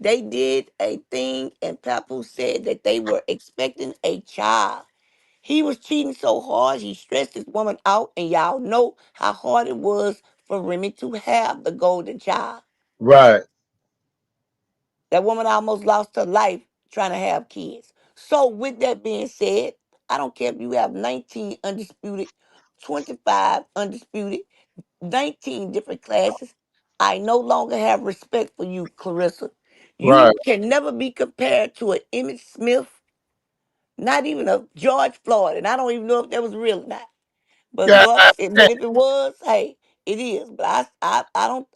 they did a thing and Papoose said that they were expecting a child. He was cheating so hard, he stressed this woman out, and y'all know how hard it was for Remy to have the golden child. Right. That woman almost lost her life trying to have kids. So, with that being said, I don't care if you have 19 undisputed, 25 undisputed, 19 different classes. I no longer have respect for you, Clarissa. Right. You can never be compared to an Emmett Smith, not even a George Floyd, and I don't even know if that was real or not. But Yeah. God, but if it was, hey, it is. But I don't.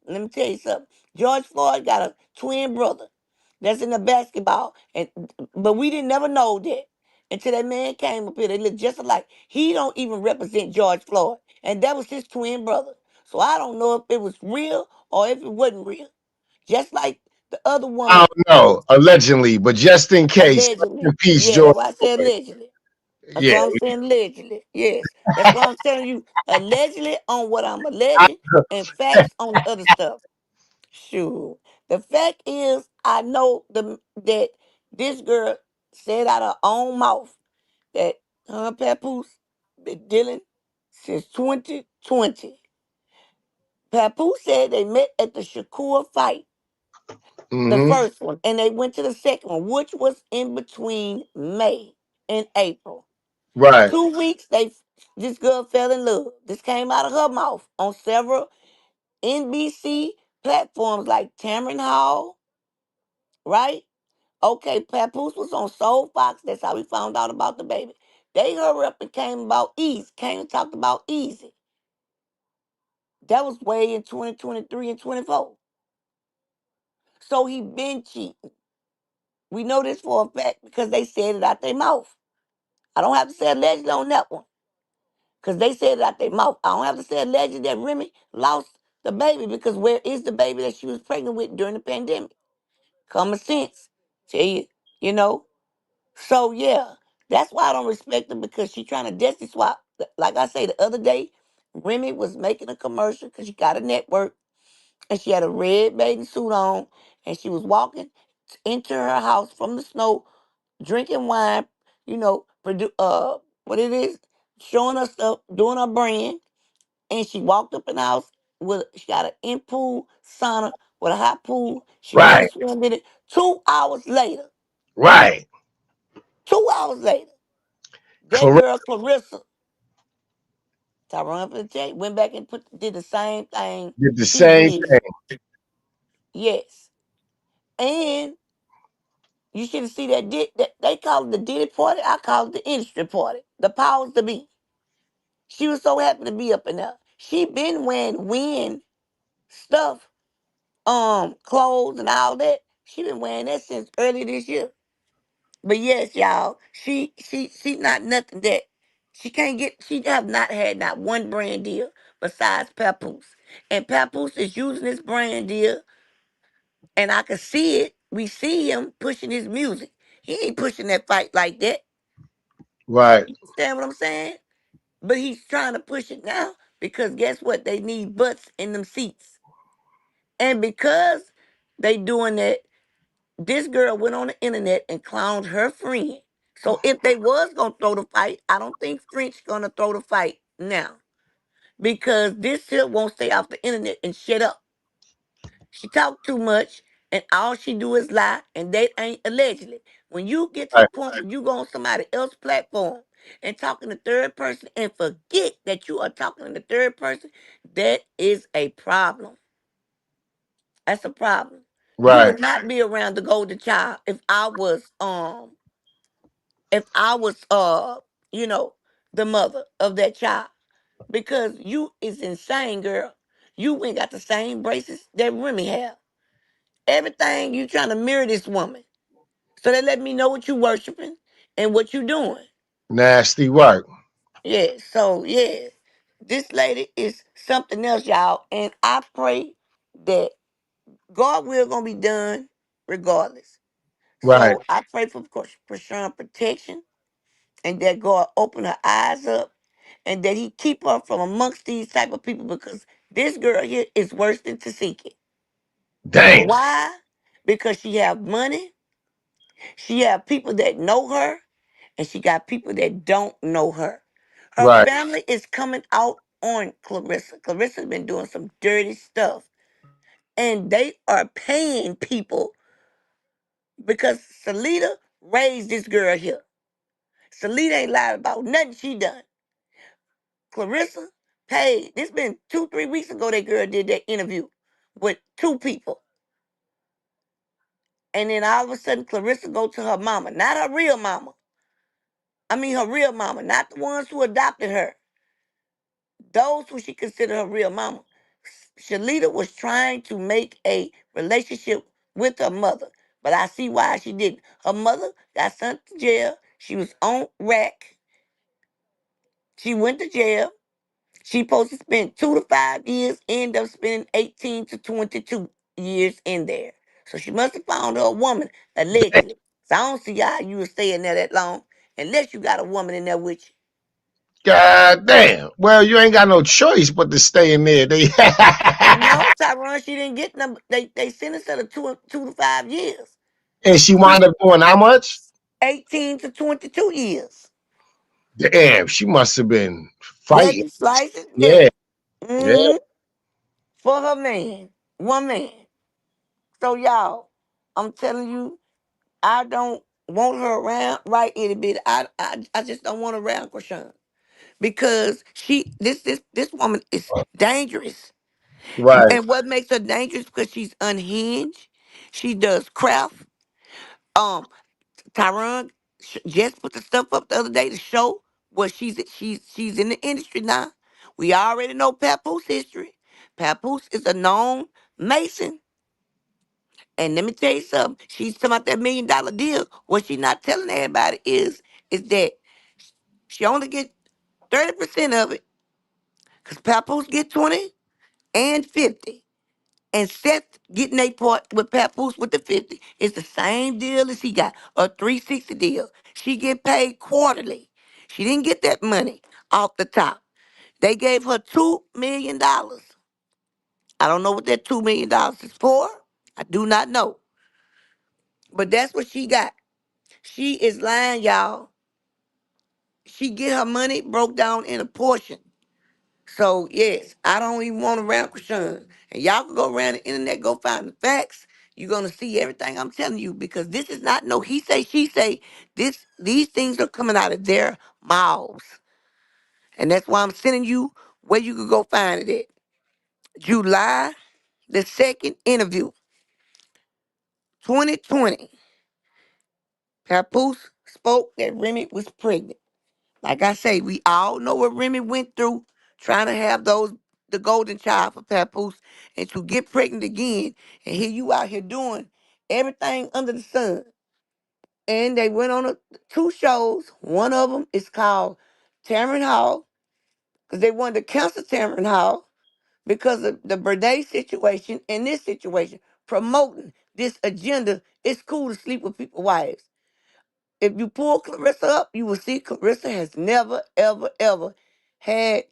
Let me tell you something. George Floyd got a twin brother that's in the basketball, and but we didn't never know that until that man came up here. They look just alike. He don't even represent George Floyd, and that was his twin brother. So I don't know if it was real or if it wasn't real. Just like the other I woman, don't know, allegedly, but just in case, rest allegedly. in peace, Yeah, George that's why I said Floyd. allegedly. That's Yeah. why I'm saying allegedly. Yes. That's why I'm telling you allegedly on what I'm I, alleging and facts on the other stuff. Sure. The fact is, I know that this girl said out her own mouth that her and Papoose been dealing since 2020. Papoose said they met at the Shakur fight, the mm-hmm. first one, and they went to the second one, which was in between May and April. Right. 2 weeks, this girl fell in love. This came out of her mouth on several NBC platforms like Tamron Hall, right? Okay, Papoose was on Soul Fox. That's how we found out about the baby. They hurry up and came and talked about Easy. That was way in 2023 and 24. So he been cheating. We know this for a fact because they said it out their mouth. I don't have to say allegedly on that one. Because they said it out their mouth. I don't have to say allegedly that Remy lost the baby because where is the baby that she was pregnant with during the pandemic? Common sense Tell you, you know. So yeah, that's why I don't respect her because she trying to destiny swap. Like I say the other day, Remy was making a commercial because she got a network and she had a red bathing suit on and she was walking into her house from the snow, drinking wine, what it is, showing her stuff, doing her brand, and she walked up in the house with she got an in pool sauna with a hot pool. She went and Right. swam in it. 2 hours later, Right. 2 hours later, that Correct. girl Clarissa, Tyrone for the J, went back and did the same thing Did the she same did. thing. Yes, and you should see that they call it the Diddy party. I call it the industry party. The powers to be. She was so happy to be up in there. She been wearing win stuff, clothes and all that. She been wearing that since early this year. But yes, y'all, she not nothing that she can't get. She have not had not one brand deal besides Papoose, and Papoose is using this brand deal, and I can see it. We see him pushing his music. He ain't pushing that fight like that. Right. You understand what I'm saying? But he's trying to push it now because guess what? They need butts in them seats, and because they doing that, this girl went on the internet and clowned her friend. So if they was gonna throw the fight, I don't think French gonna throw the fight now because this here won't stay off the internet and shut up. She talk too much, and all she do is lie, and that ain't allegedly. When you get to the Right. point where you go on somebody else's platform and talking to third person and forget that you are talking to the third person, that is a problem. That's a problem. You Right. would not be around the golden child if I was the mother of that child. Because you is insane, girl. You ain't got the same braces that Remy have. Everything you trying to mirror this woman. So they let me know what you worshiping and what you doing. Nasty work. Yeah, so yeah. This lady is something else, y'all. And I pray that God will gonna be done regardless. Right. So I pray for Chrisean protection and that God open her eyes up and that he keep her from amongst these type of people because this girl here is worse than Tasiki. Damn. Why? Because she have money, she have people that know her, and she got people that don't know her. Her Right. family is coming out on Clarissa. Clarissa's been doing some dirty stuff. And they are paying people because Salida raised this girl here. Salida ain't lied about nothing she done. Clarissa paid. This been 2-3 weeks ago. That girl did that interview with two people, and then all of a sudden, Clarissa go to her mama, not her real mama. I mean, her real mama, not the ones who adopted her. Those who she considered her real mama. Shalita was trying to make a relationship with her mother, but I see why she didn't. Her mother got sent to jail. She was on rack. She went to jail. She supposed to spend 2 to 5 years, end up spending 18 to 22 years in there. So she must have found her a woman, allegedly. So I don't see how you would stay in there that long unless you got a woman in there with you. God damn. Well, you ain't got no choice but to stay in there. They No, Tyrone, she didn't get them. They sentenced her to 2 to 5 years. and she She wound up doing how much? 18 to 22 years. Damn, she must have been Had fighting. to slice it, yeah. Yeah. Yeah. For her man, one man. So y'all, I'm telling you, I don't want her around right itty bitty. I just don't want her around Chrisean because this woman is dangerous. Right. And what makes her dangerous because she's unhinged. She does craft. Um, Tyron just put the stuff up the other day to show what she's in the industry now. We already know Papoose history. Papoose is a known Mason. And let me tell you something. She's talking about that $1 million deal. What she's not telling everybody is that she only get 30% of it. Because Papoose get 20 and 50. And Seth getting a part with Papoose with the 50 is the same deal as he got, a 360 deal. She get paid quarterly. She didn't get that money off the top. They gave her $2 million. I don't know what that $2 million is for. I do not know. But that's what she got. She is lying, y'all. She get her money broke down in a portion. So, yes, I don't even want to round Krishan. And y'all can go around the internet, go find the facts. You're going to see everything I'm telling you because this is not no he say, she say. These things are coming out of their mouths. And that's why I'm sending you where you can go find it at. July the 2nd interview, 2020. Papoose spoke that Remy was pregnant. Like I say, we all know what Remy went through trying to have the golden child for Papoose and to get pregnant again. And here you out here doing everything under the sun. And they went on two shows. One of them is called Tamron Hall because they wanted to cancel Tamron Hall because of the birthday situation and this situation, promoting this agenda. It's cool to sleep with people's wives. If you pull Clarissa up, you will see Clarissa has never, ever, ever had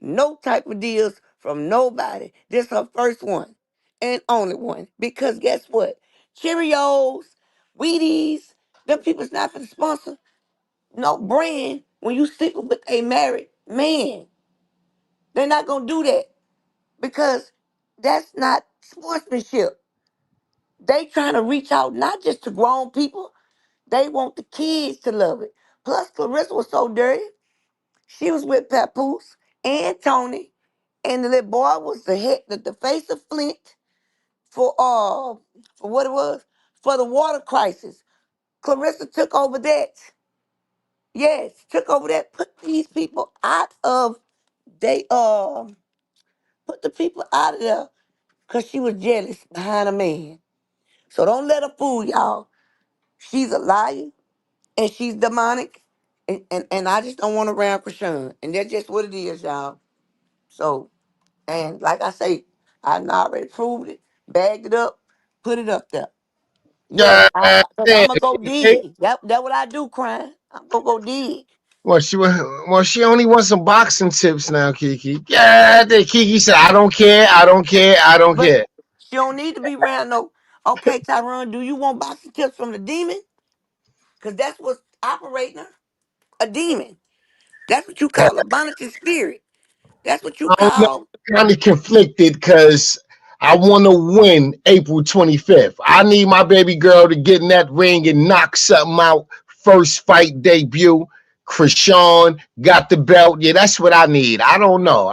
no type of deals from nobody. This is her first one and only one. Because guess what? Cheerios, Wheaties, them people's not going to sponsor no brand when you sleep with a married man. They're not going to do that because that's not sportsmanship. They trying to reach out not just to grown people. They want the kids to love it. Plus, Clarissa was so dirty. She was with Papoose and Tony, and the little boy was the face of Flint for what it was for the water crisis. Clarissa took over that. Yes, took over that. Put these people out of put the people out of there because she was jealous behind a man. So don't let her fool y'all. She's a liar. And she's demonic, and I just don't want to round Krishan. And that's just what it is, y'all. So, and like I say, I done already proved it, bagged it up, put it up there. Yes, God because I'm damn. going to go dig. That what I do, crying. I'm going to go dig. She only wants some boxing tips now, Kiki. Yeah, Kiki said, I don't care, I don't care, I don't But care. she don't need to be around no, okay, Tyron, do you want boxing tips from the demon? Because that's what's operating her, a demon. That's what you call a bondage spirit. That's what you I don't know. call. I'm kind of conflicted because I want to win April 25th. I need my baby girl to get in that ring and knock something out. First fight debut. Krishan got the belt. Yeah, that's what I need. I don't know.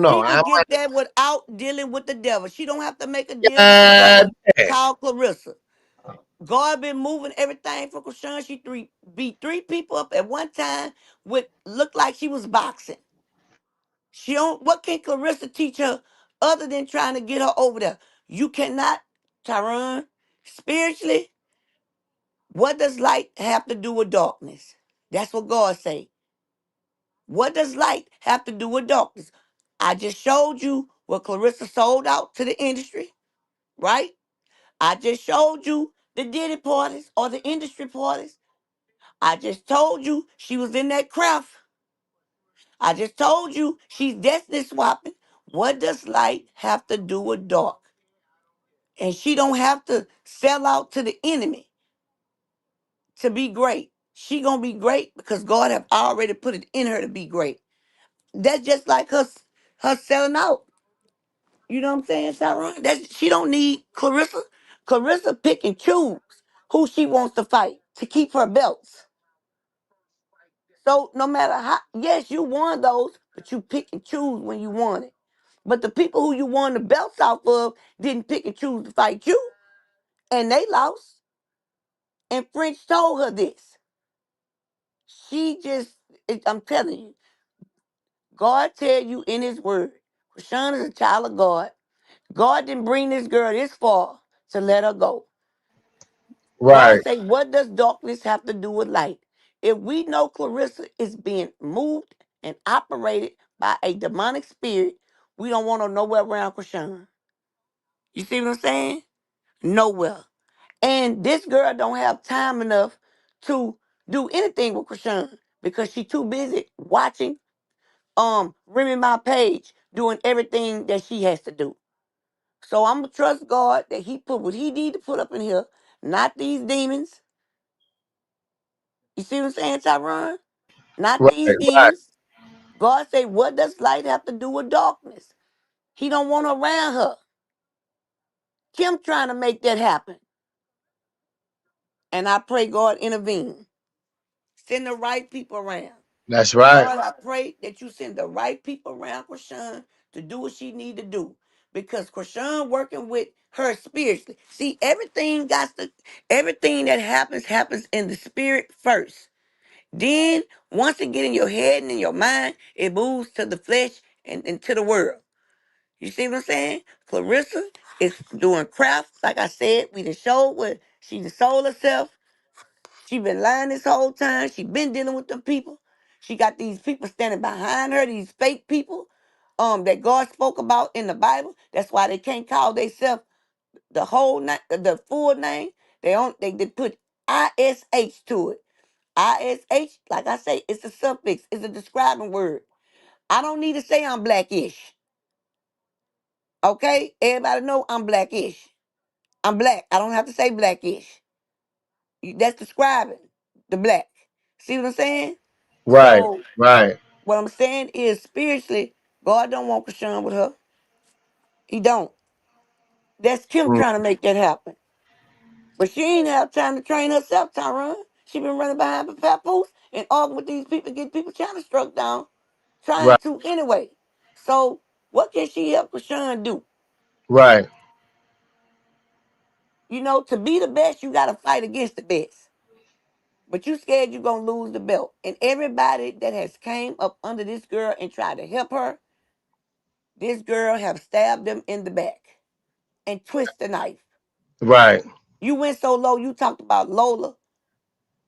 She could get that without dealing with the devil. She don't have to make a deal with the God devil. damn. Call Clarissa. God been moving everything for Krishan. She beat three people up at one time with looked like she was boxing. She don't. What can Clarissa teach her other than trying to get her over there? You cannot, Tyron. Spiritually, what does light have to do with darkness? That's what God say. What does light have to do with darkness? I just showed you what Clarissa sold out to the industry, right? I just showed you the Diddy parties or the industry parties. I just told you she was in that craft. I just told you she's destiny swapping. What does light have to do with dark? And she don't have to sell out to the enemy to be great. She gonna be great because God have already put it in her to be great. That's just like her selling out. You know what I'm saying, Tyron? She don't need Clarissa. Clarissa pick and choose who she wants to fight to keep her belts. So no matter how, yes, you won those, but you pick and choose when you won it. But the people who you won the belts off of didn't pick and choose to fight you, and they lost. And French told her this. She just, I'm telling you, God tell you in His Word, Krishan is a child of God. God didn't bring this girl this far to let her go. God Right. say, what does darkness have to do with light? If we know Clarissa is being moved and operated by a demonic spirit, we don't want her nowhere around Krishan. You see what I'm saying? Nowhere. And this girl don't have time enough to do anything with Chrisean because she too busy watching Remy My Page doing everything that she has to do. So I'm gonna trust God that He put what He need to put up in here, not these demons. You see what I'm saying, Tyron? Not Right, these right. demons. God say, what does light have to do with darkness? He don't want her around her. Kim trying to make that happen. And I pray God intervene. Send the right people around. That's right. God, I pray that you send the right people around Chrisean to do what she need to do. Because Chrisean working with her spiritually. See, everything that happens in the spirit first. Then, once it get in your head and in your mind, it moves to the flesh and to the world. You see what I'm saying? Clarissa is doing craft. Like I said, we done showed what she done sold herself. She been lying this whole time. She been dealing with them people. She got these people standing behind her, these fake people that God spoke about in the Bible. That's why they can't call themselves the whole the full name. They put ISH to it. ISH, like I say, it's a suffix. It's a describing word. I don't need to say I'm blackish. Okay? Everybody know I'm blackish. I'm black. I don't have to say blackish. That's describing the black. See what I'm saying? Right, So right. what I'm saying is spiritually, God don't want Chrisean with her. He don't. That's Kim Mm, trying to make that happen. But she ain't have time to train herself, Tyron. She been running behind the papoose and arguing with these people, get people trying to struck down, trying right, to anyway. So what can she help Chrisean do? right, You know, to be the best, you got to fight against the best. But you scared you're going to lose the belt. And everybody that has came up under this girl and tried to help her, this girl have stabbed them in the back and twist the knife. right. You went so low, you talked about Lola.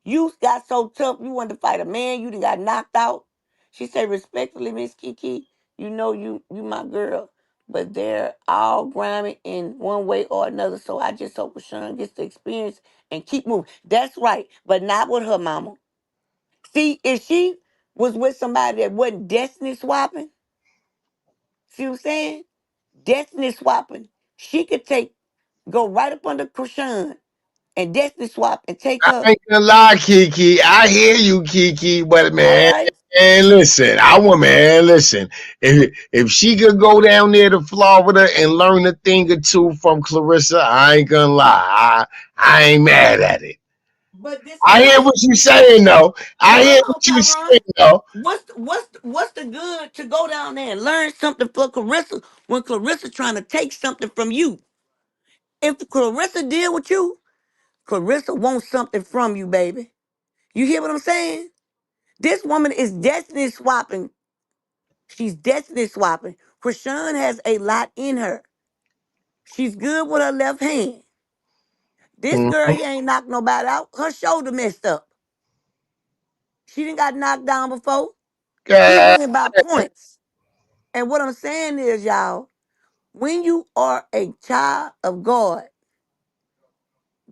You got so tough, you wanted to fight a man, you done got knocked out. She said, respectfully, Miss Kiki, you know you my girl. But they're all grimy in one way or another. So I just hope Chrisean gets the experience and keep moving. That's right, but not with her mama. See, if she was with somebody that wasn't destiny swapping, see what I'm saying? Destiny swapping, she could go right up under Chrisean and destiny swap and take I her. ain't gonna lie, Kiki. I hear you, Kiki, but All man, right. listen. Listen. If she could go down there to Florida and learn a thing or two from Clarissa, I ain't gonna lie. I ain't mad at it. But this I hear this what you saying though. but I hear hold on, what you Tyron. saying though. What's the good to go down there and learn something for Clarissa when Clarissa trying to take something from you? If Clarissa deal with you, Clarissa wants something from you, baby. You hear what I'm saying? This woman is destiny swapping. She's destiny swapping. Chrisean has a lot in her. She's good with her left hand. This girl Mhm. here ain't knocked nobody out. Her shoulder messed up. She didn't got knocked down before. She God, winning by points. And what I'm saying is, y'all, when you are a child of God,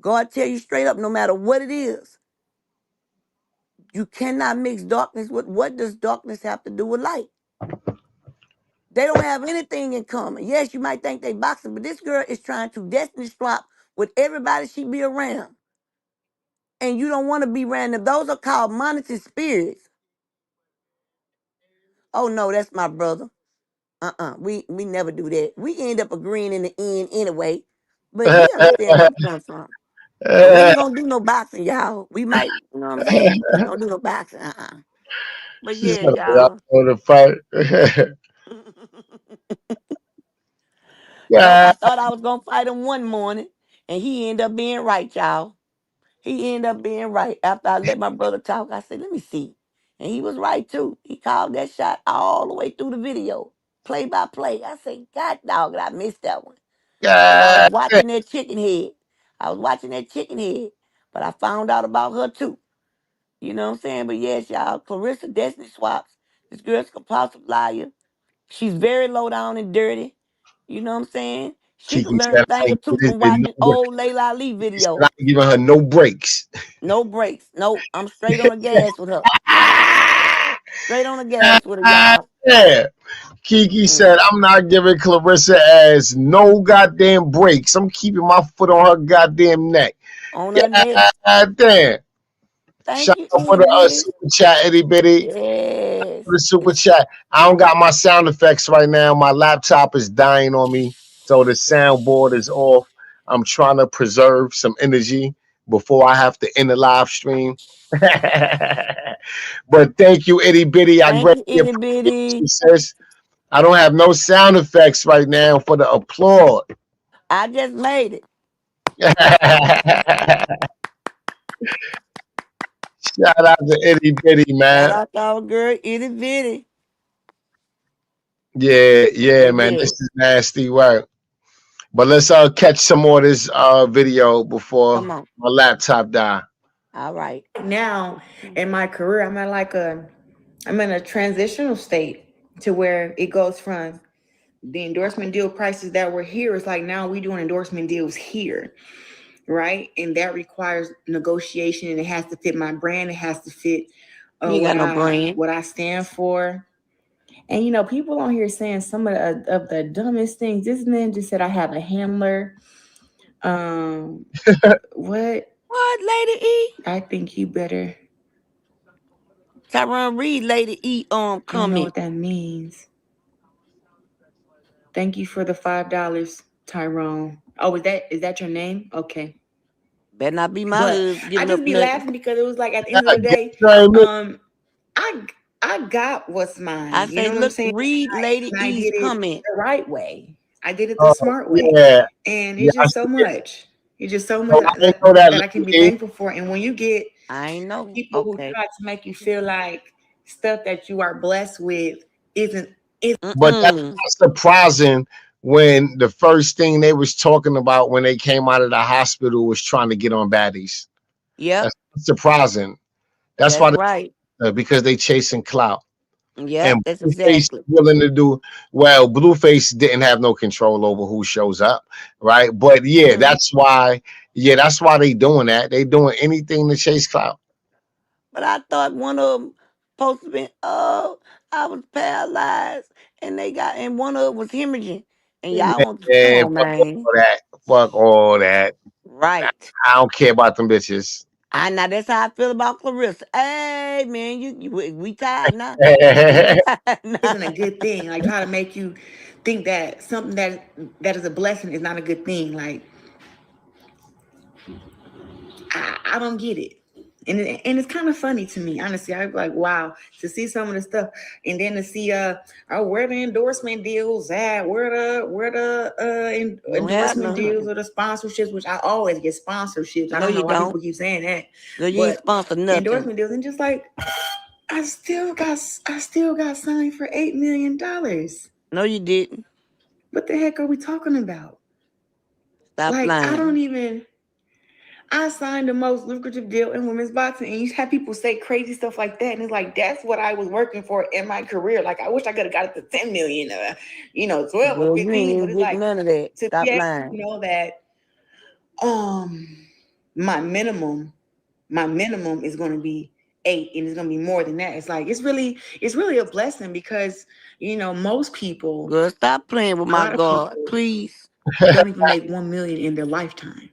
God tell you straight up, no matter what it is, you cannot mix darkness with what does darkness have to do with light? They don't have anything in common. Yes, you might think they boxing, but this girl is trying to destiny swap with everybody she be around. And you don't want to be around them. Those are called monitoring spirits. Oh no, that's my brother. We never do that. We end up agreeing in the end anyway. But he understand where I'm coming from. But we ain't gonna do no boxing, y'all. We might, you know what I'm saying? We ain't gonna do no boxing. But she yeah, said, "I y'all. want to fight." Nope, I God, thought I was gonna fight him one morning, and he ended up being right, y'all. He ended up being right. After I let my brother talk, I said, let me see. And he was right too. He called that shot all the way through the video, play by play. I said, God dog, I missed that one. Because I was God, watching that chicken head. I was watching that chicken head. But I found out about her too. You know what I'm saying? But yes, y'all, Clarissa Destiny Swaps. This girl's a compulsive liar. She's very low down and dirty. You know what I'm saying? She could Kiki learn said, a thing I or ain't two giving from her no watching breaks. old Layla Ali She said, videos. I ain't giving her no breaks. No breaks. No, I'm straight on the gas with her. Straight on the gas with her, y'all. Yeah. Kiki said, I'm not giving Clarissa as no goddamn breaks. I'm keeping my foot on her goddamn neck. On her neck. God damn. Thank Shout you, out for itty the bitty. super chat, itty bitty. Yes. For the super chat. I don't got my sound effects right now. My laptop is dying on me. So the soundboard is off. I'm trying to preserve some energy before I have to end the live stream. But thank you, itty bitty. I Thank you, greatly itty appreciate bitty. you, sis. I don't have no sound effects right now for the applaud. I just made it. Shout out to itty bitty, Shout man. out to our girl, itty bitty. Yeah, man. This Yes. is nasty work. But let's catch some more of this video before Come on. my laptop die. All right. Now in my career, I'm in a transitional state to where it goes from the endorsement deal prices that were here. It's like now we doing endorsement deals here, right? And that requires negotiation, and it has to fit my brand. It has to fit You ain't got no brand. what I stand for. And people on here saying some of the dumbest things. This man just said I have a handler. What? What, Lady E? I think you better. Tyrone read Lady E I don't know comment. what that means. Thank you for the $5, Tyrone. Oh, is that your name? Okay. Better not be my But husband I giving just up be nothing. laughing because it was like at the end of the day, I got what's mine. I You say, know what I'm look, saying? read Lady And I E's did it comment. the right way. I did it the smart way. Yeah. And Yeah, it's just so much. It's just so much So I didn't know that I can be Lady E. thankful for. And when you get I ain't know. people who try to make you feel like stuff that you are blessed with isn't. But that's not surprising when the first thing they was talking about when they came out of the hospital was trying to get on baddies. Yep. That's surprising. That's why right. Because they chasing clout. Yep, And that's Blueface exactly. willing to do well. Blueface didn't have no control over who shows up, right? But yeah, that's why. Yeah, that's why they doing that. They doing anything to chase clout. But I thought one of them supposed to be, I was paralyzed, and one of them was hemorrhaging, and y'all want to come Yeah, on, man. all that. Fuck all that. Right. I don't care about them bitches. Now that's how I feel about Clarissa. Hey man, we tired now. We tired now. Isn't a good thing. Like try to make you think that something that is a blessing is not a good thing. Like I don't get it. And it's kind of funny to me, honestly. I'm like, wow, to see some of the stuff, and then to see where the endorsement deals at, where the endorsement deals or the sponsorships, which I always get sponsorships. I don't know why people keep saying that. Girl, you ain't sponsored nothing. Endorsement deals, and just like I still got signed for $8 million. No, you didn't. What the heck are we talking about? Stop lying. I signed the most lucrative deal in women's boxing, and you have people say crazy stuff like that, and it's like that's what I was working for in my career. Like I wish I could have got it to 10 million, 12 or 15. You ain't But it's getting like none of that. Stop lying. You know that my minimum is going to be 8, and it's going to be more than that. It's like it's really a blessing because most people. Girl, stop playing with my God, please. Don't even make 1 million in their lifetime.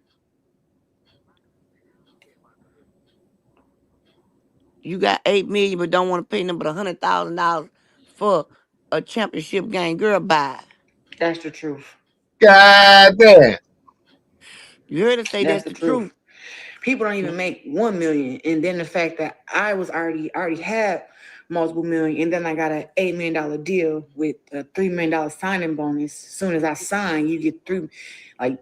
You got 8 million, but don't want to pay them but $100,000 for a championship game. Girl, bye. That's the truth. God damn. You heard her say that's the truth. People don't even make 1 million, and then the fact that I was already had multiple million, and then I got an $8 million deal with a $3 million signing bonus. As soon as I sign, you get through. Like,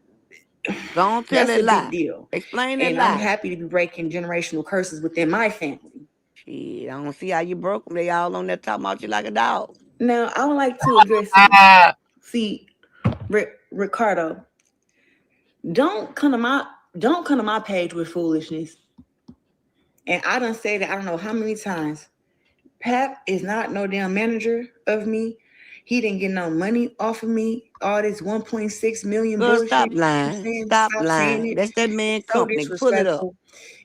don't tell that's that a lie. big deal. Explain that and lie. I'm happy to be breaking generational curses within my family. Shit, I don't see how you broke them. They all on there talking about you like a dog. Now I would like to address it. See, Ricardo, don't come to my page with foolishness. And I done say that I don't know how many times. Pap is not no damn manager of me. He didn't get no money off of me. All this 1.6 million Girl, bullshit. stop You know what I'm lying. saying? Stop Stop saying lying. it. That's that man It's so company. Pull it up. disrespectful.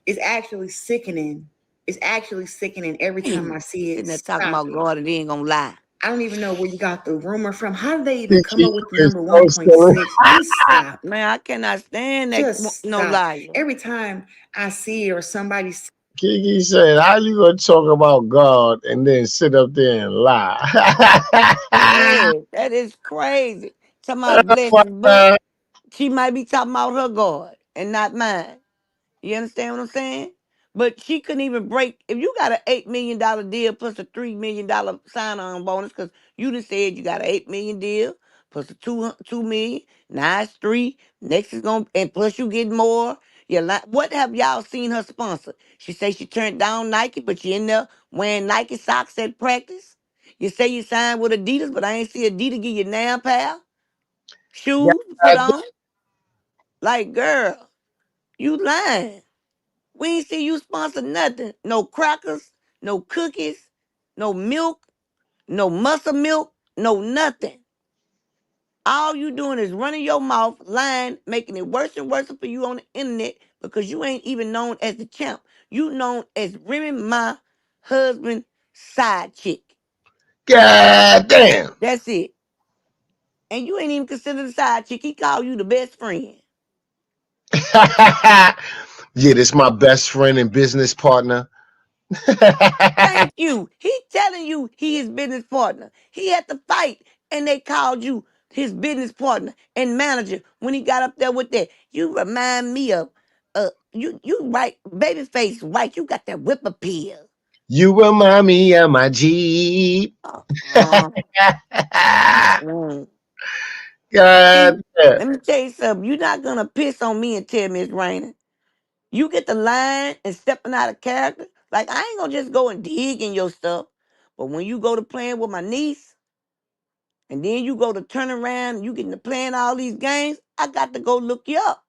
It's actually sickening. It's actually sickening every time I see it. Sitting there talking about God and they ain't gonna lie. I don't even know where you got the rumor from. How did they even Kiki, come up with the you is number so silly. 1.6? Just stop. Man, I cannot stand that Just no stop. liar. Every time I see it or somebody Kiki said, "How you gonna talk about God and then sit up there and lie?" Yeah, that is crazy. Talking about blessings, but she might be talking about her God and not mine. You understand what I'm saying? But she couldn't even break. If you got an $8 million deal plus a $3 million sign-on bonus, because you just said you got an $8 million deal plus a $2 million. Now it's 3. Next is gonna, and plus you get more. What have y'all seen her sponsor? She say she turned down Nike, but she in there wearing Nike socks at practice. You say you signed with Adidas, but I ain't see Adidas give you now, pal. Shoes to put on. Like, girl, you lying. We ain't see you sponsor nothing. No crackers, no cookies, no milk, no muscle milk, no nothing. All you doing is running your mouth, lying, making it worse and worse for you on the internet because you ain't even known as the champ. You known as Remy, my husband, side chick. God damn. That's it. And you ain't even considered a side chick. He called you the best friend. Yeah, this my best friend and business partner. Thank you. He telling you he his business partner. He had to fight, and they called you his business partner and manager when he got up there with that. You remind me of you right, babyface right. You got that whip appeal. You remind me of my Jeep. Uh, mm. See, God damn. let me tell you something. You're not gonna piss on me and tell me it's raining. You get the line and stepping out of character. Like I ain't gonna just go and dig in your stuff. But when you go to playing with my niece, and then you go to turn around and you getting to playing all these games, I got to go look you up.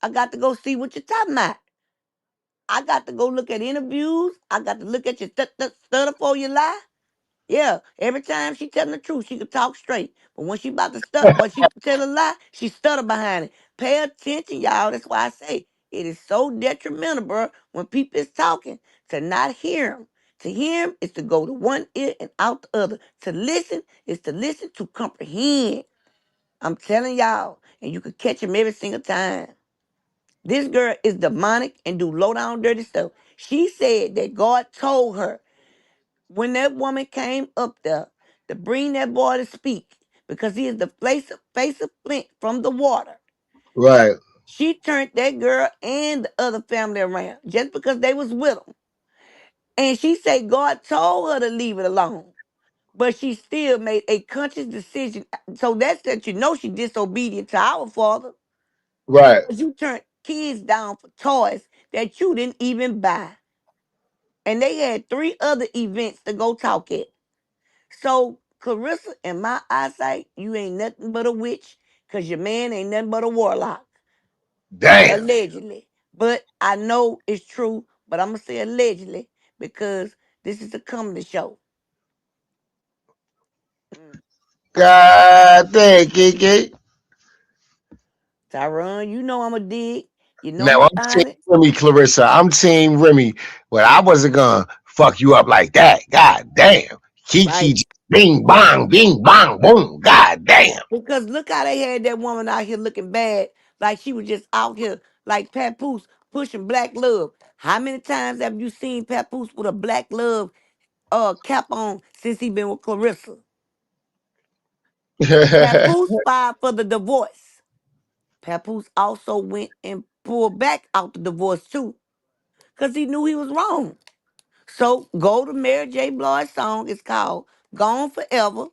I got to go see what you're talking about. I got to go look at interviews. I got to look at your stutter before you lie. Yeah, every time she telling the truth, she could talk straight. But when she about to stutter, but she tell a lie, she stutter behind it. Pay attention, y'all. That's why I say it is so detrimental, bro, when people is talking to not hear them. To hear them is to go to one ear and out the other. To listen is to listen to comprehend. I'm telling y'all, and you could catch him every single time. This girl is demonic and do low down dirty stuff. She said that God told her when that woman came up there to bring that boy to speak, because he is the face of Flint from the water. Right. She turned that girl and the other family around just because they was with him. And she said God told her to leave it alone. But she still made a conscious decision. So that's that you know she disobedient to our father. Right. Because you turned kids down for toys that you didn't even buy. And they had 3 other events to go talk at. So, Clarissa, in my eyesight, you ain't nothing but a witch because your man ain't nothing but a warlock. Damn. Allegedly. But I know it's true, but I'm going to say allegedly because this is a comedy show. God damn, Kiki. Tyrone, you know I'm a dig. You know Now me, I'm team honest. Remy, Clarissa. I'm team Remy. Well, I wasn't gonna fuck you up like that. God damn. Kiki, Right. bing bong, bing bong, boom. God damn. Because look how they had that woman out here looking bad, like she was just out here, like Papoose pushing black love. How many times have you seen Papoose with a black love cap on since he been with Clarissa? Papoose filed for the divorce. Papoose also went and pulled back out the divorce too, because he knew he was wrong. So go to Mary J. Blige's song. It's called Gone Forever.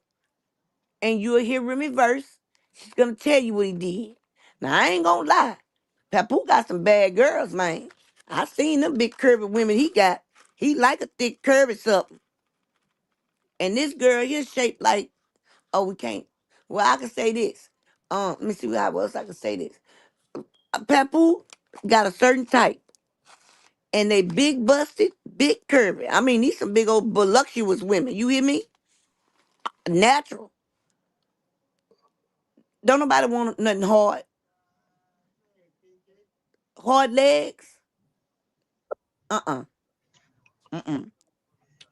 And you'll hear Remy verse. She's gonna tell you what he did. Now I ain't gonna lie. Papoose got some bad girls, man. I seen them big curvy women he got. He like a thick curvy something. And this girl here shaped like, oh, we can't. Well, I can say this. Let me see how else I can say this. Papoose got a certain type. And they big busted, big curvy. I mean, these some big old voluptuous women. You hear me? Natural. Don't nobody want nothing hard. Hard legs. Uh-uh. Mm-mm.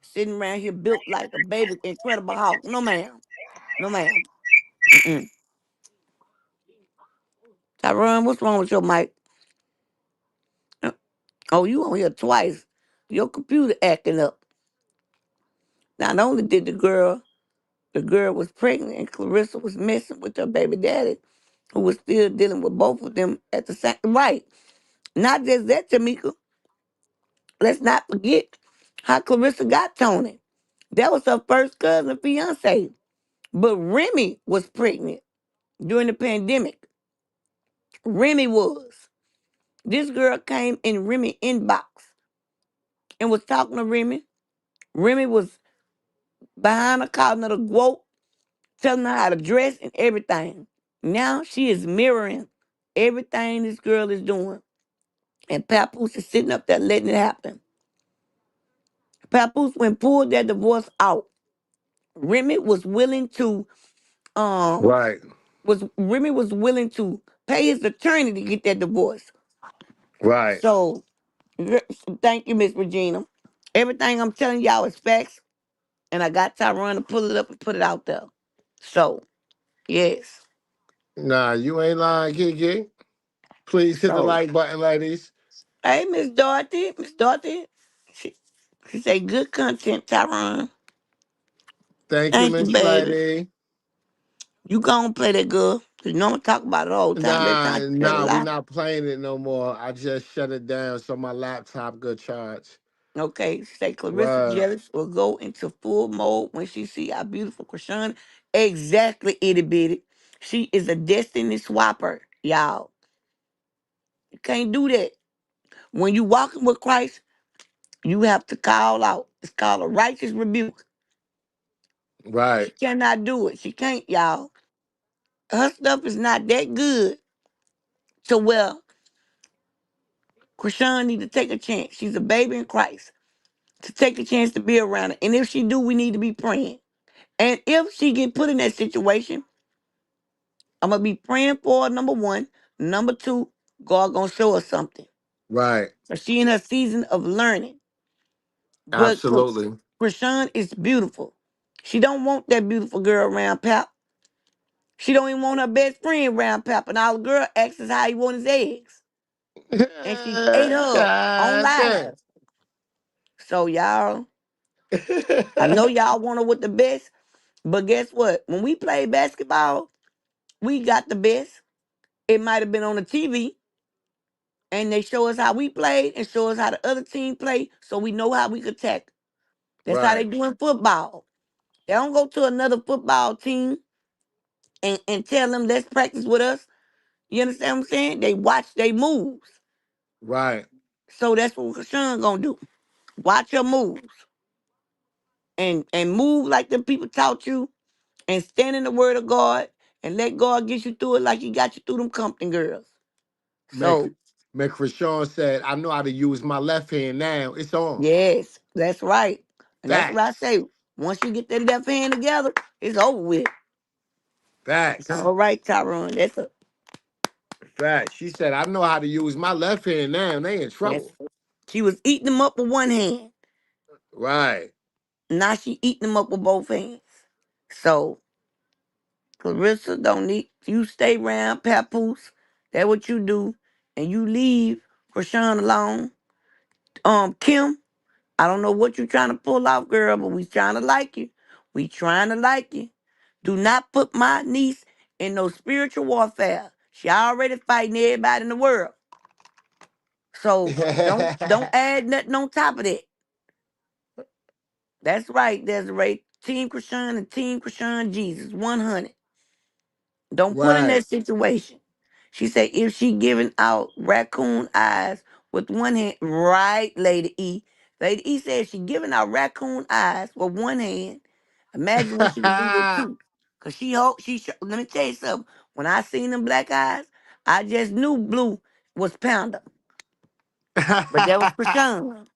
Sitting around here built like a baby Incredible Hulk. No, ma'am. No, ma'am. Mm-mm. Tyrone, what's wrong with your mic? Oh, you on here twice. Your computer acting up. Not only did the girl was pregnant and Clarissa was messing with her baby daddy, who was still dealing with both of them at the same right. Not just that, Tamika. Let's not forget how Clarissa got Tony. That was her first cousin fiance. But Remy was pregnant during the pandemic. Remy was. This girl came in Remy inbox and was talking to Remy. Remy was behind her calling her the quote, telling her how to dress and everything. Now she is mirroring everything this girl is doing. And Papoose is sitting up there letting it happen. Papoose when pulled that divorce out. Remy was willing to Right. Remy was willing to pay his attorney to get that divorce. Right. So thank you, Miss Regina. Everything I'm telling y'all is facts, and I got Tyrone to pull it up and put it out there. So yes. Nah, you ain't lying, Kiki. Please hit the So like button, ladies. hey, Miss Dorothy, she, she say good content, Tyrone. Thank you, Thank you, Miss baby. Lady. You gonna play that girl? Cause you know I'm talk about it all the time. Every time I tell a We lie. not playing it no more. I just shut it down so my laptop good charge. Okay, say Clarissa Word. Jealous will go into full mode when she see our beautiful Chrisean. Exactly, itty bitty. She is a destiny swapper, y'all. You can't do that. When you walking with Christ, you have to call out. It's called a righteous rebuke. She Right. cannot do it. She can't, y'all. Her stuff is not that good to where Chrisean need to take a chance. She's a baby in Christ. To take a chance to be around her. And if she do, we need to be praying. And if she get put in that situation, I'm gonna be praying for her, number one. Number two, God gonna show her something. Right. So she in her season of learning. But Absolutely. Chrisean is beautiful. She don't want that beautiful girl around Pap. She don't even want her best friend around Pap. And all the girl asks is how he want his eggs. And she ate her up on God live. damn. So y'all, I know y'all want her with the best, but guess what? When we play basketball, we got the best. It might have been on the TV, and they show us how we played and show us how the other team played, so we know how we could attack. That's how they Right. do in football. They don't go to another football team and tell them, let's practice with us. You understand what I'm saying? They watch they moves. Right. So that's what Krishan gonna do. Watch your moves and move like the people taught you and stand in the word of God and let God get you through it like he got you through them Compton girls. Make So make Rashawn said, I know how to use my left hand now. It's on. yes, that's right. And that's what I Facts. say. Once you get that left hand together, it's over with. Facts. All right, Tyrone. Facts. She said, I know how to use my left hand now. They in That's trouble. she was eating them up with one hand. Right. Now she eating them up with both hands. So Clarissa don't need you stay around Papoose. That's what you do. And you leave Krishan alone. Kim, I don't know what you trying to pull off, girl, but we trying to like you. We trying to like you. Do not put my niece in no spiritual warfare. She already fighting everybody in the world. So don't add nothing on top of that. That's right, Desiree. Team Krishan and Team Krishan Jesus. 100. Don't put in Right. that situation. She said if she giving out raccoon eyes with one hand, right, Lady E. Lady E said she giving out raccoon eyes with one hand. Imagine what she can do with two. Cause let me tell you something. When I seen them black eyes, I just knew Blue was Pounder. But that was Krishan.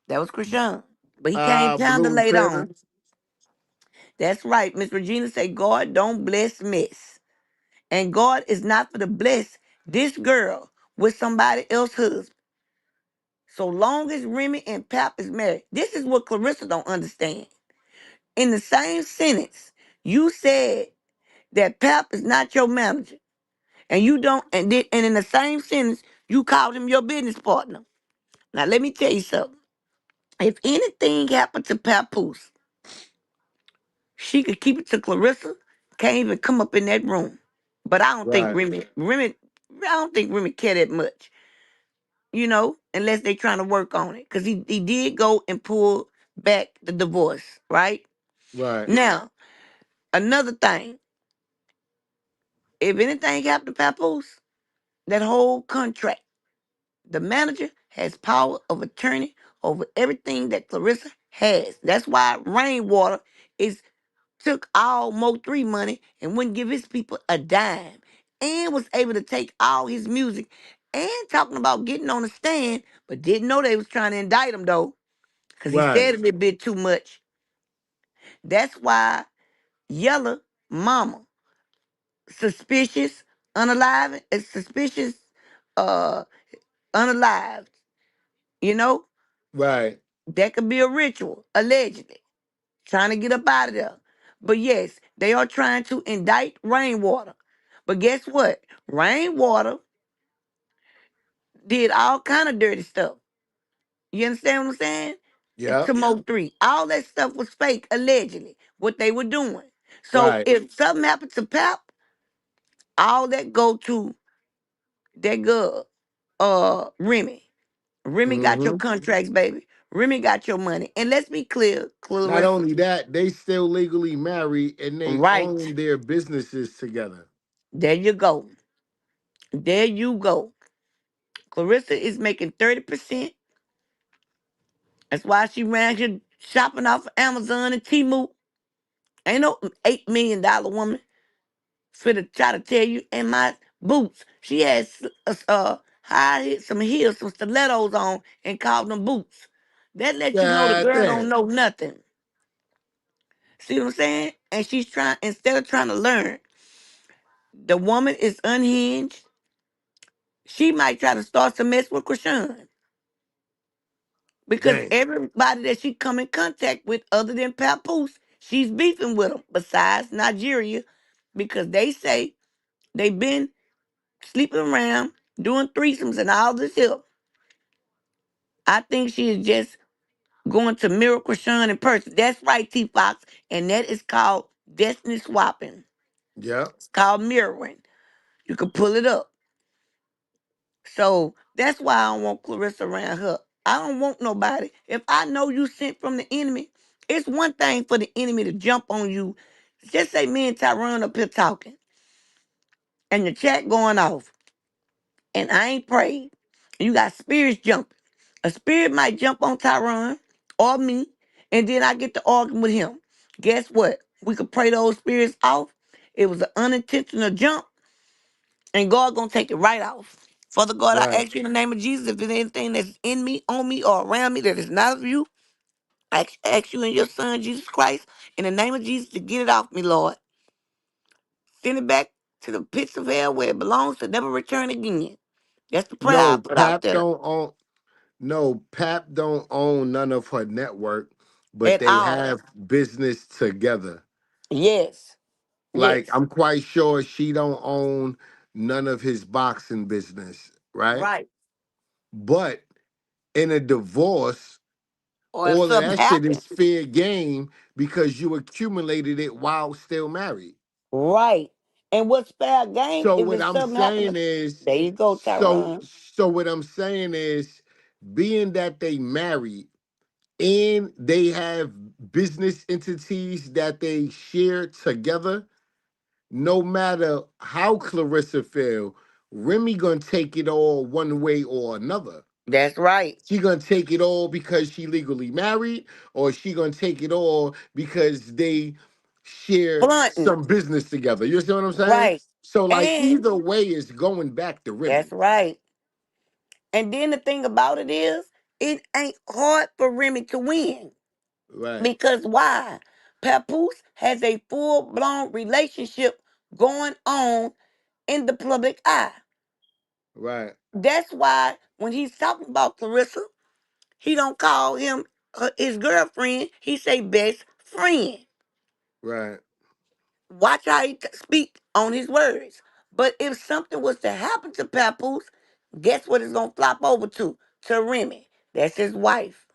That was Krishan. But he came Pounder Blue later Critter. on. That's right. Miss Regina say, God don't bless mess. And God is not for to bless this girl with somebody else's husband. So long as Remy and Pap is married. This is what Clarissa don't understand. In the same sentence, you said that Pap is not your manager. And you don't, and in the same sentence, you called him your business partner. Now let me tell you something. If anything happened to Papoose, she could keep it to Clarissa. Can't even come up in that room. But I don't think Right. I don't think Remy care that much. Unless they trying to work on it. Because he did go and pull back the divorce, right? Right. Now, another thing. If anything happened to Papoose, that whole contract, the manager has power of attorney over everything that Clarissa has. That's why Rainwater took all Mo3 money and wouldn't give his people a dime, and was able to take all his music and talking about getting on the stand, but didn't know they was trying to indict him though, because he Right. said it a bit too much. That's why Yella Mama, suspicious, suspicious, uh, unalived. You know, Right. that could be a ritual, allegedly, trying to get up out of there. But yes, they are trying to indict Rainwater. But guess what? Rainwater did all kind of dirty stuff. You understand what I'm saying? Yep. To Mo3. All that stuff was fake, allegedly, what they were doing. So Right. if something happened to Pap, all that go to that girl, Remy. Remy got your Mm-hmm. contracts, baby. Remy got your money. And let's be clear, Not Clarissa. only that, they still legally married and they Right. own their businesses together. There you go. There you go. Clarissa is making 30%. That's why she ran here shopping off of Amazon and Temu. Ain't no $8 million woman for to try to tell you. And my boots, she has some heels, some stilettos on and called them boots. That lets you know the God girl don't damn. know nothing. See what I'm saying? And she's trying, instead of trying to learn, the woman is unhinged. She might try to start some mess with Chrisean. Because Damn. everybody that she come in contact with other than Papoose, she's beefing with them. Besides Nigeria, because they say they've been sleeping around, doing threesomes and all this here. I think she is just going to mirror Chrisean in person. That's right, T Fox. And that is called destiny swapping. Yep. It's called mirroring. You can pull it up. So that's why I don't want Clarissa around her. I don't want nobody. If I know you sent from the enemy, it's one thing for the enemy to jump on you. Just say me and Tyrone up here talking and the chat going off and I ain't prayed. You got spirits jumping. A spirit might jump on Tyrone or me and then I get to arguing with him. Guess what? We could pray those spirits off. It was an unintentional jump and God gonna take it right off. Father God, I Right. ask you in the name of Jesus, if there's anything that's in me, on me, or around me that is not of you, I ask you in your son, Jesus Christ, in the name of Jesus, to get it off me, Lord. Send it back to the pits of hell where it belongs to never return again. That's the prayer I No, put out Pap there don't own no, Pap don't own none of her network, but at they all. have business together. Yes. Like Yes. I'm quite sure she don't own none of his boxing business, right? Right. But in a divorce, Or if all of something that shit happened, is fair game because you accumulated it while still married. right. And what's fair game So if what it's I'm something happened? saying is, There you go, so Tyrone. so what I'm saying is, being that they married and they have business entities that they share together, no matter how Clarissa feel, Remy gonna take it all one way or another. That's right. She gonna take it all because she legally married, or she gonna take it all because they share Fronting. some business together. You see what I'm saying? Right. So like And either way is going back to that's Remy. right. And then the thing about it is, it ain't hard for Remy to win. Right. Because why? Papoose has a full-blown relationship going on in the public eye. Right. That's why when he's talking about Clarissa, he don't call him his girlfriend. He say best friend. Right. Watch how he speak on his words. But if something was to happen to Papoose, guess what it's gonna flop over to Remy. That's his wife.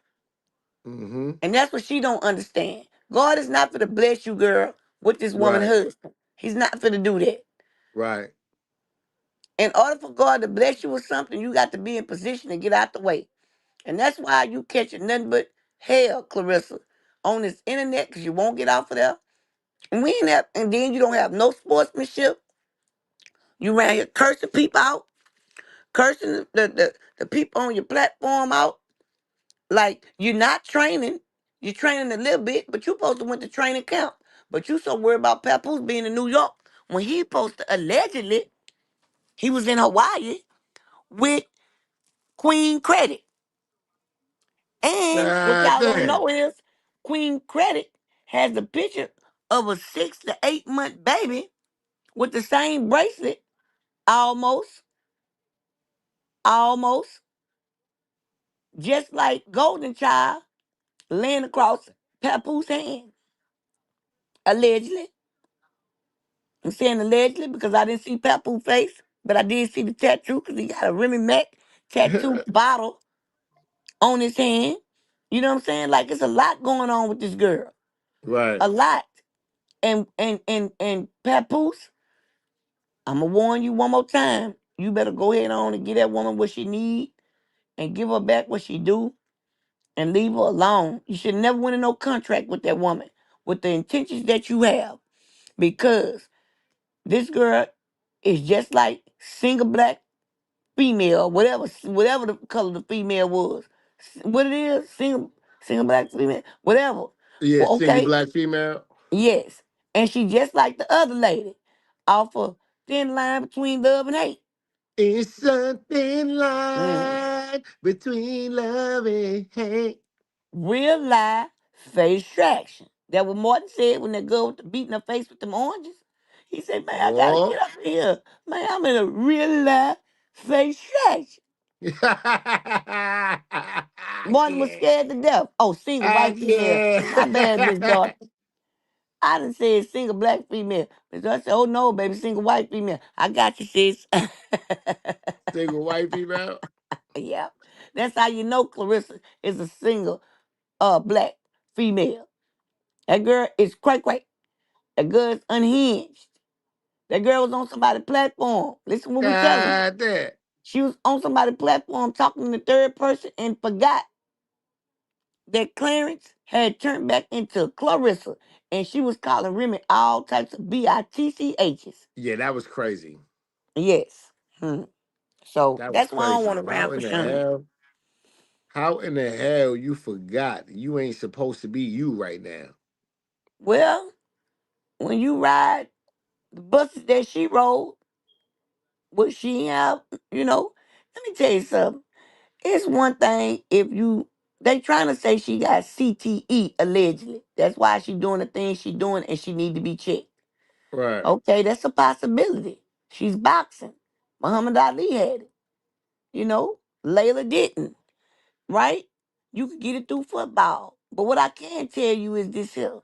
Mm-hmm. And that's what she don't understand. God is not for to bless you, girl, with this woman Right. husband. He's not for to do that. Right. In order for God to bless you with something, you got to be in position to get out the way. And that's why you catching nothing but hell, Clarissa, on this internet, because you won't get off of there. And and then you don't have no sportsmanship. You around here cursing people out, cursing the people on your platform out. Like, you're not training. You're training a little bit, but you supposed to went to training camp. But you so worried about Papoose being in New York when he supposed to allegedly, he was in Hawaii with Queen Credit. And what God y'all don't damn. know is Queen Credit has a picture of a 6 to 8 month baby with the same bracelet, almost, just like Golden Child laying across Papoose hand, allegedly. I'm saying allegedly because I didn't see Papoose face, but I did see the tattoo because he got a Remy Mac tattoo bottle on his hand. You know what I'm saying? Like, it's a lot going on with this girl. Right. A lot. And Papoose, I'm going to warn you one more time. You better go ahead on and get that woman what she need and give her back what she do and leave her alone. You should never win in no contract with that woman with the intentions that you have, because this girl is just like single black female, whatever the color the female was. What it is, single black female, whatever. Yeah, Well, single okay, black female. yes. And she just like the other lady, off a thin line between love and hate. It's something Mm. like between love and hate. Real lie, face traction. That what Martin said when that girl was beating her face with them oranges. He said, man, I gotta Oh. get up here. Man, I'm in a real lie, face traction. Martin was scared to death. Oh, single I white female. My bad, Miss can't. Daughter. I done said single black female. Miss Daughter said, oh no, baby, single white female. I got you, sis. Single white female. Yeah. That's how you know Clarissa is a single black female. That girl is cray cray. That girl is unhinged. That girl was on somebody's platform. Listen what we telling you. God damn. She was on somebody's platform talking in the third person and forgot that Clarence had turned back into Clarissa, and she was calling Remy all types of bitchs. Yeah, that was crazy. Yes. So That was that's why I don't crazy. want to How round in the Krishan. hell? How in the hell you forgot you ain't supposed to be you right now? Well, when you ride the buses that she rode, what she have, let me tell you something. It's one thing if they trying to say she got CTE allegedly. That's why she doing the things she doing and she need to be checked. Right. Okay, that's a possibility. She's boxing. Muhammad Ali had it. Layla didn't, right? You could get it through football. But what I can tell you is this here.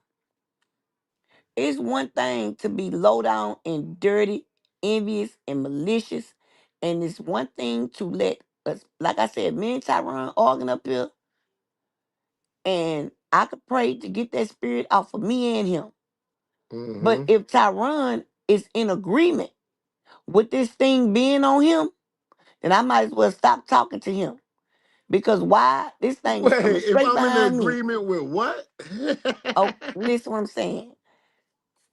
It's one thing to be low down and dirty, envious, and malicious. And it's one thing to let us, like I said, me and Tyron arguing up here. And I could pray to get that spirit off of me and him. But Mm-hmm. if Tyron is in agreement with this thing being on him, then I might as well stop talking to him. Because why? This thing is coming Wait, if straight I'm in behind me. agreement with what? Oh, listen what I'm saying.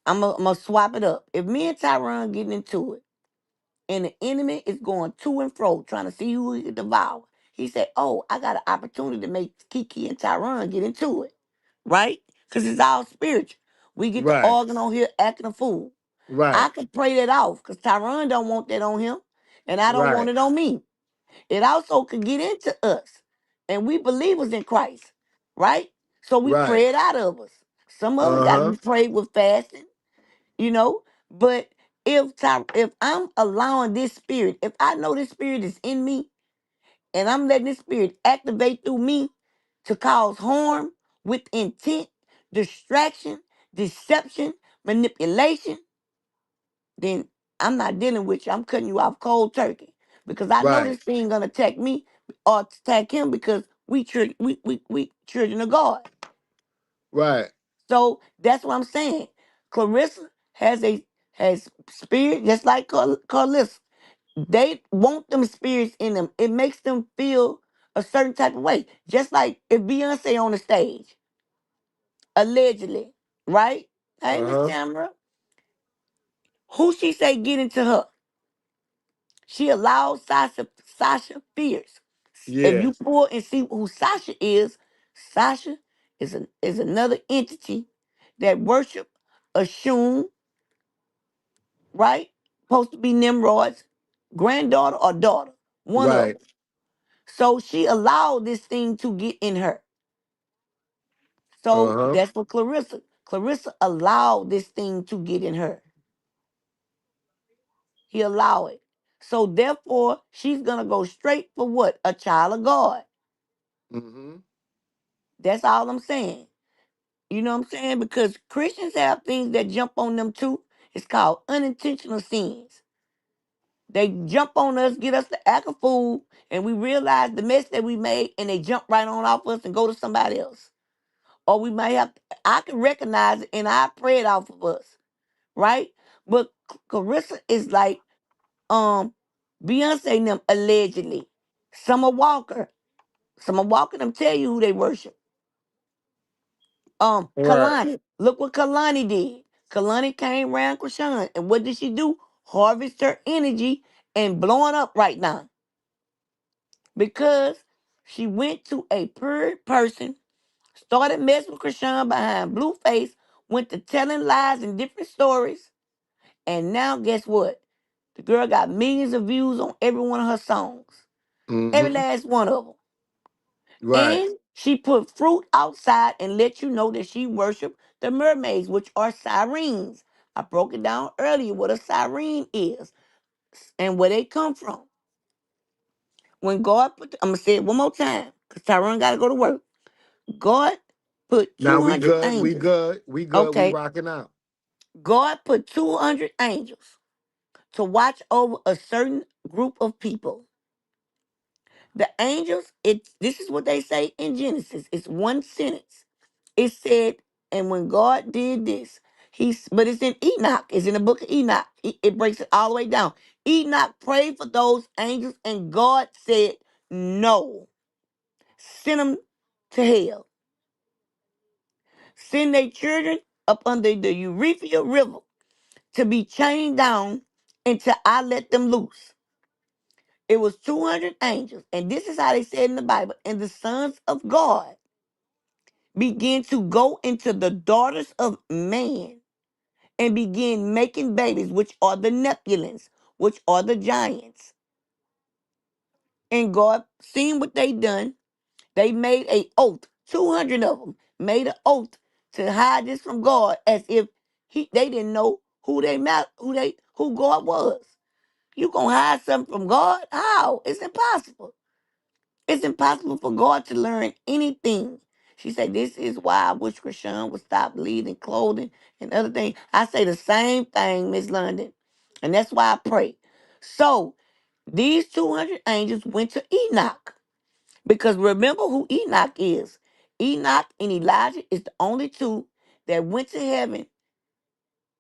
I'm gonna swap it up. If me and Tyron getting into it, and the enemy is going to and fro, trying to see who he can devour, he said, oh, I got an opportunity to make Kiki and Tyron get into it. Right? Because it's all spiritual. We get the Right. organ on here acting a fool. Right. I could pray that off because Tyron don't want that on him, and I don't want Right. it on me. It also could get into us, and we believers in Christ, right? So we Right. pray it out of us. Some of it got to be prayed with fasting, you know. But if I'm allowing this spirit, if I know this spirit is in me, and I'm letting this spirit activate through me to cause harm with intent, distraction, deception, manipulation, then I'm not dealing with you. I'm cutting you off cold turkey because I know Right. this thing gonna attack me or attack him because we children of God. Right. So that's what I'm saying. Clarissa has spirit just like Carlissa. They want them spirits in them. It makes them feel a certain type of way. Just like if Beyonce on the stage, allegedly, right? Hey, Miss Tamara, who she say get into her? She allowed Sasha Fierce. If Yeah. you pull and see who Sasha is another entity that worship Ashun, right? Supposed to be Nimrod's granddaughter or daughter, one of Right. them. So she allowed this thing to get in her. So that's for Clarissa. Clarissa allowed this thing to get in her. He allowed it. So therefore, she's gonna go straight for what? A child of God. Mm-hmm. That's all I'm saying. You know what I'm saying? Because Christians have things that jump on them too. It's called unintentional sins. They jump on us, get us to act a fool, and we realize the mess that we made, and they jump right on off us and go to somebody else. Or we might have, I can recognize it and I pray it off of us, right? But Carissa is like, Beyonce and them allegedly. Summer Walker them tell you who they worship. Right. Kalani. Look what Kalani did. Kalani came around Krishan. And what did she do? Harvest her energy and blowing up right now. Because she went to a pure person, started messing with Krishan behind Blueface, went to telling lies and different stories. And now guess what? The girl got millions of views on every one of her songs. Every Mm-hmm. last one of them. Right. And she put fruit outside and let you know that she worshiped the mermaids, which are sirens. I broke it down earlier what a siren is and where they come from. When God put, I'm going to say it one more time because Tyrone got to go to work. God put Now we 200 good. We angels. good. We good. We Okay. rocking out. God put 200 angels to watch over a certain group of people. The angels, this is what they say in Genesis. It's one sentence. It said, and when God did this, but it's in Enoch. It's in the book of Enoch. It breaks it all the way down. Enoch prayed for those angels, and God said, no. Send them to hell. Send their children up under the Euphrates River to be chained down until I let them loose. It was 200 angels. And this is how they said in the Bible. And the sons of God began to go into the daughters of man and begin making babies, which are the Nephilim, which are the giants. And God, seeing what they done, they made a oath. 200 of them made an oath to hide this from God, as if they didn't know who God was. You gonna hide something from God? How? It's impossible. It's impossible for God to learn anything. She said, this is why I wish Krishan would stop leading clothing and other things. I say the same thing, Miss London. And that's why I pray. So these 200 angels went to Enoch. Because remember who Enoch is. Enoch and Elijah is the only two that went to heaven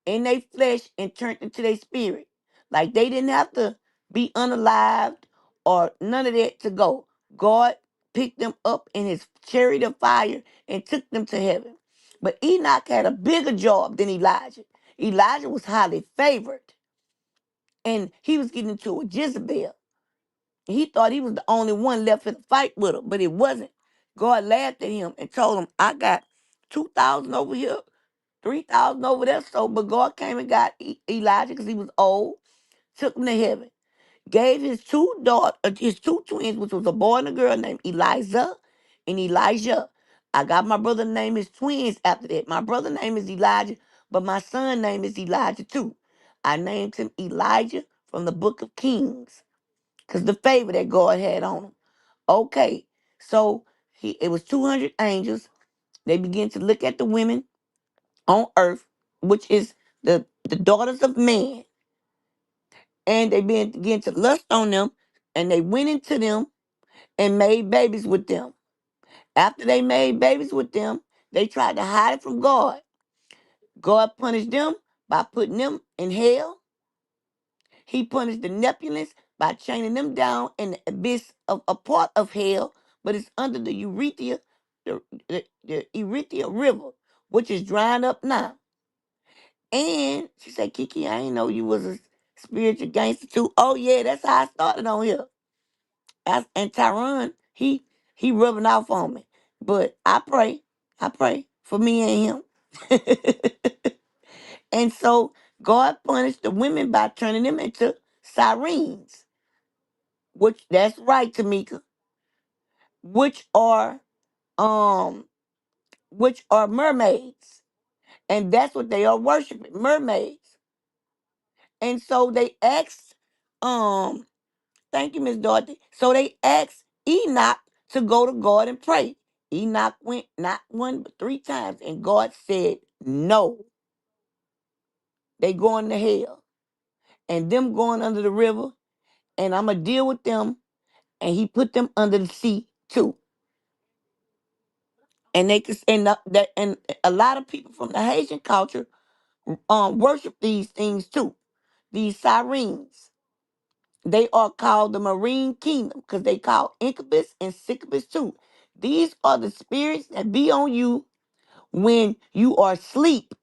in their flesh and turned into their spirit. Like they didn't have to be unalived or none of that to go. God picked them up in his chariot of fire and took them to heaven. But Enoch had a bigger job than Elijah. Elijah was highly favored. And he was getting into a Jezebel. He thought he was the only one left in the fight with her, but it wasn't. God laughed at him and told him, I got 2,000 over here, 3,000 over there. So, but God came and got Elijah because he was old, took him to heaven, gave his two twins, which was a boy and a girl named Eliza and Elijah, I got my brother name is twins after that. My brother name is Elijah, but my son name is Elijah too. I named him Elijah from the book of Kings because the favor that God had on him. Okay, so it was 200 angels. They began to look at the women on earth, which is the daughters of man, and they began to lust on them, and they went into them and made babies with them. After they made babies with them, they tried to hide it from God. God punished them by putting them in hell. He punished the Nephilim by chaining them down in the abyss of a part of hell, but it's under the the Erythea River, which is drying up now. And she said, Kiki, I ain't know you was a spiritual gangster too. Oh yeah, that's how I started on here. And Tyron, he rubbing off on me. But I pray for me and him. And so God punished the women by turning them into sirens, which that's right, Tamika, which are um which are mermaids. And that's what they are worshiping, mermaids. And so they asked, thank you, Miss Dorothy. So they asked Enoch to go to God and pray. Enoch went not one but 3 times, and God said no. They going to hell. And them going under the river, and I'm gonna deal with them. And he put them under the sea too. And they could and a lot of people from the Haitian culture worship these things too. These sirens. They are called the marine kingdom because they call incubus and succubus too. These are the spirits that be on you when you are asleep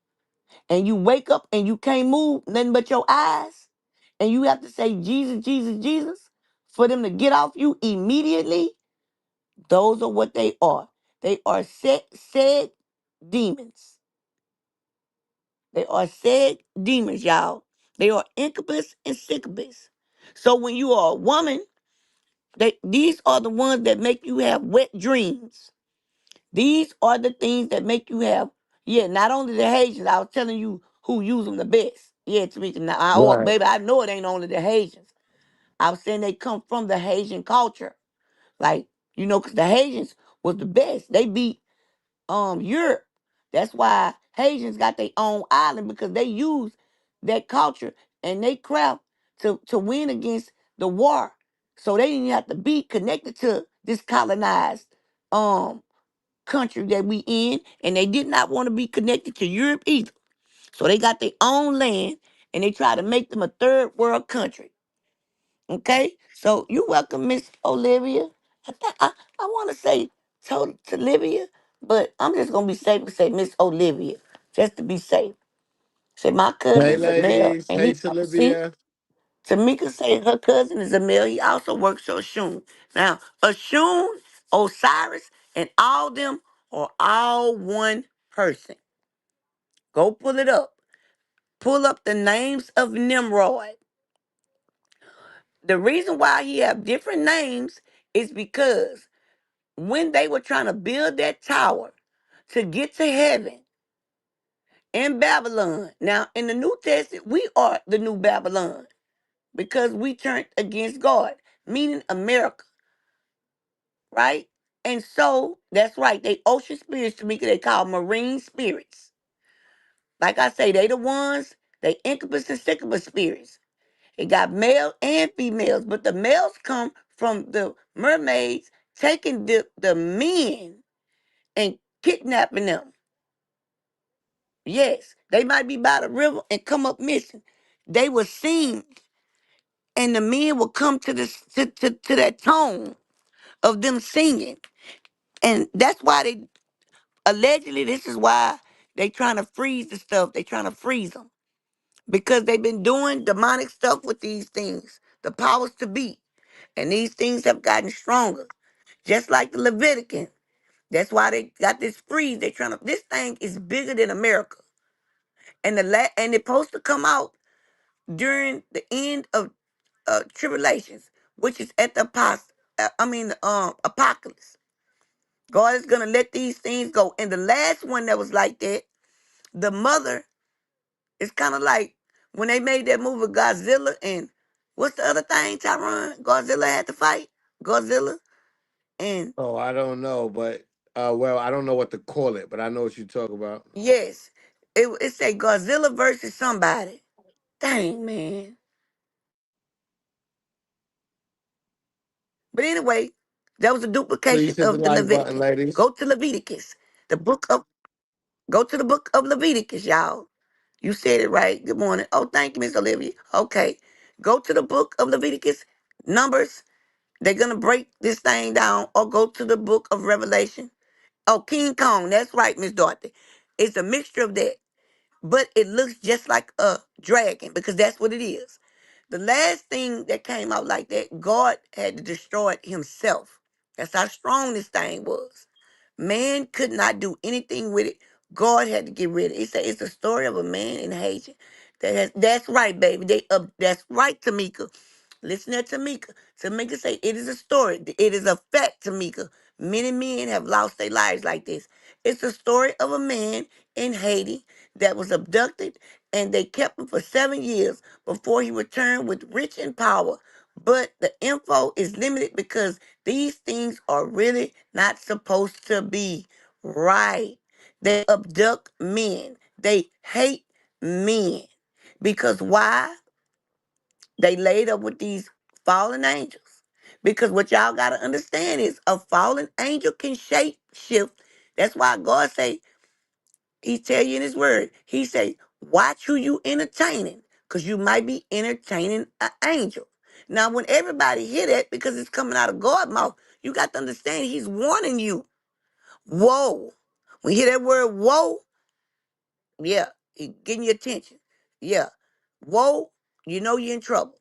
and you wake up and you can't move nothing but your eyes. And you have to say Jesus, Jesus, Jesus for them to get off you immediately. Those are what they are. They are said demons. They are said demons, y'all. They are incubus and succubus. So when you are a woman, these are the ones that make you have wet dreams. These are the things that make you have, not only the Haitians, I was telling you who use them the best. Yeah, Tamika, Right. baby, I know it ain't only the Haitians. I was saying they come from the Haitian culture. Like, because the Haitians was the best. They beat Europe. That's why Haitians got their own island because they use that culture and they craft to win against the war. So they didn't have to be connected to this colonized country that we in, and they did not want to be connected to Europe either. So they got their own land and they try to make them a third world country. Okay? So you welcome, Miss Olivia. I want to say to Olivia, but I'm just gonna be safe and say Miss Olivia, just to be safe. Say my cousin Hey, is a male, ladies. and Hey, he see Olivia. Tamika say her cousin is a male. He also works for Ashun. Now Ashun, Osiris, and all them are all one person. Go pull it up. Pull up the names of Nimrod. The reason why he have different names is because when they were trying to build that tower to get to heaven in Babylon. Now, in the New Testament, we are the new Babylon because we turned against God, meaning America, right? And so that's right. They ocean spirits, Tamika, they call marine spirits. Like I say, they the ones, they incubus and succubus spirits. It got male and females, but the males come from the mermaids taking the men and kidnapping them. Yes, they might be by the river and come up missing. They were seen, and the men will come to this to that tone of them singing, and that's why they allegedly. This is why they trying to freeze the stuff. They trying to freeze them because they've been doing demonic stuff with these things, the powers to be, and these things have gotten stronger, just like the Leviticans. That's why they got this freeze. They trying to. This thing is bigger than America, and and it's supposed to come out during the end of tribulations, which is at the apocalypse. God is going to let these things go. And the last one that was like that, the mother is kind of like when they made that movie Godzilla and what's the other thing, Tyron? Godzilla had to fight? Godzilla and Oh, I don't know, but well, I don't know what to call it, but I know what you talk about. yes, it say Godzilla versus somebody. Dang, man. But anyway, that was a Please duplication hit the of the like button, Leviticus. ladies. Go to Leviticus. Go to the book of Leviticus, y'all. You said it right. Good morning. Oh, thank you, Miss Olivia. Okay. Go to the book of Leviticus, Numbers. They're going to break this thing down, or go to the book of Revelation. Oh, King Kong. That's right, Miss Dorothy. It's a mixture of that, but it looks just like a dragon because that's what it is. The last thing that came out like that, God had to destroy it himself. That's how strong this thing was. Man could not do anything with it. God had to get rid of it. It's a story of a man in Haiti. That's right, baby. That's right, Tamika. Listen to Tamika. Tamika say it is a story. It is a fact, Tamika. Many men have lost their lives like this. It's a story of a man in Haiti that was abducted, and they kept him for 7 years before he returned with rich and power. But the info is limited because these things are really not supposed to be right. They abduct men. They hate men. Because why? They laid up with these fallen angels. Because what y'all got to understand is a fallen angel can shape shift. That's why God say, he tell you in his word, he say, watch who you entertaining, because you might be entertaining an angel. Now, when everybody hear that, because it's coming out of God's mouth, you got to understand he's warning you. Whoa. When you hear that word whoa, yeah, he getting your attention. Yeah. Whoa, you know you're in trouble,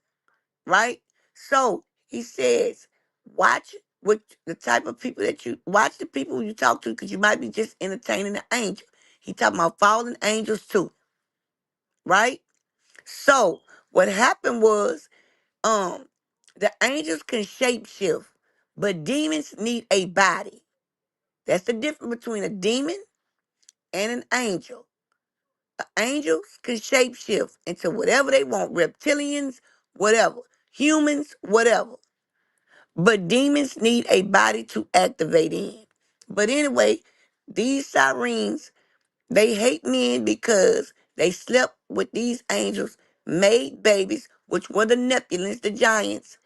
right? So he says, watch what the type of people that you watch the people you talk to, because you might be just entertaining an angel. He talking about fallen angels too, right? So what happened was, the angels can shapeshift, but demons need a body. That's the difference between a demon and an angel. Angels can shapeshift into whatever they want, reptilians, whatever, humans, whatever. But demons need a body to activate in. But anyway, these sirens, they hate men because they slept with these angels, made babies, which were the Nephilim, the giants.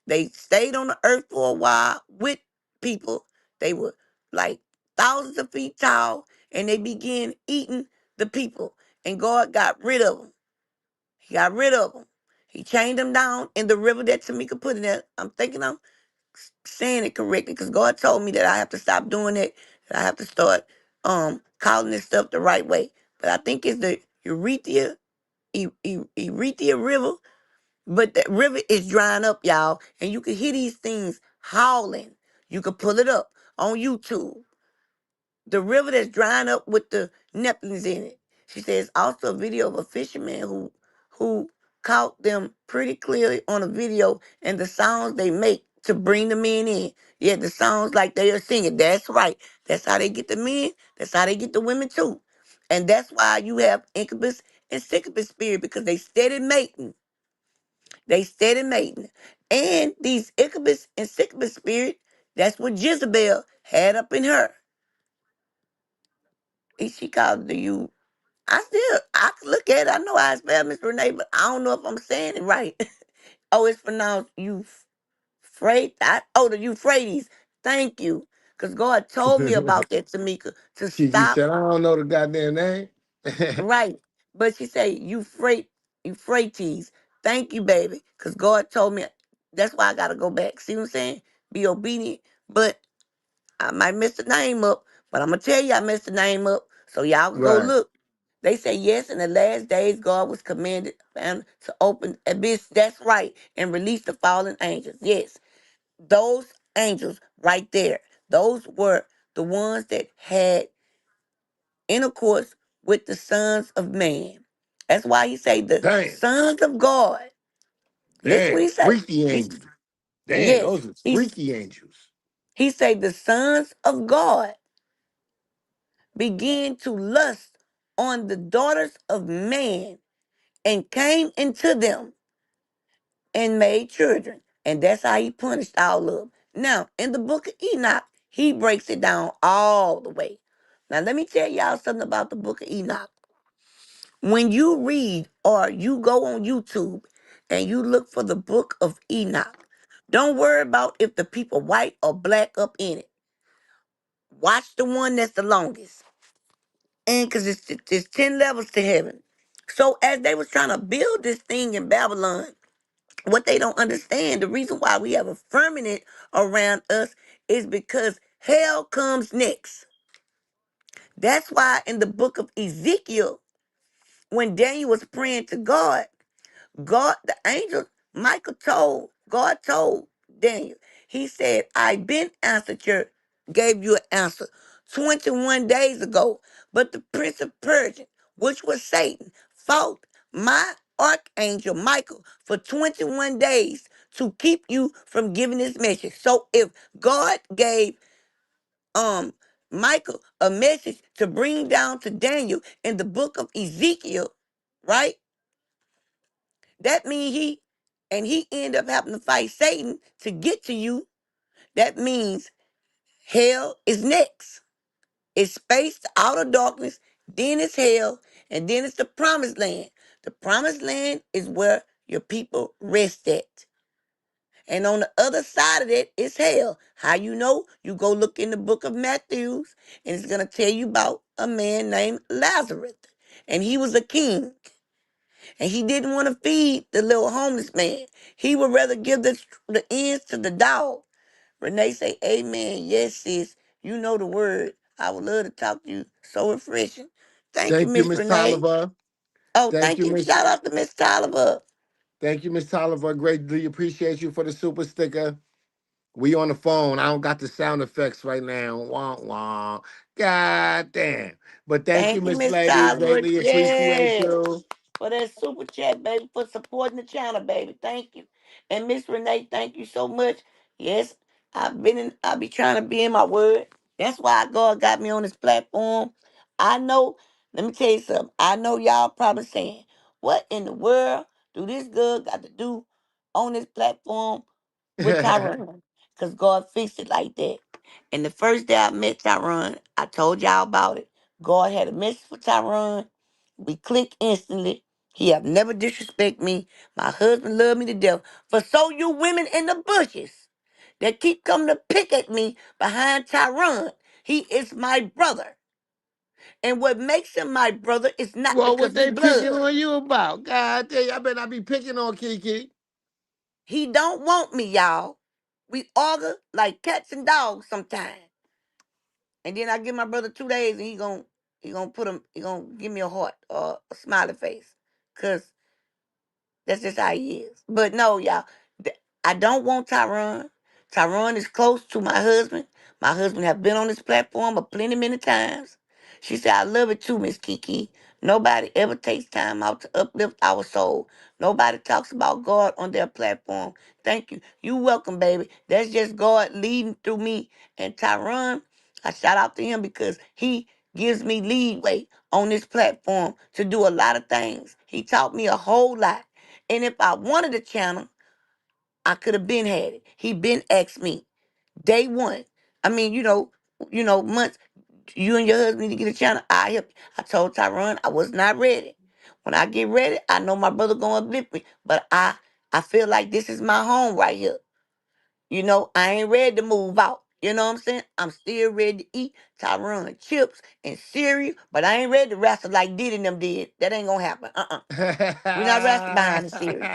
They stayed on the earth for a while with people. They were like thousands of feet tall, and they began eating the people. And God got rid of them. He got rid of them. He chained them down in the river that Tamika put in there. I'm thinking I'm saying it correctly, because God told me that I have to stop doing it. That I have to start calling this stuff the right way. But I think it's the Euretria River. But that river is drying up, y'all. And you can hear these things howling. You can pull it up on YouTube. The river that's drying up with the Nephilims in it. She says also a video of a fisherman who caught them pretty clearly on a video, and the sounds they make to bring the men in. Yeah, the sounds like they are singing. That's right. That's how they get the men. That's how they get the women too. And that's why you have incubus and succubus spirit, because they steady mating. They steady mating. And these incubus and succubus spirit, that's what Jezebel had up in her. She called the you. I can look at it. I know how I spell Miss Renee, but I don't know if I'm saying it right. Oh, it's pronounced the Euphrates. Thank you. Because God told me about that, Tamika, to Kiki stop. said, I don't know the goddamn name. Right. But she said Euphrates. Thank you, baby. Because God told me. That's why I got to go back. See what I'm saying? Be obedient. But I might mess the name up. But I'm going to tell you I messed the name up. So y'all can go Right. look. They say, yes, in the last days, God was commanded to open abyss. That's right. And release the fallen angels. Yes. Those angels right there. Those were the ones that had intercourse with the sons of man. That's why he say the Damn. sons of God. Listen what Damn. he say. Freaky angels. Damn, Yes. those are freaky angels. He said the sons of God began to lust on the daughters of man and came into them and made children. And that's how he punished all of them. Now, in the book of Enoch, he breaks it down all the way. Now, let me tell y'all something about the book of Enoch. When you read or you go on YouTube and you look for the book of Enoch, don't worry about if the people white or black up in it. Watch the one that's the longest. And because it's 10 levels to heaven. So as they was trying to build this thing in Babylon, what they don't understand, the reason why we have a firmament around us is because hell comes next. That's why in the book of Ezekiel, when Daniel was praying to God, the angel, God told Daniel, he said, I been answered gave you an answer 21 days ago. But the prince of Persia, which was Satan, fought my archangel Michael for 21 days to keep you from giving this message. So if God gave Michael a message to bring down to Daniel in the book of Ezekiel, right? That means he ended up having to fight Satan to get to you. That means hell is next. It's space, the outer darkness, then it's hell, and then it's the promised land. The promised land is where your people rest at. And on the other side of that is hell. How you know? You go look in the book of Matthew, and it's going to tell you about a man named Lazarus. And he was a king. And he didn't want to feed the little homeless man. He would rather give the ends to the dog. Renee say, amen. Yes, sis. You know the word. I would love to talk to you. So refreshing. Thank you, Thank you, Miss Miss Renee. Tolliver. Oh, Thank thank you, you. Miss. Shout out to Miss Tolliver. Thank you, Miss Tolliver. Greatly appreciate you for the super sticker. We on the phone. I don't got the sound effects right now. Wah wah. God damn. But thank you, Thank you, Miss Miss Lady. Tolliver. Greatly appreciate Yes. you. For that super chat, baby, for supporting the channel, baby. Thank you. And Miss Renee, thank you so much. Yes, I be trying to be in my word. That's why God got me on this platform. I know, let me tell you something. I know y'all probably saying, what in the world do this girl got to do on this platform with Tyrone? Because God fixed it like that. And the first day I met Tyrone, I told y'all about it. God had a message for Tyrone. We clicked instantly. He have never disrespect me. My husband love me to death. For so you women in the bushes that keep coming to pick at me behind Tyrone, he is my brother. And what makes him my brother is not Well, because what we they picking blood. on you about? God damn, I better not be picking on Kiki. He don't want me, y'all. We argue like cats and dogs sometimes. And then I give my brother 2 days and he gonna give me a heart or a smiley face. Cause that's just how he is. But no, y'all, I don't want Tyrone. Tyrone is close to my husband. My husband have been on this platform a plenty many times. She said, I love it too, Miss Kiki. Nobody ever takes time out to uplift our soul. Nobody talks about God on their platform. Thank you. You welcome, baby. That's just God leading through me. And Tyrone, I shout out to him because he gives me leeway on this platform to do a lot of things. He taught me a whole lot. And if I wanted a channel, I could have been had it. He been asked me day one. I mean, months. You and your husband need to get a channel. I help. I told Tyrone I was not ready. When I get ready, I know my brother gonna uplift me. But I feel like this is my home right here. I ain't ready to move out. You know what I'm saying? I'm still ready to eat Tyrone chips and cereal, but I ain't ready to wrestle like Diddy and them did. That ain't gonna happen. We're not wrestling behind the cereal.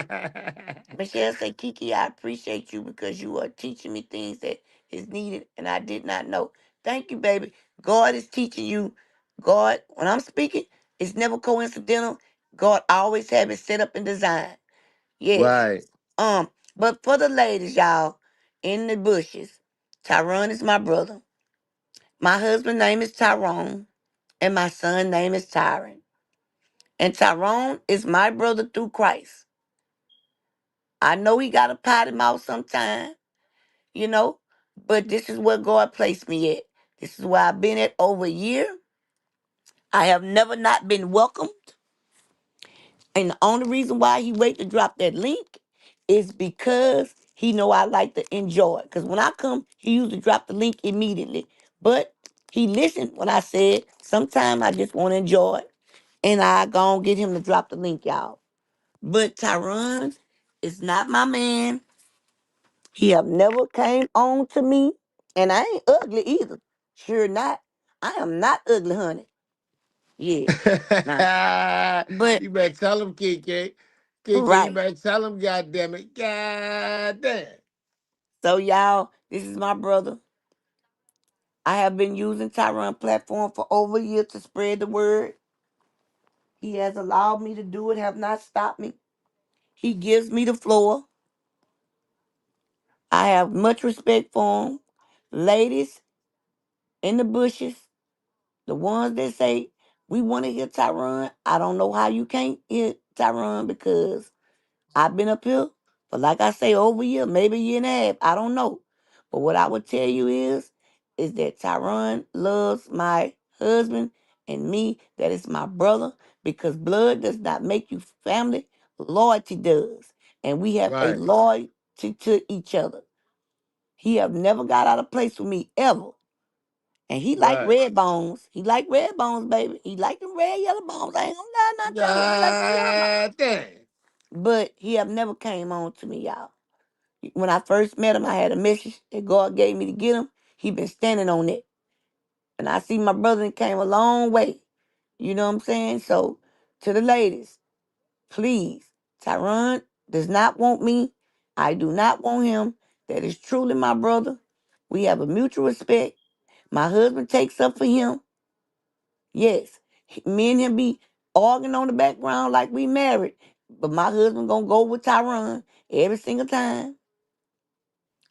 Michelle said, Kiki, I appreciate you because you are teaching me things that is needed and I did not know. Thank you, baby. God is teaching you. God, when I'm speaking, it's never coincidental. God always have it set up and designed. Yes. Right. But for the ladies, y'all, in the bushes, Tyrone is my brother. My husband's name is Tyrone, and my son's name is Tyron. And Tyrone is my brother through Christ. I know he got a potty mouth sometime, you know, But this is where God placed me at. This is where I've been at over a year. I have never not been welcomed. And the only reason why he wait to drop that link is because he know I like to enjoy it. Because when I come, he usually drop the link immediately. But he listened when I said, sometimes I just want to enjoy it. And I gonna get him to drop the link, y'all. But Tyron is not my man. He have never came on to me. And I ain't ugly either. Sure not. I am not ugly, honey. Yeah. Nah. But You better tell him, Kiki. Kiki, you right. better tell him, goddamn it. God damn. So y'all, this is my brother. I have been using Tyron platform for over a year to spread the word. He has allowed me to do it, have not stopped me. He gives me the floor. I have much respect for him. Ladies in the bushes, the ones that say, we want to hear Tyron. I don't know how you can't hear Tyron because I've been up here for, like I say, over a year, maybe a year and a half. I don't know. But what I would tell you is that Tyron loves my husband and me. That is my brother. Because blood does not make you family. Loyalty does. And we have a Right, loyalty to each other. He have never got out of place with me ever. And he like right. red bones. He like red bones, baby. He like them red yellow bones. I ain't gonna lie, not Tyron. He like them yellow bones. God damn. But he have never came on to me, y'all. When I first met him, I had a message that God gave me to get him. He been standing on it. And I see my brother and came a long way. You know what I'm saying? So to the ladies, please, Tyron does not want me. I do not want him. That is truly my brother. We have a mutual respect. My husband takes up for him. Yes, me and him be arguing on the background like we married. But my husband gonna go with Tyron every single time.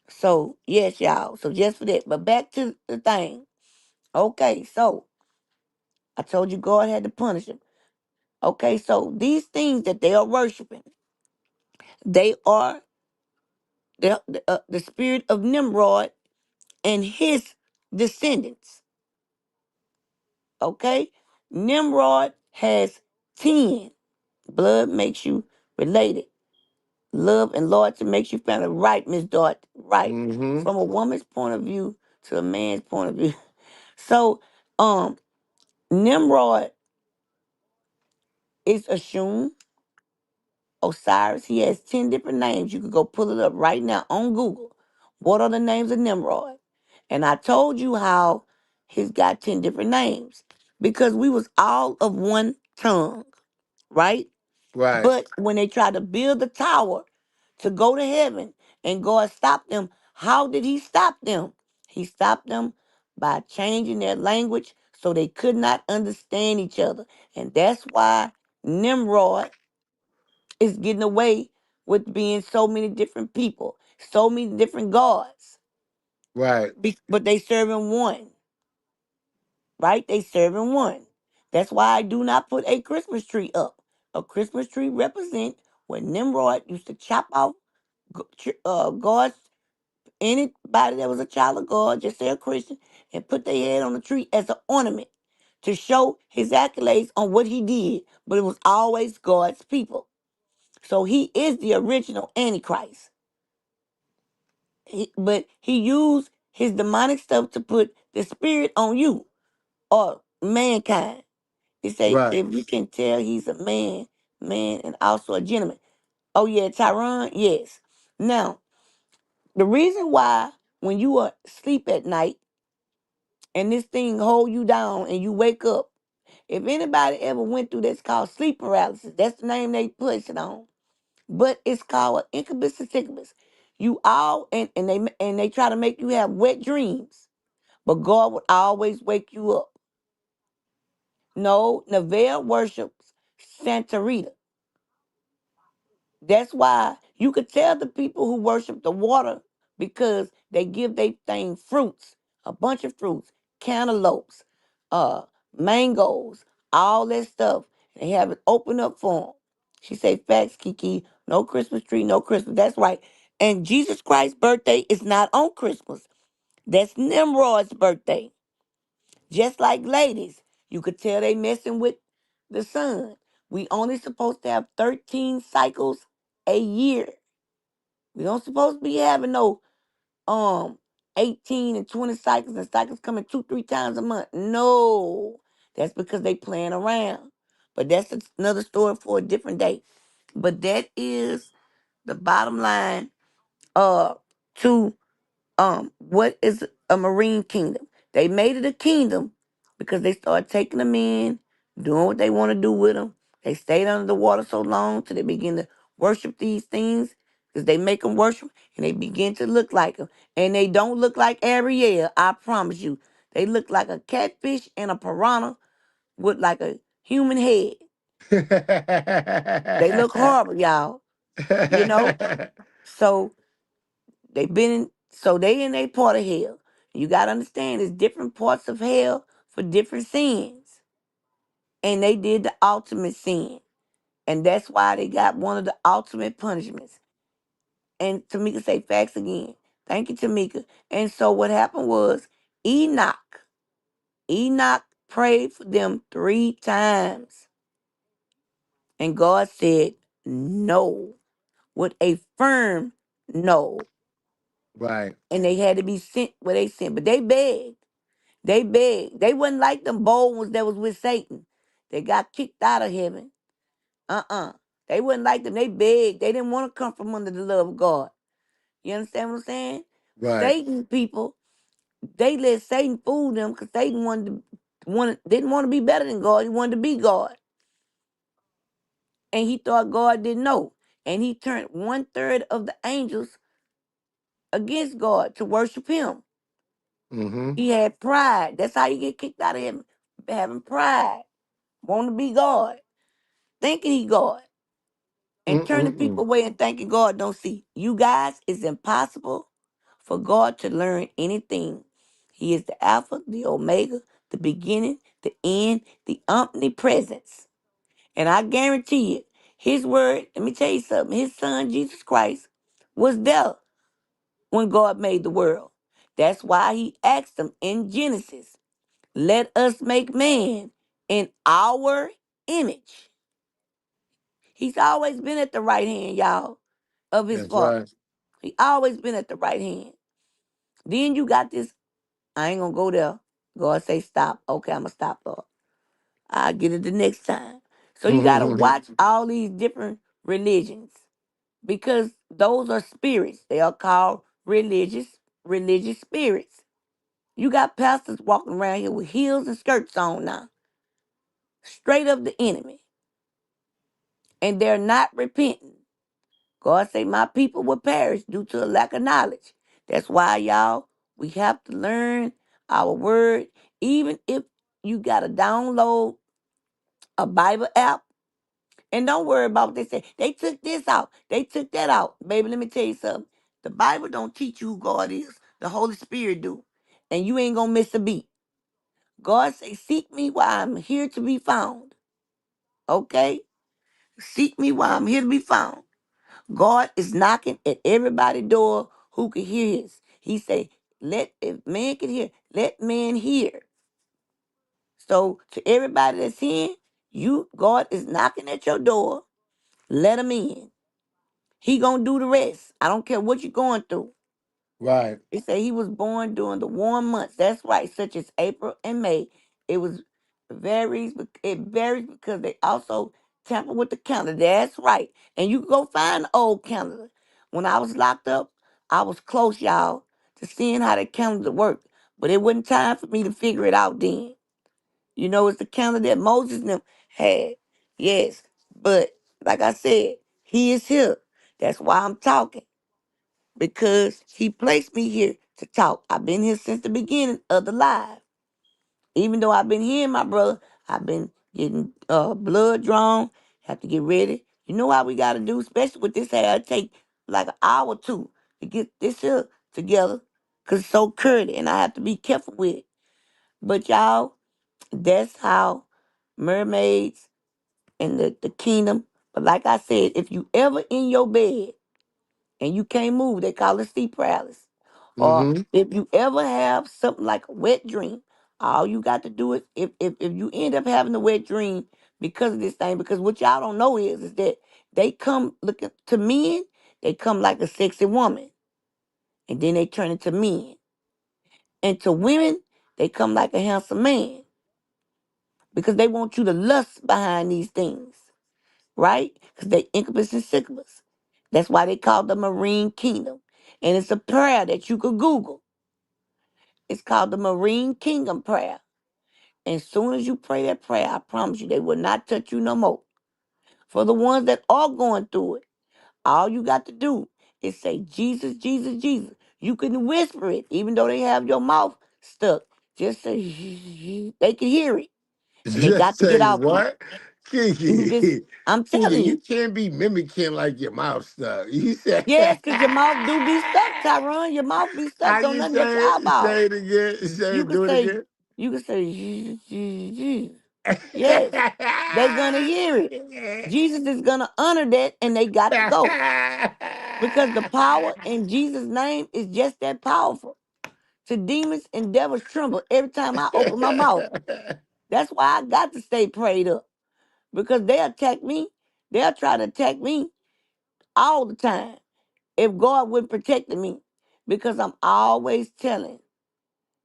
So, yes, y'all. So, just for that. But back to the thing. Okay, so I told you God had to punish him. Okay, so these things that they are worshiping, they are the spirit of Nimrod and his descendants. Okay, Nimrod has 10. Blood makes you related. Love and loyalty makes you family. Right, Miss Dart. Right. Mm-hmm. From a woman's point of view to a man's point of view. So, Nimrod is Ashun, Osiris. He has 10 different names. You could go pull it up right now on Google. What are the names of Nimrod? And I told you how he's got 10 different names. Because we was all of one tongue, right? Right, But when they tried to build the tower to go to heaven and God stopped them, how did he stop them? He stopped them by changing their language so they could not understand each other. And that's why Nimrod is getting away with being so many different people, so many different gods. right, But they serving one, right? They serving one. That's why I do not put a Christmas tree up. A Christmas tree represent when Nimrod used to chop off God's, anybody that was a child of God, just say a Christian, and put their head on the tree as an ornament to show his accolades on what he did. But it was always God's people. So he is the original Antichrist. But he used his demonic stuff to put the spirit on you or mankind. He say, right. if you can tell he's a man, and also a gentleman. Oh yeah, Tyron, yes. Now, the reason why when you are asleep at night and this thing hold you down and you wake up, if anybody ever went through that's called sleep paralysis, that's the name they push it on. But it's called incubus and succubus. You all and they try to make you have wet dreams, but God would always wake you up. No, Neville worships Santa Rita. That's why you could tell the people who worship the water because they give their thing fruits, a bunch of fruits, cantaloupes, uh, mangoes, all that stuff. They have it open up for them. She say, facts, Kiki, no Christmas tree, no Christmas. That's right. And Jesus Christ's birthday is not on Christmas. That's Nimrod's birthday. Just like ladies, you could tell they messing with the sun. We only supposed to have 13 cycles a year. We don't supposed to be having no 18 and 20 cycles and cycles coming 2-3 times a month. No. That's because they playing around. But that's another story for a different day. But that is the bottom line to what is a marine kingdom. They made it a kingdom because they started taking them in, doing what they want to do with them. They stayed under the water so long till they begin to worship these things because they make them worship and they begin to look like them. And they don't look like Ariel, I promise you. They look like a catfish and a piranha with like a human head. They look horrible, y'all. You know? So they in a part of hell. You gotta understand there's different parts of hell for different sins. And they did the ultimate sin. And that's why they got one of the ultimate punishments. And Tamika say facts again. Thank you, Tamika. And so what happened was Enoch prayed for them 3 times. And God said no. With a firm no. Right. And they had to be sent where they sent. But they begged. They begged. They wasn't like them bold ones that was with Satan. They got kicked out of heaven. They wasn't like them. They begged. They didn't want to come from under the love of God. You understand what I'm saying? Right. Satan people, they let Satan fool them because Satan didn't want to be better than God. He wanted to be God. And he thought God didn't know. And he turned 1/3 of the angels against God to worship him. Mm-hmm. He had pride. That's how you get kicked out of heaven. Having pride. Want to be God. Thinking he God. And turning people away and thinking God don't see. You guys, it's impossible for God to learn anything. He is the Alpha, the Omega, the beginning, the end, the omnipresence. And I guarantee you, his word, let me tell you something, his son, Jesus Christ, was there when God made the world. That's why he asked them in Genesis, let us make man in our image. He's always been at the right hand, y'all, of his That's father. right. He always been at the right hand. Then you got this, I ain't gonna go there. God say stop. Okay, I'm gonna stop, Lord. I'll get it the next time. So you gotta watch all these different religions because those are spirits. They are called religious spirits. You got pastors walking around here with heels and skirts on now, straight of the enemy, and they're not repenting. God say my people will perish due to a lack of knowledge. That's why, y'all, we have to learn our word. Even if you got to download a Bible app, and don't worry about what they say. They took this out. They took that out. Baby, let me tell you something. The Bible don't teach you who God is. The Holy Spirit do. And you ain't going to miss a beat. God say, seek me while I'm here to be found. Okay? Seek me while I'm here to be found. God is knocking at everybody's door who can hear his. He say, if man can hear, let man hear. So to everybody that's hearing, God is knocking at your door. Let him in. He gonna do the rest. I don't care what you're going through. Right. It say he was born during the warm months. That's right, such as April and May. It varies because they also tamper with the calendar. That's right. And you can go find the old calendar. When I was locked up, I was close, y'all, to seeing how the calendar worked. But it wasn't time for me to figure it out then. You know, it's the calendar that Moses and them had. Yes. But like I said, he is here. That's why I'm talking because he placed me here to talk. I've been here since the beginning of the live. Even though I've been hearing my brother, I've been getting blood drawn, have to get ready. You know how we got to do, especially with this hair. It take like an hour or two to get this here together because it's so curly and I have to be careful with it. But y'all, that's how mermaids and the kingdom. But like I said, if you ever in your bed and you can't move, they call it sleep paralysis. Or Mm-hmm. if you ever have something like a wet dream, all you got to do is if you end up having a wet dream because of this thing, because what y'all don't know is that they come looking to men, they come like a sexy woman, and then they turn into men. And to women, they come like a handsome man because they want you to lust behind these things, right? Because they incubus and succubus. That's why they call the marine kingdom. And it's a prayer that you could Google. It's called the Marine Kingdom Prayer. And soon as you pray that prayer, I promise you, they will not touch you no more. For the ones that are going through it, all you got to do is say, Jesus, Jesus, Jesus. You can whisper it, even though they have your mouth stuck. Just say, they can hear it. And they Just got to get say off you. what? You just, Kiki. I'm Kiki, telling you you. can't be mimicking like your mouth stuck. You said Yes, because your mouth do be stuck, Tyron. Your mouth be how stuck. Don't you nothing but your say it? eyeball. Say it again. Say You it, can do it say, again. you can say, Jesus. Yes, they're gonna hear it. Jesus is gonna honor that, and they got to go because the power in Jesus' name is just that powerful. To demons and devils tremble every time I open my mouth. That's why I got to stay prayed up because they attack me. They'll try to attack me all the time if God wouldn't protect me because I'm always telling.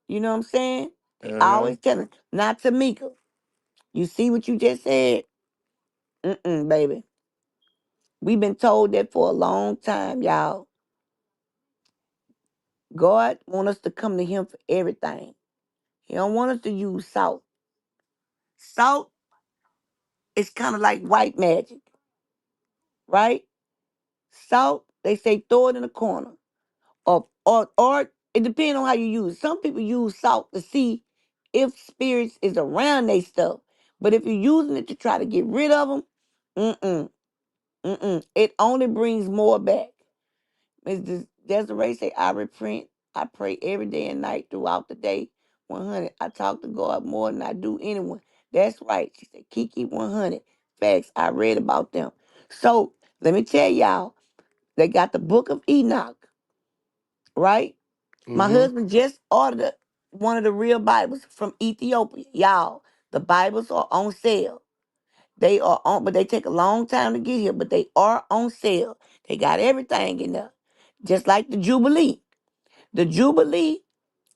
You know what I'm saying? They Uh-huh. always telling. Not Tamika. You see what you just said? Baby. We've been told that for a long time, y'all. God want us to come to him for everything. He don't want us to use salt. Salt is kind of like white magic, right? Salt, they say throw it in a corner. Or it depends on how you use it. Some people use salt to see if spirits is around they stuff. But if you're using it to try to get rid of them, it only brings more back. Ms. Desiree say, I pray every day and night throughout the day. 100. I talk to God more than I do anyone. That's right. She said, Kiki 100. Facts. I read about them. So let me tell y'all, they got the book of Enoch, right? My Mm-hmm. husband just ordered one of the real Bibles from Ethiopia. Y'all, the Bibles are on sale. They are on, but they take a long time to get here, but they are on sale. They got everything in there. Just like the Jubilee. The Jubilee,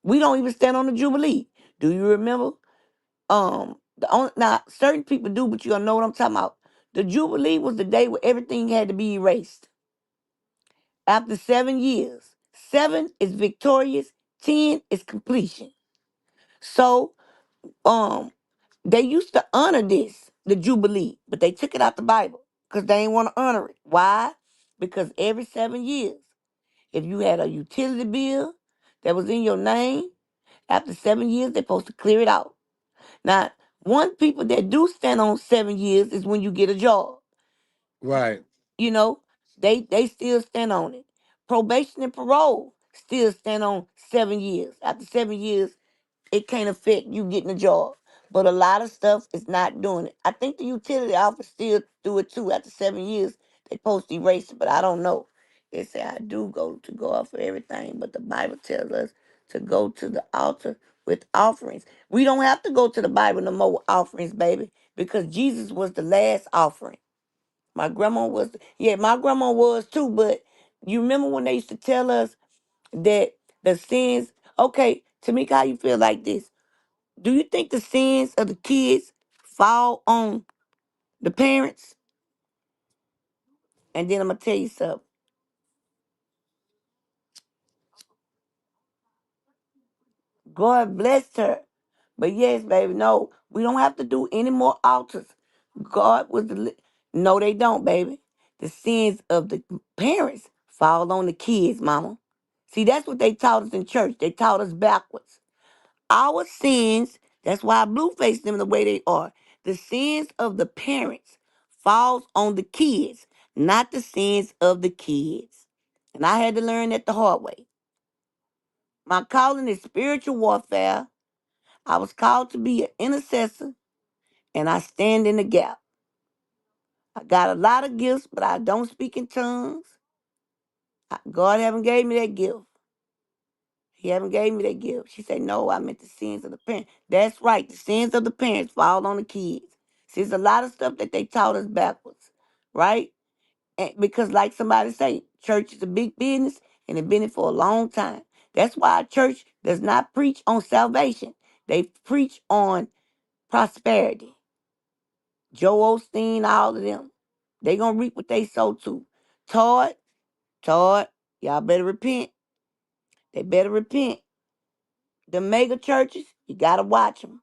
we don't even stand on the Jubilee. Do you remember? Now certain people do, but you gonna know what I'm talking about. The Jubilee was the day where everything had to be erased. After 7 years. 7 is victorious, 10 is completion. So um they used to honor this, the Jubilee, but they took it out the Bible because they didn't want to honor it. Why? Because every 7 years, if you had a utility bill that was in your name, after 7 years, they're supposed to clear it out. Now, one people that do stand on 7 years is when you get a job. Right. You know, they still stand on it. Probation and parole still stand on 7 years. After 7 years, it can't affect you getting a job. But a lot of stuff is not doing it. I think the utility office still do it too. After 7 years, they post erase it, but I don't know. They say I do go out for everything, but the Bible tells us to go to the altar with offerings. We don't have to go to the Bible no more with offerings, baby, because Jesus was the last offering. My grandma was, yeah, my grandma was too, but you remember when they used to tell us that the sins, okay, Tamika, how you feel like this? Do you think the sins of the kids fall on the parents? And then I'm going to tell you something. God blessed her. But yes, baby, no, we don't have to do any more altars. God was no, they don't, baby. The sins of the parents fall on the kids, mama. See, that's what they taught us in church. They taught us backwards. Our sins, that's why Blueface them the way they are. The sins of the parents falls on the kids, not the sins of the kids. And I had to learn that the hard way. My calling is spiritual warfare. I was called to be an intercessor, and I stand in the gap. I got a lot of gifts, but I don't speak in tongues. God haven't gave me that gift. He haven't gave me that gift. She said, no, I meant the sins of the parents. That's right. The sins of the parents fall on the kids. See, there's a lot of stuff that they taught us backwards, right? And because like somebody say, church is a big business and it's been it for a long time. That's why a church does not preach on salvation. They preach on prosperity. Joel Osteen, all of them. They gonna reap what they sow too. Todd, y'all better repent. They better repent. The mega churches, you gotta watch them.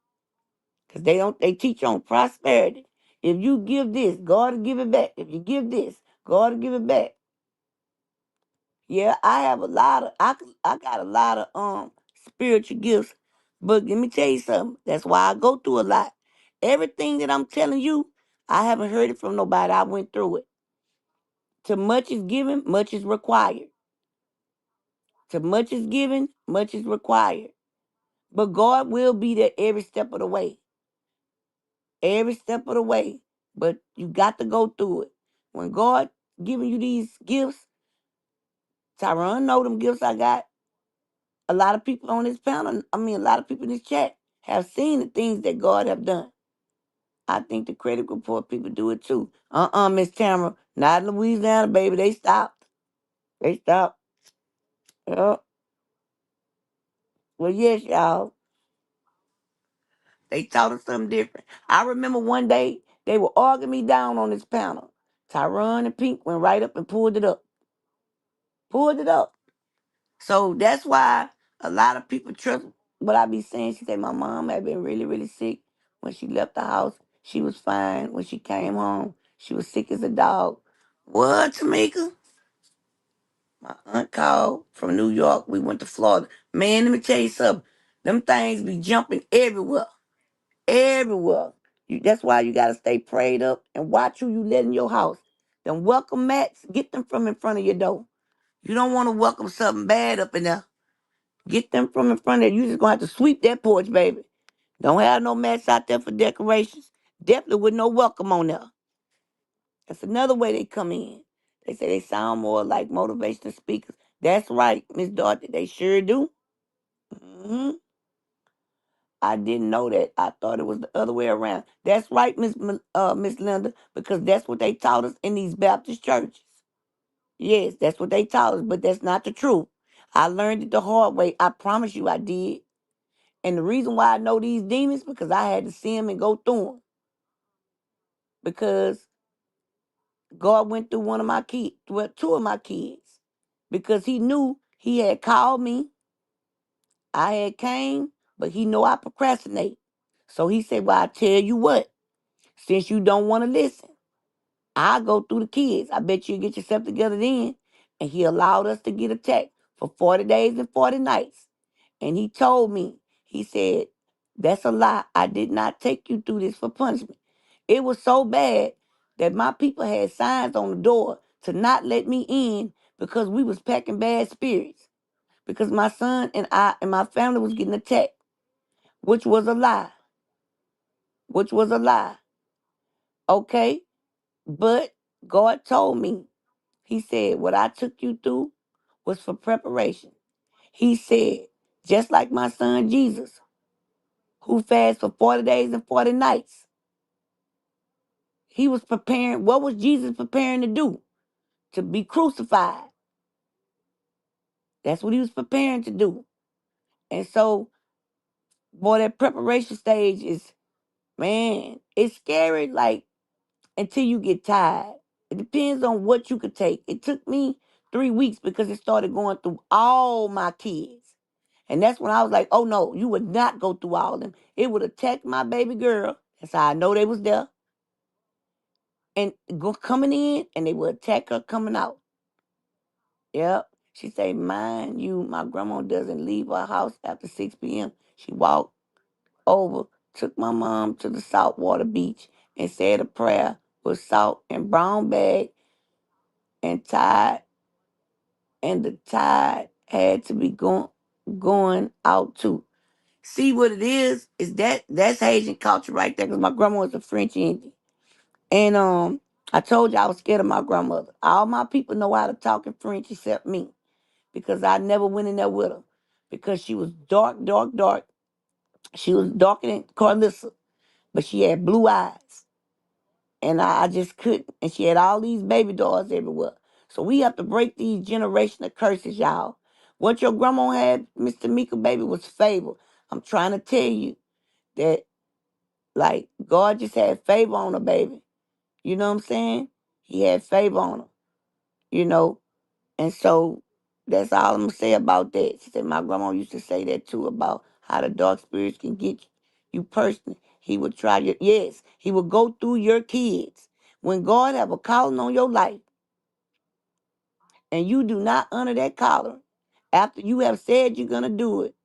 Because they teach on prosperity. If you give this, God will give it back. If you give this, God will give it back. Yeah, I have I got a lot of spiritual gifts. But let me tell you something. That's why I go through a lot. Everything that I'm telling you, I haven't heard it from nobody. I went through it. To much is given, much is required. To much is given, much is required. But God will be there every step of the way. Every step of the way. But you got to go through it. When God giving you these gifts, Tyrone know them gifts I got. A lot of people on this panel, a lot of people in this chat have seen the things that God have done. I think the credit report people do it too. Miss Tamara, not in Louisiana, baby. They stopped. They stopped. Yep. Well, yes, y'all. They taught us something different. I remember one day they were arguing me down on this panel. Tyrone and Pink went right up and pulled it up. Pulled it up. So that's why a lot of people trust what I be saying. She said my mom had been really, really sick when she left the house. She was fine when she came home. She was sick as a dog. What, Tamika? My aunt called from New York. We went to Florida. Man, let me tell you something. Them things be jumping everywhere. Everywhere. That's why you got to stay prayed up and watch who you let in your house. Them welcome mats, get them from in front of your door. You don't want to welcome something bad up in there. Get them from in front of you. You just going to have to sweep that porch, baby. Don't have no mats out there for decorations. Definitely with no welcome on there. That's another way they come in. They say they sound more like motivational speakers. That's right, Miss Dorothy. They sure do. Hmm. I didn't know that. I thought it was the other way around. That's right, Miss Linda, because that's what they taught us in these Baptist churches. Yes, that's what they taught us, but that's not the truth. I learned it the hard way. I promise you I did. And the reason why I know these demons, because I had to see them and go through them. Because God went through one of my kids, well, two of my kids. Because he knew he had called me. I had came, but he know I procrastinate. So he said, well, I tell you what, since you don't want to listen, I'll go through the kids. I bet you get yourself together then. And he allowed us to get attacked for 40 days and 40 nights. And he told me, he said, that's a lie. I did not take you through this for punishment. It was so bad that my people had signs on the door to not let me in because we was packing bad spirits. Because my son and I and my family was getting attacked, which was a lie. Which was a lie. Okay? But God told me, he said, what I took you through was for preparation. He said, just like my son Jesus, who fasted for 40 days and 40 nights, he was preparing. What was Jesus preparing to do? To be crucified. That's what he was preparing to do. And so, boy, that preparation stage is, man, it's scary, like, until you get tired. It depends on what you could take. It took me 3 weeks because it started going through all my kids. And that's when I was like, oh no, you would not go through all of them. It would attack my baby girl. That's how I know they was there. And go coming in, and they would attack her coming out. Yep. She say, mind you, my grandma doesn't leave her house after 6 p.m. She walked over, took my mom to the saltwater beach and said a prayer with salt and brown bag and tied, and the tide had to be going out too. See what it is that's Haitian culture right there, because my grandma was a French Indian. And I told you I was scared of my grandmother. All my people know how to talk in French except me, because I never went in there with her. because she was dark, dark, dark. She was darker than Carlissa, but she had blue eyes. And I just couldn't. And she had all these baby dolls everywhere. So we have to break these generational curses, y'all. What your grandma had, Mr. Mika, baby, was favor. I'm trying to tell you that, like, God just had favor on her, baby. You know what I'm saying? He had favor on her, you know. And so that's all I'm going to say about that. She said my grandma used to say that, too, about how the dark spirits can get you personally. He would try your, yes, he would go through your kids. When God have a calling on your life and you do not honor that calling, after you have said you're going to do it,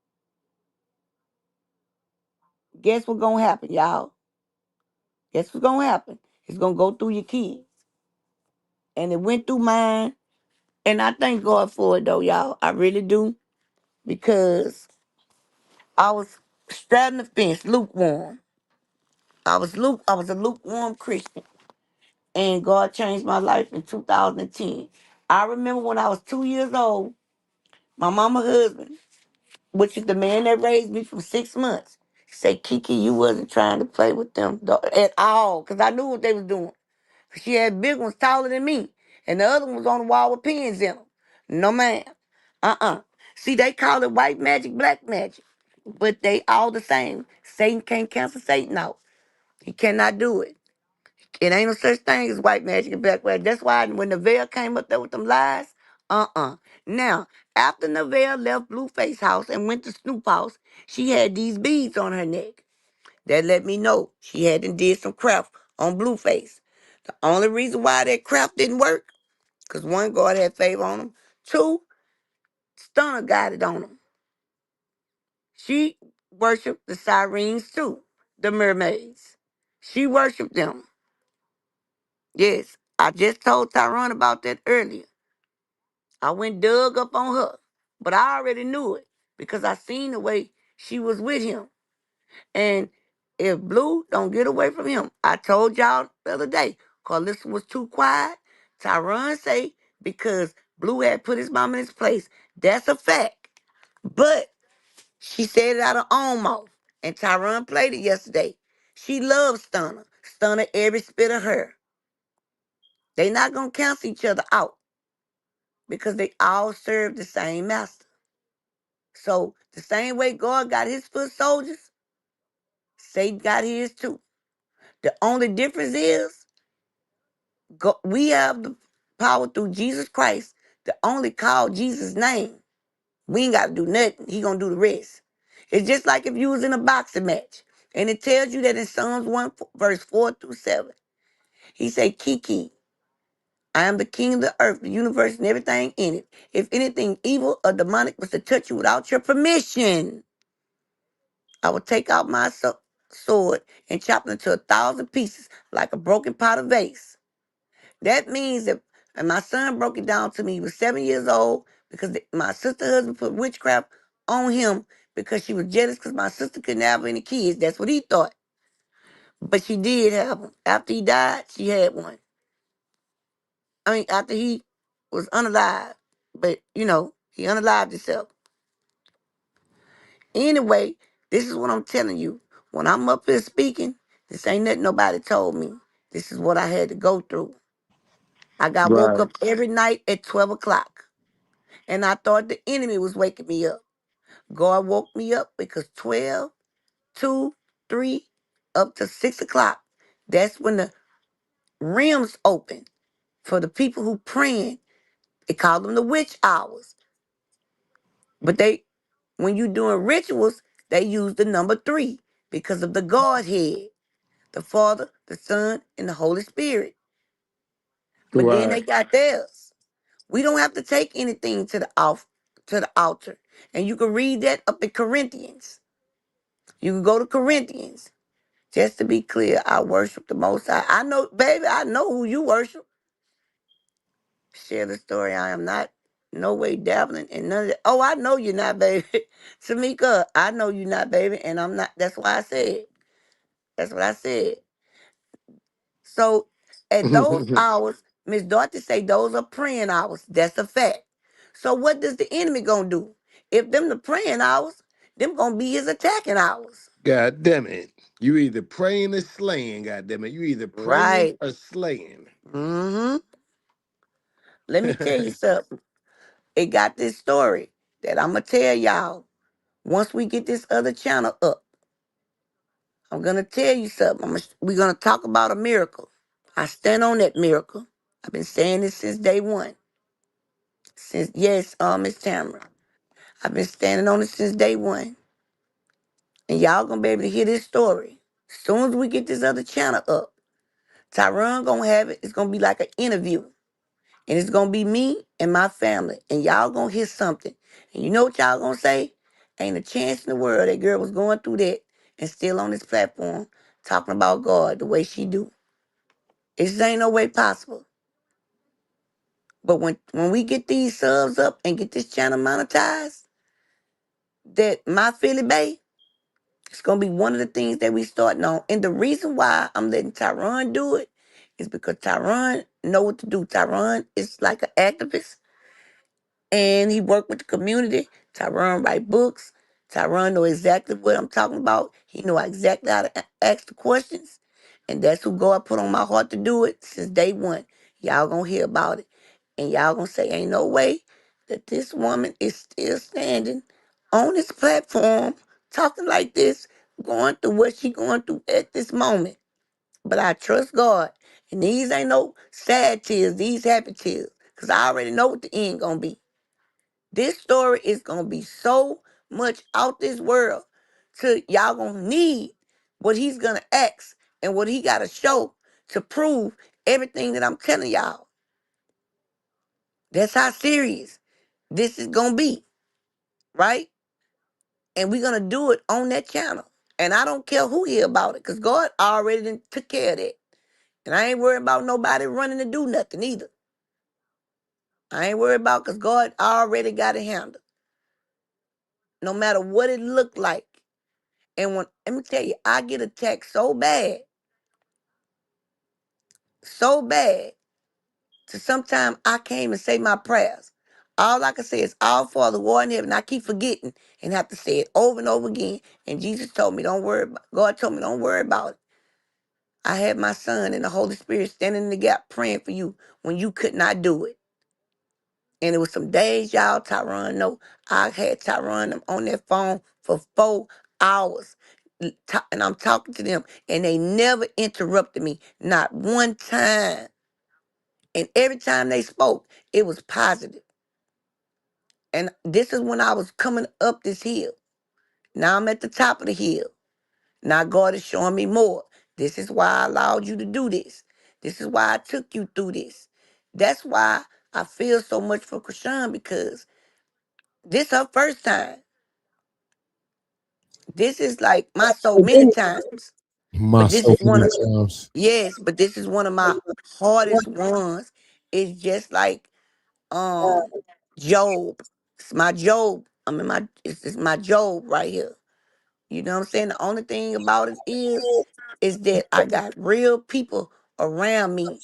guess what's going to happen, y'all? Guess what's going to happen? It's going to go through your kids. And it went through mine. And I thank God for it, though, y'all. I really do. Because I was straddling the fence, lukewarm. I was a lukewarm Christian. And God changed my life in 2010. I remember when I was 2 years old, my mama husband, which is the man that raised me from 6 months, said, Kiki, you wasn't trying to play with them at all. Because I knew what they was doing. She had big ones taller than me. And the other one was on the wall with pins in them. No, ma'am. See, they call it white magic, black magic. But they all the same. Satan can't cancel Satan out. He cannot do it. It ain't no such thing as white magic and black magic. That's why when the veil came up there with them lies, Now, after Neville left Blueface house and went to Snoop house, she had these beads on her neck. That let me know she hadn't did some craft on Blueface. The only reason why that craft didn't work, because one, God had favor on him. Two, Stunna got it on him. She worshiped the sirens too, the mermaids. She worshiped them. Yes, I just told Tyrone about that earlier. I went dug up on her, but I already knew it because I seen the way she was with him. And if Blue don't get away from him, I told y'all the other day, Carlissa was too quiet. Tyrone say because Blue had put his mom in his place. That's a fact. But she said it out of her own mouth. And Tyrone played it yesterday. She loves Stunna. Stunna every spit of her. They not going to cancel each other out because they all serve the same master. So the same way God got his foot soldiers, Satan got his too. The only difference is we have the power through Jesus Christ to only call Jesus' name. We ain't got to do nothing. He going to do the rest. It's just like if you was in a boxing match and it tells you that in Psalms 1 verse 4 through 7, he said, Kiki, I am the king of the earth, the universe, and everything in it. If anything evil or demonic was to touch you without your permission, I will take out my sword and chop it into 1,000 pieces like a broken pot of vase. That means that, and my son broke it down to me. He was 7 years old because my sister husband put witchcraft on him because she was jealous because my sister couldn't have any kids. That's what he thought. But she did have them. After he died, she had one. I mean, after he was unalive. But, he unalived himself. Anyway, this is what I'm telling you. When I'm up here speaking, this ain't nothing nobody told me. This is what I had to go through. I got woke Right. up every night at 12 o'clock. And I thought the enemy was waking me up. God woke me up because 12, 2, 3, up to 6 o'clock. That's when the realms open for the people who praying. They call them the witch hours. But when you doing rituals, they use the number 3 because of the Godhead, the Father, the Son, and the Holy Spirit. But then Right. they got theirs. We don't have to take anything to the altar. And you can read that up in Corinthians. You can go to Corinthians. Just to be clear, I worship the Most High. I know, baby, I know who you worship. Share the story. I am not no way dabbling in none of that. Oh, I know you're not, baby. Tamika, I know you're not, baby, and I'm not. That's why I said. That's what I said. So at those hours, Miss Dorothy say those are praying hours. That's a fact. So what does the enemy gonna do? If them the praying hours, them gonna be his attacking hours. God damn it. You either praying or slaying, God damn it. You either praying Right. or slaying. Mm-hmm. Let me tell you something. It got this story that I'm gonna tell y'all. Once we get this other channel up, I'm gonna tell you something. We're gonna talk about a miracle. I stand on that miracle. I've been saying this since day one. Miss Tamara. I've been standing on it since day one. And y'all gonna be able to hear this story. As soon as we get this other channel up, Tyron gonna have it. It's gonna be like an interview. And it's gonna be me and my family. And y'all gonna hear something. And you know what y'all gonna say? Ain't a chance in the world that girl was going through that and still on this platform talking about God the way she do. It just ain't no way possible. But when we get these subs up and get this channel monetized, that my Philly Bay, it's gonna be one of the things that we starting on. And the reason why I'm letting Tyron do it is because Tyron know what to do. Tyron is like an activist, and he worked with the community. Tyron write books. Tyron know exactly what I'm talking about. He know exactly how to ask the questions, and that's who God put on my heart to do it since day one. Y'all gonna hear about it, and y'all gonna say, "Ain't no way that this woman is still standing on this platform talking like this, going through what she going through at this moment." But I trust God, and these ain't no sad tears. These happy tears, cause I already know what the end gonna be. This story is gonna be so much out this world to y'all gonna need what he's gonna ask and what he gotta show to prove everything that I'm telling y'all. That's how serious this is gonna be, right? And we're gonna do it on that channel. And I don't care who hear about it, because God already done took care of that. And I ain't worried about nobody running to do nothing either. I ain't worried about, because God already got it handled. No matter what it looked like. And let me tell you, I get attacked so bad, to sometimes I can't even say my prayers. All I can say is, Our Father who art in heaven. I keep forgetting and have to say it over and over again. And Jesus told me, don't worry about God told me, don't worry about it. I had my son and the Holy Spirit standing in the gap praying for you when you could not do it. And it was some days, y'all, Tyron, no, I had Tyron on their phone for 4 hours. And I'm talking to them, and they never interrupted me, not one time. And every time they spoke, it was positive. And this is when I was coming up this hill. Now I'm at the top of the hill. Now God is showing me more. This is why I allowed you to do this. This is why I took you through this. That's why I feel so much for Chrisean, because this her first time. This is like my so many times. My But this so is one many of times. yes, but this is one of my hardest ones. It's just like Job. It's my Job. It's my Job right here. You know what I'm saying? The only thing about it is that I got real people around me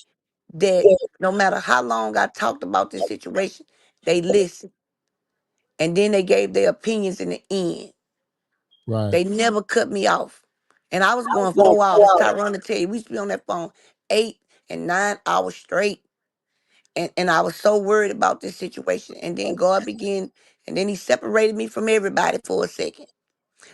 that no matter how long I talked about this situation, they listened. And then they gave their opinions in the end. Right. They never cut me off. And I was going 4 hours. Tyrone to tell you, we used to be on that phone 8 and 9 hours straight. And I was so worried about this situation. And then God began, and then he separated me from everybody for a second.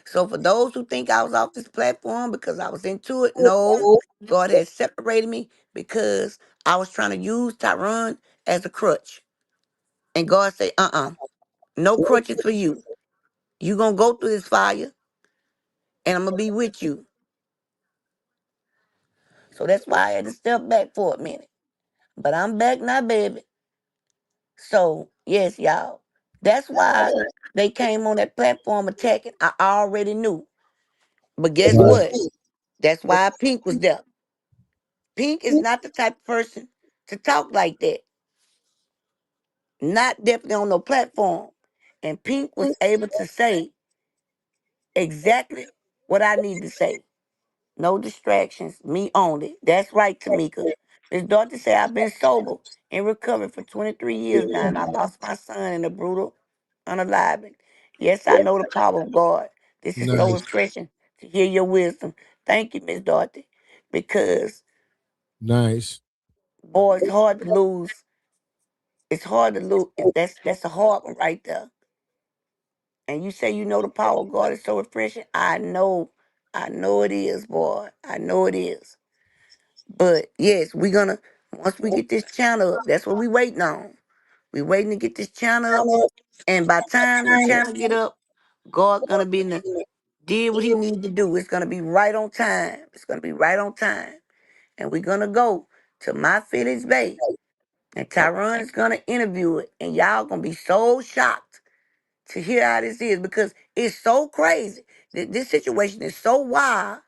So for those who think I was off this platform because I was into it, no. God has separated me because I was trying to use Tyrone as a crutch. And God said, no crutches for you. You gonna go through this fire, and I'm gonna be with you. So that's why I had to step back for a minute. But I'm back now, baby. So, yes, y'all. That's why they came on that platform attacking. I already knew. But guess Right. what? That's why Pink was there. Pink is not the type of person to talk like that. Not definitely on no platform. And Pink was able to say exactly what I need to say. No distractions. Me only. That's right, Tamika. His daughter said I've been sober and recovered for 23 years now, and I lost my son in a brutal unaliving. Yes, I know the power of God. This is so Nice. refreshing to hear your wisdom. Thank you, Miss Dorothy. Because, Nice. boy, it's hard to lose. It's hard to lose. That's a hard one right there. And you say you know the power of God is so refreshing. I know it is, boy. I know it is. But yes, once we get this channel up, that's what we waiting on. We waiting to get this channel up. And by the time the channel get up, God gonna be in the did what he need to do. It's gonna be right on time. It's gonna be right on time. And we're gonna go to My Phillies Bay. And Tyron is gonna interview it. And y'all gonna be so shocked to hear how this is because it's so crazy. This situation is so wild.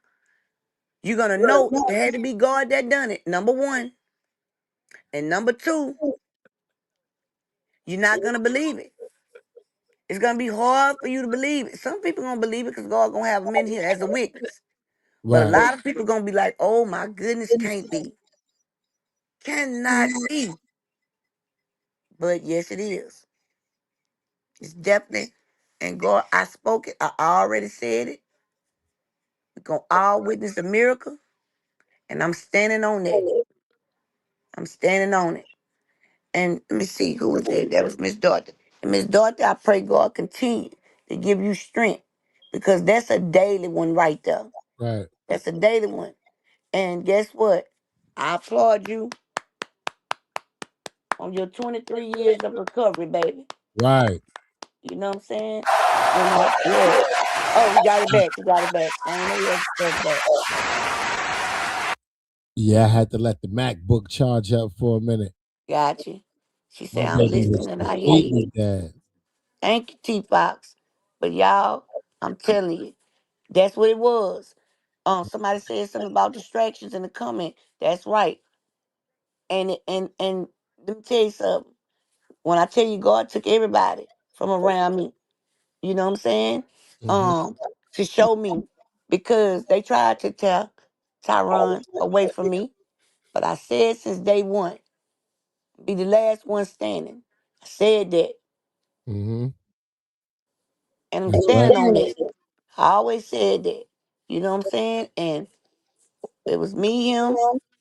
You're gonna know it had to be God that done it. Number one. And number two, you're not gonna believe it. It's gonna be hard for you to believe it. Some people gonna believe it because God gonna have them in here as a witness. But a Right. lot of people gonna be like, "Oh my goodness, can't be, cannot be." But yes, it is. It's definitely. And God, I spoke it. I already said it. We're gonna all witness a miracle, and I'm standing on that. I'm standing on it. And let me see who was there. That was Miss Dorothy. And Miss Dorothy, I pray God continue to give you strength because that's a daily one right there. Right. That's a daily one. And guess what? I applaud you on your 23 years of recovery, baby. Right. You know what I'm saying? And yeah. Oh, we got it back. We got it back. I ain't know we had stuff back. Yeah, I had to let the MacBook charge up for a minute. Got you. She My said, I'm baby was listening and I hear you. completely dead. Thank you, T-Fox. But y'all, I'm telling you, that's what it was. Somebody said something about distractions in the comment. That's right. And let me tell you something. When I tell you God took everybody from around me, you know what I'm saying? Mm-hmm. To show me because they tried to tear Tyron away from me. But I said since day one, be the last one standing. I said that. Mm-hmm. And I'm That's right. standing on that. I always said that. You know what I'm saying? And it was me, him,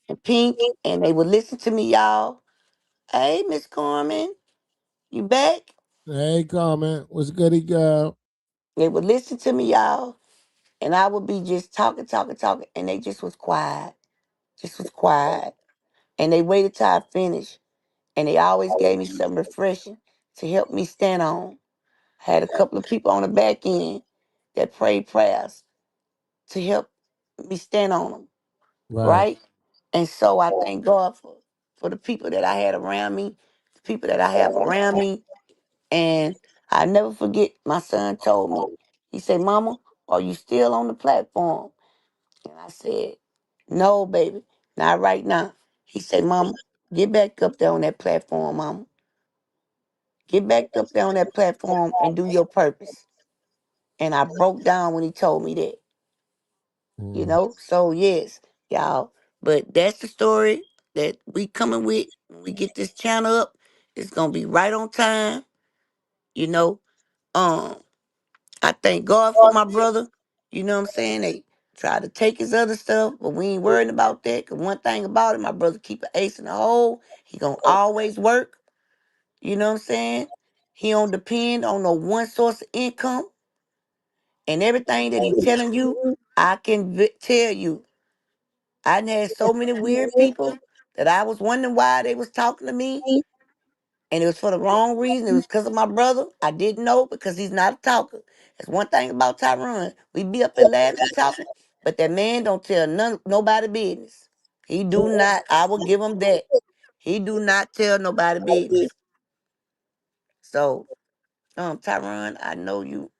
and Pink, and they would listen to me, y'all. Hey, Miss Carmen, you back? Hey, comment. What's goody, girl? They would listen to me, y'all, and I would be just talking, and they just was quiet. Just was quiet. And they waited till I finished. And they always gave me something refreshing to help me stand on. I had a couple of people on the back end that prayed prayers to help me stand on them, Right. right? And so I thank God for the people that I had around me, the people that I have around me. And I never forget, my son told me, he said, Mama, are you still on the platform? And I said, no, baby, not right now. He said, Mama, get back up there on that platform, Mama. Get back up there on that platform and do your purpose. And I broke down when he told me that, you Mm. know? So, yes, y'all. But that's the story that we coming with. When we get this channel up, it's going to be right on time, you know? Um, I thank God for my brother. You know what I'm saying? They try to take his other stuff, but we ain't worried about that. Cause one thing about it, my brother keep an ace in the hole. He gonna always work. You know what I'm saying? He don't depend on no one source of income. And everything that he telling you, I can tell you. I done had so many weird people that I was wondering why they was talking to me. And it was for the wrong reason. It was because of my brother. I didn't know because he's not a talker. That's one thing about Tyron. We be up and laughing and talking, but that man don't tell nobody business. He do not. I will give him that. He do not tell nobody business. So, Tyron, I know you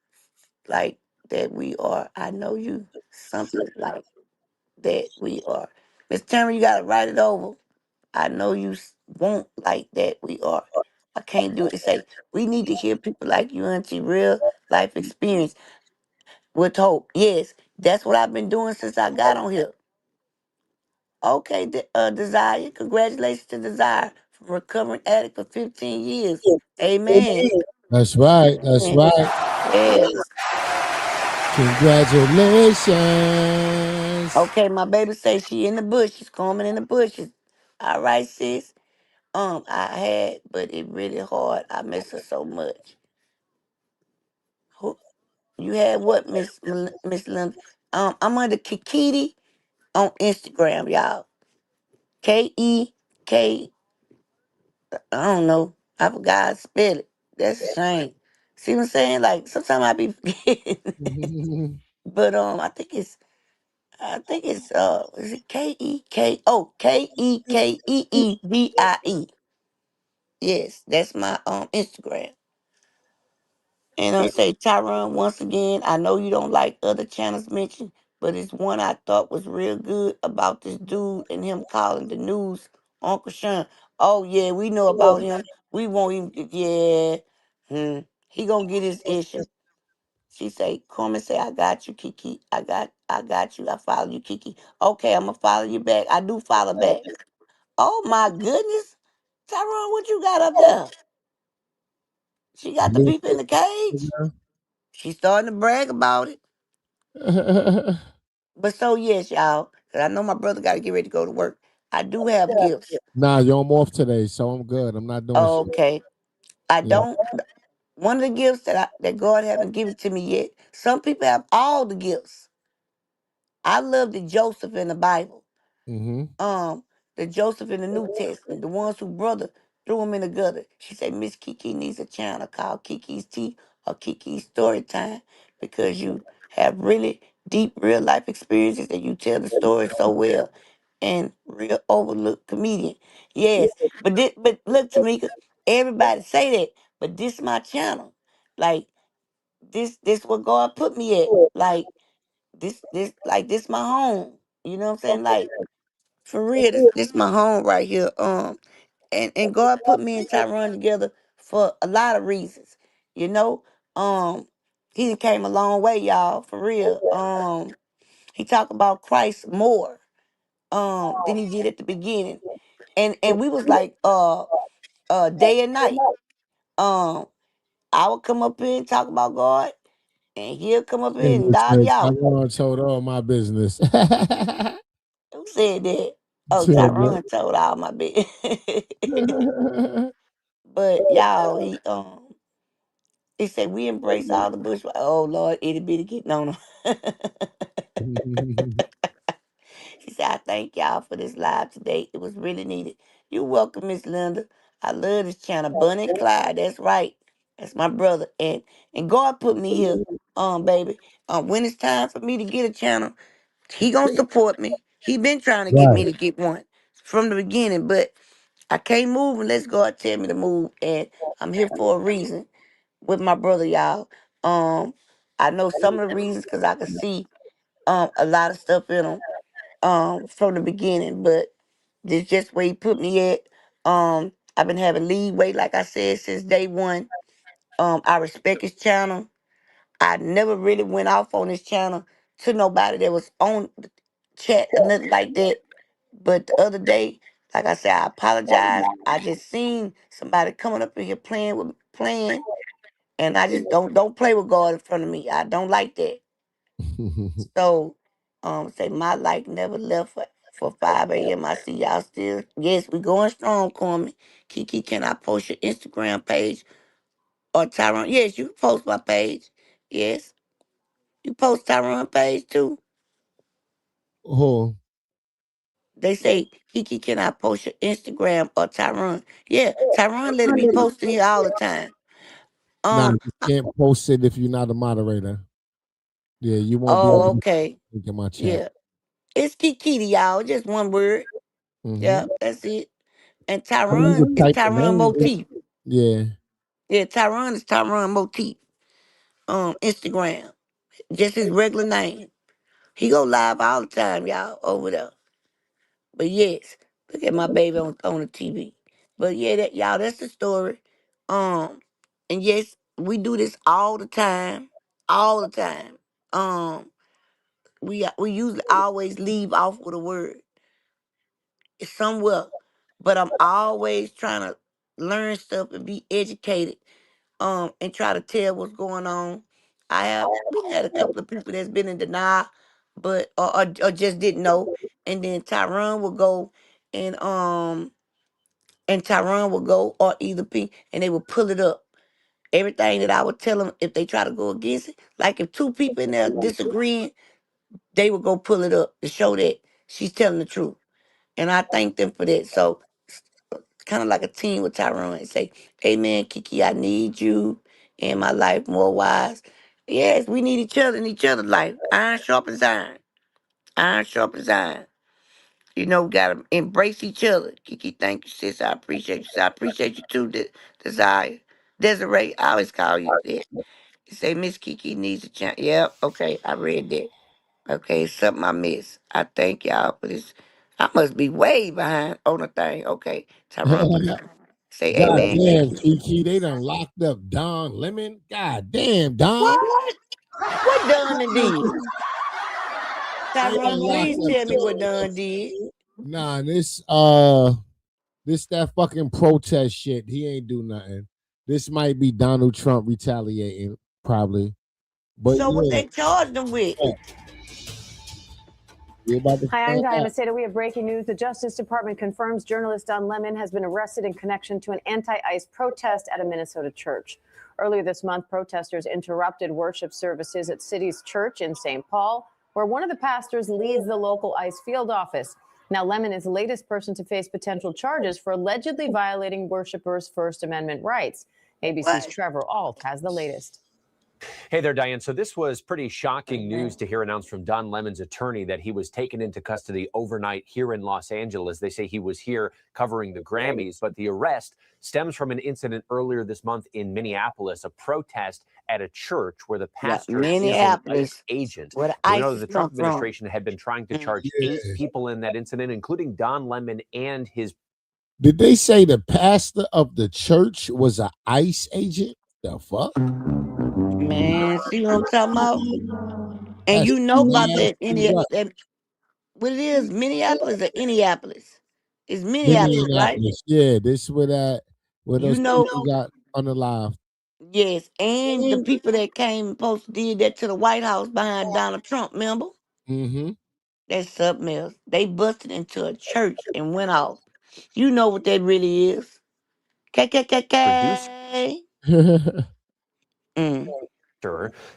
like that we are. I know you something like that we are. Miss Tamara, you gotta write it over. I know you won't like that we are. I can't do it. Say we need to hear people like you, Auntie, real life experience with hope. Yes, that's what I've been doing since I got on here. Okay, Desire. Congratulations to Desire from recovering addict for 15 years. Amen. That's right. That's Amen. right. Yes. Congratulations. Okay, my baby say she in the bushes, combing in the bushes. All right, sis. I had, but it really hard. I miss her so much. Who you had what, Miss Linda? I'm under Kikiti on Instagram, y'all. K-E-K. I don't know. I forgot how to spell it. That's a shame. See what I'm saying? Like sometimes I be forgetting. But I think it's is it K-E-K, oh, Kekeeevie. Yes, that's my Instagram. And I'm say Tyron, once again, I know you don't like other channels mentioned, but it's one I thought was real good about this dude and him calling the news Uncle Sean. Oh yeah, we know about him. We won't even yeah. He gonna get his issue. She say, come and say, I got you, Kiki. I got you. I follow you, Kiki. Okay, I'm gonna follow you back. I do follow back. Oh my goodness. Tyrone, what you got up there? She got the people in the cage. She's starting to brag about it. But so yes, y'all, because I know my brother got to get ready to go to work. I do have gifts. Nah, yo, I'm off today, so I'm good. I'm not doing shit. Okay. I Yeah. don't. One of the gifts that God haven't given to me yet. Some people have all the gifts. I love the Joseph in the Bible. Mm-hmm. The Joseph in the New Testament, the ones who brother threw him in the gutter. She said, Miss Kiki needs a channel called Kiki's Tea or Kiki's Story Time because you have really deep real life experiences and you tell the story so well and real overlooked comedian. Yes, but look, Tamika, everybody say that, but this my channel. Like this what God put me at. Like this my home. You know what I'm saying? Like for real, this my home right here. And God put me and Tyrone together for a lot of reasons. You know, he done came a long way, y'all, for real. He talked about Christ more than he did at the beginning. And we was like day and night. Um I would come up here and talk about God and he'll come up here and dog you out. Tyrone told all my business. Who said that? Oh, Tyrone told all my business. But y'all, he said we embrace all the bush. Oh Lord, itty bitty getting on him. She said, I thank y'all for this live today. It was really needed. You're welcome, Miss Linda. I love this channel. Bunny and Clyde, that's right. That's my brother. And God put me here, baby. When it's time for me to get a channel, he gonna support me. He been trying to get me Right. to get one from the beginning, but I can't move unless God tell me to move. And I'm here for a reason with my brother, y'all. I know some of the reasons because I could see a lot of stuff in him from the beginning, but this just where he put me at. I've been having leeway, like I said, since day one. I respect his channel. I never really went off on his channel to nobody that was on the chat or nothing like that. But the other day, like I said, I apologize. I just seen somebody coming up in here playing, and I just don't play with God in front of me. I don't like that. So, say my light never left for 5 a.m. I see y'all still. Yes, we going strong, Cormy. Kiki, can I post your Instagram page or Tyrone? Yes, you can post my page. Yes, you post Tyrone page too. Oh, They say, Kiki, can I post your Instagram or Tyrone? Yeah, Tyrone let it be posted here all the time. nah, Um. you can't post it if you're not a moderator. Yeah, you won't be able Oh, to okay. look at my chat. Yeah, it's Kiki, y'all. Just one word. Mm-hmm. Yeah, that's it. And I mean, you Tyrone can is type the Tyrone name. Motif. Yeah. Yeah, Tyrone is Tyrone Motif. Instagram. Just his regular name. He go live all the time, y'all, over there. But yes, look at my baby on the TV. But yeah, that y'all, that's the story. And yes, we do this all the time. All the time. Um, we usually always leave off with a word. It's somewhere. But I'm always trying to learn stuff and be educated. And try to tell what's going on. I have had a couple of people that's been in denial, but or just didn't know. And then Tyron will go and Tyron will go or either P and they will pull it up. Everything that I would tell them if they try to go against it, like if two people in there disagreeing, they would go pull it up to show that she's telling the truth. And I thank them for that. So kind of like a team with Tyrone and say, hey man, Kiki, I need you in my life more wise. Yes, we need each other in each other's life. Iron sharpens iron. Iron sharpens iron. You know, gotta embrace each other. Kiki, thank you, sis. I appreciate you. Sis. I appreciate you too, Desire. Desiree, I always call you that. You say Miss Kiki needs a chance. Yep, okay, I read that. Okay, something I missed. I thank y'all for this. I must be way behind on the thing. Okay, Tyrone put it. Say God amen, damn, Kiki. Kiki, they done locked up Don Lemon. God damn, Don. What? What Dunn done did? They done Tyrone, locked please up tell me what Dunn did. Nah, this that fucking protest shit. He ain't do nothing. This might be Donald Trump retaliating, probably. But So what yeah, they charged him with? we're about to Hi, I'm find Diana out. Seda. We have breaking news. The Justice Department confirms journalist Don Lemon has been arrested in connection to an anti-ICE protest at a Minnesota church. Earlier this month, protesters interrupted worship services at City's Church in St. Paul, where one of the pastors leads the local ICE field office. Now, Lemon is the latest person to face potential charges for allegedly violating worshipers' First Amendment rights. ABC's Trevor Ault has the latest. Hey there, Diane. So this was pretty shocking news to hear announced from Don Lemon's attorney that he was taken into custody overnight here in Los Angeles. They say he was here covering the Grammys, but the arrest stems from an incident earlier this month in Minneapolis, a protest at a church where the pastor is an Minneapolis. ICE agent. Where the We know ICE that the come Trump from. administration had been trying to charge 8 people in that incident, including Don Lemon and his. Did they say the pastor of the church was an ICE agent? The fuck? Man, see what I'm talking about? And That's you know about that nasty work. what it is, Minneapolis or Indianapolis? It's Minneapolis, right? Minneapolis. Yeah, this where You those know, people got unalive. yes, and the people that came and did that to the White House behind Donald Trump, remember? Mm-hmm. That's something else. They busted into a church and went off. You know what that really is. KKKK. Mm.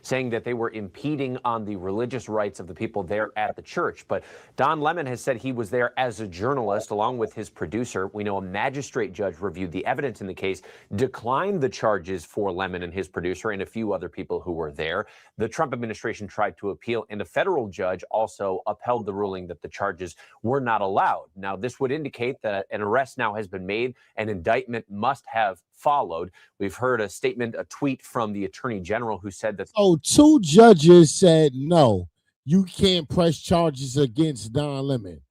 Saying that they were impeding on the religious rights of the people there at the church. But Don Lemon has said he was there as a journalist along with his producer. We know a magistrate judge reviewed the evidence in the case, declined the charges for Lemon and his producer and a few other people who were there. The Trump administration tried to appeal, and a federal judge also upheld the ruling that the charges were not allowed. Now, this would indicate that an arrest now has been made. An indictment must have followed. We've heard a statement, a tweet from the attorney general who said that. So 2 judges said no, you can't press charges against Don Lemon.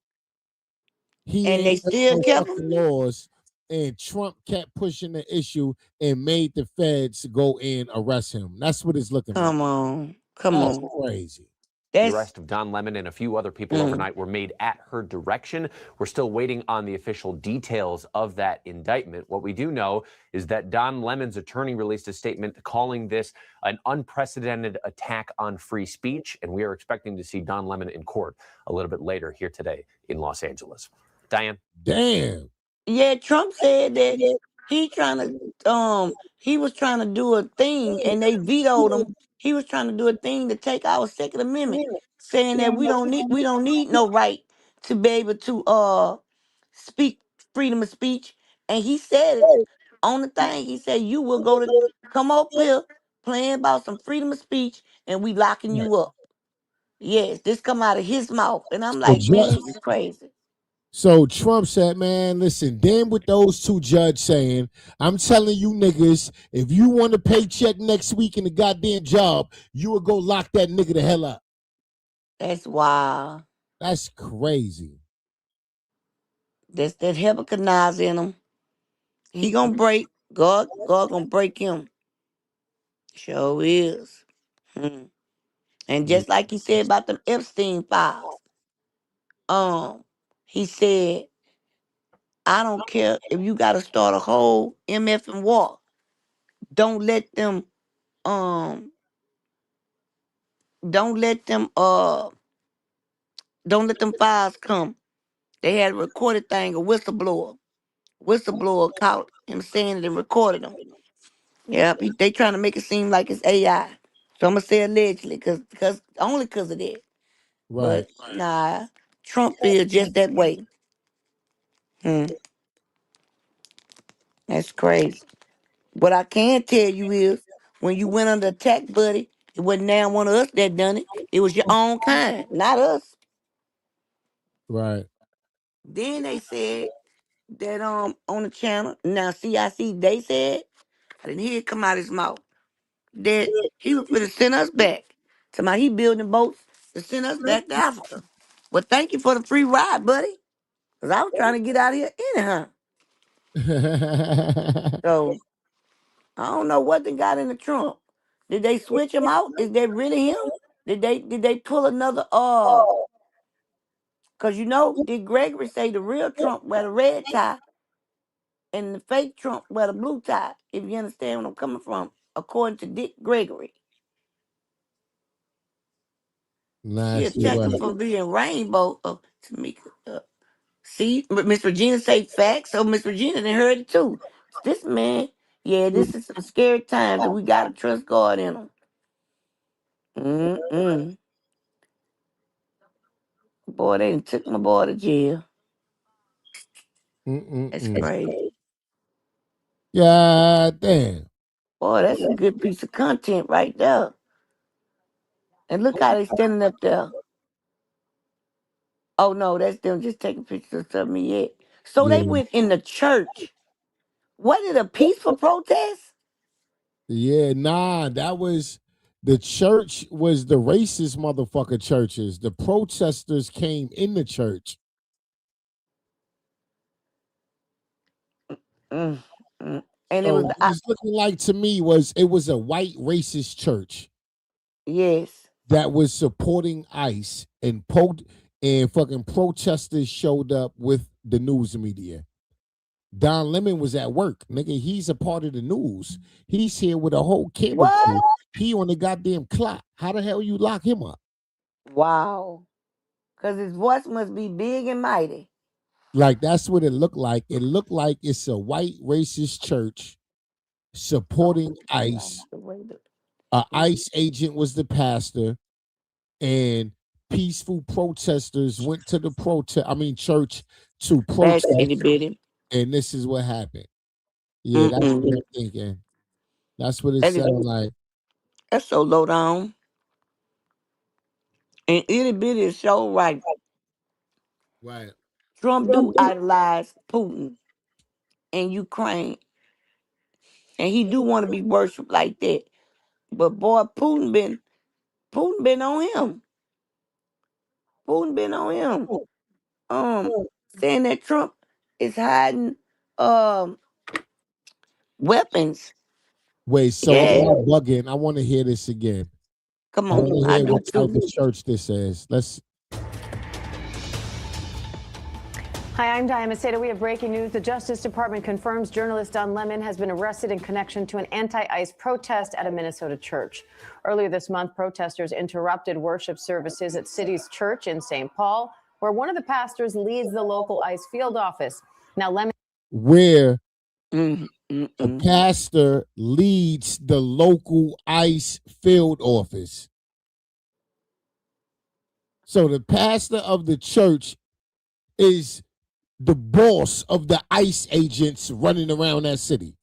He And they ain't still no kept fucking him? laws, and Trump kept pushing the issue and made the feds go and arrest him. That's what it's looking like. Come on. Come That's on. crazy. The arrest of Don Lemon and a few other people overnight were made at her direction. We're still waiting on the official details of that indictment. What we do know is that Don Lemon's attorney released a statement calling this an unprecedented attack on free speech, and we are expecting to see Don Lemon in court a little bit later here today in Los Angeles. Diane? Damn. Yeah, Trump said that he was trying to do a thing and they vetoed him. He was trying to do a thing to take our Second Amendment, saying that we don't need no right to be able to speak freedom of speech. And he said it on the thing. He said you will come up here playing about some freedom of speech and we locking you up. Yes, this come out of his mouth. And I'm like, man, this is crazy. So Trump said, man, listen, damn with those 2 judges saying, I'm telling you niggas, if you want a paycheck next week in the goddamn job, you will go lock that nigga the hell up. That's wild. That's crazy. That's that Hebekiah in him. He gonna break. God gonna break him. Sure is. And just like he said about them Epstein files, he said, I don't care if you gotta start a whole MF and war. Don't let them don't let them files come. They had a recorded thing, a whistleblower. Whistleblower caught him saying it and recorded him. Yep, they trying to make it seem like it's AI. So I'm gonna say allegedly, cause only cause of that. Right. But nah, Trump feels just that way. That's crazy. What I can tell you is, when you went under attack, buddy, it wasn't now one of us that done it. It was your own kind, not us. Right. Then they said that on the channel. Now CIC, they said, I didn't hear it come out his mouth, that he was going to send us back. Somebody he building boats to send us back to Africa. Well, thank you for the free ride, buddy. Because I was trying to get out of here anyhow. So I don't know what they got in the trunk. Did they switch him out? Is that really him? Did they pull another cause did Gregory say the real Trump wear the red tie and the fake Trump wear the blue tie, if you understand where I'm coming from, according to Dick Gregory. She'll Nasty check him way. for being rainbow. Oh, Tamika. See, Miss Regina say facts, so Miss Regina done heard it too. This man, yeah, this is some scary times, and we gotta trust God in them. Boy, they done took my boy to jail. That's crazy. Yeah, damn. Boy, that's a good piece of content right there. And look how they standing up there. Oh no, that's them just taking pictures of me yet. So Yeah. they went in the church. Was it a peaceful protest? Yeah, nah, that was the church was the racist motherfucker churches. The protesters came in the church. And it So was what it's looking like to me was it was a white racist church yes. that was supporting ICE and fucking protesters showed up with the news media. Don Lemon was at work, nigga. He's a part of the news. He's here with a whole camera crew. He on the goddamn clock. How the hell you lock him up? Wow. Because his voice must be big and mighty. Like, that's what it looked like. It looked like it's a white racist church supporting ICE. An ICE agent was the pastor, and peaceful protesters went to the church to protest. And this is what happened. Yeah, that's what I'm thinking. That's what it sounded like. That's so low down. And itty bitty is so right. Right. Trump do idolize Putin and Ukraine. And he do want to be worshipped like that. But boy, Putin been on him. Putin been on him. Saying that Trump is hiding weapons. Wait, so I'm not bugging. I want to hear this again. Come I on, want to I hear do what type too. of church this is. Let's. Hi, I'm Diana Macedo. We have breaking news. The Justice Department confirms journalist Don Lemon has been arrested in connection to an anti-ICE protest at a Minnesota church. Earlier this month, protesters interrupted worship services at City's Church in St. Paul, where one of the pastors leads the local ICE field office. Now, Lemon... Where a pastor leads the local ICE field office. So the pastor of the church is the boss of the ICE agents running around that city.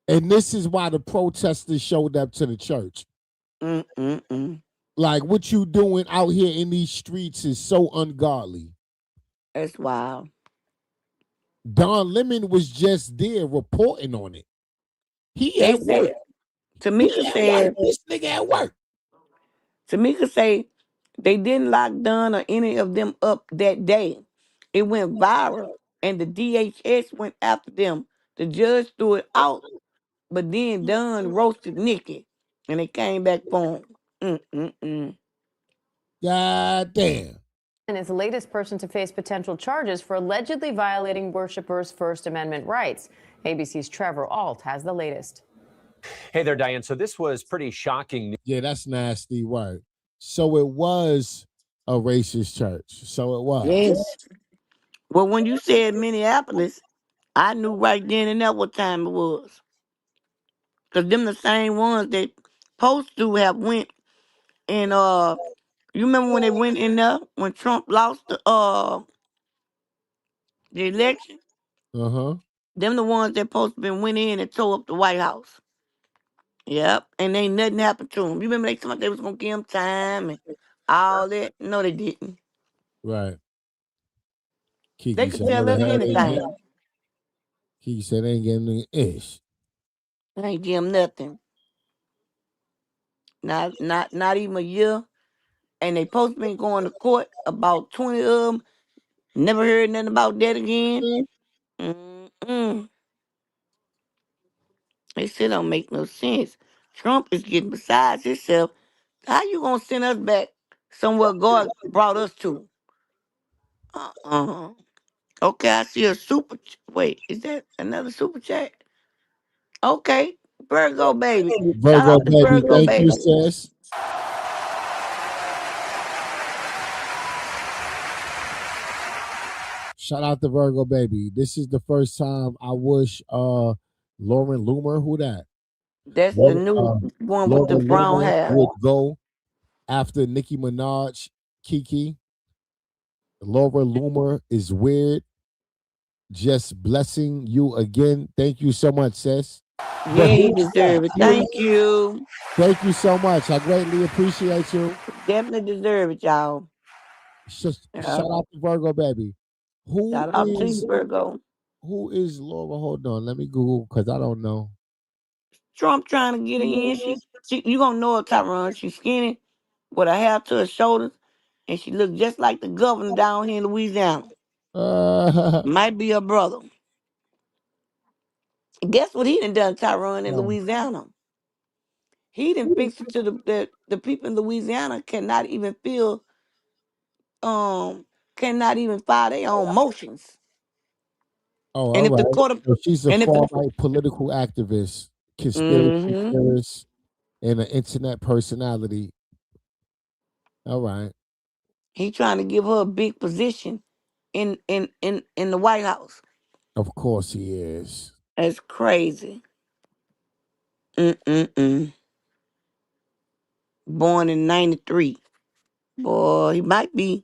And this is why the protesters showed up to the church. Like, what you doing out here in these streets is so ungodly. That's wild. Don Lemon was just there reporting on it. He at work. Tamika said this nigga at work. Tamika say they didn't lock Dunn or any of them up that day. It went viral, and the DHS went after them. The judge threw it out, but then Dunn roasted Nikki, and they came back for him. God damn. And is the latest person to face potential charges for allegedly violating worshipers' First Amendment rights. ABC's Trevor Ault has the latest. Hey there, Diane. So this was pretty shocking. Yeah, that's nasty. Right. So it was a racist church. So it was. Yes. Well, when you said Minneapolis, I knew right then and there what time it was. Because them the same ones that supposed to have went and you remember when they went in there when Trump lost the election? Uh-huh. Them the ones that supposed to been went in and tore up the White House. Yep. And ain't nothing happened to them. You remember they thought they was gonna give them time and all that? No, they didn't. Right. They Kiki could said, tell "What us the hell they anything. did?" Kiki said, "They ain't getting the ish." They ain't give them nothing. Not even a year. And they supposed to been going to court about 20 of them. Never heard nothing about that again. Mm-mm. They still don't make no sense. Trump is getting besides himself. How you gonna send us back somewhere God brought us to? Okay, I see a wait, is that another super chat? Okay, Virgo baby. Shout Virgo out to baby, Virgo thank you, baby. sis. Shout out to Virgo baby. This is the first time I wish Lauren Loomer, who that? That's the new one with the Lauren brown Loomer hair. would go after Nicki Minaj, Kiki. Laura Loomer is weird. Just blessing you again. Thank you so much, sis. Yeah, you deserve it. Thank you. Thank you so much. I greatly appreciate you. Definitely deserve it, y'all. Shout out to Virgo baby. Shout out to you, Virgo. Who is Laura? Hold on. Let me Google because I don't know. Trump trying to get her in. You gonna know her, Tyron. She's skinny with her hair to her shoulders, and she look just like the governor down here in Louisiana. Might be her brother. Guess what he done Tyron in Louisiana? He done fixed it to the people in Louisiana cannot even cannot even file their own motions. Oh, And all if the right. court of So she's a and if the far-right political activist, conspiracy theorist, and an internet personality. All right. he trying to give her a big position in the White House. Of course he is. That's crazy. Born in 93. Boy, he might be.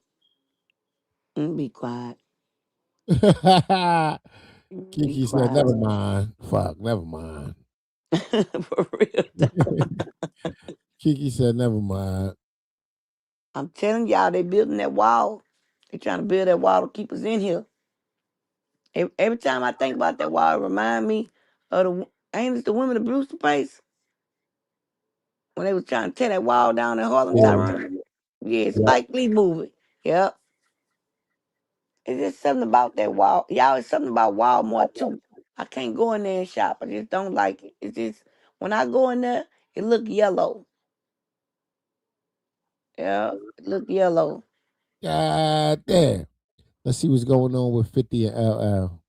Be quiet. Kiki said, never mind. Fuck, never mind. For real. Kiki said, never mind. I'm telling y'all, they building that wall. They trying to build that wall to keep us in here. Every time I think about that wall, it remind me of ain't it the women of Brewster Place? When they was trying to tear that wall down in Harlem, Tyrone. Yeah, Spike Lee movie. Yep. It's just something about that wall. Y'all, it's something about Walmart too. I can't go in there and shop. I just don't like it. It's just when I go in there, it look yellow. Yeah, it look yellow. God damn. Let's see what's going on with 50 and LL.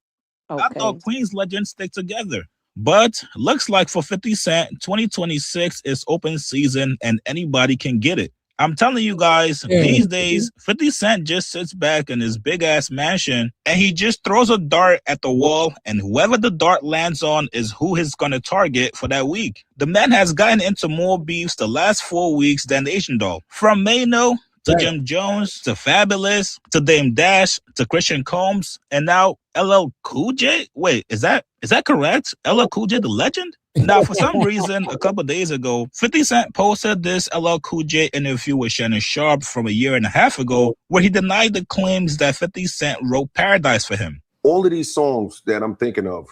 I thought Queens legends stick together. But looks like for 50 Cent, 2026 is open season and anybody can get it. I'm telling you guys, these days, 50 Cent just sits back in his big-ass mansion and he just throws a dart at the wall, and whoever the dart lands on is who he's going to target for that week. The man has gotten into more beefs the last 4 weeks than the Asian doll. From Mano to Jim Jones, to Fabulous, to Dame Dash, to Christian Combs, and now LL Cool J? Wait, is that correct? LL Cool J, the legend? Now, for some reason, a couple days ago, 50 Cent posted this LL Cool J interview with Shannon Sharp from a year and a half ago, where he denied the claims that 50 Cent wrote Paradise for him. All of these songs that I'm thinking of,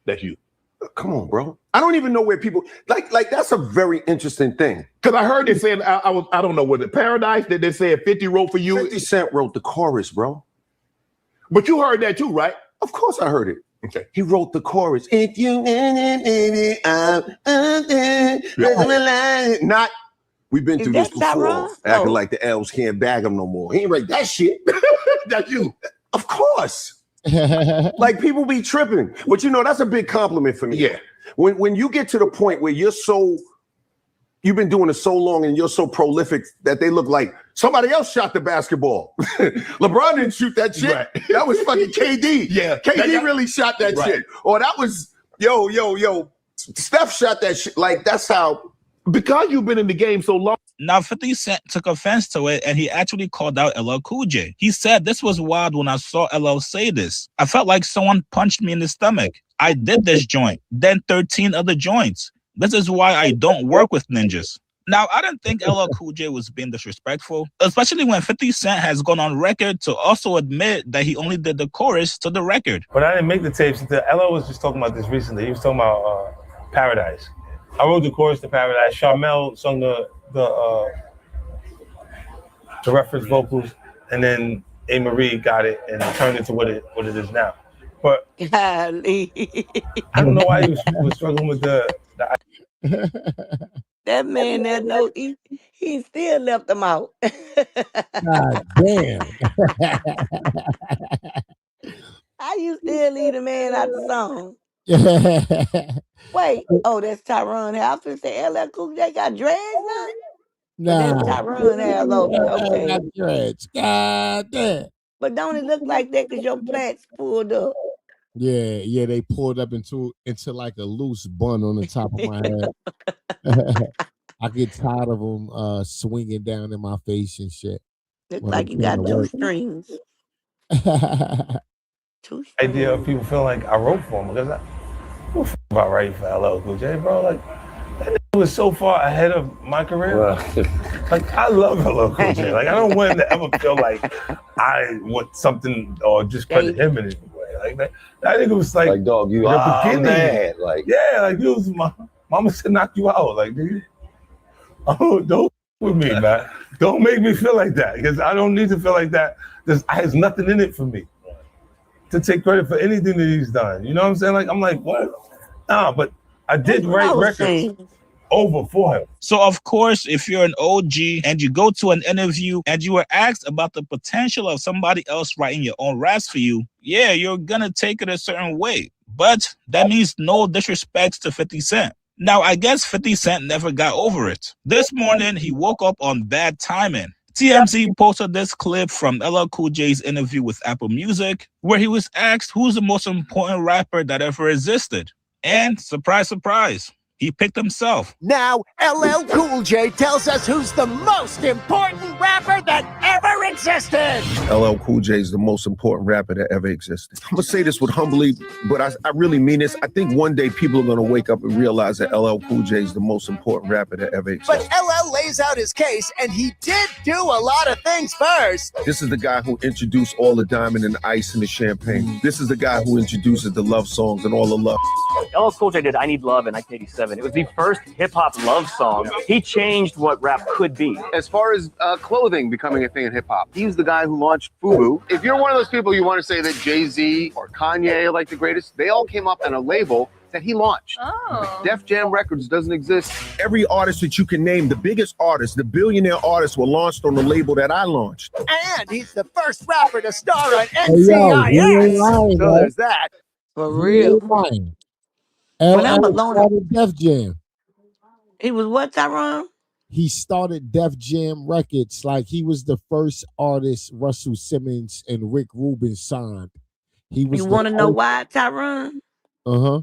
that you, come on, bro. I don't even know where people like that's a very interesting thing. Because I heard they saying I don't know what the Paradise that they said 50 wrote for you. 50 Cent wrote the chorus, bro. But you heard that too, right? Of course I heard it. Okay. He wrote the chorus. If you not we've been through this before. Acting like the elves can't bag him no more. He ain't write that shit. That's you. Of course. Like people be tripping, but you know that's a big compliment for me. Yeah. When you get to the point where you've been doing it so long and you're so prolific that they look like somebody else shot the basketball. LeBron didn't shoot that shit. Right. That was fucking KD. Yeah. KD really shot that Right. shit. Or that was yo. Steph shot that shit. Like that's how. Because you've been in the game so long. Now, 50 Cent took offense to it, and he actually called out LL Cool J. He said, "This was wild when I saw LL say this. I felt like someone punched me in the stomach. I did this joint, then 13 other joints. This is why I don't work with ninjas." Now, I didn't think LL Cool J was being disrespectful, especially when 50 Cent has gone on record to also admit that he only did the chorus to the record. But I didn't make the tapes until LL was just talking about this recently. He was talking about Paradise. I wrote the chorus to Paradise. Charmel sung the reference vocals, and then A. Marie got it and turned it to what it is now. But Golly. I don't know why he was struggling with the That man, that note, he still left them out. God damn. How you still leave the man out the song? Wait, oh, that's Tyrone hair. I was gonna say LL Cool J got dreads now? Nah. That's Tyrone hair, though. Okay. Got dreads. God damn. But don't it look like that because your plaits pulled up? Yeah, they pulled up into like a loose bun on the top of my head. I get tired of them swinging down in my face and shit. Looks like you got two strings. idea of people feeling like I wrote for him, because I don't about writing for LL Cool J, bro. Like, that nigga was so far ahead of my career. Like, I love LL Cool J. Like, I don't want him to ever feel like I want something or just credit him in any way. Like, that nigga was like dog, you the beginning. mad. Like, yeah, like, you was my mama said knock you out. Like, dude, oh, don't with me, man. Don't make me feel like that, because I don't need to feel like that. There's nothing in it for me to take credit for anything that he's done. You know what I'm saying? Like, I'm like, what? Nah, but I did write records over for him. So, of course, if you're an OG and you go to an interview and you were asked about the potential of somebody else writing your own raps for you, yeah, you're gonna take it a certain way. But that means no disrespect to 50 Cent. Now, I guess 50 Cent never got over it. This morning, he woke up on bad timing. TMZ posted this clip from LL Cool J's interview with Apple Music, where he was asked who's the most important rapper that ever existed. And surprise, surprise, he picked himself. Now, LL Cool J tells us who's the most important rapper that ever existed. LL Cool J is the most important rapper that ever existed. I'm gonna say this with humbly, but I really mean this. I think one day people are gonna wake up and realize that LL Cool J is the most important rapper that ever existed. But LL lays out his case, and he did do a lot of things first. This is the guy who introduced all the diamond and the ice and the champagne. This is the guy who introduces the love songs and all the love. LL Cool J did I Need Love in 1987. It was the first hip-hop love song. He changed what rap could be. As far as clothing becoming a thing in hip-hop, he's the guy who launched FUBU. If you're one of those people you want to say that Jay-Z or Kanye are like the greatest, they all came up on a label that he launched. Oh. Def Jam Records doesn't exist. Every artist that you can name, the biggest artists, the billionaire artists were launched on the label that I launched. And he's the first rapper to star on Hey, yo, you ain't NCIS. lying, So bro. there's that. For real. When I'm LL alone, started Def Jam. he was what, Tyrone? He started Def Jam Records. Like, he was the first artist Russell Simmons and Rick Rubin signed. He was. You want to know why, Tyrone? Uh-huh.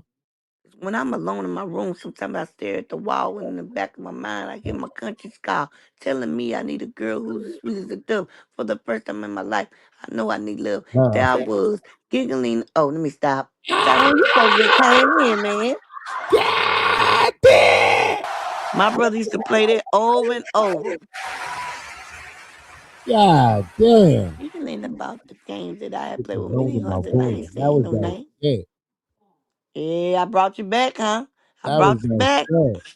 When I'm alone in my room, sometimes I stare at the wall, and in the back of my mind, I hear my conscience call, telling me I need a girl who's as sweet as a dove. For the first time in my life, I know I need love. There I was, giggling. Oh, let me stop. Tyrone, you supposed to have came in, man. My brother used to play that over and over. God damn. Even ain't about the games that I had played with That many was hunts, and I ain't that saying no was name. that. Yeah, I brought you back, huh? I That brought was you that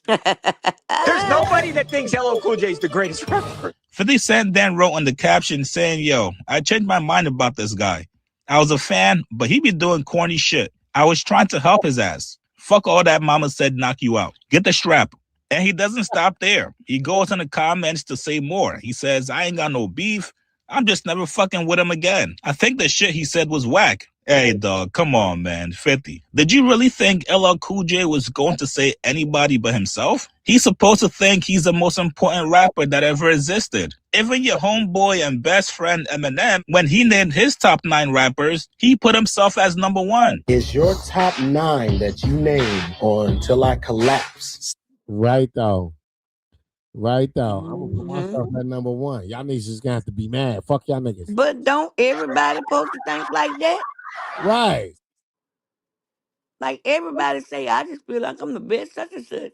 back. There's nobody that thinks LL Cool J is the greatest rapper. 50 Cent then wrote on the caption saying, yo, I changed my mind about this guy. I was a fan, but he be doing corny shit. I was trying to help his ass. Fuck all that mama said knock you out. Get the strap. And he doesn't stop there. He goes in the comments to say more. He says, I ain't got no beef. I'm just never fucking with him again. I think the shit he said was whack. Hey, dog, come on, man. 50. Did you really think LL Cool J was going to say anybody but himself? He's supposed to think he's the most important rapper that ever existed. Even your homeboy and best friend Eminem, when he named his top 9 rappers, he put himself as number 1. Is your top 9 that you named on Till I Collapse? Right though. Right though. I'm gonna put myself at number 1. Y'all niggas just gonna have to be mad. Fuck y'all niggas. But don't everybody supposed to think like that? Right. Like everybody say, I just feel like I'm the best such and such.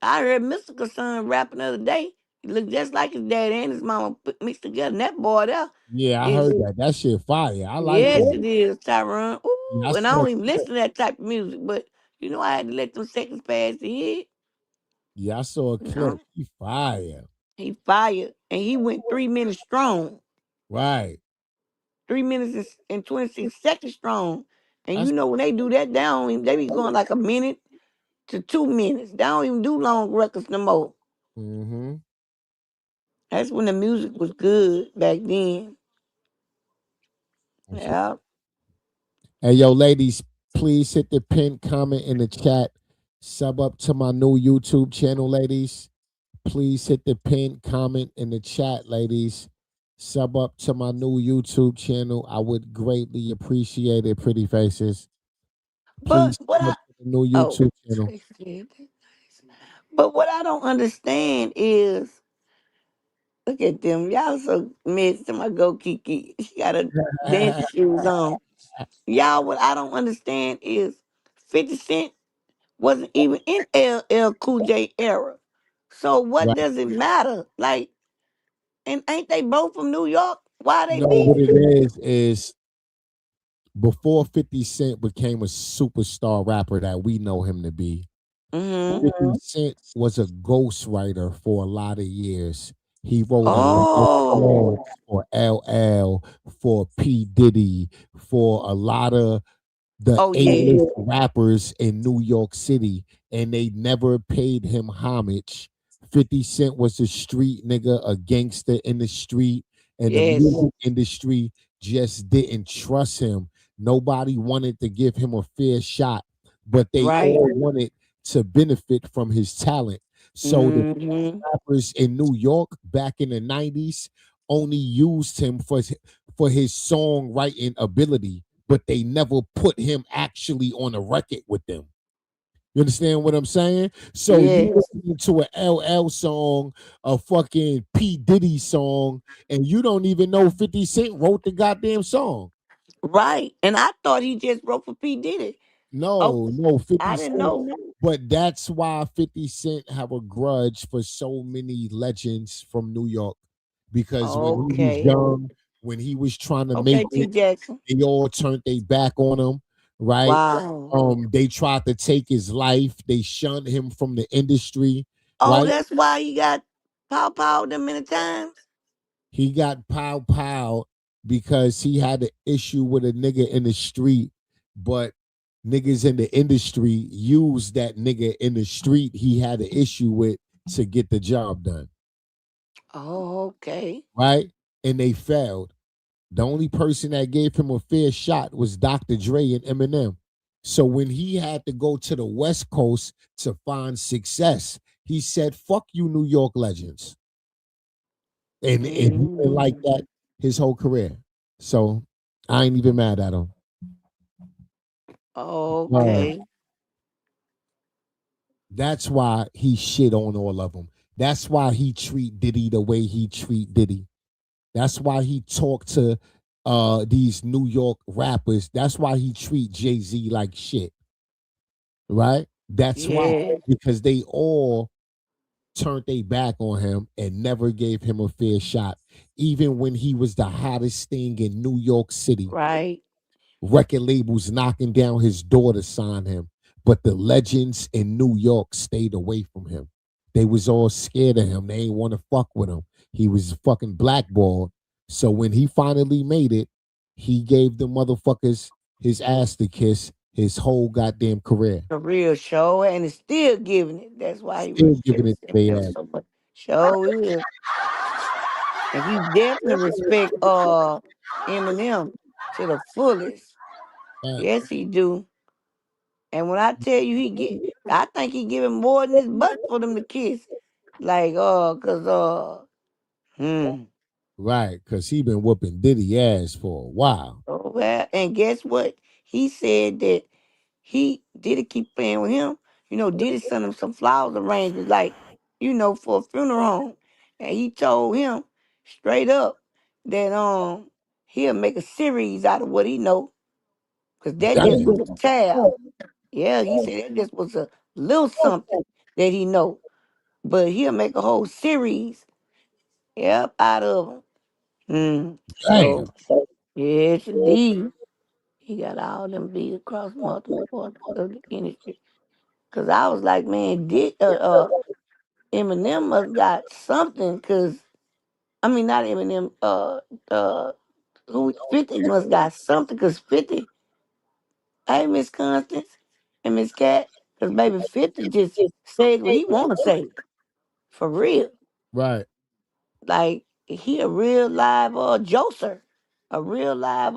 I heard Mystical son rapping the other day. He looked just like his dad and his mama mixed together. And that boy there. Yeah, I heard that. That shit fire. I like Yes, that. it is, Tyrone. Ooh, Yeah, and I don't even listen to that type of music, but you know I had to let them seconds pass to hear it. Yeah, I saw a clip. He fire. He fired, and he went 3 minutes strong. Right. 3 minutes and 26 seconds strong. And you know when they do that down, they be going like a minute to 2 minutes. They don't even do long records no more. Mm-hmm. That's when the music was good back then. Yeah. Hey, yo, ladies, please hit the pin comment in the chat. Sub up to my new YouTube channel, ladies. Please hit the pin comment in the chat, ladies. Sub up to my new YouTube channel. I would greatly appreciate it, pretty faces. Please But what sub up to the new YouTube channel. But what I don't understand is, look at them. Y'all so messy. Somebody go Kiki. She got her dancing shoes on. Y'all, what I don't understand is 50 Cent wasn't even in LL Cool J era. So what does it matter? Like, and ain't they both from New York? Why they No, what beef? it is before 50 Cent became a superstar rapper that we know him to be, 50 Cent was a ghostwriter for a lot of years. He wrote a lot of songs for LL, for P. Diddy, for a lot of the A-list rappers in New York City, and they never paid him homage. 50 Cent was a street nigga, a gangster in the street, and the music industry just didn't trust him. Nobody wanted to give him a fair shot, but they all wanted to benefit from his talent. So the rappers in New York back in the 90s only used him for his songwriting ability, but they never put him actually on a record with them. You understand what I'm saying? So you listen to an LL song, a fucking P. Diddy song, and you don't even know 50 Cent wrote the goddamn song. Right. And I thought he just wrote for P. Diddy. No, 50 I didn't know. But that's why 50 Cent have a grudge for so many legends from New York. Because when he was young, when he was trying to make T. it, Jackson. they all turned their back on him, right? Wow. They tried to take his life. They shunned him from the industry. Oh, right? that's why he got pow them many times? He got pow because he had an issue with a nigga in the street, but niggas in the industry used that nigga in the street he had an issue with to get the job done. Oh, okay. Right? And they failed. The only person that gave him a fair shot was Dr. Dre and Eminem. So when he had to go to the West Coast to find success, he said, fuck you, New York legends. And he been like that his whole career. So I ain't even mad at him. Okay. That's why he shit on all of them. That's why he treat Diddy the way he treat Diddy. That's why he talk to these New York rappers. That's why he treat Jay-Z like shit. Right? That's why. Because they all turned their back on him and never gave him a fair shot. Even when he was the hottest thing in New York City. Right. Record labels knocking down his door to sign him. But the legends in New York stayed away from him. They was all scared of him. They ain't want to fuck with him. He was fucking blackballed. So when he finally made it, he gave the motherfuckers his ass to kiss his whole goddamn career. A real show, and it's still giving it. That's why he Still was giving it to their ass. so much. Show is. And he definitely respect Eminem to the fullest. Yes, he do. And when I tell you I think he giving more than his butt for them to kiss. Like, Right, because he been whooping Diddy ass for a while. Oh, well, and guess what? He said that Diddy keep playing with him. Diddy sent him some flowers arrangements, like, for a funeral home. And he told him straight up that he'll make a series out of what he know. Cause that just Damn. was a tab. Yeah, he said that just was a little something that he know. But he'll make a whole series, yep, out of him. Damn. So yes indeed. He got all them beat across multiple parts of the industry. Cause I was like, man, Eminem must got something. Cause I mean, not Eminem. Who 50 must got something. Cause 50, hey, Miss Constance and Miss Cat. Cause baby 50 just said what he want to say for real. Right. Like he a real live Joser, a real live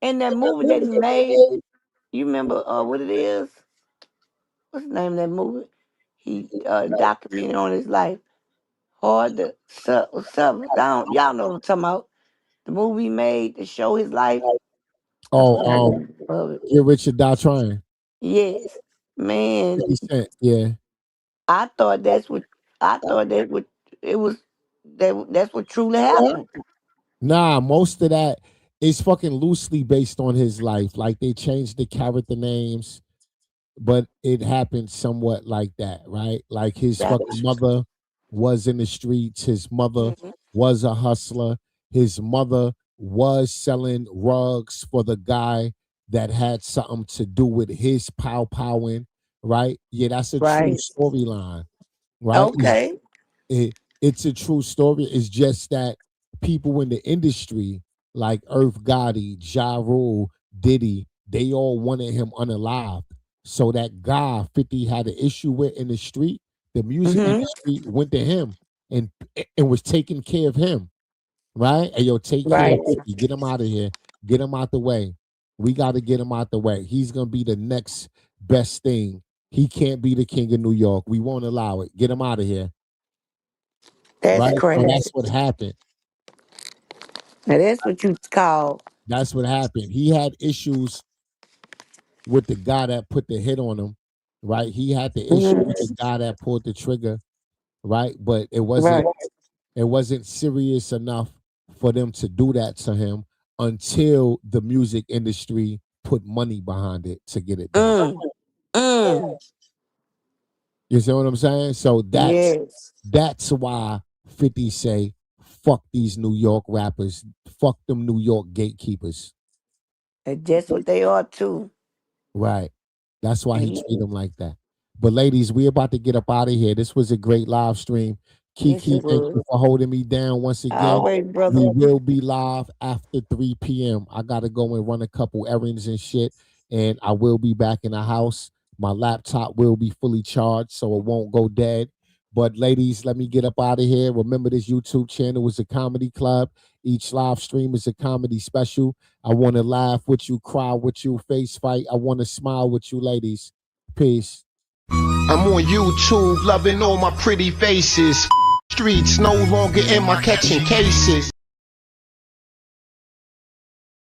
and that movie that he made. You remember what it is? What's the name of that movie? He documented on his life. Hard to suffer. Y'all know what I'm talking about. The movie he made to show his life. Oh, Get Rich or Die Trying. Yes, man. 50 Cent, yeah. I thought that's what it was. That's what truly happened. Nah, most of that is fucking loosely based on his life. Like they changed the character names, but it happened somewhat like that, right? Like his fucking mother was in the streets. His mother was a hustler. His mother was selling rugs for the guy that had something to do with his powing, right? Yeah, that's a true storyline, right? Okay. It's a true story. It's just that people in the industry, like Irv Gotti, Ja Rule, Diddy, they all wanted him unalived. So that guy 50 had an issue with in the street, the music industry went to him and was taking care of him. Right? And yo, take care of 50. Get him out of here. Get him out the way. We got to get him out the way. He's going to be the next best thing. He can't be the king of New York. We won't allow it. Get him out of here. That's crazy. And that's what happened. Now that's what you call. That's what happened. He had issues with the guy that put the hit on him, right? He had the issue with the guy that pulled the trigger, right? But it wasn't serious enough for them to do that to him until the music industry put money behind it to get it done. You see what I'm saying? So that's why 50 say, fuck these New York rappers, fuck them New York gatekeepers. And that's what they are too. Right. That's why he treat them like that. But ladies, we're about to get up out of here. This was a great live stream. Kiki, thank you for holding me down once again. Always, brother. We will be live after 3 p.m. I got to go and run a couple errands and shit, and I will be back in the house. My laptop will be fully charged, so it won't go dead. But ladies, let me get up out of here. Remember, this YouTube channel is a comedy club. Each live stream is a comedy special. I want to laugh with you, cry with you, face fight. I want to smile with you, ladies. Peace. I'm on YouTube, loving all my pretty faces. Streets no longer in my catching cases.